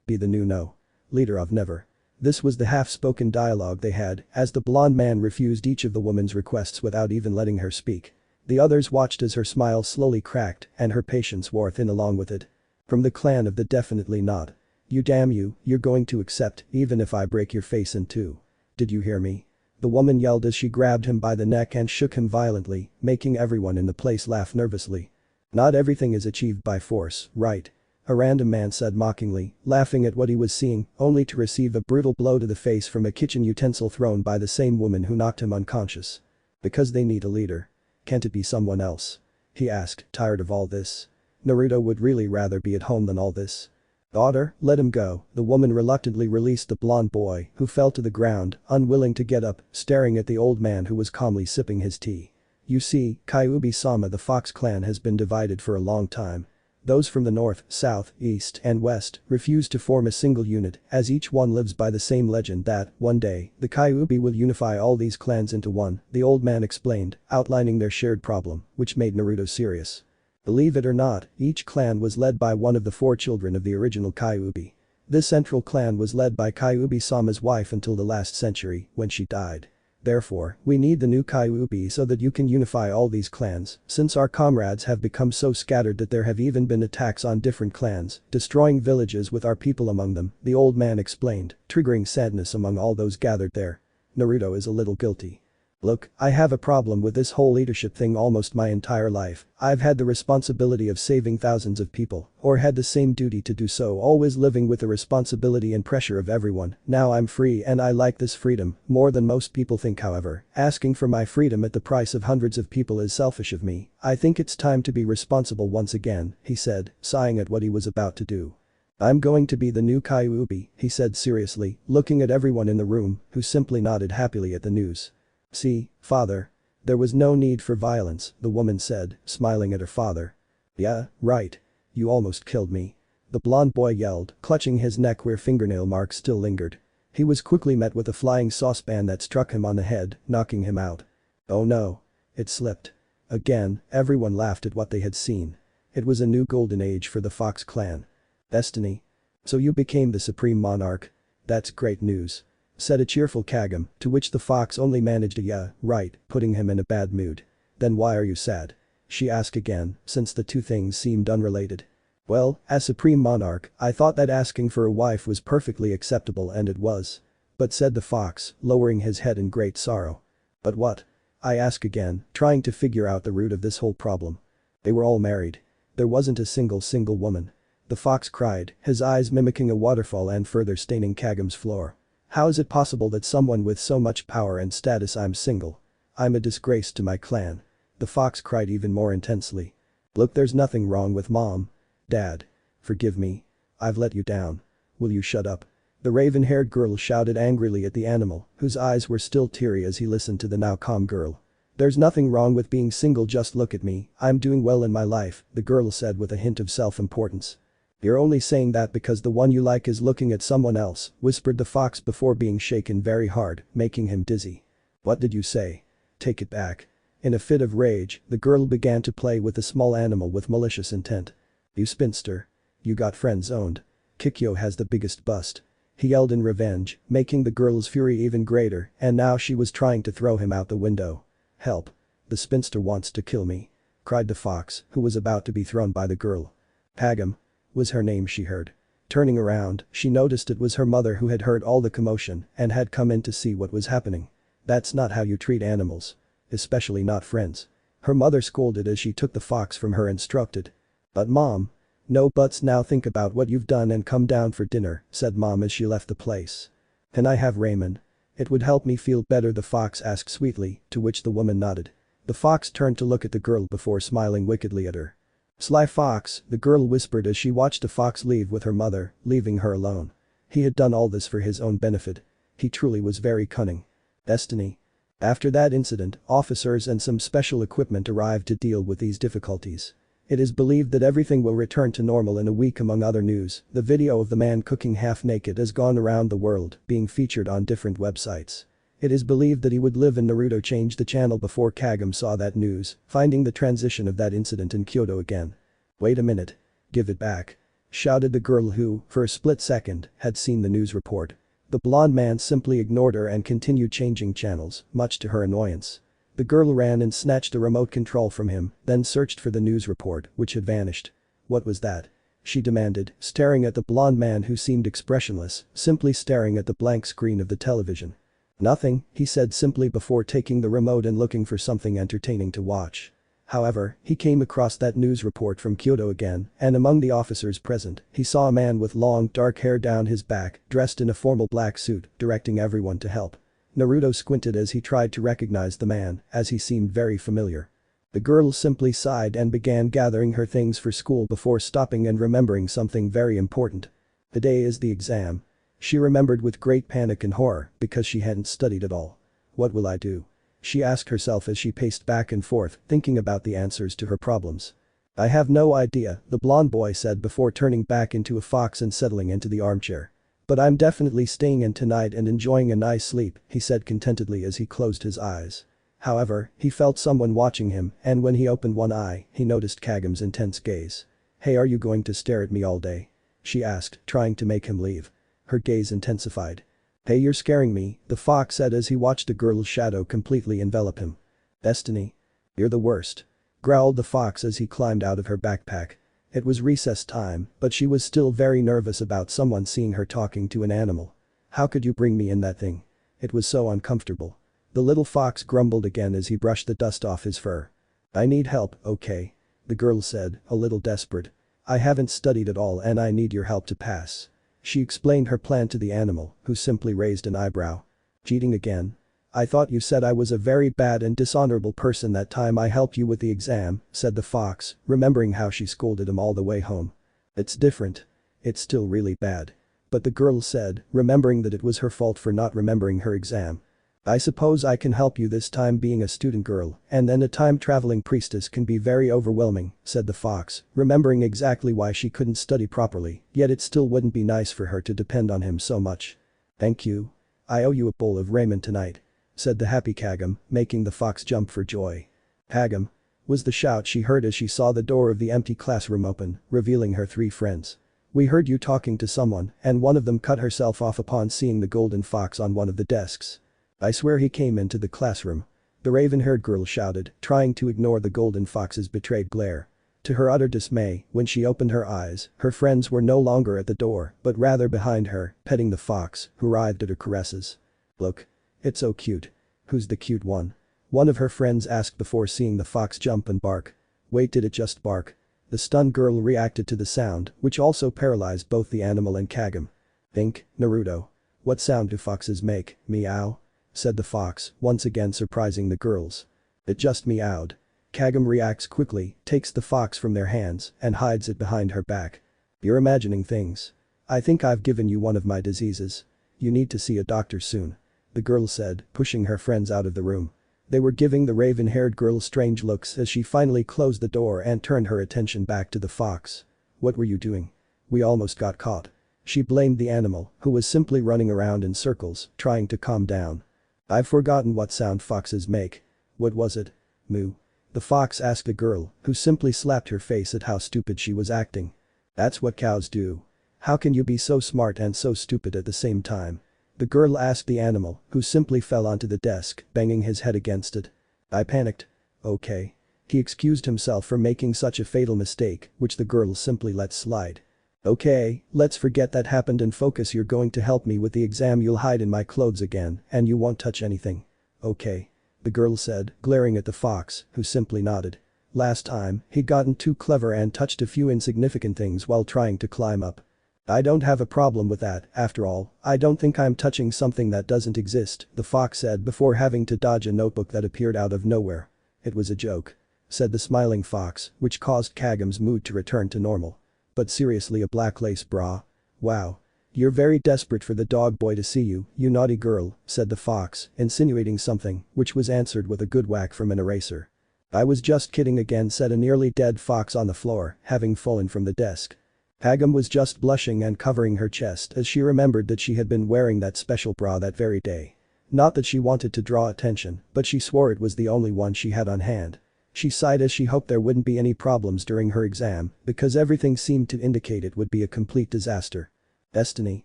be the new leader of never. This was the half-spoken dialogue they had, as the blonde man refused each of the woman's requests without even letting her speak. The others watched as her smile slowly cracked and her patience wore thin along with it. From the clan of the definitely not. You damn you, you're going to accept, even if I break your face in two. Did you hear me? The woman yelled as she grabbed him by the neck and shook him violently, making everyone in the place laugh nervously. Not everything is achieved by force, right? A random man said mockingly, laughing at what he was seeing, only to receive a brutal blow to the face from a kitchen utensil thrown by the same woman who knocked him unconscious. Because they need a leader. Can't it be someone else? He asked, tired of all this. Naruto would really rather be at home than all this. Daughter, let him go, the woman reluctantly released the blonde boy, who fell to the ground, unwilling to get up, staring at the old man who was calmly sipping his tea. You see, Kyuubi-sama, the Fox clan has been divided for a long time. Those from the north, south, east, and west refuse to form a single unit, as each one lives by the same legend that, one day, the Kyuubi will unify all these clans into one, the old man explained, outlining their shared problem, which made Naruto serious. Believe it or not, each clan was led by one of the 4 children of the original Kyuubi. This central clan was led by Kyuubi-sama's wife until the last century, when she died. Therefore, we need the new Kyuubi so that you can unify all these clans, since our comrades have become so scattered that there have even been attacks on different clans, destroying villages with our people among them, the old man explained, triggering sadness among all those gathered there. Naruto is a little guilty. Look, I have a problem with this whole leadership thing almost my entire life. I've had the responsibility of saving thousands of people, or had the same duty to do so, always living with the responsibility and pressure of everyone. Now I'm free and I like this freedom more than most people think. However, asking for my freedom at the price of hundreds of people is selfish of me. I think it's time to be responsible once again, he said, sighing at what he was about to do. I'm going to be the new Kyuubi, he said seriously, looking at everyone in the room, who simply nodded happily at the news. See, father. There was no need for violence, the woman said, smiling at her father. Yeah, right. You almost killed me. The blonde boy yelled, clutching his neck where fingernail marks still lingered. He was quickly met with a flying saucepan that struck him on the head, knocking him out. Oh no. It slipped. Again, everyone laughed at what they had seen. It was a new golden age for the Fox clan. Destiny. So you became the supreme monarch. That's great news. Said a cheerful Kagam, to which the fox only managed a yeah, right, putting him in a bad mood. Then why are you sad? She asked again, since the two things seemed unrelated. Well, as supreme monarch, I thought that asking for a wife was perfectly acceptable and it was. But said the fox, lowering his head in great sorrow. But what? I ask again, trying to figure out the root of this whole problem. They were all married. There wasn't a single woman. The fox cried, his eyes mimicking a waterfall and further staining Kagam's floor. How is it possible that someone with so much power and status I'm single? I'm a disgrace to my clan. The fox cried even more intensely. Look, there's nothing wrong with mom. Dad. Forgive me. I've let you down. Will you shut up? The raven-haired girl shouted angrily at the animal, whose eyes were still teary as he listened to the now calm girl. There's nothing wrong with being single, just look at me, I'm doing well in my life, the girl said with a hint of self-importance. You're only saying that because the one you like is looking at someone else, whispered the fox before being shaken very hard, making him dizzy. What did you say? Take it back. In a fit of rage, the girl began to play with the small animal with malicious intent. You spinster. You got friend-zoned. Kikyo has the biggest bust. He yelled in revenge, making the girl's fury even greater, and now she was trying to throw him out the window. Help. The spinster wants to kill me. Cried the fox, who was about to be thrown by the girl. Pagam. Was her name, she heard. Turning around, she noticed it was her mother who had heard all the commotion and had come in to see what was happening. That's not how you treat animals. Especially not friends. Her mother scolded as she took the fox from her, instructed. But mom. No buts, now think about what you've done and come down for dinner, said mom as she left the place. Can I have ramen? It would help me feel better, the fox asked sweetly, to which the woman nodded. The fox turned to look at the girl before smiling wickedly at her. Sly fox, the girl whispered as she watched a fox leave with her mother, leaving her alone. He had done all this for his own benefit. He truly was very cunning. Destiny. After that incident, officers and some special equipment arrived to deal with these difficulties. It is believed that everything will return to normal in a week. Among other news, the video of the man cooking half naked has gone around the world, being featured on different websites. It is believed that he would live in Naruto. Changed the channel before Kagam saw that news, finding the transition of that incident in Kyoto again. Wait a minute. Give it back. Shouted the girl who, for a split second, had seen the news report. The blonde man simply ignored her and continued changing channels, much to her annoyance. The girl ran and snatched the remote control from him, then searched for the news report, which had vanished. What was that? She demanded, staring at the blonde man who seemed expressionless, simply staring at the blank screen of the television. Nothing, he said simply before taking the remote and looking for something entertaining to watch. However, he came across that news report from Kyoto again, and among the officers present, he saw a man with long dark hair down his back, dressed in a formal black suit, directing everyone to help. Naruto squinted as he tried to recognize the man, as he seemed very familiar. The girl simply sighed and began gathering her things for school before stopping and remembering something very important. The day is the exam. She remembered with great panic and horror because she hadn't studied at all. What will I do? She asked herself as she paced back and forth, thinking about the answers to her problems. I have no idea, the blonde boy said before turning back into a fox and settling into the armchair. But I'm definitely staying in tonight and enjoying a nice sleep, he said contentedly as he closed his eyes. However, he felt someone watching him, and when he opened one eye, he noticed Kagam's intense gaze. Hey, are you going to stare at me all day? She asked, trying to make him leave. Her gaze intensified. "Hey, you're scaring me," the fox said as he watched a girl's shadow completely envelop him. "Destiny. You're the worst," growled the fox as he climbed out of her backpack. It was recess time, but she was still very nervous about someone seeing her talking to an animal. "How could you bring me in that thing? It was so uncomfortable." The little fox grumbled again as he brushed the dust off his fur. "I need help, okay?" the girl said, a little desperate. "I haven't studied at all and I need your help to pass." She explained her plan to the animal, who simply raised an eyebrow. "Cheating again? I thought you said I was a very bad and dishonorable person that time I helped you with the exam," said the fox, remembering how she scolded him all the way home. "It's different. It's still really bad." But the girl said, remembering that it was her fault for not remembering her exam. "I suppose I can help you this time being a student girl, and then a time-traveling priestess can be very overwhelming," said the fox, remembering exactly why she couldn't study properly, yet it still wouldn't be nice for her to depend on him so much. "Thank you. I owe you a bowl of ramen tonight," said the happy Kagam, making the fox jump for joy. "Kagam!" was the shout she heard as she saw the door of the empty classroom open, revealing her three friends. "We heard you talking to someone, and one of them cut herself off upon seeing the golden fox on one of the desks. I swear he came into the classroom," the raven-haired girl shouted, trying to ignore the golden fox's betrayed glare. To her utter dismay, when she opened her eyes, her friends were no longer at the door, but rather behind her, petting the fox, who writhed at her caresses. "Look. It's so cute." "Who's the cute one?" one of her friends asked before seeing the fox jump and bark. "Wait, did it just bark?" The stunned girl reacted to the sound, which also paralyzed both the animal and Kagam. "Think, Naruto. What sound do foxes make, meow?" said the fox, once again surprising the girls. "It just meowed." Kagam reacts quickly, takes the fox from their hands, and hides it behind her back. "You're imagining things. I think I've given you one of my diseases. You need to see a doctor soon," the girl said, pushing her friends out of the room. They were giving the raven-haired girl strange looks as she finally closed the door and turned her attention back to the fox. "What were you doing? We almost got caught." She blamed the animal, who was simply running around in circles, trying to calm down. "I've forgotten what sound foxes make." "What was it? Moo?" the fox asked the girl, who simply slapped her face at how stupid she was acting. "That's what cows do. How can you be so smart and so stupid at the same time?" the girl asked the animal, who simply fell onto the desk, banging his head against it. "I panicked." "Okay." He excused himself for making such a fatal mistake, which the girl simply let slide. "Okay, let's forget that happened and focus. You're going to help me with the exam. You'll hide in my clothes again, and you won't touch anything." "Okay," the girl said, glaring at the fox, who simply nodded. Last time, he'd gotten too clever and touched a few insignificant things while trying to climb up. "I don't have a problem with that, after all, I don't think I'm touching something that doesn't exist," the fox said before having to dodge a notebook that appeared out of nowhere. "It was a joke," said the smiling fox, which caused Kagam's mood to return to normal. "But seriously, a black lace bra? Wow. You're very desperate for the dog boy to see you, you naughty girl," said the fox, insinuating something, which was answered with a good whack from an eraser. "I was just kidding again," said a nearly dead fox on the floor, having fallen from the desk. Kagam was just blushing and covering her chest as she remembered that she had been wearing that special bra that very day. Not that she wanted to draw attention, but she swore it was the only one she had on hand. She sighed as she hoped there wouldn't be any problems during her exam, because everything seemed to indicate it would be a complete disaster. "Destiny.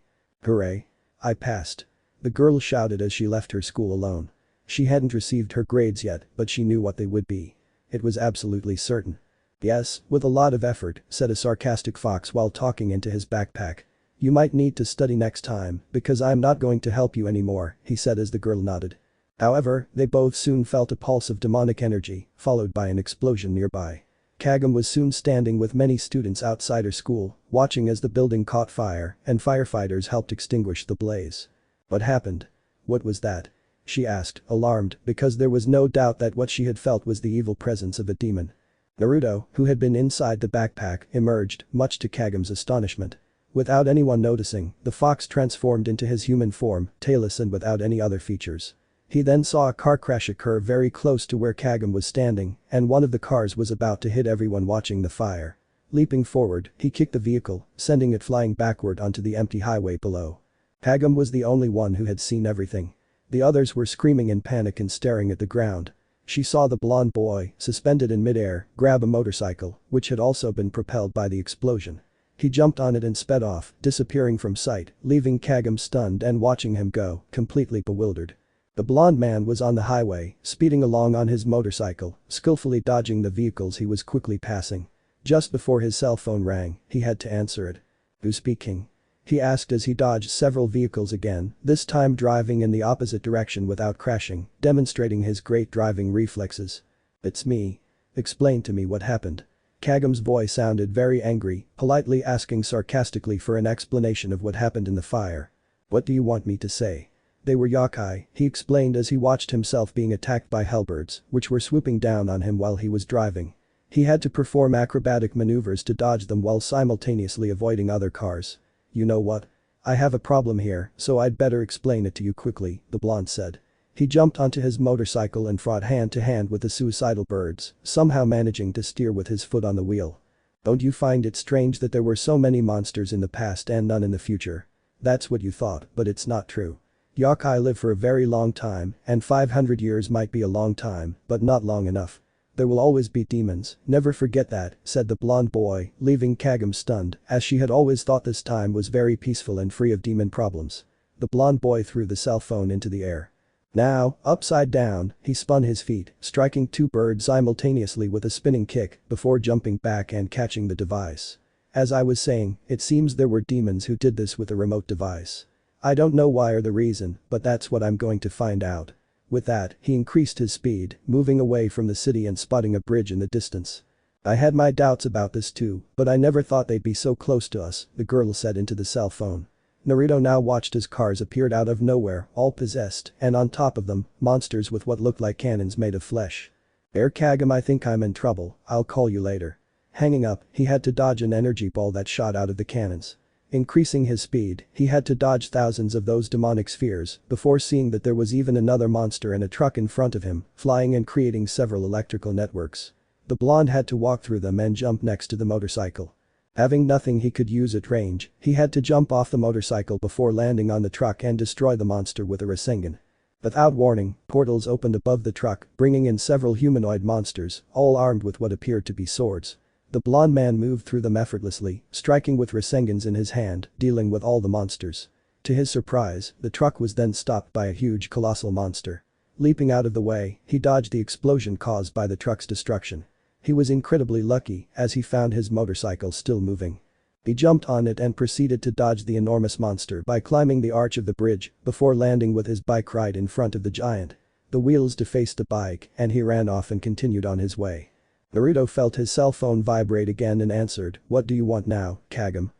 Hooray. I passed." the girl shouted as she left her school alone. She hadn't received her grades yet, but she knew what they would be. It was absolutely certain. "Yes, with a lot of effort," said a sarcastic fox while talking into his backpack. "You might need to study next time, because I'm not going to help you anymore," he said as the girl nodded. However, they both soon felt a pulse of demonic energy, followed by an explosion nearby. Kagam was soon standing with many students outside her school, watching as the building caught fire and firefighters helped extinguish the blaze. "What happened? What was that?" she asked, alarmed, because there was no doubt that what she had felt was the evil presence of a demon. Naruto, who had been inside the backpack, emerged, much to Kagam's astonishment. Without anyone noticing, the fox transformed into his human form, tailless and without any other features. He then saw a car crash occur very close to where Kagam was standing, and one of the cars was about to hit everyone watching the fire. Leaping forward, he kicked the vehicle, sending it flying backward onto the empty highway below. Kagam was the only one who had seen everything. The others were screaming in panic and staring at the ground. She saw the blonde boy, suspended in midair, grab a motorcycle, which had also been propelled by the explosion. He jumped on it and sped off, disappearing from sight, leaving Kagome stunned and watching him go, completely bewildered. The blonde man was on the highway, speeding along on his motorcycle, skillfully dodging the vehicles he was quickly passing. Just before his cell phone rang, he had to answer it. "Who's speaking?" he asked as he dodged several vehicles again, this time driving in the opposite direction without crashing, demonstrating his great driving reflexes. "It's me. Explain to me what happened." Kagome's voice sounded very angry, politely asking sarcastically for an explanation of what happened in the fire. "What do you want me to say?" "They were yokai," he explained as he watched himself being attacked by hellbirds, which were swooping down on him while he was driving. He had to perform acrobatic maneuvers to dodge them while simultaneously avoiding other cars. "You know what? I have a problem here, so I'd better explain it to you quickly," the blonde said. He jumped onto his motorcycle and fought hand to hand with the suicidal birds, somehow managing to steer with his foot on the wheel. "Don't you find it strange that there were so many monsters in the past and none in the future? That's what you thought, but it's not true. Yokai live for a very long time, and 500 years might be a long time, but not long enough. There will always be demons, never forget that," said the blonde boy, leaving Kagome stunned, as she had always thought this time was very peaceful and free of demon problems. The blonde boy threw the cell phone into the air. Now, upside down, he spun his feet, striking two birds simultaneously with a spinning kick before jumping back and catching the device. "As I was saying, it seems there were demons who did this with a remote device. I don't know why or the reason, but that's what I'm going to find out." With that, he increased his speed, moving away from the city and spotting a bridge in the distance. "I had my doubts about this too, but I never thought they'd be so close to us," the girl said into the cell phone. Naruto now watched as cars appeared out of nowhere, all possessed, and on top of them, monsters with what looked like cannons made of flesh. Kagome, I think I'm in trouble, I'll call you later." Hanging up, he had to dodge an energy ball that shot out of the cannons. Increasing his speed, he had to dodge thousands of those demonic spheres before seeing that there was even another monster in a truck in front of him, flying and creating several electrical networks. The blonde had to walk through them and jump next to the motorcycle. Having nothing he could use at range, he had to jump off the motorcycle before landing on the truck and destroy the monster with a Rasengan. Without warning, portals opened above the truck, bringing in several humanoid monsters, all armed with what appeared to be swords. The blonde man moved through them effortlessly, striking with Rasengans in his hand, dealing with all the monsters. To his surprise, the truck was then stopped by a huge colossal monster. Leaping out of the way, he dodged the explosion caused by the truck's destruction. He was incredibly lucky as he found his motorcycle still moving. He jumped on it and proceeded to dodge the enormous monster by climbing the arch of the bridge before landing with his bike right in front of the giant. The wheels defaced the bike and he ran off and continued on his way. Naruto felt his cell phone vibrate again and answered, "What do you want now, Kagome?"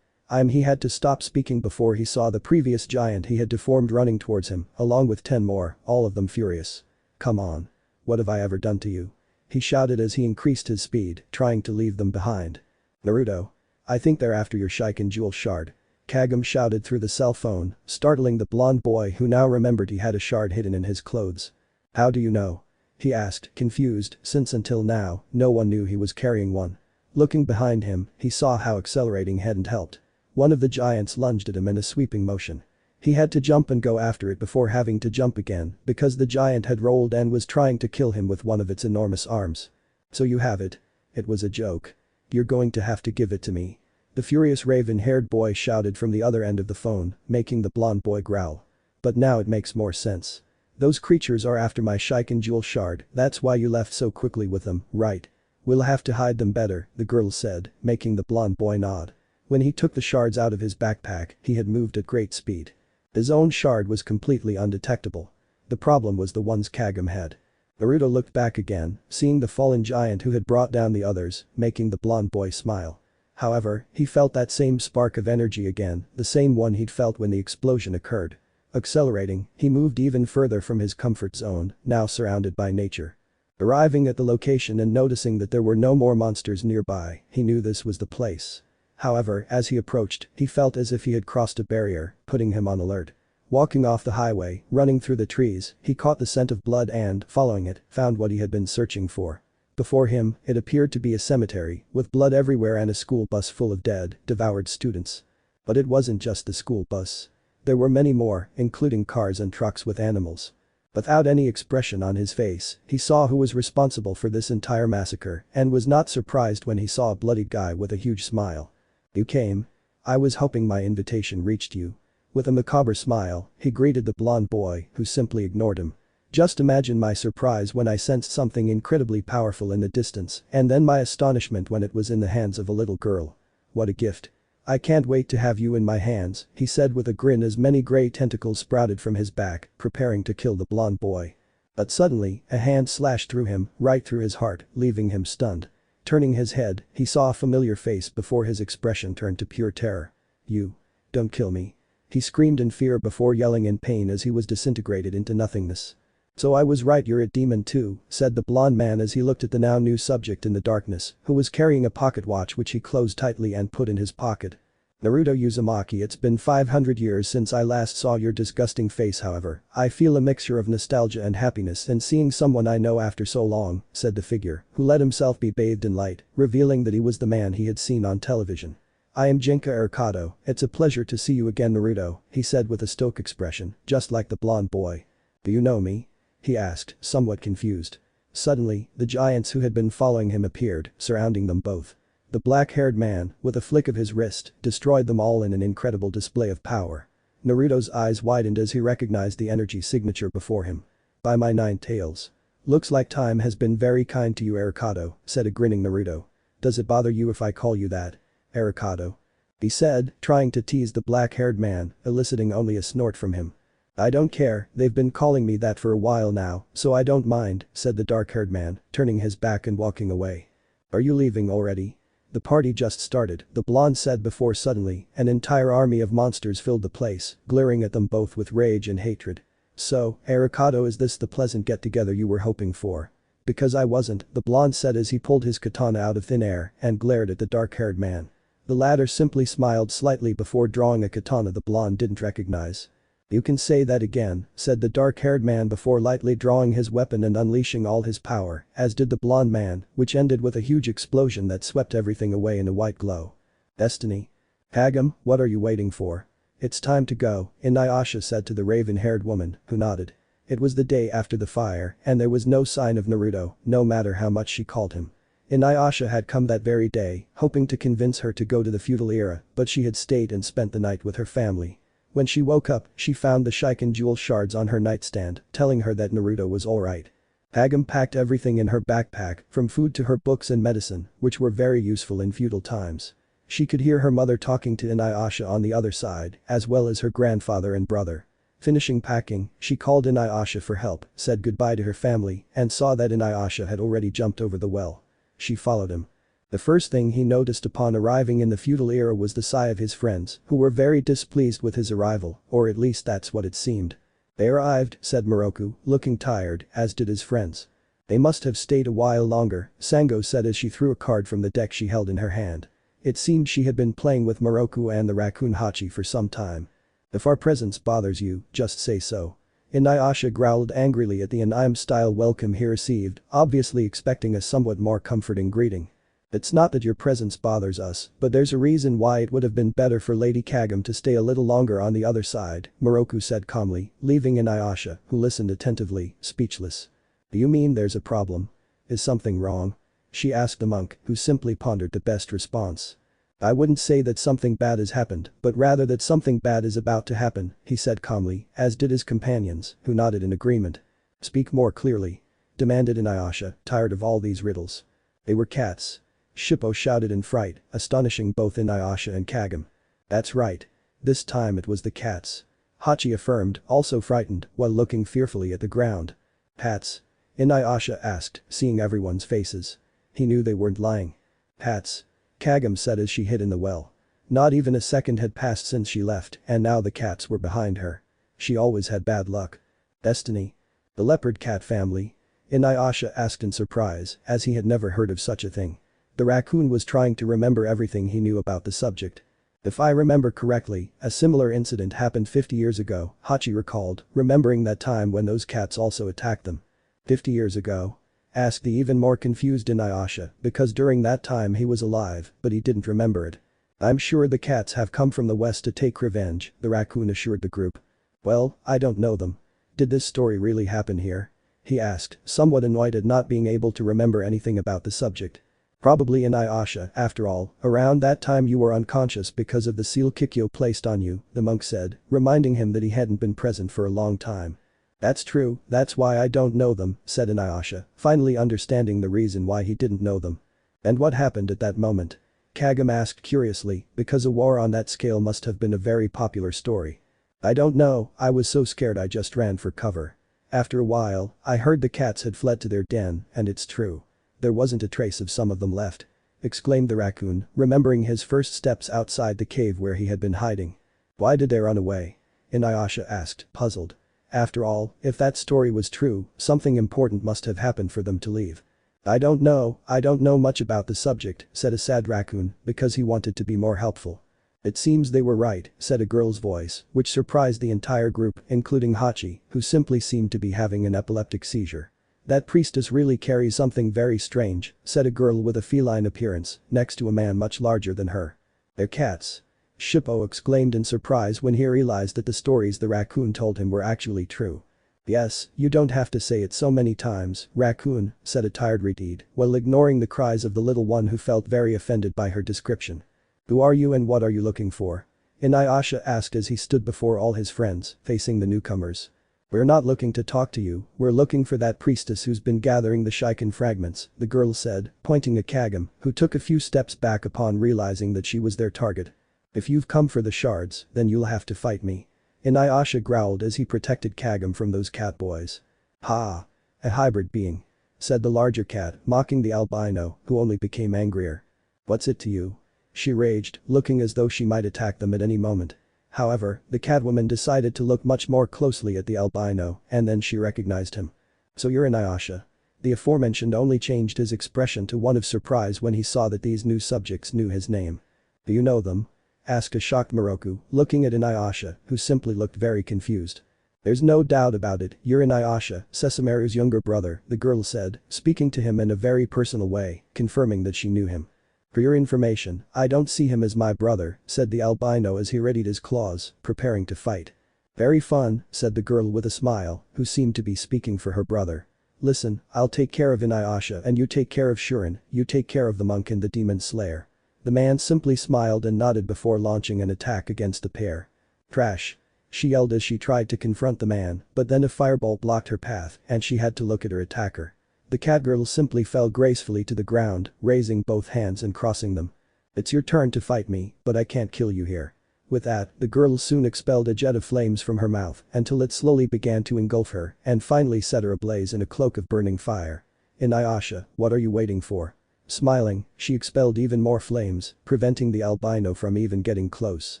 He had to stop speaking before he saw the previous giant he had deformed running towards him, along with 10 more, all of them furious. "Come on. What have I ever done to you?" he shouted as he increased his speed, trying to leave them behind. "Naruto. I think they're after your Sharigan jewel shard," Kagome shouted through the cell phone, startling the blonde boy who now remembered he had a shard hidden in his clothes. "How do you know?" he asked, confused, since until now, no one knew he was carrying one. Looking behind him, he saw how accelerating hadn't helped. One of the giants lunged at him in a sweeping motion. He had to jump and go after it before having to jump again because the giant had rolled and was trying to kill him with one of its enormous arms. "So you have it. It was a joke. You're going to have to give it to me," the furious raven-haired boy shouted from the other end of the phone, making the blonde boy growl. "But now it makes more sense. Those creatures are after my Sharigan jewel shard, that's why you left so quickly with them, right? We'll have to hide them better," the girl said, making the blonde boy nod. When he took the shards out of his backpack, he had moved at great speed. His own shard was completely undetectable. The problem was the ones Kagome had. Naruto looked back again, seeing the fallen giant who had brought down the others, making the blonde boy smile. However, he felt that same spark of energy again, the same one he'd felt when the explosion occurred. Accelerating, he moved even further from his comfort zone, now surrounded by nature. Arriving at the location and noticing that there were no more monsters nearby, he knew this was the place. However, as he approached, he felt as if he had crossed a barrier, putting him on alert. Walking off the highway, running through the trees, he caught the scent of blood and, following it, found what he had been searching for. Before him, it appeared to be a cemetery, with blood everywhere and a school bus full of dead, devoured students. But it wasn't just the school bus. There were many more, including cars and trucks with animals. Without any expression on his face, he saw who was responsible for this entire massacre and was not surprised when he saw a bloodied guy with a huge smile. You came. I was hoping my invitation reached you. With a macabre smile, he greeted the blonde boy, who simply ignored him. Just imagine my surprise when I sensed something incredibly powerful in the distance, and then my astonishment when it was in the hands of a little girl. What a gift. I can't wait to have you in my hands, he said with a grin as many gray tentacles sprouted from his back, preparing to kill the blonde boy. But suddenly, a hand slashed through him, right through his heart, leaving him stunned. Turning his head, he saw a familiar face before his expression turned to pure terror. You. Don't kill me. He screamed in fear before yelling in pain as he was disintegrated into nothingness. So I was right, you're a demon too, said the blonde man as he looked at the now new subject in the darkness, who was carrying a pocket watch which he closed tightly and put in his pocket. Naruto Uzumaki, it's been 500 years since I last saw your disgusting face, however, I feel a mixture of nostalgia and happiness in seeing someone I know after so long, said the figure, who let himself be bathed in light, revealing that he was the man he had seen on television. I am Jinka Arikado, it's a pleasure to see you again, Naruto, he said with a stoic expression, just like the blonde boy. Do you know me? He asked, somewhat confused. Suddenly, the giants who had been following him appeared, surrounding them both. The black-haired man, with a flick of his wrist, destroyed them all in an incredible display of power. Naruto's eyes widened as he recognized the energy signature before him. By my 9 tails. Looks like time has been very kind to you, Arikado, said a grinning Naruto. Does it bother you if I call you that? Arikado. He said, trying to tease the black-haired man, eliciting only a snort from him. I don't care, they've been calling me that for a while now, so I don't mind, said the dark-haired man, turning his back and walking away. Are you leaving already? The party just started, the blonde said before suddenly, an entire army of monsters filled the place, glaring at them both with rage and hatred. So, Arikado, is this the pleasant get-together you were hoping for? Because I wasn't, the blonde said as he pulled his katana out of thin air and glared at the dark-haired man. The latter simply smiled slightly before drawing a katana the blonde didn't recognize. You can say that again, said the dark-haired man before lightly drawing his weapon and unleashing all his power, as did the blonde man, which ended with a huge explosion that swept everything away in a white glow. Destiny. Hagam, what are you waiting for? It's time to go, Inuyasha said to the raven-haired woman, who nodded. It was the day after the fire, and there was no sign of Naruto, no matter how much she called him. Inuyasha had come that very day, hoping to convince her to go to the feudal era, but she had stayed and spent the night with her family. When she woke up, she found the Sharigan jewel shards on her nightstand, telling her that Naruto was alright. Hagam packed everything in her backpack, from food to her books and medicine, which were very useful in feudal times. She could hear her mother talking to Inuyasha on the other side, as well as her grandfather and brother. Finishing packing, she called Inuyasha for help, said goodbye to her family, and saw that Inuyasha had already jumped over the well. She followed him. The first thing he noticed upon arriving in the feudal era was the sigh of his friends, who were very displeased with his arrival, or at least that's what it seemed. They arrived, said Moroku, looking tired, as did his friends. They must have stayed a while longer, Sango said as she threw a card from the deck she held in her hand. It seemed she had been playing with Moroku and the raccoon Hachi for some time. If our presence bothers you, just say so. Inuyasha growled angrily at the anime-style welcome he received, obviously expecting a somewhat more comforting greeting. It's not that your presence bothers us, but there's a reason why it would have been better for Lady Kagam to stay a little longer on the other side, Moroku said calmly, leaving Inuyasha, who listened attentively, speechless. Do you mean there's a problem? Is something wrong? She asked the monk, who simply pondered the best response. I wouldn't say that something bad has happened, but rather that something bad is about to happen, he said calmly, as did his companions, who nodded in agreement. Speak more clearly, demanded Inuyasha, tired of all these riddles. They were cats. Shippo shouted in fright, astonishing both Inuyasha and Kagam. That's right. This time it was the cats. Hachi affirmed, also frightened, while looking fearfully at the ground. Hats? Inuyasha asked, seeing everyone's faces. He knew they weren't lying. Hats. Kagam said as she hid in the well. Not even a second had passed since she left, and now the cats were behind her. She always had bad luck. Destiny? The leopard cat family? Inuyasha asked in surprise, as he had never heard of such a thing. The raccoon was trying to remember everything he knew about the subject. If I remember correctly, a similar incident happened 50 years ago, Hachi recalled, remembering that time when those cats also attacked them. 50 years ago? Asked the even more confused Inuyasha, because during that time he was alive, but he didn't remember it. I'm sure the cats have come from the west to take revenge, the raccoon assured the group. Well, I don't know them. Did this story really happen here? He asked, somewhat annoyed at not being able to remember anything about the subject. Probably Inuyasha, after all, around that time you were unconscious because of the seal Kikyo placed on you, the monk said, reminding him that he hadn't been present for a long time. That's true, that's why I don't know them, said Inuyasha, finally understanding the reason why he didn't know them. And what happened at that moment? Kagome asked curiously, because a war on that scale must have been a very popular story. I don't know, I was so scared I just ran for cover. After a while, I heard the cats had fled to their den, and it's true. There wasn't a trace of some of them left. Exclaimed the raccoon, remembering his first steps outside the cave where he had been hiding. Why did they run away? Inuyasha asked, puzzled. After all, if that story was true, something important must have happened for them to leave. I don't know much about the subject, said a sad raccoon, because he wanted to be more helpful. It seems they were right, said a girl's voice, which surprised the entire group, including Hachi, who simply seemed to be having an epileptic seizure. That priestess really carries something very strange, said a girl with a feline appearance, next to a man much larger than her. They're cats. Shippo exclaimed in surprise when he realized that the stories the raccoon told him were actually true. Yes, you don't have to say it so many times, raccoon, said a tired Redeed, while ignoring the cries of the little one who felt very offended by her description. Who are you and what are you looking for? Inuyasha asked as he stood before all his friends, facing the newcomers. We're not looking to talk to you, we're looking for that priestess who's been gathering the Sharigan fragments, the girl said, pointing at Kagome, who took a few steps back upon realizing that she was their target. If you've come for the shards, then you'll have to fight me. Inuyasha growled as he protected Kagome from those cat boys. Ha! A hybrid being. Said the larger cat, mocking the albino, who only became angrier. What's it to you? She raged, looking as though she might attack them at any moment. However, the catwoman decided to look much more closely at the albino, and then she recognized him. So you're Inuyasha. The aforementioned only changed his expression to one of surprise when he saw that these new subjects knew his name. Do you know them? Asked a shocked Moroku, looking at Inuyasha, who simply looked very confused. There's no doubt about it, you're Inuyasha, Sessamaru's younger brother, the girl said, speaking to him in a very personal way, confirming that she knew him. For your information, I don't see him as my brother, said the albino as he readied his claws, preparing to fight. Very fun, said the girl with a smile, who seemed to be speaking for her brother. Listen, I'll take care of Inuyasha and you take care of Shurin, you take care of the monk and the demon slayer. The man simply smiled and nodded before launching an attack against the pair. Trash. She yelled as she tried to confront the man, but then a fireball blocked her path and she had to look at her attacker. The catgirl simply fell gracefully to the ground, raising both hands and crossing them. It's your turn to fight me, but I can't kill you here. With that, the girl soon expelled a jet of flames from her mouth until it slowly began to engulf her and finally set her ablaze in a cloak of burning fire. Inuyasha, what are you waiting for? Smiling, she expelled even more flames, preventing the albino from even getting close.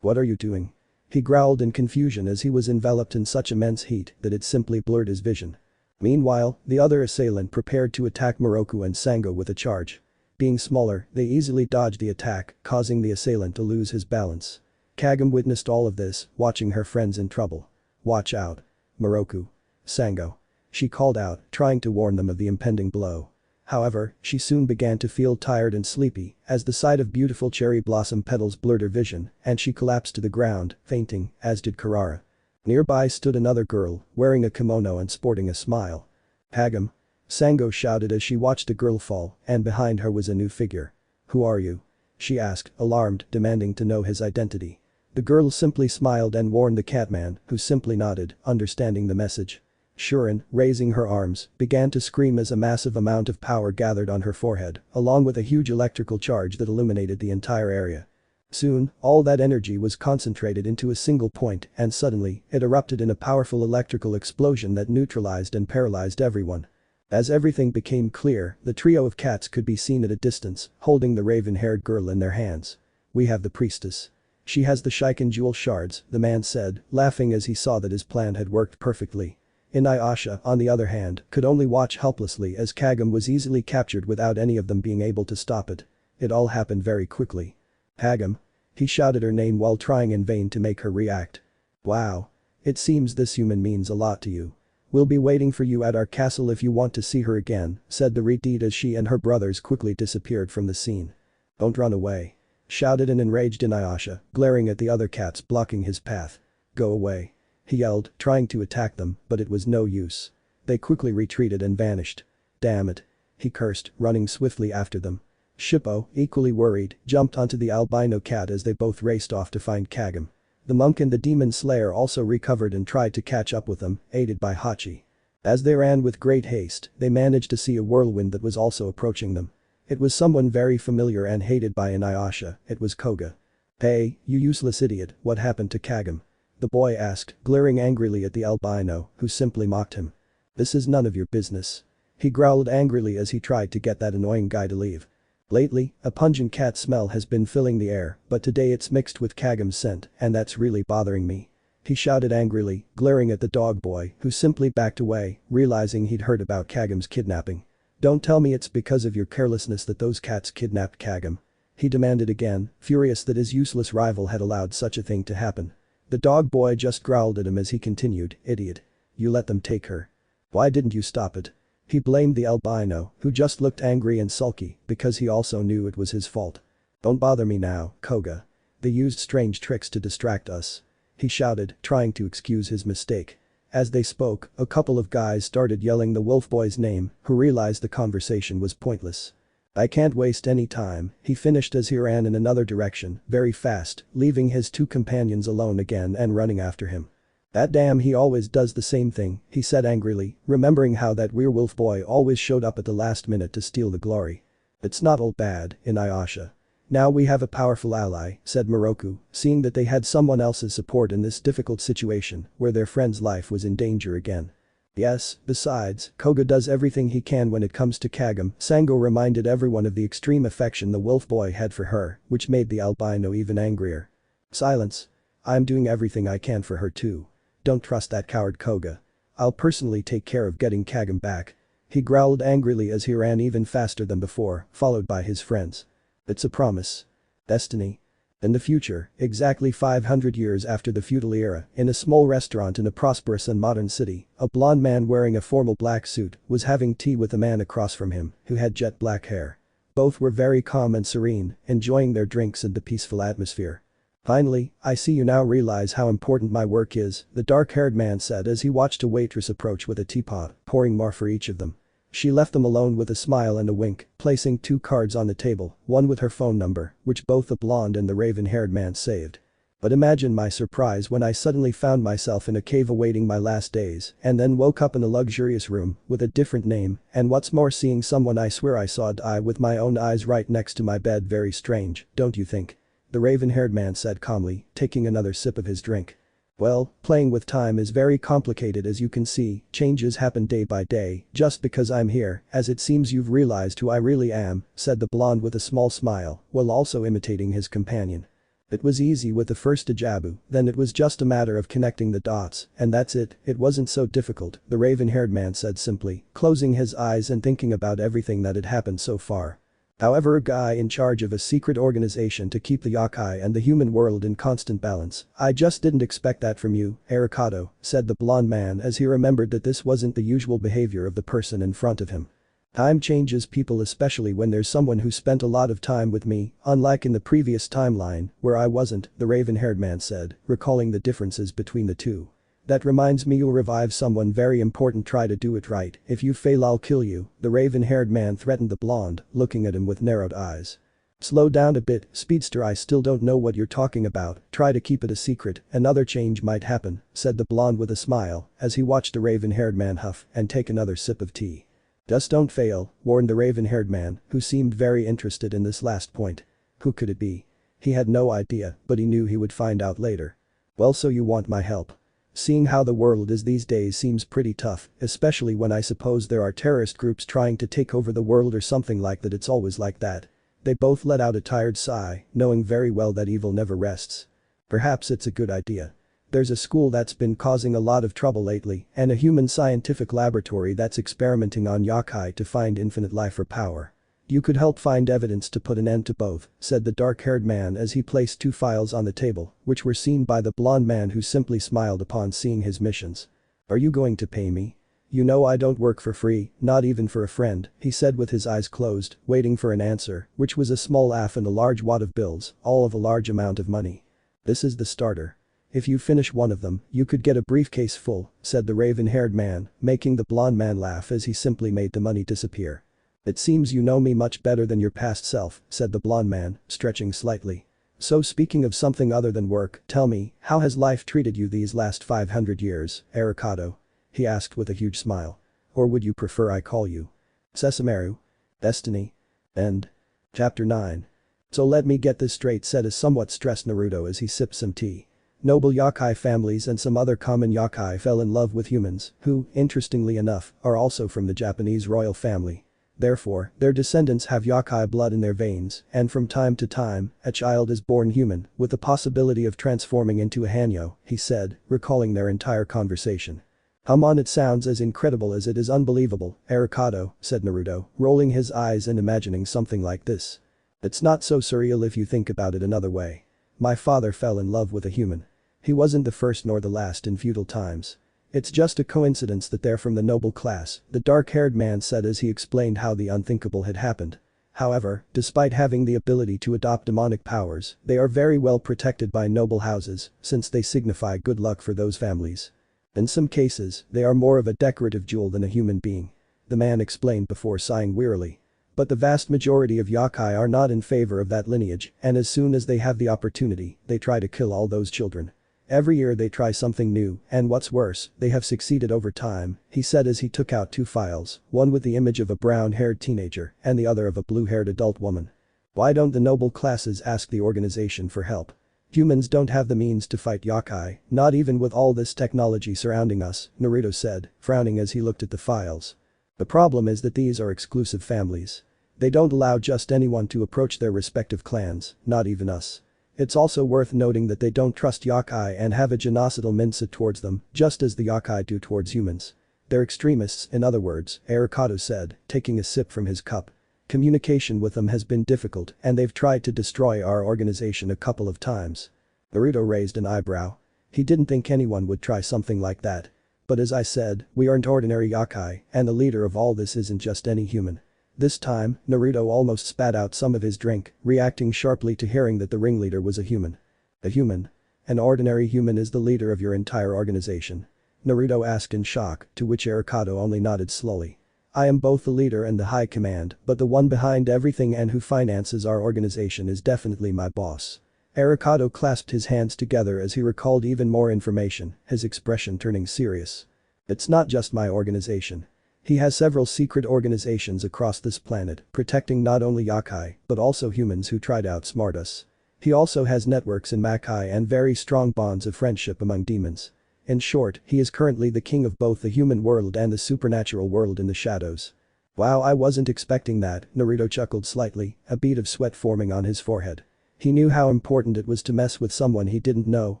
What are you doing? He growled in confusion as he was enveloped in such immense heat that it simply blurred his vision. Meanwhile, the other assailant prepared to attack Moroku and Sango with a charge. Being smaller, they easily dodged the attack, causing the assailant to lose his balance. Kagome witnessed all of this, watching her friends in trouble. Watch out. Moroku. Sango. She called out, trying to warn them of the impending blow. However, she soon began to feel tired and sleepy as the sight of beautiful cherry blossom petals blurred her vision and she collapsed to the ground, fainting, as did Karara. Nearby stood another girl, wearing a kimono and sporting a smile. Kagome. Sango shouted as she watched the girl fall and behind her was a new figure. Who are you? She asked, alarmed, demanding to know his identity. The girl simply smiled and warned the catman, who simply nodded, understanding the message. Shurin, raising her arms, began to scream as a massive amount of power gathered on her forehead, along with a huge electrical charge that illuminated the entire area. Soon, all that energy was concentrated into a single point and suddenly, it erupted in a powerful electrical explosion that neutralized and paralyzed everyone. As everything became clear, the trio of cats could be seen at a distance, holding the raven-haired girl in their hands. We have the priestess. She has the Sharigan jewel shards, the man said, laughing as he saw that his plan had worked perfectly. Inuyasha, on the other hand, could only watch helplessly as Kagome was easily captured without any of them being able to stop it. It all happened very quickly. Kagome. He shouted her name while trying in vain to make her react. Wow. It seems this human means a lot to you. We'll be waiting for you at our castle if you want to see her again, said the Redeed as she and her brothers quickly disappeared from the scene. Don't run away. Shouted an enraged Inuyasha, glaring at the other cats blocking his path. Go away. He yelled, trying to attack them, but it was no use. They quickly retreated and vanished. Damn it. He cursed, running swiftly after them. Shippo, equally worried, jumped onto the albino cat as they both raced off to find Kagam. The monk and the demon slayer also recovered and tried to catch up with them, aided by Hachi. As they ran with great haste, they managed to see a whirlwind that was also approaching them. It was someone very familiar and hated by Inuyasha, it was Koga. "Hey, you useless idiot, what happened to Kagam?" the boy asked, glaring angrily at the albino, who simply mocked him. "This is none of your business." He growled angrily as he tried to get that annoying guy to leave. Lately, a pungent cat smell has been filling the air, but today it's mixed with Kagam's scent, and that's really bothering me. He shouted angrily, glaring at the dog boy, who simply backed away, realizing he'd heard about Kagam's kidnapping. "Don't tell me it's because of your carelessness that those cats kidnapped Kagam," he demanded again, furious that his useless rival had allowed such a thing to happen. The dog boy just growled at him as he continued, "Idiot. You let them take her. Why didn't you stop it?" He blamed the albino, who just looked angry and sulky, because he also knew it was his fault. "Don't bother me now, Koga. They used strange tricks to distract us," he shouted, trying to excuse his mistake. As they spoke, a couple of guys started yelling the wolf boy's name, who realized the conversation was pointless. "I can't waste any time," he finished as he ran in another direction, very fast, leaving his two companions alone again and running after him. "That damn he always does the same thing," he said angrily, remembering how that werewolf boy always showed up at the last minute to steal the glory. "It's not all bad, Inuyasha. Now we have a powerful ally," said Moroku, seeing that they had someone else's support in this difficult situation where their friend's life was in danger again. "Yes, besides, Koga does everything he can when it comes to Kagam." Sango reminded everyone of the extreme affection the wolf boy had for her, which made the albino even angrier. "Silence. I'm doing everything I can for her too. Don't trust that coward Koga. I'll personally take care of getting Kagam back." He growled angrily as he ran even faster than before, followed by his friends. "It's a promise. Destiny." In the future, exactly 500 years after the feudal era, in a small restaurant in a prosperous and modern city, a blond man wearing a formal black suit was having tea with a man across from him who had jet black hair. Both were very calm and serene, enjoying their drinks and the peaceful atmosphere. "Finally, I see you now realize how important my work is," the dark-haired man said as he watched a waitress approach with a teapot, pouring more for each of them. She left them alone with a smile and a wink, placing two cards on the table, one with her phone number, which both the blonde and the raven-haired man saved. "But imagine my surprise when I suddenly found myself in a cave awaiting my last days, and then woke up in a luxurious room with a different name, and what's more, seeing someone I swear I saw die with my own eyes right next to my bed. Very strange, don't you think?" the raven-haired man said calmly, taking another sip of his drink. "Well, playing with time is very complicated, as you can see, changes happen day by day, just because I'm here, as it seems you've realized who I really am," said the blonde with a small smile, while also imitating his companion. "It was easy with the first Ijabu, then it was just a matter of connecting the dots, and that's it wasn't so difficult," the raven-haired man said simply, closing his eyes and thinking about everything that had happened so far. "However, a guy in charge of a secret organization to keep the yokai and the human world in constant balance, I just didn't expect that from you, Arikado," said the blonde man as he remembered that this wasn't the usual behavior of the person in front of him. "Time changes people, especially when there's someone who spent a lot of time with me, unlike in the previous timeline, where I wasn't," the raven-haired man said, recalling the differences between the two. "That reminds me, you'll revive someone very important. Try to do it right. If you fail, I'll kill you," the raven-haired man threatened the blonde, looking at him with narrowed eyes. "Slow down a bit, speedster, I still don't know what you're talking about. Try to keep it a secret, another change might happen," said the blonde with a smile as he watched the raven-haired man huff and take another sip of tea. "Just don't fail," warned the raven-haired man, who seemed very interested in this last point. Who could it be? He had no idea, but he knew he would find out later. "Well, so you want my help? Seeing how the world is these days seems pretty tough, especially when I suppose there are terrorist groups trying to take over the world or something like that. It's always like that." They both let out a tired sigh, knowing very well that evil never rests. "Perhaps it's a good idea. There's a school that's been causing a lot of trouble lately, and a human scientific laboratory that's experimenting on yokai to find infinite life or power. You could help find evidence to put an end to both," said the dark-haired man as he placed two files on the table, which were seen by the blonde man, who simply smiled upon seeing his missions. "Are you going to pay me? You know I don't work for free, not even for a friend," he said with his eyes closed, waiting for an answer, which was a small laugh and a large wad of bills, all of a large amount of money. "This is the starter. If you finish one of them, you could get a briefcase full," said the raven-haired man, making the blonde man laugh as he simply made the money disappear. It seems you know me much better than your past self, said the blonde man, stretching slightly. So speaking of something other than work, tell me, how has life treated you these last 500 years, Arikado? He asked with a huge smile. Or would you prefer I call you Sesamaru? Destiny? End. Chapter 9. So let me get this straight, said a somewhat stressed Naruto as he sipped some tea. Noble yokai families and some other common yokai fell in love with humans, who, interestingly enough, are also from the Japanese royal family. Therefore, their descendants have yokai blood in their veins, and from time to time, a child is born human, with the possibility of transforming into a hanyo, he said, recalling their entire conversation. It sounds as incredible as it is unbelievable, Arikado, said Naruto, rolling his eyes and imagining something like this. It's not so surreal if you think about it another way. My father fell in love with a human. He wasn't the first nor the last in feudal times. It's just a coincidence that they're from the noble class, the dark-haired man said as he explained how the unthinkable had happened. However, despite having the ability to adopt demonic powers, they are very well protected by noble houses, since they signify good luck for those families. In some cases, they are more of a decorative jewel than a human being. The man explained before sighing wearily. But the vast majority of yokai are not in favor of that lineage, and as soon as they have the opportunity, they try to kill all those children. Every year they try something new, and what's worse, they have succeeded over time, he said as he took out 2 files, one with the image of a brown-haired teenager and the other of a blue-haired adult woman. Why don't the noble classes ask the organization for help? Humans don't have the means to fight yokai, not even with all this technology surrounding us, Naruto said, frowning as he looked at the files. The problem is that these are exclusive families. They don't allow just anyone to approach their respective clans, not even us. It's also worth noting that they don't trust yokai and have a genocidal mindset towards them, just as the yokai do towards humans. They're extremists, in other words, Arikado said, taking a sip from his cup. Communication with them has been difficult and they've tried to destroy our organization a couple of times. Naruto raised an eyebrow. He didn't think anyone would try something like that. But as I said, we aren't ordinary yokai, and the leader of all this isn't just any human. This time, Naruto almost spat out some of his drink, reacting sharply to hearing that the ringleader was a human. A human? An ordinary human is the leader of your entire organization? Naruto asked in shock, to which Arikado only nodded slowly. I am both the leader and the high command, but the one behind everything and who finances our organization is definitely my boss. Arikado clasped his hands together as he recalled even more information, his expression turning serious. It's not just my organization. He has several secret organizations across this planet, protecting not only yokai, but also humans who try to outsmart us. He also has networks in Makai and very strong bonds of friendship among demons. In short, he is currently the king of both the human world and the supernatural world in the shadows. Wow, I wasn't expecting that, Naruto chuckled slightly, a bead of sweat forming on his forehead. He knew how important it was to mess with someone he didn't know,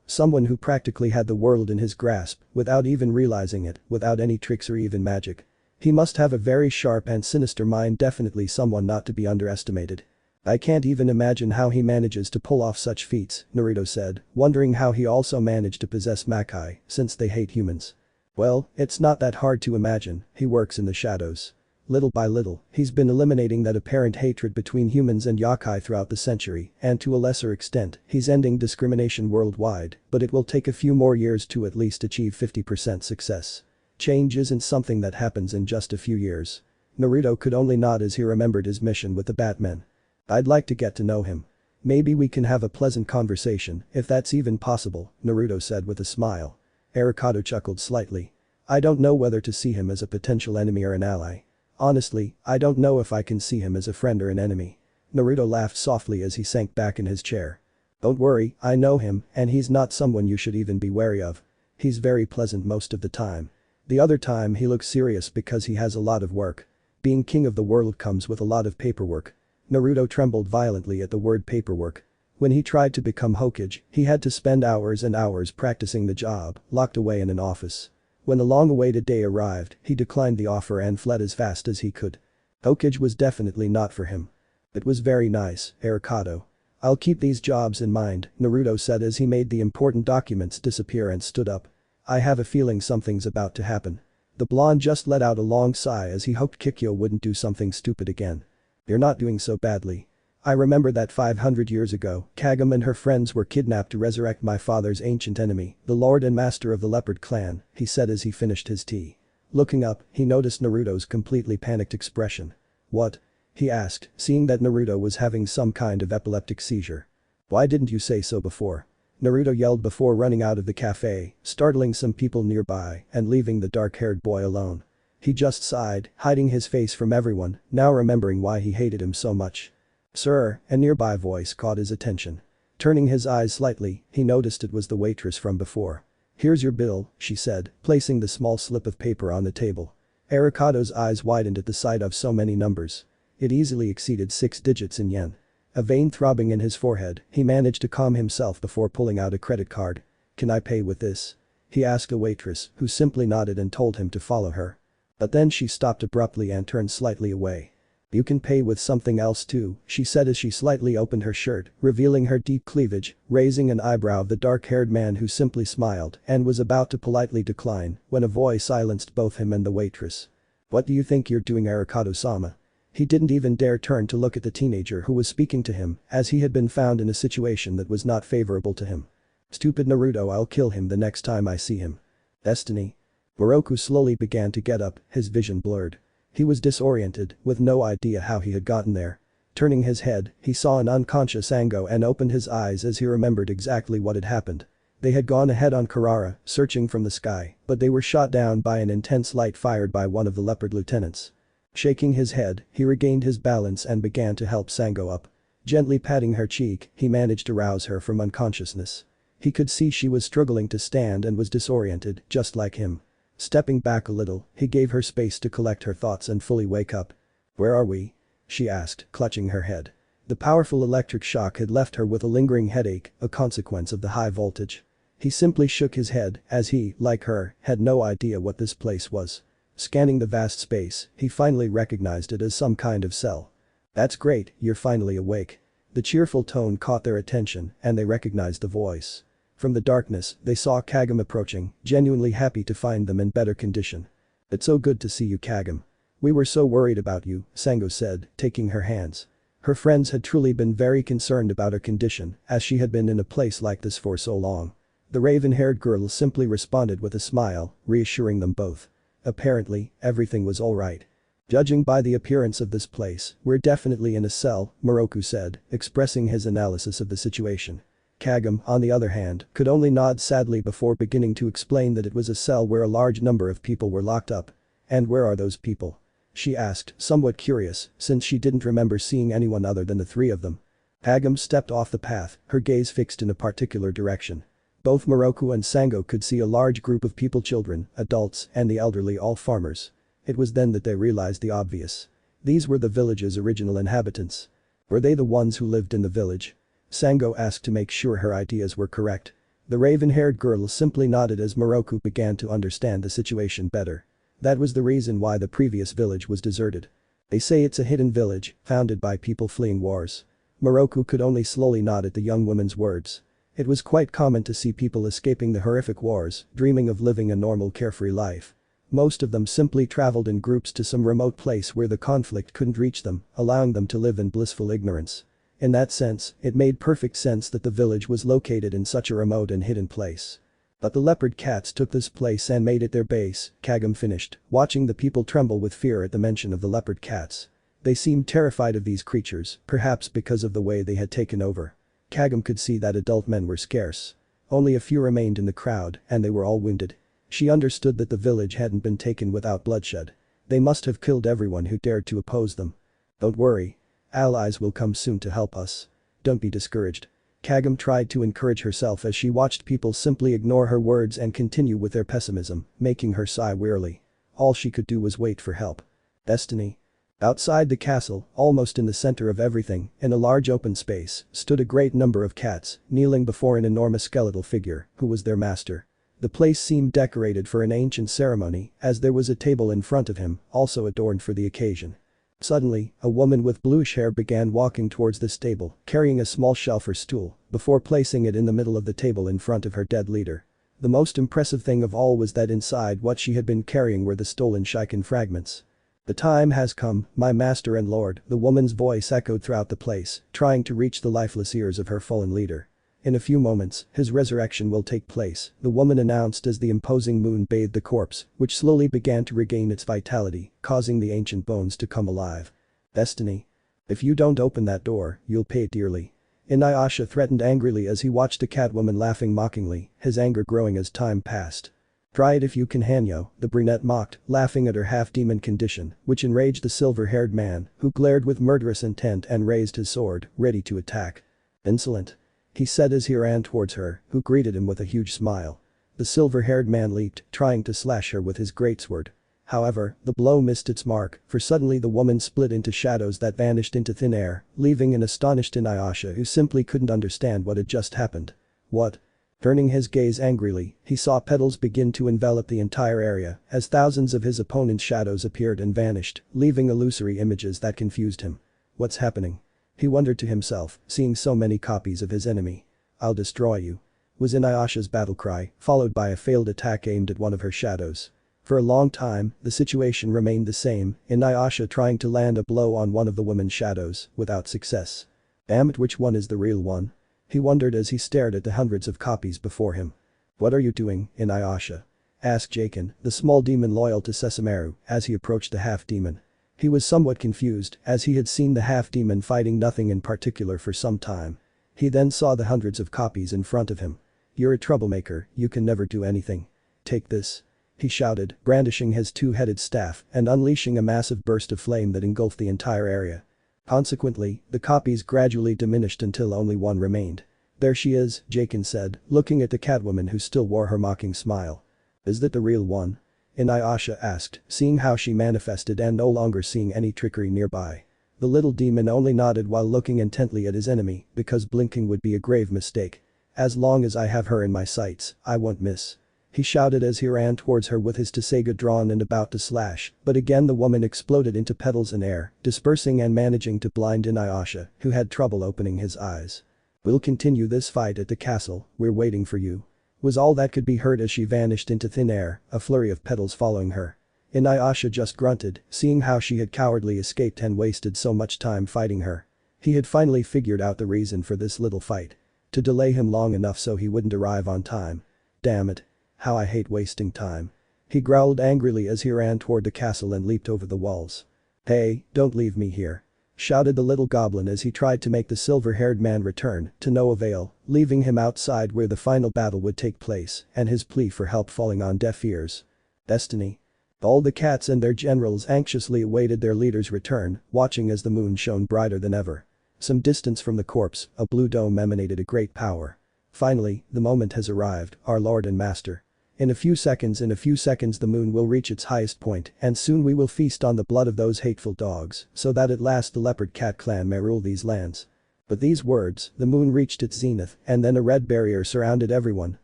someone who practically had the world in his grasp, without even realizing it, without any tricks or even magic. He must have a very sharp and sinister mind, definitely someone not to be underestimated. I can't even imagine how he manages to pull off such feats, Naruto said, wondering how he also managed to possess Makai, since they hate humans. Well, it's not that hard to imagine, he works in the shadows. Little by little, he's been eliminating that apparent hatred between humans and yokai throughout the century, and to a lesser extent, he's ending discrimination worldwide, but it will take a few more years to at least achieve 50% success. Change isn't something that happens in just a few years. Naruto could only nod as he remembered his mission with the Batman. I'd like to get to know him. Maybe we can have a pleasant conversation, if that's even possible, Naruto said with a smile. Arikado chuckled slightly. I don't know whether to see him as a potential enemy or an ally. Honestly, I don't know if I can see him as a friend or an enemy. Naruto laughed softly as he sank back in his chair. Don't worry, I know him, and he's not someone you should even be wary of. He's very pleasant most of the time. The other time he looks serious because he has a lot of work. Being king of the world comes with a lot of paperwork. Naruto trembled violently at the word paperwork. When he tried to become Hokage, he had to spend hours and hours practicing the job, locked away in an office. When the long-awaited day arrived, he declined the offer and fled as fast as he could. Hokage was definitely not for him. It was very nice, Arikado. I'll keep these jobs in mind, Naruto said as he made the important documents disappear and stood up. I have a feeling something's about to happen. The blonde just let out a long sigh as he hoped Kikyo wouldn't do something stupid again. You're not doing so badly. I remember that 500 years ago, Kagome and her friends were kidnapped to resurrect my father's ancient enemy, the lord and master of the leopard clan, he said as he finished his tea. Looking up, he noticed Naruto's completely panicked expression. What? He asked, seeing that Naruto was having some kind of epileptic seizure. Why didn't you say so before? Naruto yelled before running out of the cafe, startling some people nearby and leaving the dark-haired boy alone. He just sighed, hiding his face from everyone, now remembering why he hated him so much. Sir, a nearby voice caught his attention. Turning his eyes slightly, he noticed it was the waitress from before. Here's your bill, she said, placing the small slip of paper on the table. Arikado's eyes widened at the sight of so many numbers. It easily exceeded 6 digits in yen. A vein throbbing in his forehead, he managed to calm himself before pulling out a credit card. Can I pay with this? He asked a waitress, who simply nodded and told him to follow her. But then she stopped abruptly and turned slightly away. You can pay with something else too, she said as she slightly opened her shirt, revealing her deep cleavage, raising an eyebrow of the dark-haired man who simply smiled and was about to politely decline when a voice silenced both him and the waitress. What do you think you're doing, Arikado-sama? He didn't even dare turn to look at the teenager who was speaking to him, as he had been found in a situation that was not favorable to him. Stupid Naruto, I'll kill him the next time I see him. Destiny. Moroku slowly began to get up, his vision blurred. He was disoriented, with no idea how he had gotten there. Turning his head, he saw an unconscious Ango and opened his eyes as he remembered exactly what had happened. They had gone ahead on Kurara, searching from the sky, but they were shot down by an intense light fired by one of the leopard lieutenants. Shaking his head, he regained his balance and began to help Sango up. Gently patting her cheek, he managed to rouse her from unconsciousness. He could see she was struggling to stand and was disoriented, just like him. Stepping back a little, he gave her space to collect her thoughts and fully wake up. Where are we? She asked, clutching her head. The powerful electric shock had left her with a lingering headache, a consequence of the high voltage. He simply shook his head, as he, like her, had no idea what this place was. Scanning the vast space, he finally recognized it as some kind of cell. That's great, you're finally awake. The cheerful tone caught their attention, and they recognized the voice. From the darkness, they saw Kagam approaching, genuinely happy to find them in better condition. It's so good to see you, Kagam. We were so worried about you, Sango said, taking her hands. Her friends had truly been very concerned about her condition, as she had been in a place like this for so long. The raven-haired girl simply responded with a smile, reassuring them both. Apparently, everything was alright. Judging by the appearance of this place, we're definitely in a cell, Moroku said, expressing his analysis of the situation. Kagam, on the other hand, could only nod sadly before beginning to explain that it was a cell where a large number of people were locked up. And where are those people? She asked, somewhat curious, since she didn't remember seeing anyone other than the 3 of them. Kagam stepped off the path, her gaze fixed in a particular direction. Both Moroku and Sango could see a large group of people, children, adults, and the elderly, all farmers. It was then that they realized the obvious. These were the village's original inhabitants. Were they the ones who lived in the village? Sango asked to make sure her ideas were correct. The raven-haired girl simply nodded as Moroku began to understand the situation better. That was the reason why the previous village was deserted. They say it's a hidden village, founded by people fleeing wars. Moroku could only slowly nod at the young woman's words. It was quite common to see people escaping the horrific wars, dreaming of living a normal carefree life. Most of them simply traveled in groups to some remote place where the conflict couldn't reach them, allowing them to live in blissful ignorance. In that sense, it made perfect sense that the village was located in such a remote and hidden place. But the leopard cats took this place and made it their base, Kagam finished, watching the people tremble with fear at the mention of the leopard cats. They seemed terrified of these creatures, perhaps because of the way they had taken over. Kagam could see that adult men were scarce. Only a few remained in the crowd, and they were all wounded. She understood that the village hadn't been taken without bloodshed. They must have killed everyone who dared to oppose them. Don't worry. Allies will come soon to help us. Don't be discouraged. Kagam tried to encourage herself as she watched people simply ignore her words and continue with their pessimism, making her sigh wearily. All she could do was wait for help. Destiny. Outside the castle, almost in the center of everything, in a large open space, stood a great number of cats, kneeling before an enormous skeletal figure, who was their master. The place seemed decorated for an ancient ceremony, as there was a table in front of him, also adorned for the occasion. Suddenly, a woman with bluish hair began walking towards this table, carrying a small shelf or stool, before placing it in the middle of the table in front of her dead leader. The most impressive thing of all was that inside what she had been carrying were the stolen Sharigan fragments. The time has come, my master and lord, the woman's voice echoed throughout the place, trying to reach the lifeless ears of her fallen leader. In a few moments, his resurrection will take place, the woman announced as the imposing moon bathed the corpse, which slowly began to regain its vitality, causing the ancient bones to come alive. Destiny. If you don't open that door, you'll pay dearly. Inuyasha threatened angrily as he watched the Catwoman laughing mockingly, his anger growing as time passed. Try it if you can, Hanyo, the brunette mocked, laughing at her half-demon condition, which enraged the silver-haired man, who glared with murderous intent and raised his sword, ready to attack. Insolent. He said as he ran towards her, who greeted him with a huge smile. The silver-haired man leaped, trying to slash her with his greatsword. However, the blow missed its mark, for suddenly the woman split into shadows that vanished into thin air, leaving an astonished Inuyasha who simply couldn't understand what had just happened. What? Turning his gaze angrily, he saw petals begin to envelop the entire area as thousands of his opponent's shadows appeared and vanished, leaving illusory images that confused him. What's happening? He wondered to himself, seeing so many copies of his enemy. I'll destroy you, was Inuyasha's battle cry, followed by a failed attack aimed at one of her shadows. For a long time, the situation remained the same, Inuyasha trying to land a blow on one of the woman's shadows, without success. Damn it, which one is the real one? He wondered as he stared at the hundreds of copies before him. What are you doing, Inuyasha? Asked Jaken, the small demon loyal to Sesshomaru, as he approached the half-demon. He was somewhat confused, as he had seen the half-demon fighting nothing in particular for some time. He then saw the hundreds of copies in front of him. You're a troublemaker, you can never do anything. Take this. He shouted, brandishing his two-headed staff and unleashing a massive burst of flame that engulfed the entire area. Consequently, the copies gradually diminished until only one remained. There she is, Jaken said, looking at the Catwoman who still wore her mocking smile. Is that the real one? Inuyasha asked, seeing how she manifested and no longer seeing any trickery nearby. The little demon only nodded while looking intently at his enemy, because blinking would be a grave mistake. As long as I have her in my sights, I won't miss. He shouted as he ran towards her with his Tsuga drawn and about to slash, but again the woman exploded into petals and air, dispersing and managing to blind Inuyasha, who had trouble opening his eyes. We'll continue this fight at the castle, we're waiting for you. Was all that could be heard as she vanished into thin air, a flurry of petals following her. Inuyasha just grunted, seeing how she had cowardly escaped and wasted so much time fighting her. He had finally figured out the reason for this little fight. To delay him long enough so he wouldn't arrive on time. Damn it. How I hate wasting time. He growled angrily as he ran toward the castle and leaped over the walls. Hey, don't leave me here. Shouted the little goblin as he tried to make the silver-haired man return, to no avail, leaving him outside where the final battle would take place and his plea for help falling on deaf ears. Destiny. All the cats and their generals anxiously awaited their leader's return, watching as the moon shone brighter than ever. Some distance from the corpse, a blue dome emanated a great power. Finally, the moment has arrived, our lord and master. In a few seconds the moon will reach its highest point and soon we will feast on the blood of those hateful dogs so that at last the leopard cat clan may rule these lands. With these words, the moon reached its zenith and then a red barrier surrounded everyone,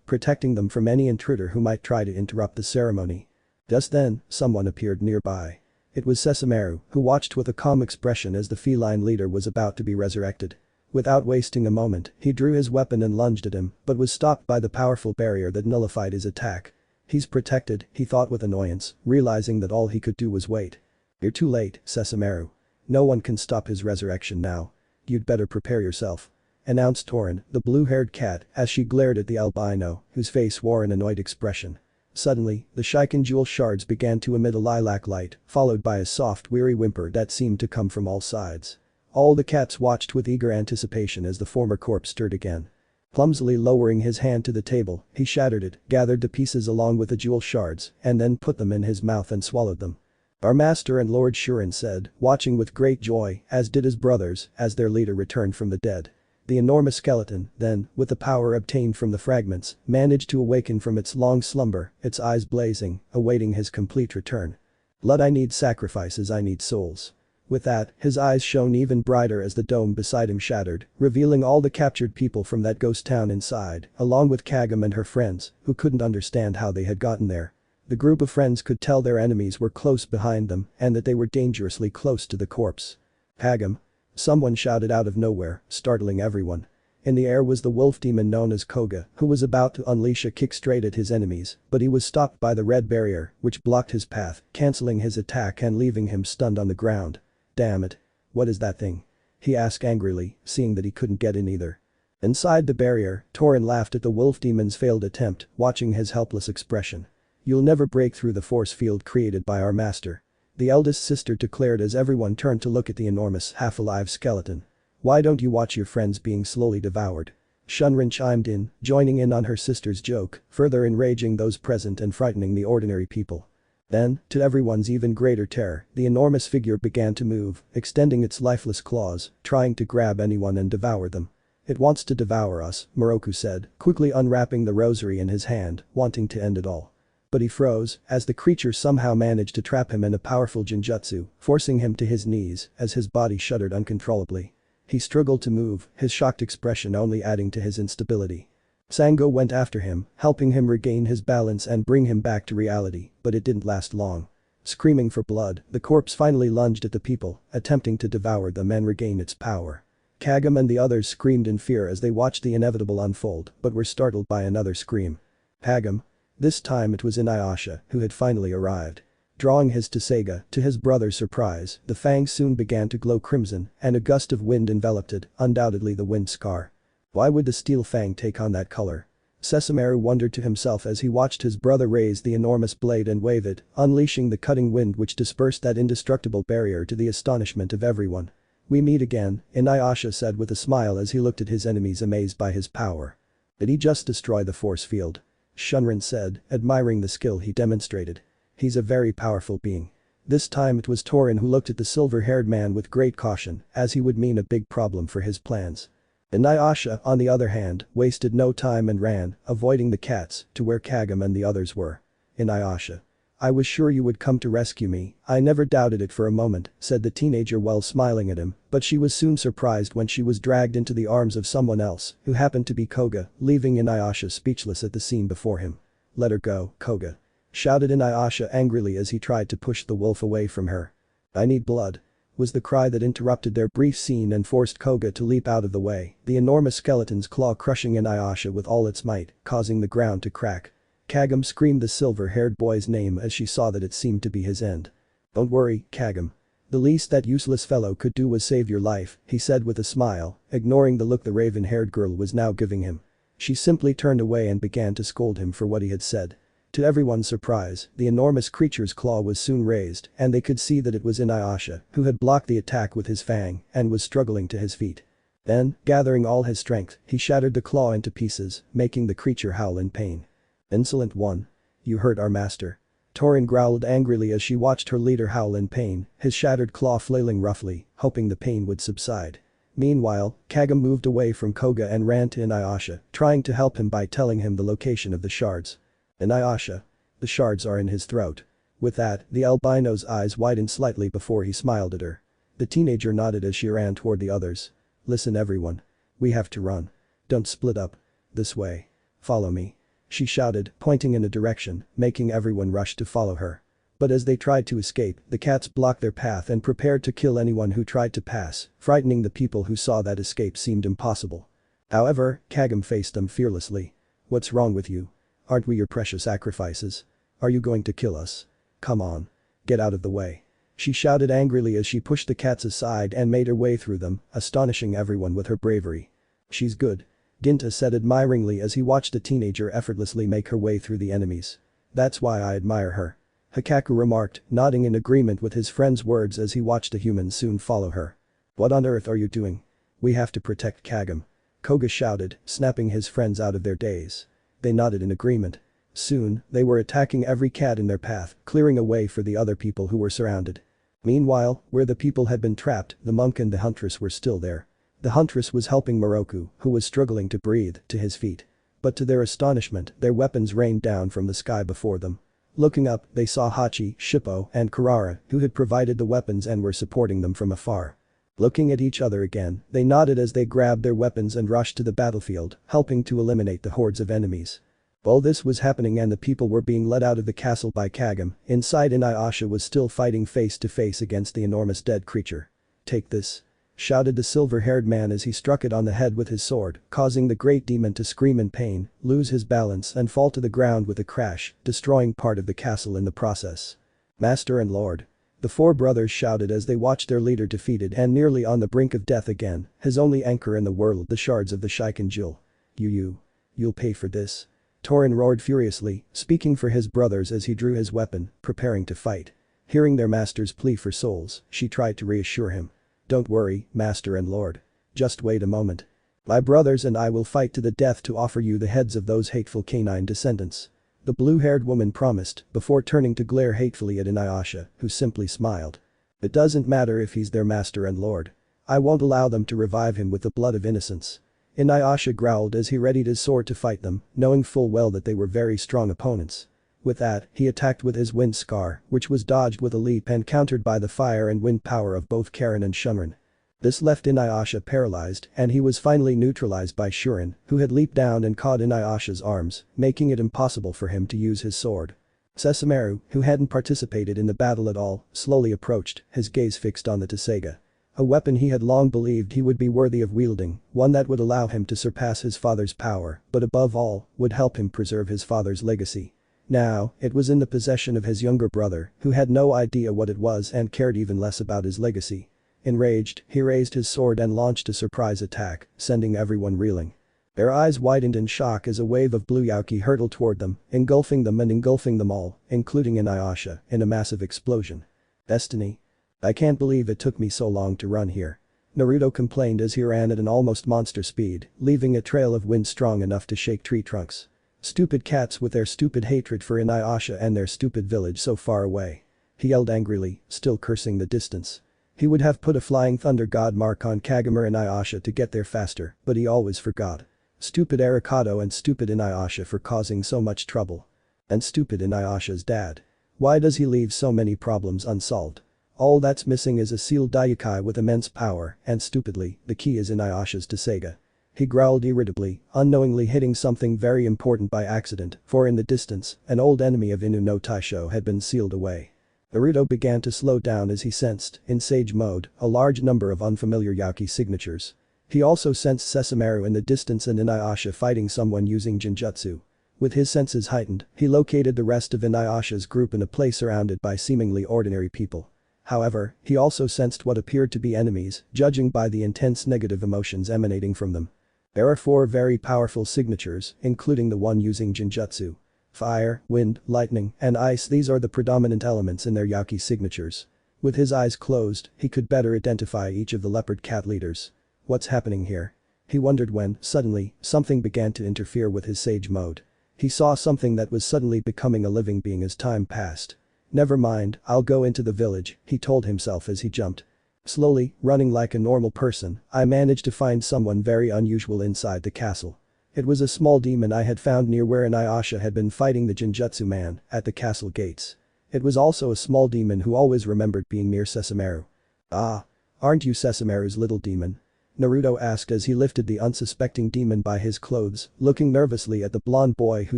protecting them from any intruder who might try to interrupt the ceremony. Just then, someone appeared nearby. It was Sesshomaru, who watched with a calm expression as the feline leader was about to be resurrected. Without wasting a moment, he drew his weapon and lunged at him, but was stopped by the powerful barrier that nullified his attack. He's protected, he thought with annoyance, realizing that all he could do was wait. You're too late, Sesshomaru. No one can stop his resurrection now. You'd better prepare yourself. Announced Torin, the blue-haired cat, as she glared at the albino, whose face wore an annoyed expression. Suddenly, the Sharigan jewel shards began to emit a lilac light, followed by a soft weary whimper that seemed to come from all sides. All the cats watched with eager anticipation as the former corpse stirred again. Clumsily lowering his hand to the table, he shattered it, gathered the pieces along with the jewel shards, and then put them in his mouth and swallowed them. Our master and Lord Shuren said, watching with great joy, as did his brothers, as their leader returned from the dead. The enormous skeleton, then, with the power obtained from the fragments, managed to awaken from its long slumber, its eyes blazing, awaiting his complete return. Blood, I need sacrifices, I need souls. With that, his eyes shone even brighter as the dome beside him shattered, revealing all the captured people from that ghost town inside, along with Kagome and her friends, who couldn't understand how they had gotten there. The group of friends could tell their enemies were close behind them and that they were dangerously close to the corpse. Kagome. Someone shouted out of nowhere, startling everyone. In the air was the wolf demon known as Koga, who was about to unleash a kick straight at his enemies, but he was stopped by the red barrier, which blocked his path, cancelling his attack and leaving him stunned on the ground. Damn it. What is that thing? He asked angrily, seeing that he couldn't get in either. Inside the barrier, Torin laughed at the wolf demon's failed attempt, watching his helpless expression. You'll never break through the force field created by our master. The eldest sister declared as everyone turned to look at the enormous half-alive skeleton. "Why don't you watch your friends being slowly devoured?" Shunrin chimed in, joining in on her sister's joke, further enraging those present and frightening the ordinary people. Then, to everyone's even greater terror, the enormous figure began to move, extending its lifeless claws, trying to grab anyone and devour them. "It wants to devour us," Moroku said, quickly unwrapping the rosary in his hand, wanting to end it all. But he froze, as the creature somehow managed to trap him in a powerful genjutsu, forcing him to his knees as his body shuddered uncontrollably. He struggled to move, his shocked expression only adding to his instability. Sango went after him, helping him regain his balance and bring him back to reality, but it didn't last long. Screaming for blood, the corpse finally lunged at the people, attempting to devour them and regain its power. Kagam and the others screamed in fear as they watched the inevitable unfold, but were startled by another scream. "Kagam." This time it was Inuyasha, who had finally arrived. Drawing his Tsuga, to his brother's surprise, the fangs soon began to glow crimson, and a gust of wind enveloped it, undoubtedly the wind scar. Why would the steel fang take on that color? Sesshomaru wondered to himself as he watched his brother raise the enormous blade and wave it, unleashing the cutting wind which dispersed that indestructible barrier to the astonishment of everyone. "We meet again," Inuyasha said with a smile as he looked at his enemies amazed by his power. "Did he just destroy the force field?" Shunrin said, admiring the skill he demonstrated. "He's a very powerful being." This time it was Torin who looked at the silver-haired man with great caution, as he would mean a big problem for his plans. Inuyasha, on the other hand, wasted no time and ran, avoiding the cats, to where Kagam and the others were. "Inuyasha. I was sure you would come to rescue me, I never doubted it for a moment," said the teenager while smiling at him, but she was soon surprised when she was dragged into the arms of someone else, who happened to be Koga, leaving Inuyasha speechless at the scene before him. "Let her go, Koga," shouted Inuyasha angrily as he tried to push the wolf away from her. "I need blood," was the cry that interrupted their brief scene and forced Koga to leap out of the way, the enormous skeleton's claw crushing Inuyasha with all its might, causing the ground to crack. Kagam screamed the silver-haired boy's name as she saw that it seemed to be his end. "Don't worry, Kagam. The least that useless fellow could do was save your life," he said with a smile, ignoring the look the raven-haired girl was now giving him. She simply turned away and began to scold him for what he had said. To everyone's surprise, the enormous creature's claw was soon raised, and they could see that it was Inuyasha, who had blocked the attack with his fang and was struggling to his feet. Then, gathering all his strength, he shattered the claw into pieces, making the creature howl in pain. "Insolent one. You hurt our master." Torin growled angrily as she watched her leader howl in pain, his shattered claw flailing roughly, hoping the pain would subside. Meanwhile, Kagam moved away from Koga and ran to Inuyasha, trying to help him by telling him the location of the shards. "Inuyasha. The shards are in his throat." With that, the albino's eyes widened slightly before he smiled at her. The teenager nodded as she ran toward the others. "Listen everyone. We have to run. Don't split up. This way. Follow me," she shouted, pointing in a direction, making everyone rush to follow her. But as they tried to escape, the cats blocked their path and prepared to kill anyone who tried to pass, frightening the people who saw that escape seemed impossible. However, Kagam faced them fearlessly. "What's wrong with you? Aren't we your precious sacrifices? Are you going to kill us? Come on. Get out of the way." She shouted angrily as she pushed the cats aside and made her way through them, astonishing everyone with her bravery. "She's good," Ginta said admiringly as he watched the teenager effortlessly make her way through the enemies. "That's why I admire her," Hikaku remarked, nodding in agreement with his friend's words as he watched the humans soon follow her. "What on earth are you doing? We have to protect Kagam," Koga shouted, snapping his friends out of their daze. They nodded in agreement. Soon, they were attacking every cat in their path, clearing a way for the other people who were surrounded. Meanwhile, where the people had been trapped, the monk and the huntress were still there. The huntress was helping Moroku, who was struggling to breathe, to his feet. But to their astonishment, their weapons rained down from the sky before them. Looking up, they saw Hachi, Shippo, and Kurara, who had provided the weapons and were supporting them from afar. Looking at each other again, they nodded as they grabbed their weapons and rushed to the battlefield, helping to eliminate the hordes of enemies. While this was happening and the people were being led out of the castle by Kagam, inside Inuyasha was still fighting face to face against the enormous dead creature. "Take this," shouted the silver-haired man as he struck it on the head with his sword, causing the great demon to scream in pain, lose his balance and fall to the ground with a crash, destroying part of the castle in the process. "Master and Lord," the four brothers shouted as they watched their leader defeated and nearly on the brink of death again, his only anchor in the world, the shards of the Shiken Jewel. You'll pay for this." Torin roared furiously, speaking for his brothers as he drew his weapon, preparing to fight. Hearing their master's plea for souls, she tried to reassure him. "Don't worry, master and lord. Just wait a moment. My brothers and I will fight to the death to offer you the heads of those hateful canine descendants." The blue-haired woman promised before turning to glare hatefully at Inuyasha, who simply smiled. "It doesn't matter if he's their master and lord. I won't allow them to revive him with the blood of innocence." Inuyasha growled as he readied his sword to fight them, knowing full well that they were very strong opponents. With that, he attacked with his wind scar, which was dodged with a leap and countered by the fire and wind power of both Karen and Shunrin. This left Inuyasha paralyzed and he was finally neutralized by Shurin, who had leaped down and caught Inuyasha's arms, making it impossible for him to use his sword. Sesshomaru, who hadn't participated in the battle at all, slowly approached, his gaze fixed on the Tsuga. A weapon he had long believed he would be worthy of wielding, one that would allow him to surpass his father's power, but above all, would help him preserve his father's legacy. Now, it was in the possession of his younger brother, who had no idea what it was and cared even less about his legacy. Enraged, he raised his sword and launched a surprise attack, sending everyone reeling. Their eyes widened in shock as a wave of blue Yauki hurtled toward them, engulfing them and engulfing them all, including Inuyasha, in a massive explosion. "Destiny. I can't believe it took me so long to run here." Naruto complained as he ran at an almost monster speed, leaving a trail of wind strong enough to shake tree trunks. Stupid cats with their stupid hatred for Inuyasha and their stupid village so far away. He yelled angrily, still cursing the distance. He would have put a flying thunder god mark on Kagome and Inuyasha to get there faster, but he always forgot. Stupid Arikado and stupid Inuyasha for causing so much trouble. And stupid Inuyasha's dad. Why does he leave so many problems unsolved? All that's missing is a sealed Daikai with immense power, and stupidly, the key is Inuyasha's Tsuga. He growled irritably, unknowingly hitting something very important by accident, for in the distance, an old enemy of Inu no Taisho had been sealed away. Naruto began to slow down as he sensed, in Sage mode, a large number of unfamiliar Yauki signatures. He also sensed Sesshomaru in the distance and Inuyasha fighting someone using Genjutsu. With his senses heightened, he located the rest of Inuyasha's group in a place surrounded by seemingly ordinary people. However, he also sensed what appeared to be enemies, judging by the intense negative emotions emanating from them. There are 4 very powerful signatures, including the one using Genjutsu. Fire, wind, lightning, and ice, these are the predominant elements in their Yauki signatures. With his eyes closed, he could better identify each of the leopard cat leaders. What's happening here? He wondered when, suddenly, something began to interfere with his Sage mode. He saw something that was suddenly becoming a living being as time passed. "Never mind, I'll go into the village," he told himself as he jumped. Slowly, running like a normal person, I managed to find someone very unusual inside the castle. It was a small demon I had found near where Inuyasha had been fighting the Genjutsu man, at the castle gates. It was also a small demon who always remembered being near Sesshomaru. "Ah. Aren't you Sesshomaru's little demon?" Naruto asked as he lifted the unsuspecting demon by his clothes, looking nervously at the blonde boy who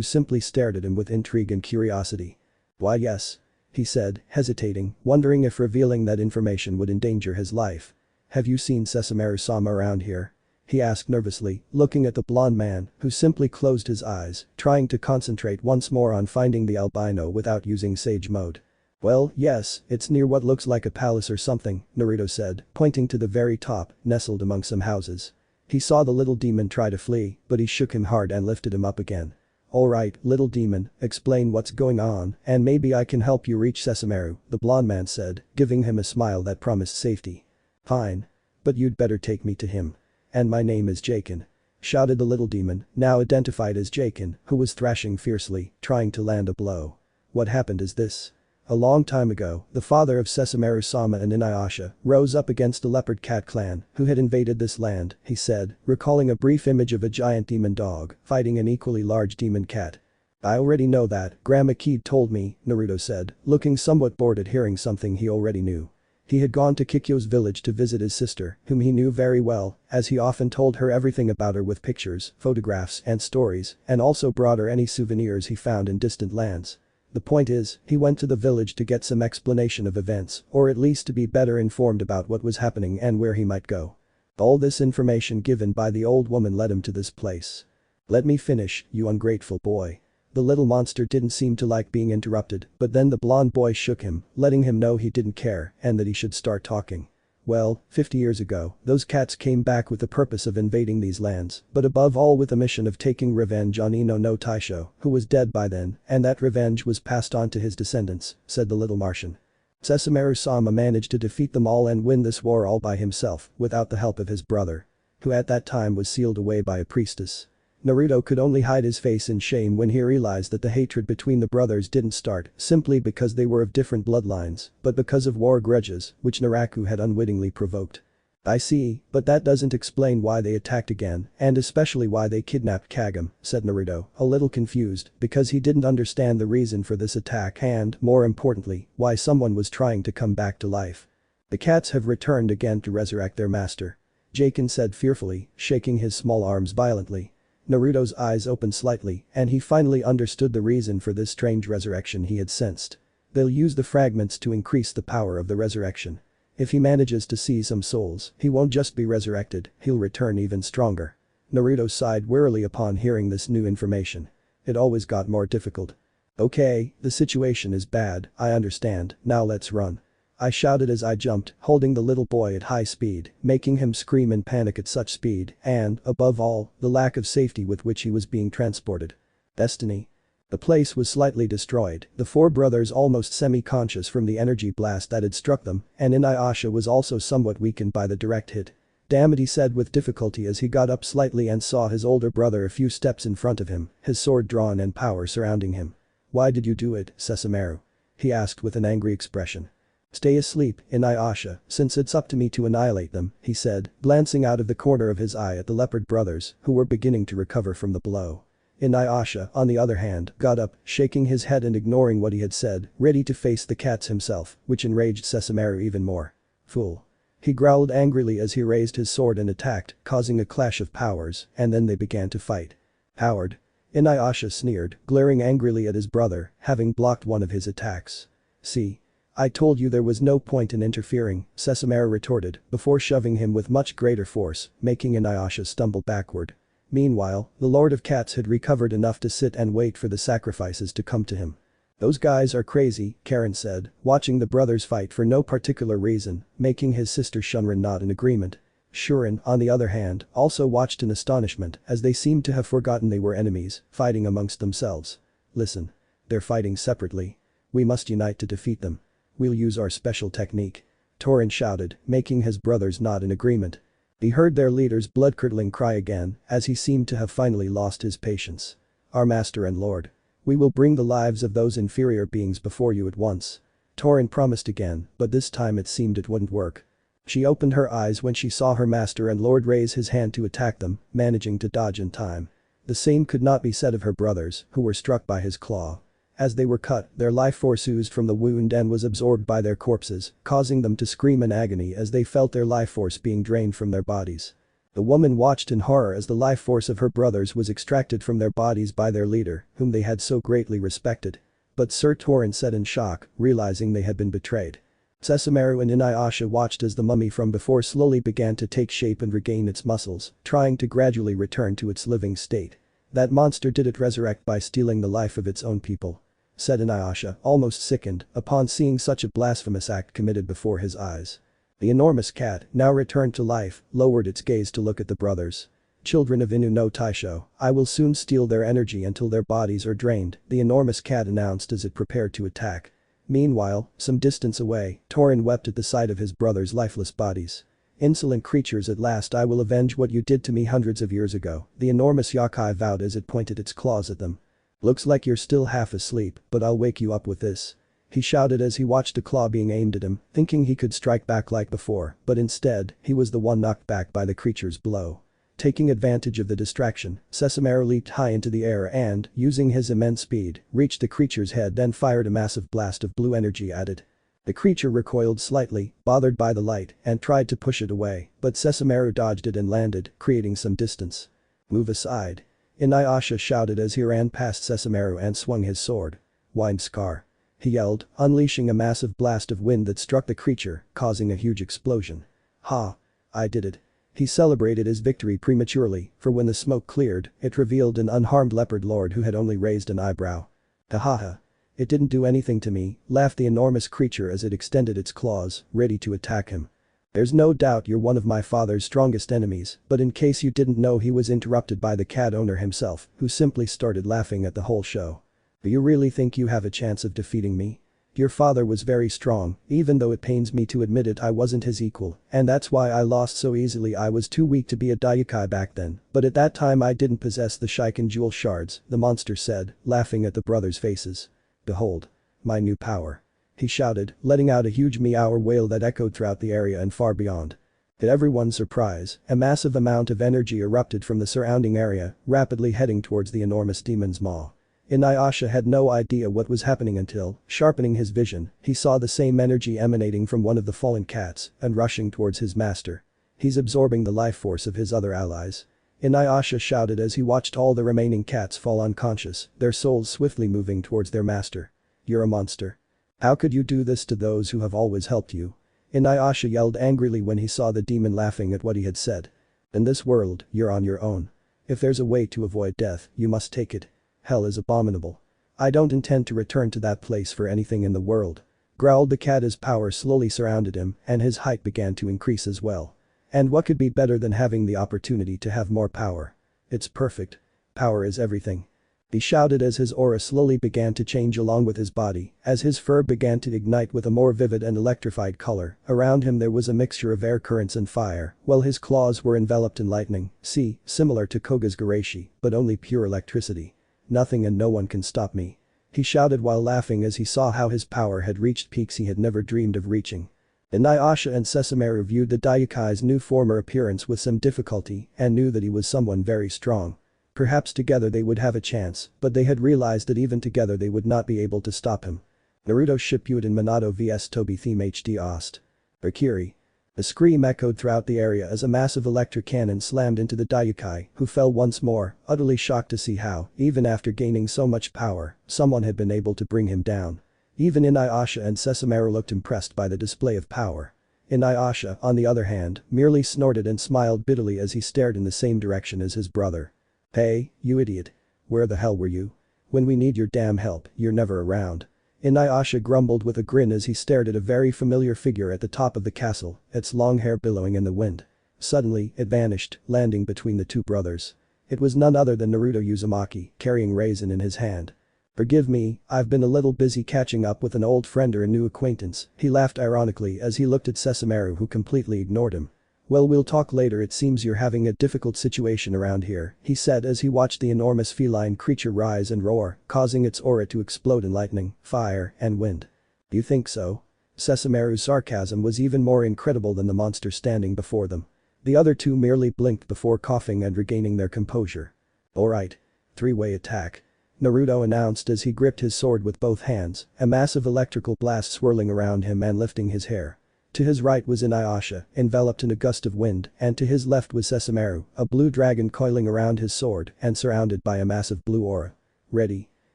simply stared at him with intrigue and curiosity. "Why yes," he said, hesitating, wondering if revealing that information would endanger his life. "Have you seen Sesshomaru-sama around here?" he asked nervously, looking at the blonde man, who simply closed his eyes, trying to concentrate once more on finding the albino without using Sage mode. "Well, yes, it's near what looks like a palace or something," Naruto said, pointing to the very top, nestled among some houses. He saw the little demon try to flee, but he shook him hard and lifted him up again. "Alright, little demon, explain what's going on, and maybe I can help you reach Sesshomaru," the blonde man said, giving him a smile that promised safety. "Fine. But you'd better take me to him. And my name is Jaken," shouted the little demon, now identified as Jaken, who was thrashing fiercely, trying to land a blow. "What happened is this. A long time ago, the father of Sesshomaru-sama and Inuyasha rose up against the leopard cat clan who had invaded this land," he said, recalling a brief image of a giant demon dog fighting an equally large demon cat. "I already know that, Grandma Keed told me," Naruto said, looking somewhat bored at hearing something he already knew. He had gone to Kikyo's village to visit his sister, whom he knew very well, as he often told her everything about her with pictures, photographs, and stories, and also brought her any souvenirs he found in distant lands. The point is, he went to the village to get some explanation of events, or at least to be better informed about what was happening and where he might go. All this information given by the old woman led him to this place. "Let me finish, you ungrateful boy." The little monster didn't seem to like being interrupted, but then the blonde boy shook him, letting him know he didn't care and that he should start talking. "Well, 50 years ago, those cats came back with the purpose of invading these lands, but above all with the mission of taking revenge on Ino no Taisho, who was dead by then, and that revenge was passed on to his descendants," said the little Martian. Sesshomaru Sama managed to defeat them all and win this war all by himself, without the help of his brother. Who at that time was sealed away by a priestess. Naruto could only hide his face in shame when he realized that the hatred between the brothers didn't start simply because they were of different bloodlines, but because of war grudges, which Naraku had unwittingly provoked. I see, but that doesn't explain why they attacked again, and especially why they kidnapped Kagome, said Naruto, a little confused, because he didn't understand the reason for this attack and, more importantly, why someone was trying to come back to life. The cats have returned again to resurrect their master. Jaken said fearfully, shaking his small arms violently. Naruto's eyes opened slightly, and he finally understood the reason for this strange resurrection he had sensed. They'll use the fragments to increase the power of the resurrection. If he manages to see some souls, he won't just be resurrected, he'll return even stronger. Naruto sighed wearily upon hearing this new information. It always got more difficult. Okay, the situation is bad, I understand, now let's run. I shouted as I jumped, holding the little boy at high speed, making him scream in panic at such speed, and, above all, the lack of safety with which he was being transported. Destiny. The place was slightly destroyed, the four brothers almost semi-conscious from the energy blast that had struck them, and Inuyasha was also somewhat weakened by the direct hit. Damn it, he said with difficulty as he got up slightly and saw his older brother a few steps in front of him, his sword drawn and power surrounding him. Why did you do it, Sesshomaru? He asked with an angry expression. Stay asleep, Inuyasha, since it's up to me to annihilate them, he said, glancing out of the corner of his eye at the leopard brothers, who were beginning to recover from the blow. Inuyasha, on the other hand, got up, shaking his head and ignoring what he had said, ready to face the cats himself, which enraged Sesshomaru even more. Fool. He growled angrily as he raised his sword and attacked, causing a clash of powers, and then they began to fight. Coward. Inuyasha sneered, glaring angrily at his brother, having blocked one of his attacks. See? I told you there was no point in interfering, Sesshomaru retorted, before shoving him with much greater force, making Inuyasha stumble backward. Meanwhile, the Lord of Cats had recovered enough to sit and wait for the sacrifices to come to him. Those guys are crazy, Karen said, watching the brothers fight for no particular reason, making his sister Shunrin nod in agreement. Shurin, on the other hand, also watched in astonishment as they seemed to have forgotten they were enemies, fighting amongst themselves. Listen. They're fighting separately. We must unite to defeat them. We'll use our special technique. Torin shouted, making his brothers nod in agreement. He heard their leader's blood-curdling cry again, as he seemed to have finally lost his patience. Our master and lord. We will bring the lives of those inferior beings before you at once. Torin promised again, but this time it seemed it wouldn't work. She opened her eyes when she saw her master and lord raise his hand to attack them, managing to dodge in time. The same could not be said of her brothers, who were struck by his claw. As they were cut, their life force oozed from the wound and was absorbed by their corpses, causing them to scream in agony as they felt their life force being drained from their bodies. The woman watched in horror as the life force of her brothers was extracted from their bodies by their leader, whom they had so greatly respected. But Sir Torin said in shock, realizing they had been betrayed. Sesshomaru and Inuyasha watched as the mummy from before slowly began to take shape and regain its muscles, trying to gradually return to its living state. That monster did it resurrect by stealing the life of its own people, said Inuyasha, almost sickened, upon seeing such a blasphemous act committed before his eyes. The enormous cat, now returned to life, lowered its gaze to look at the brothers. Children of Inu no Taisho, I will soon steal their energy until their bodies are drained, the enormous cat announced as it prepared to attack. Meanwhile, some distance away, Torin wept at the sight of his brothers' lifeless bodies. Insolent creatures, at last I will avenge what you did to me hundreds of years ago, the enormous yokai vowed as it pointed its claws at them. Looks like you're still half asleep, but I'll wake you up with this. He shouted as he watched a claw being aimed at him, thinking he could strike back like before, but instead, he was the one knocked back by the creature's blow. Taking advantage of the distraction, Sesshomaru leaped high into the air and, using his immense speed, reached the creature's head then fired a massive blast of blue energy at it. The creature recoiled slightly, bothered by the light, and tried to push it away, but Sesshomaru dodged it and landed, creating some distance. Move aside. Inuyasha shouted as he ran past Sesshomaru and swung his sword. Wind Scar. He yelled, unleashing a massive blast of wind that struck the creature, causing a huge explosion. Ha! I did it. He celebrated his victory prematurely, for when the smoke cleared, it revealed an unharmed leopard lord who had only raised an eyebrow. Ha. It didn't do anything to me, laughed the enormous creature as it extended its claws, ready to attack him. There's no doubt you're one of my father's strongest enemies, but in case you didn't know, he was interrupted by the cat owner himself, who simply started laughing at the whole show. Do you really think you have a chance of defeating me? Your father was very strong, even though it pains me to admit it I wasn't his equal, and that's why I lost so easily. I was too weak to be a Daikai back then, but at that time I didn't possess the Shiken jewel shards, the monster said, laughing at the brothers' faces. Behold. My new power. He shouted, letting out a huge meow or wail that echoed throughout the area and far beyond. To everyone's surprise, a massive amount of energy erupted from the surrounding area, rapidly heading towards the enormous demon's maw. Inuyasha had no idea what was happening until, sharpening his vision, he saw the same energy emanating from one of the fallen cats and rushing towards his master. He's absorbing the life force of his other allies. Inuyasha shouted as he watched all the remaining cats fall unconscious, their souls swiftly moving towards their master. You're a monster. How could you do this to those who have always helped you? Inuyasha yelled angrily when he saw the demon laughing at what he had said. In this world, you're on your own. If there's a way to avoid death, you must take it. Hell is abominable. I don't intend to return to that place for anything in the world. Growled the cat as power slowly surrounded him and his height began to increase as well. And what could be better than having the opportunity to have more power? It's perfect. Power is everything. He shouted as his aura slowly began to change along with his body, as his fur began to ignite with a more vivid and electrified color. Around him there was a mixture of air currents and fire, while his claws were enveloped in lightning, similar to Koga's Garashi, but only pure electricity. Nothing and no one can stop me. He shouted while laughing as he saw how his power had reached peaks he had never dreamed of reaching. Inuyasha and Sesshomaru viewed the Daikai's new former appearance with some difficulty and knew that he was someone very strong. Perhaps together they would have a chance, but they had realized that even together they would not be able to stop him. Naruto Shippuden Minato vs Toby Theme HD Ost. Akiri. A scream echoed throughout the area as a massive electric cannon slammed into the Daikai, who fell once more, utterly shocked to see how, even after gaining so much power, someone had been able to bring him down. Even Inuyasha and Sesshomaru looked impressed by the display of power. Inuyasha, on the other hand, merely snorted and smiled bitterly as he stared in the same direction as his brother. Hey, you idiot. Where the hell were you? When we need your damn help, you're never around. Inuyasha grumbled with a grin as he stared at a very familiar figure at the top of the castle, its long hair billowing in the wind. Suddenly, it vanished, landing between the two brothers. It was none other than Naruto Uzumaki, carrying Raisin in his hand. Forgive me, I've been a little busy catching up with an old friend or a new acquaintance, he laughed ironically as he looked at Sesshomaru who completely ignored him. Well, we'll talk later. It seems you're having a difficult situation around here, he said as he watched the enormous feline creature rise and roar, causing its aura to explode in lightning, fire, and wind. You think so? Sesshomaru's sarcasm was even more incredible than the monster standing before them. The other two merely blinked before coughing and regaining their composure. Alright. Three-way attack. Naruto announced as he gripped his sword with both hands, a massive electrical blast swirling around him and lifting his hair. To his right was Inuyasha, enveloped in a gust of wind, and to his left was Sesshomaru, a blue dragon coiling around his sword and surrounded by a massive blue aura. Ready?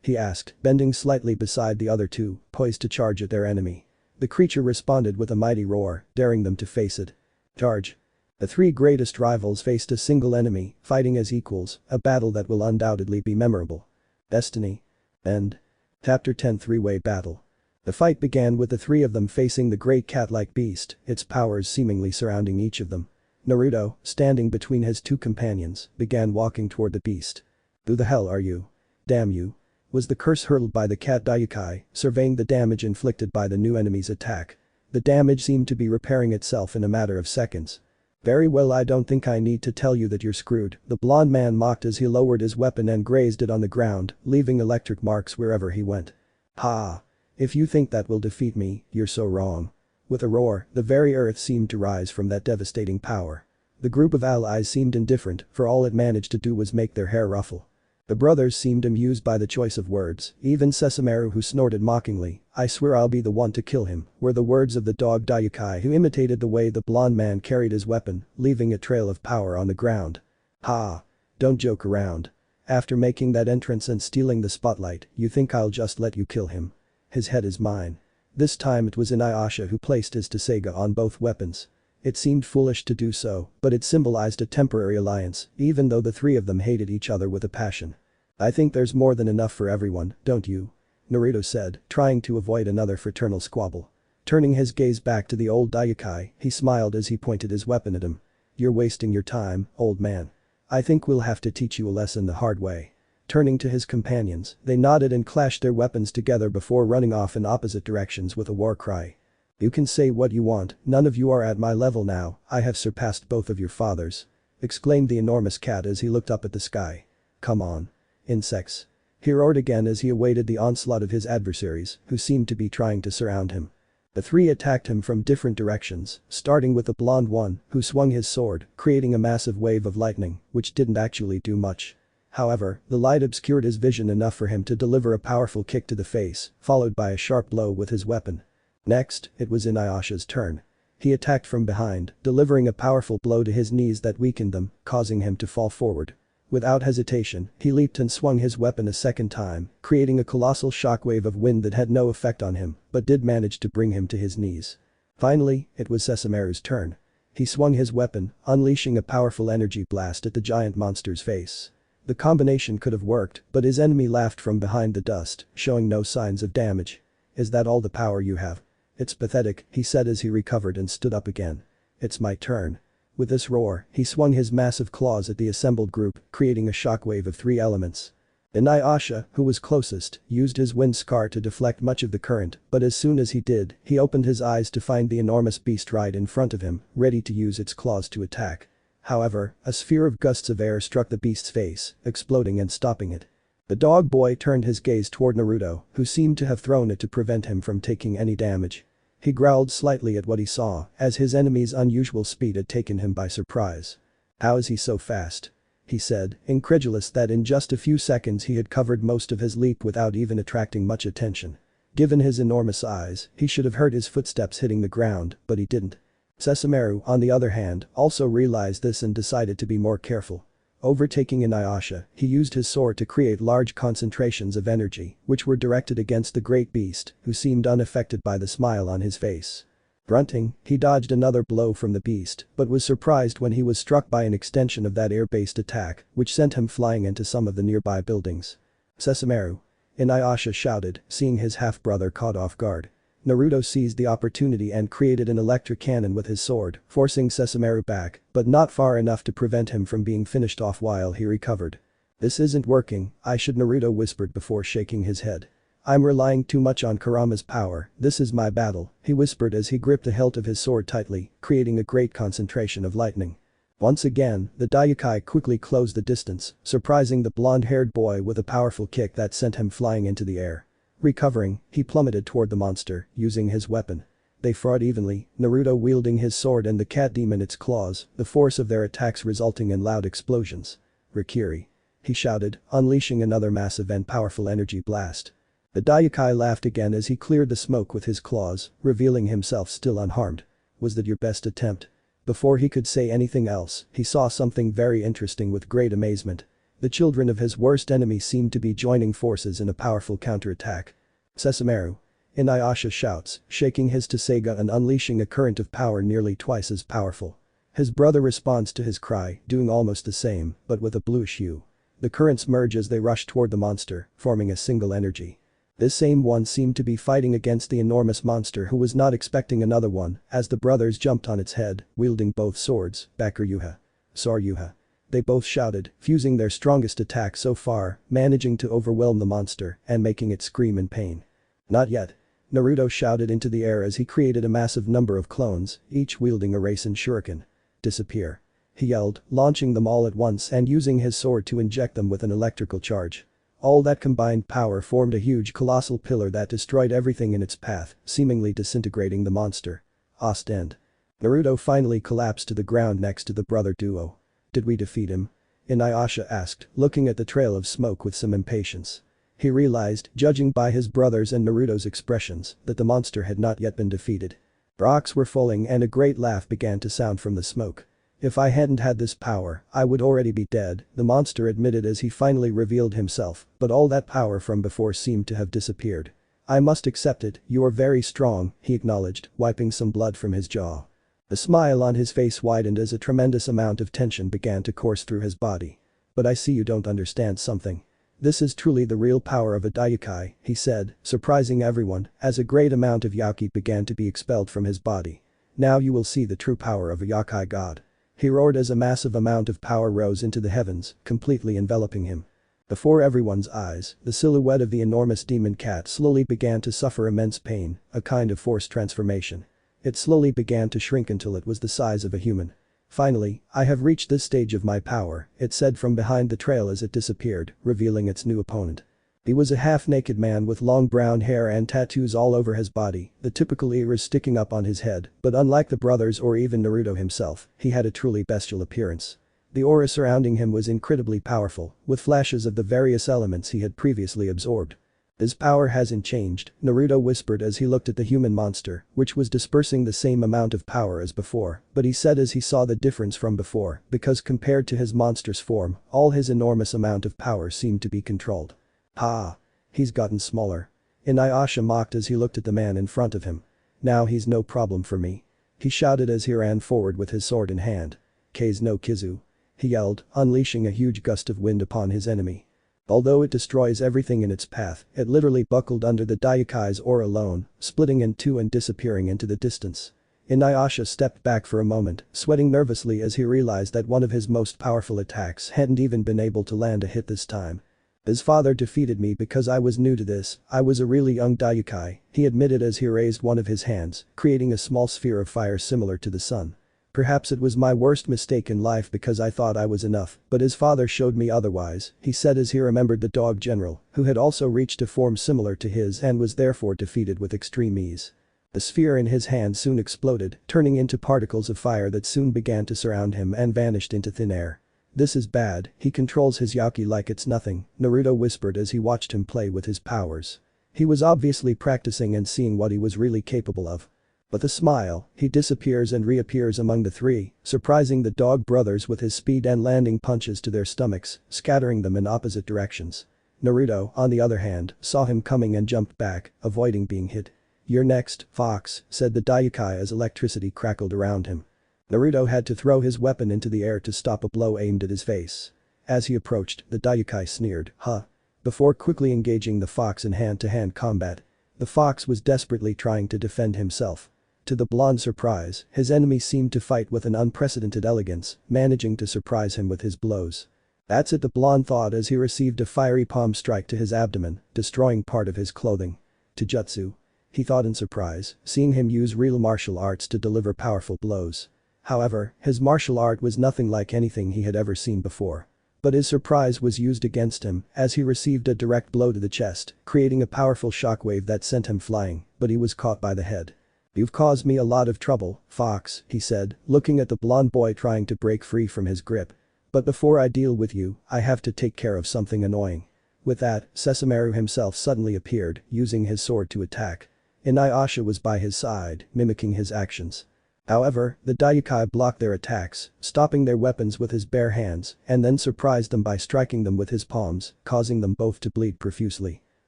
He asked, bending slightly beside the other two, poised to charge at their enemy. The creature responded with a mighty roar, daring them to face it. Charge. The three greatest rivals faced a single enemy, fighting as equals, a battle that will undoubtedly be memorable. Destiny. End. Chapter 10 Three-Way Battle. The fight began with the three of them facing the great cat-like beast, its powers seemingly surrounding each of them. Naruto, standing between his two companions, began walking toward the beast. Who the hell are you? Damn you. Was the curse hurled by the cat Daikai, surveying the damage inflicted by the new enemy's attack. The damage seemed to be repairing itself in a matter of seconds. Very well, I don't think I need to tell you that you're screwed, the blonde man mocked as he lowered his weapon and grazed it on the ground, leaving electric marks wherever he went. Ha! If you think that will defeat me, you're so wrong. With a roar, the very earth seemed to rise from that devastating power. The group of allies seemed indifferent, for all it managed to do was make their hair ruffle. The brothers seemed amused by the choice of words, even Sesshomaru who snorted mockingly, I swear I'll be the one to kill him, were the words of the dog Daikai who imitated the way the blonde man carried his weapon, leaving a trail of power on the ground. Ha! Don't joke around. After making that entrance and stealing the spotlight, you think I'll just let you kill him? His head is mine. This time it was Inuyasha who placed his Tsuga on both weapons. It seemed foolish to do so, but it symbolized a temporary alliance, even though the three of them hated each other with a passion. I think there's more than enough for everyone, don't you? Naruto said, trying to avoid another fraternal squabble. Turning his gaze back to the old Daikai, he smiled as he pointed his weapon at him. You're wasting your time, old man. I think we'll have to teach you a lesson the hard way. Turning to his companions, they nodded and clashed their weapons together before running off in opposite directions with a war cry. You can say what you want, none of you are at my level now, I have surpassed both of your fathers. Exclaimed the enormous cat as he looked up at the sky. Come on. Insects. He roared again as he awaited the onslaught of his adversaries, who seemed to be trying to surround him. The three attacked him from different directions, starting with the blonde one, who swung his sword, creating a massive wave of lightning, which didn't actually do much. However, the light obscured his vision enough for him to deliver a powerful kick to the face, followed by a sharp blow with his weapon. Next, it was Inuyasha's turn. He attacked from behind, delivering a powerful blow to his knees that weakened them, causing him to fall forward. Without hesitation, he leaped and swung his weapon a second time, creating a colossal shockwave of wind that had no effect on him, but did manage to bring him to his knees. Finally, it was Sesshomaru's turn. He swung his weapon, unleashing a powerful energy blast at the giant monster's face. The combination could have worked, but his enemy laughed from behind the dust, showing no signs of damage. Is that all the power you have? It's pathetic, he said as he recovered and stood up again. It's my turn. With this roar, he swung his massive claws at the assembled group, creating a shockwave of 3 elements. Inuyasha, who was closest, used his wind scar to deflect much of the current, but as soon as he did, he opened his eyes to find the enormous beast right in front of him, ready to use its claws to attack. However, a sphere of gusts of air struck the beast's face, exploding and stopping it. The dog boy turned his gaze toward Naruto, who seemed to have thrown it to prevent him from taking any damage. He growled slightly at what he saw, as his enemy's unusual speed had taken him by surprise. How is he so fast? He said, incredulous that in just a few seconds he had covered most of his leap without even attracting much attention. Given his enormous eyes, he should have heard his footsteps hitting the ground, but he didn't. Sesshomaru, on the other hand, also realized this and decided to be more careful. Overtaking Inuyasha, he used his sword to create large concentrations of energy, which were directed against the great beast, who seemed unaffected by the smile on his face. Grunting, he dodged another blow from the beast, but was surprised when he was struck by an extension of that air-based attack, which sent him flying into some of the nearby buildings. Sesshomaru. Inuyasha shouted, seeing his half-brother caught off guard. Naruto seized the opportunity and created an electric cannon with his sword, forcing Sesshomaru back, but not far enough to prevent him from being finished off while he recovered. This isn't working, Naruto whispered before shaking his head. I'm relying too much on Kurama's power, this is my battle, he whispered as he gripped the hilt of his sword tightly, creating a great concentration of lightning. Once again, the Daiukai quickly closed the distance, surprising the blonde-haired boy with a powerful kick that sent him flying into the air. Recovering, he plummeted toward the monster, using his weapon. They fought evenly, Naruto wielding his sword and the cat demon its claws, the force of their attacks resulting in loud explosions. Rikiri. He shouted, unleashing another massive and powerful energy blast. The Daiukai laughed again as he cleared the smoke with his claws, revealing himself still unharmed. Was that your best attempt? Before he could say anything else, he saw something very interesting with great amazement. The children of his worst enemy seemed to be joining forces in a powerful counterattack. Sesshomaru. Inuyasha shouts, shaking his Tsuga and unleashing a current of power nearly twice as powerful. His brother responds to his cry, doing almost the same, but with a bluish hue. The currents merge as they rush toward the monster, forming a single energy. This same one seemed to be fighting against the enormous monster who was not expecting another one, as the brothers jumped on its head, wielding both swords, Bakuryuha. Saryuha. They both shouted, fusing their strongest attack so far, managing to overwhelm the monster and making it scream in pain. Not yet. Naruto shouted into the air as he created a massive number of clones, each wielding a Rasen shuriken. Disappear. He yelled, launching them all at once and using his sword to inject them with an electrical charge. All that combined power formed a huge colossal pillar that destroyed everything in its path, seemingly disintegrating the monster. Ostend. Naruto finally collapsed to the ground next to the brother duo. Did we defeat him? Inuyasha asked, looking at the trail of smoke with some impatience. He realized, judging by his brothers and Naruto's expressions, that the monster had not yet been defeated. Rocks were falling and a great laugh began to sound from the smoke. If I hadn't had this power, I would already be dead, the monster admitted as he finally revealed himself, but all that power from before seemed to have disappeared. I must accept it, you are very strong, he acknowledged, wiping some blood from his jaw. The smile on his face widened as a tremendous amount of tension began to course through his body. But I see you don't understand something. This is truly the real power of a Daiukai, he said, surprising everyone, as a great amount of Yaki began to be expelled from his body. Now you will see the true power of a Yakai god. He roared as a massive amount of power rose into the heavens, completely enveloping him. Before everyone's eyes, the silhouette of the enormous demon cat slowly began to suffer immense pain, a kind of forced transformation. It slowly began to shrink until it was the size of a human. Finally, I have reached this stage of my power, it said from behind the trail as it disappeared, revealing its new opponent. He was a half-naked man with long brown hair and tattoos all over his body, the typical ears sticking up on his head, but unlike the brothers or even Naruto himself, he had a truly bestial appearance. The aura surrounding him was incredibly powerful, with flashes of the various elements he had previously absorbed. His power hasn't changed, Naruto whispered as he looked at the human monster, which was dispersing the same amount of power as before, but he said as he saw the difference from before, because compared to his monster's form, all his enormous amount of power seemed to be controlled. Ha! He's gotten smaller. Inuyasha mocked as he looked at the man in front of him. Now he's no problem for me. He shouted as he ran forward with his sword in hand. Kei's no Kizu. He yelled, unleashing a huge gust of wind upon his enemy. Although it destroys everything in its path, it literally buckled under the Daikai's aura alone, splitting in two and disappearing into the distance. Inuyasha stepped back for a moment, sweating nervously as he realized that one of his most powerful attacks hadn't even been able to land a hit this time. His father defeated me because I was new to this, I was a really young Daikai, he admitted as he raised one of his hands, creating a small sphere of fire similar to the sun. Perhaps it was my worst mistake in life because I thought I was enough, but his father showed me otherwise, he said as he remembered the dog general, who had also reached a form similar to his and was therefore defeated with extreme ease. The sphere in his hand soon exploded, turning into particles of fire that soon began to surround him and vanished into thin air. This is bad, he controls his Yaki like it's nothing, Naruto whispered as he watched him play with his powers. He was obviously practicing and seeing what he was really capable of. With a smile, he disappears and reappears among the three, surprising the dog brothers with his speed and landing punches to their stomachs, scattering them in opposite directions. Naruto, on the other hand, saw him coming and jumped back, avoiding being hit. "You're next, Fox," said the Daikai as electricity crackled around him. Naruto had to throw his weapon into the air to stop a blow aimed at his face. As he approached, the Daikai sneered, "Huh?" before quickly engaging the fox in hand-to-hand combat. The fox was desperately trying to defend himself. To the blonde's surprise, his enemy seemed to fight with an unprecedented elegance, managing to surprise him with his blows. That's it, the blonde thought as he received a fiery palm strike to his abdomen, destroying part of his clothing. Jujutsu. He thought in surprise, seeing him use real martial arts to deliver powerful blows. However, his martial art was nothing like anything he had ever seen before. But his surprise was used against him as he received a direct blow to the chest, creating a powerful shockwave that sent him flying, but he was caught by the head. "You've caused me a lot of trouble, Fox," he said, looking at the blonde boy trying to break free from his grip. "But before I deal with you, I have to take care of something annoying." With that, Sesshomaru himself suddenly appeared, using his sword to attack. Inuyasha was by his side, mimicking his actions. However, the Daikai blocked their attacks, stopping their weapons with his bare hands, and then surprised them by striking them with his palms, causing them both to bleed profusely.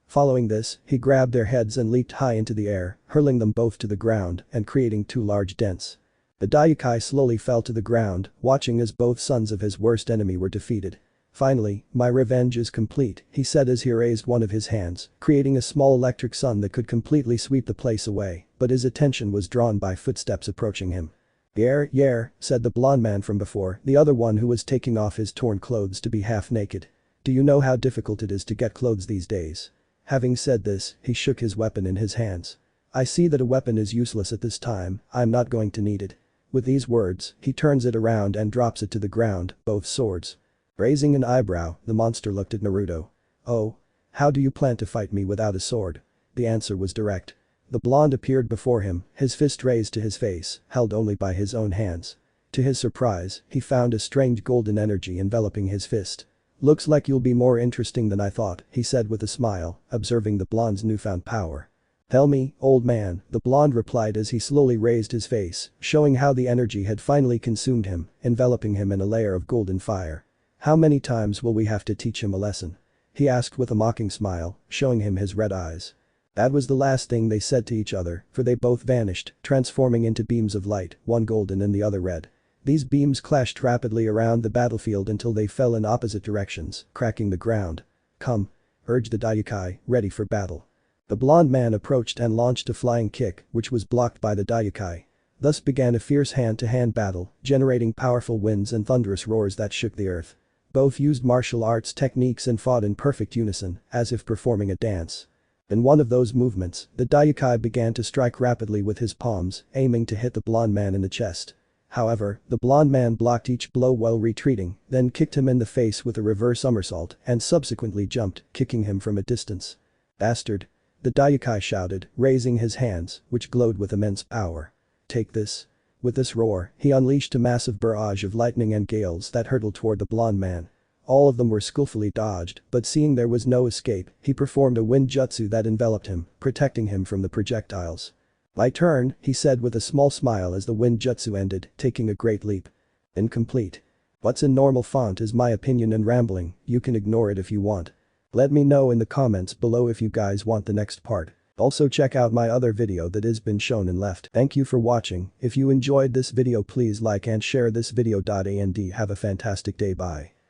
Following this, he grabbed their heads and leaped high into the air, hurling them both to the ground and creating two large dents. The Daikai slowly fell to the ground, watching as both sons of his worst enemy were defeated. "Finally, my revenge is complete," he said as he raised one of his hands, creating a small electric sun that could completely sweep the place away, but his attention was drawn by footsteps approaching him. "Yer," said the blonde man from before, the other one who was taking off his torn clothes to be half naked. "Do you know how difficult it is to get clothes these days?" Having said this, he shook his weapon in his hands. "I see that a weapon is useless at this time, I'm not going to need it." With these words, he turns it around and drops it to the ground, both swords. Raising an eyebrow, the monster looked at Naruto. "Oh? How do you plan to fight me without a sword?" The answer was direct. The blonde appeared before him, his fist raised to his face, held only by his own hands. To his surprise, he found a strange golden energy enveloping his fist. "Looks like you'll be more interesting than I thought," he said with a smile, observing the blonde's newfound power. "Tell me, old man," the blonde replied as he slowly raised his face, showing how the energy had finally consumed him, enveloping him in a layer of golden fire. "How many times will we have to teach him a lesson?" he asked with a mocking smile, showing him his red eyes. That was the last thing they said to each other, for they both vanished, transforming into beams of light, one golden and the other red. These beams clashed rapidly around the battlefield until they fell in opposite directions, cracking the ground. "Come," urged the Daikai, ready for battle. The blonde man approached and launched a flying kick, which was blocked by the Daikai. Thus began a fierce hand-to-hand battle, generating powerful winds and thunderous roars that shook the earth. Both used martial arts techniques and fought in perfect unison, as if performing a dance. In one of those movements, the Daikai began to strike rapidly with his palms, aiming to hit the blonde man in the chest. However, the blonde man blocked each blow while retreating, then kicked him in the face with a reverse somersault and subsequently jumped, kicking him from a distance. "Bastard!" the Daikai shouted, raising his hands, which glowed with immense power. "Take this." With this roar, he unleashed a massive barrage of lightning and gales that hurtled toward the blonde man. All of them were skillfully dodged, but seeing there was no escape, he performed a wind jutsu that enveloped him, protecting him from the projectiles. "My turn," he said with a small smile as the wind jutsu ended, taking a great leap. Incomplete. What's in normal font is my opinion and rambling, you can ignore it if you want. Let me know in the comments below if you guys want the next part. Also check out my other video that has been shown in left. Thank you for watching. If you enjoyed this video please like and share this video. And have a fantastic day. Bye.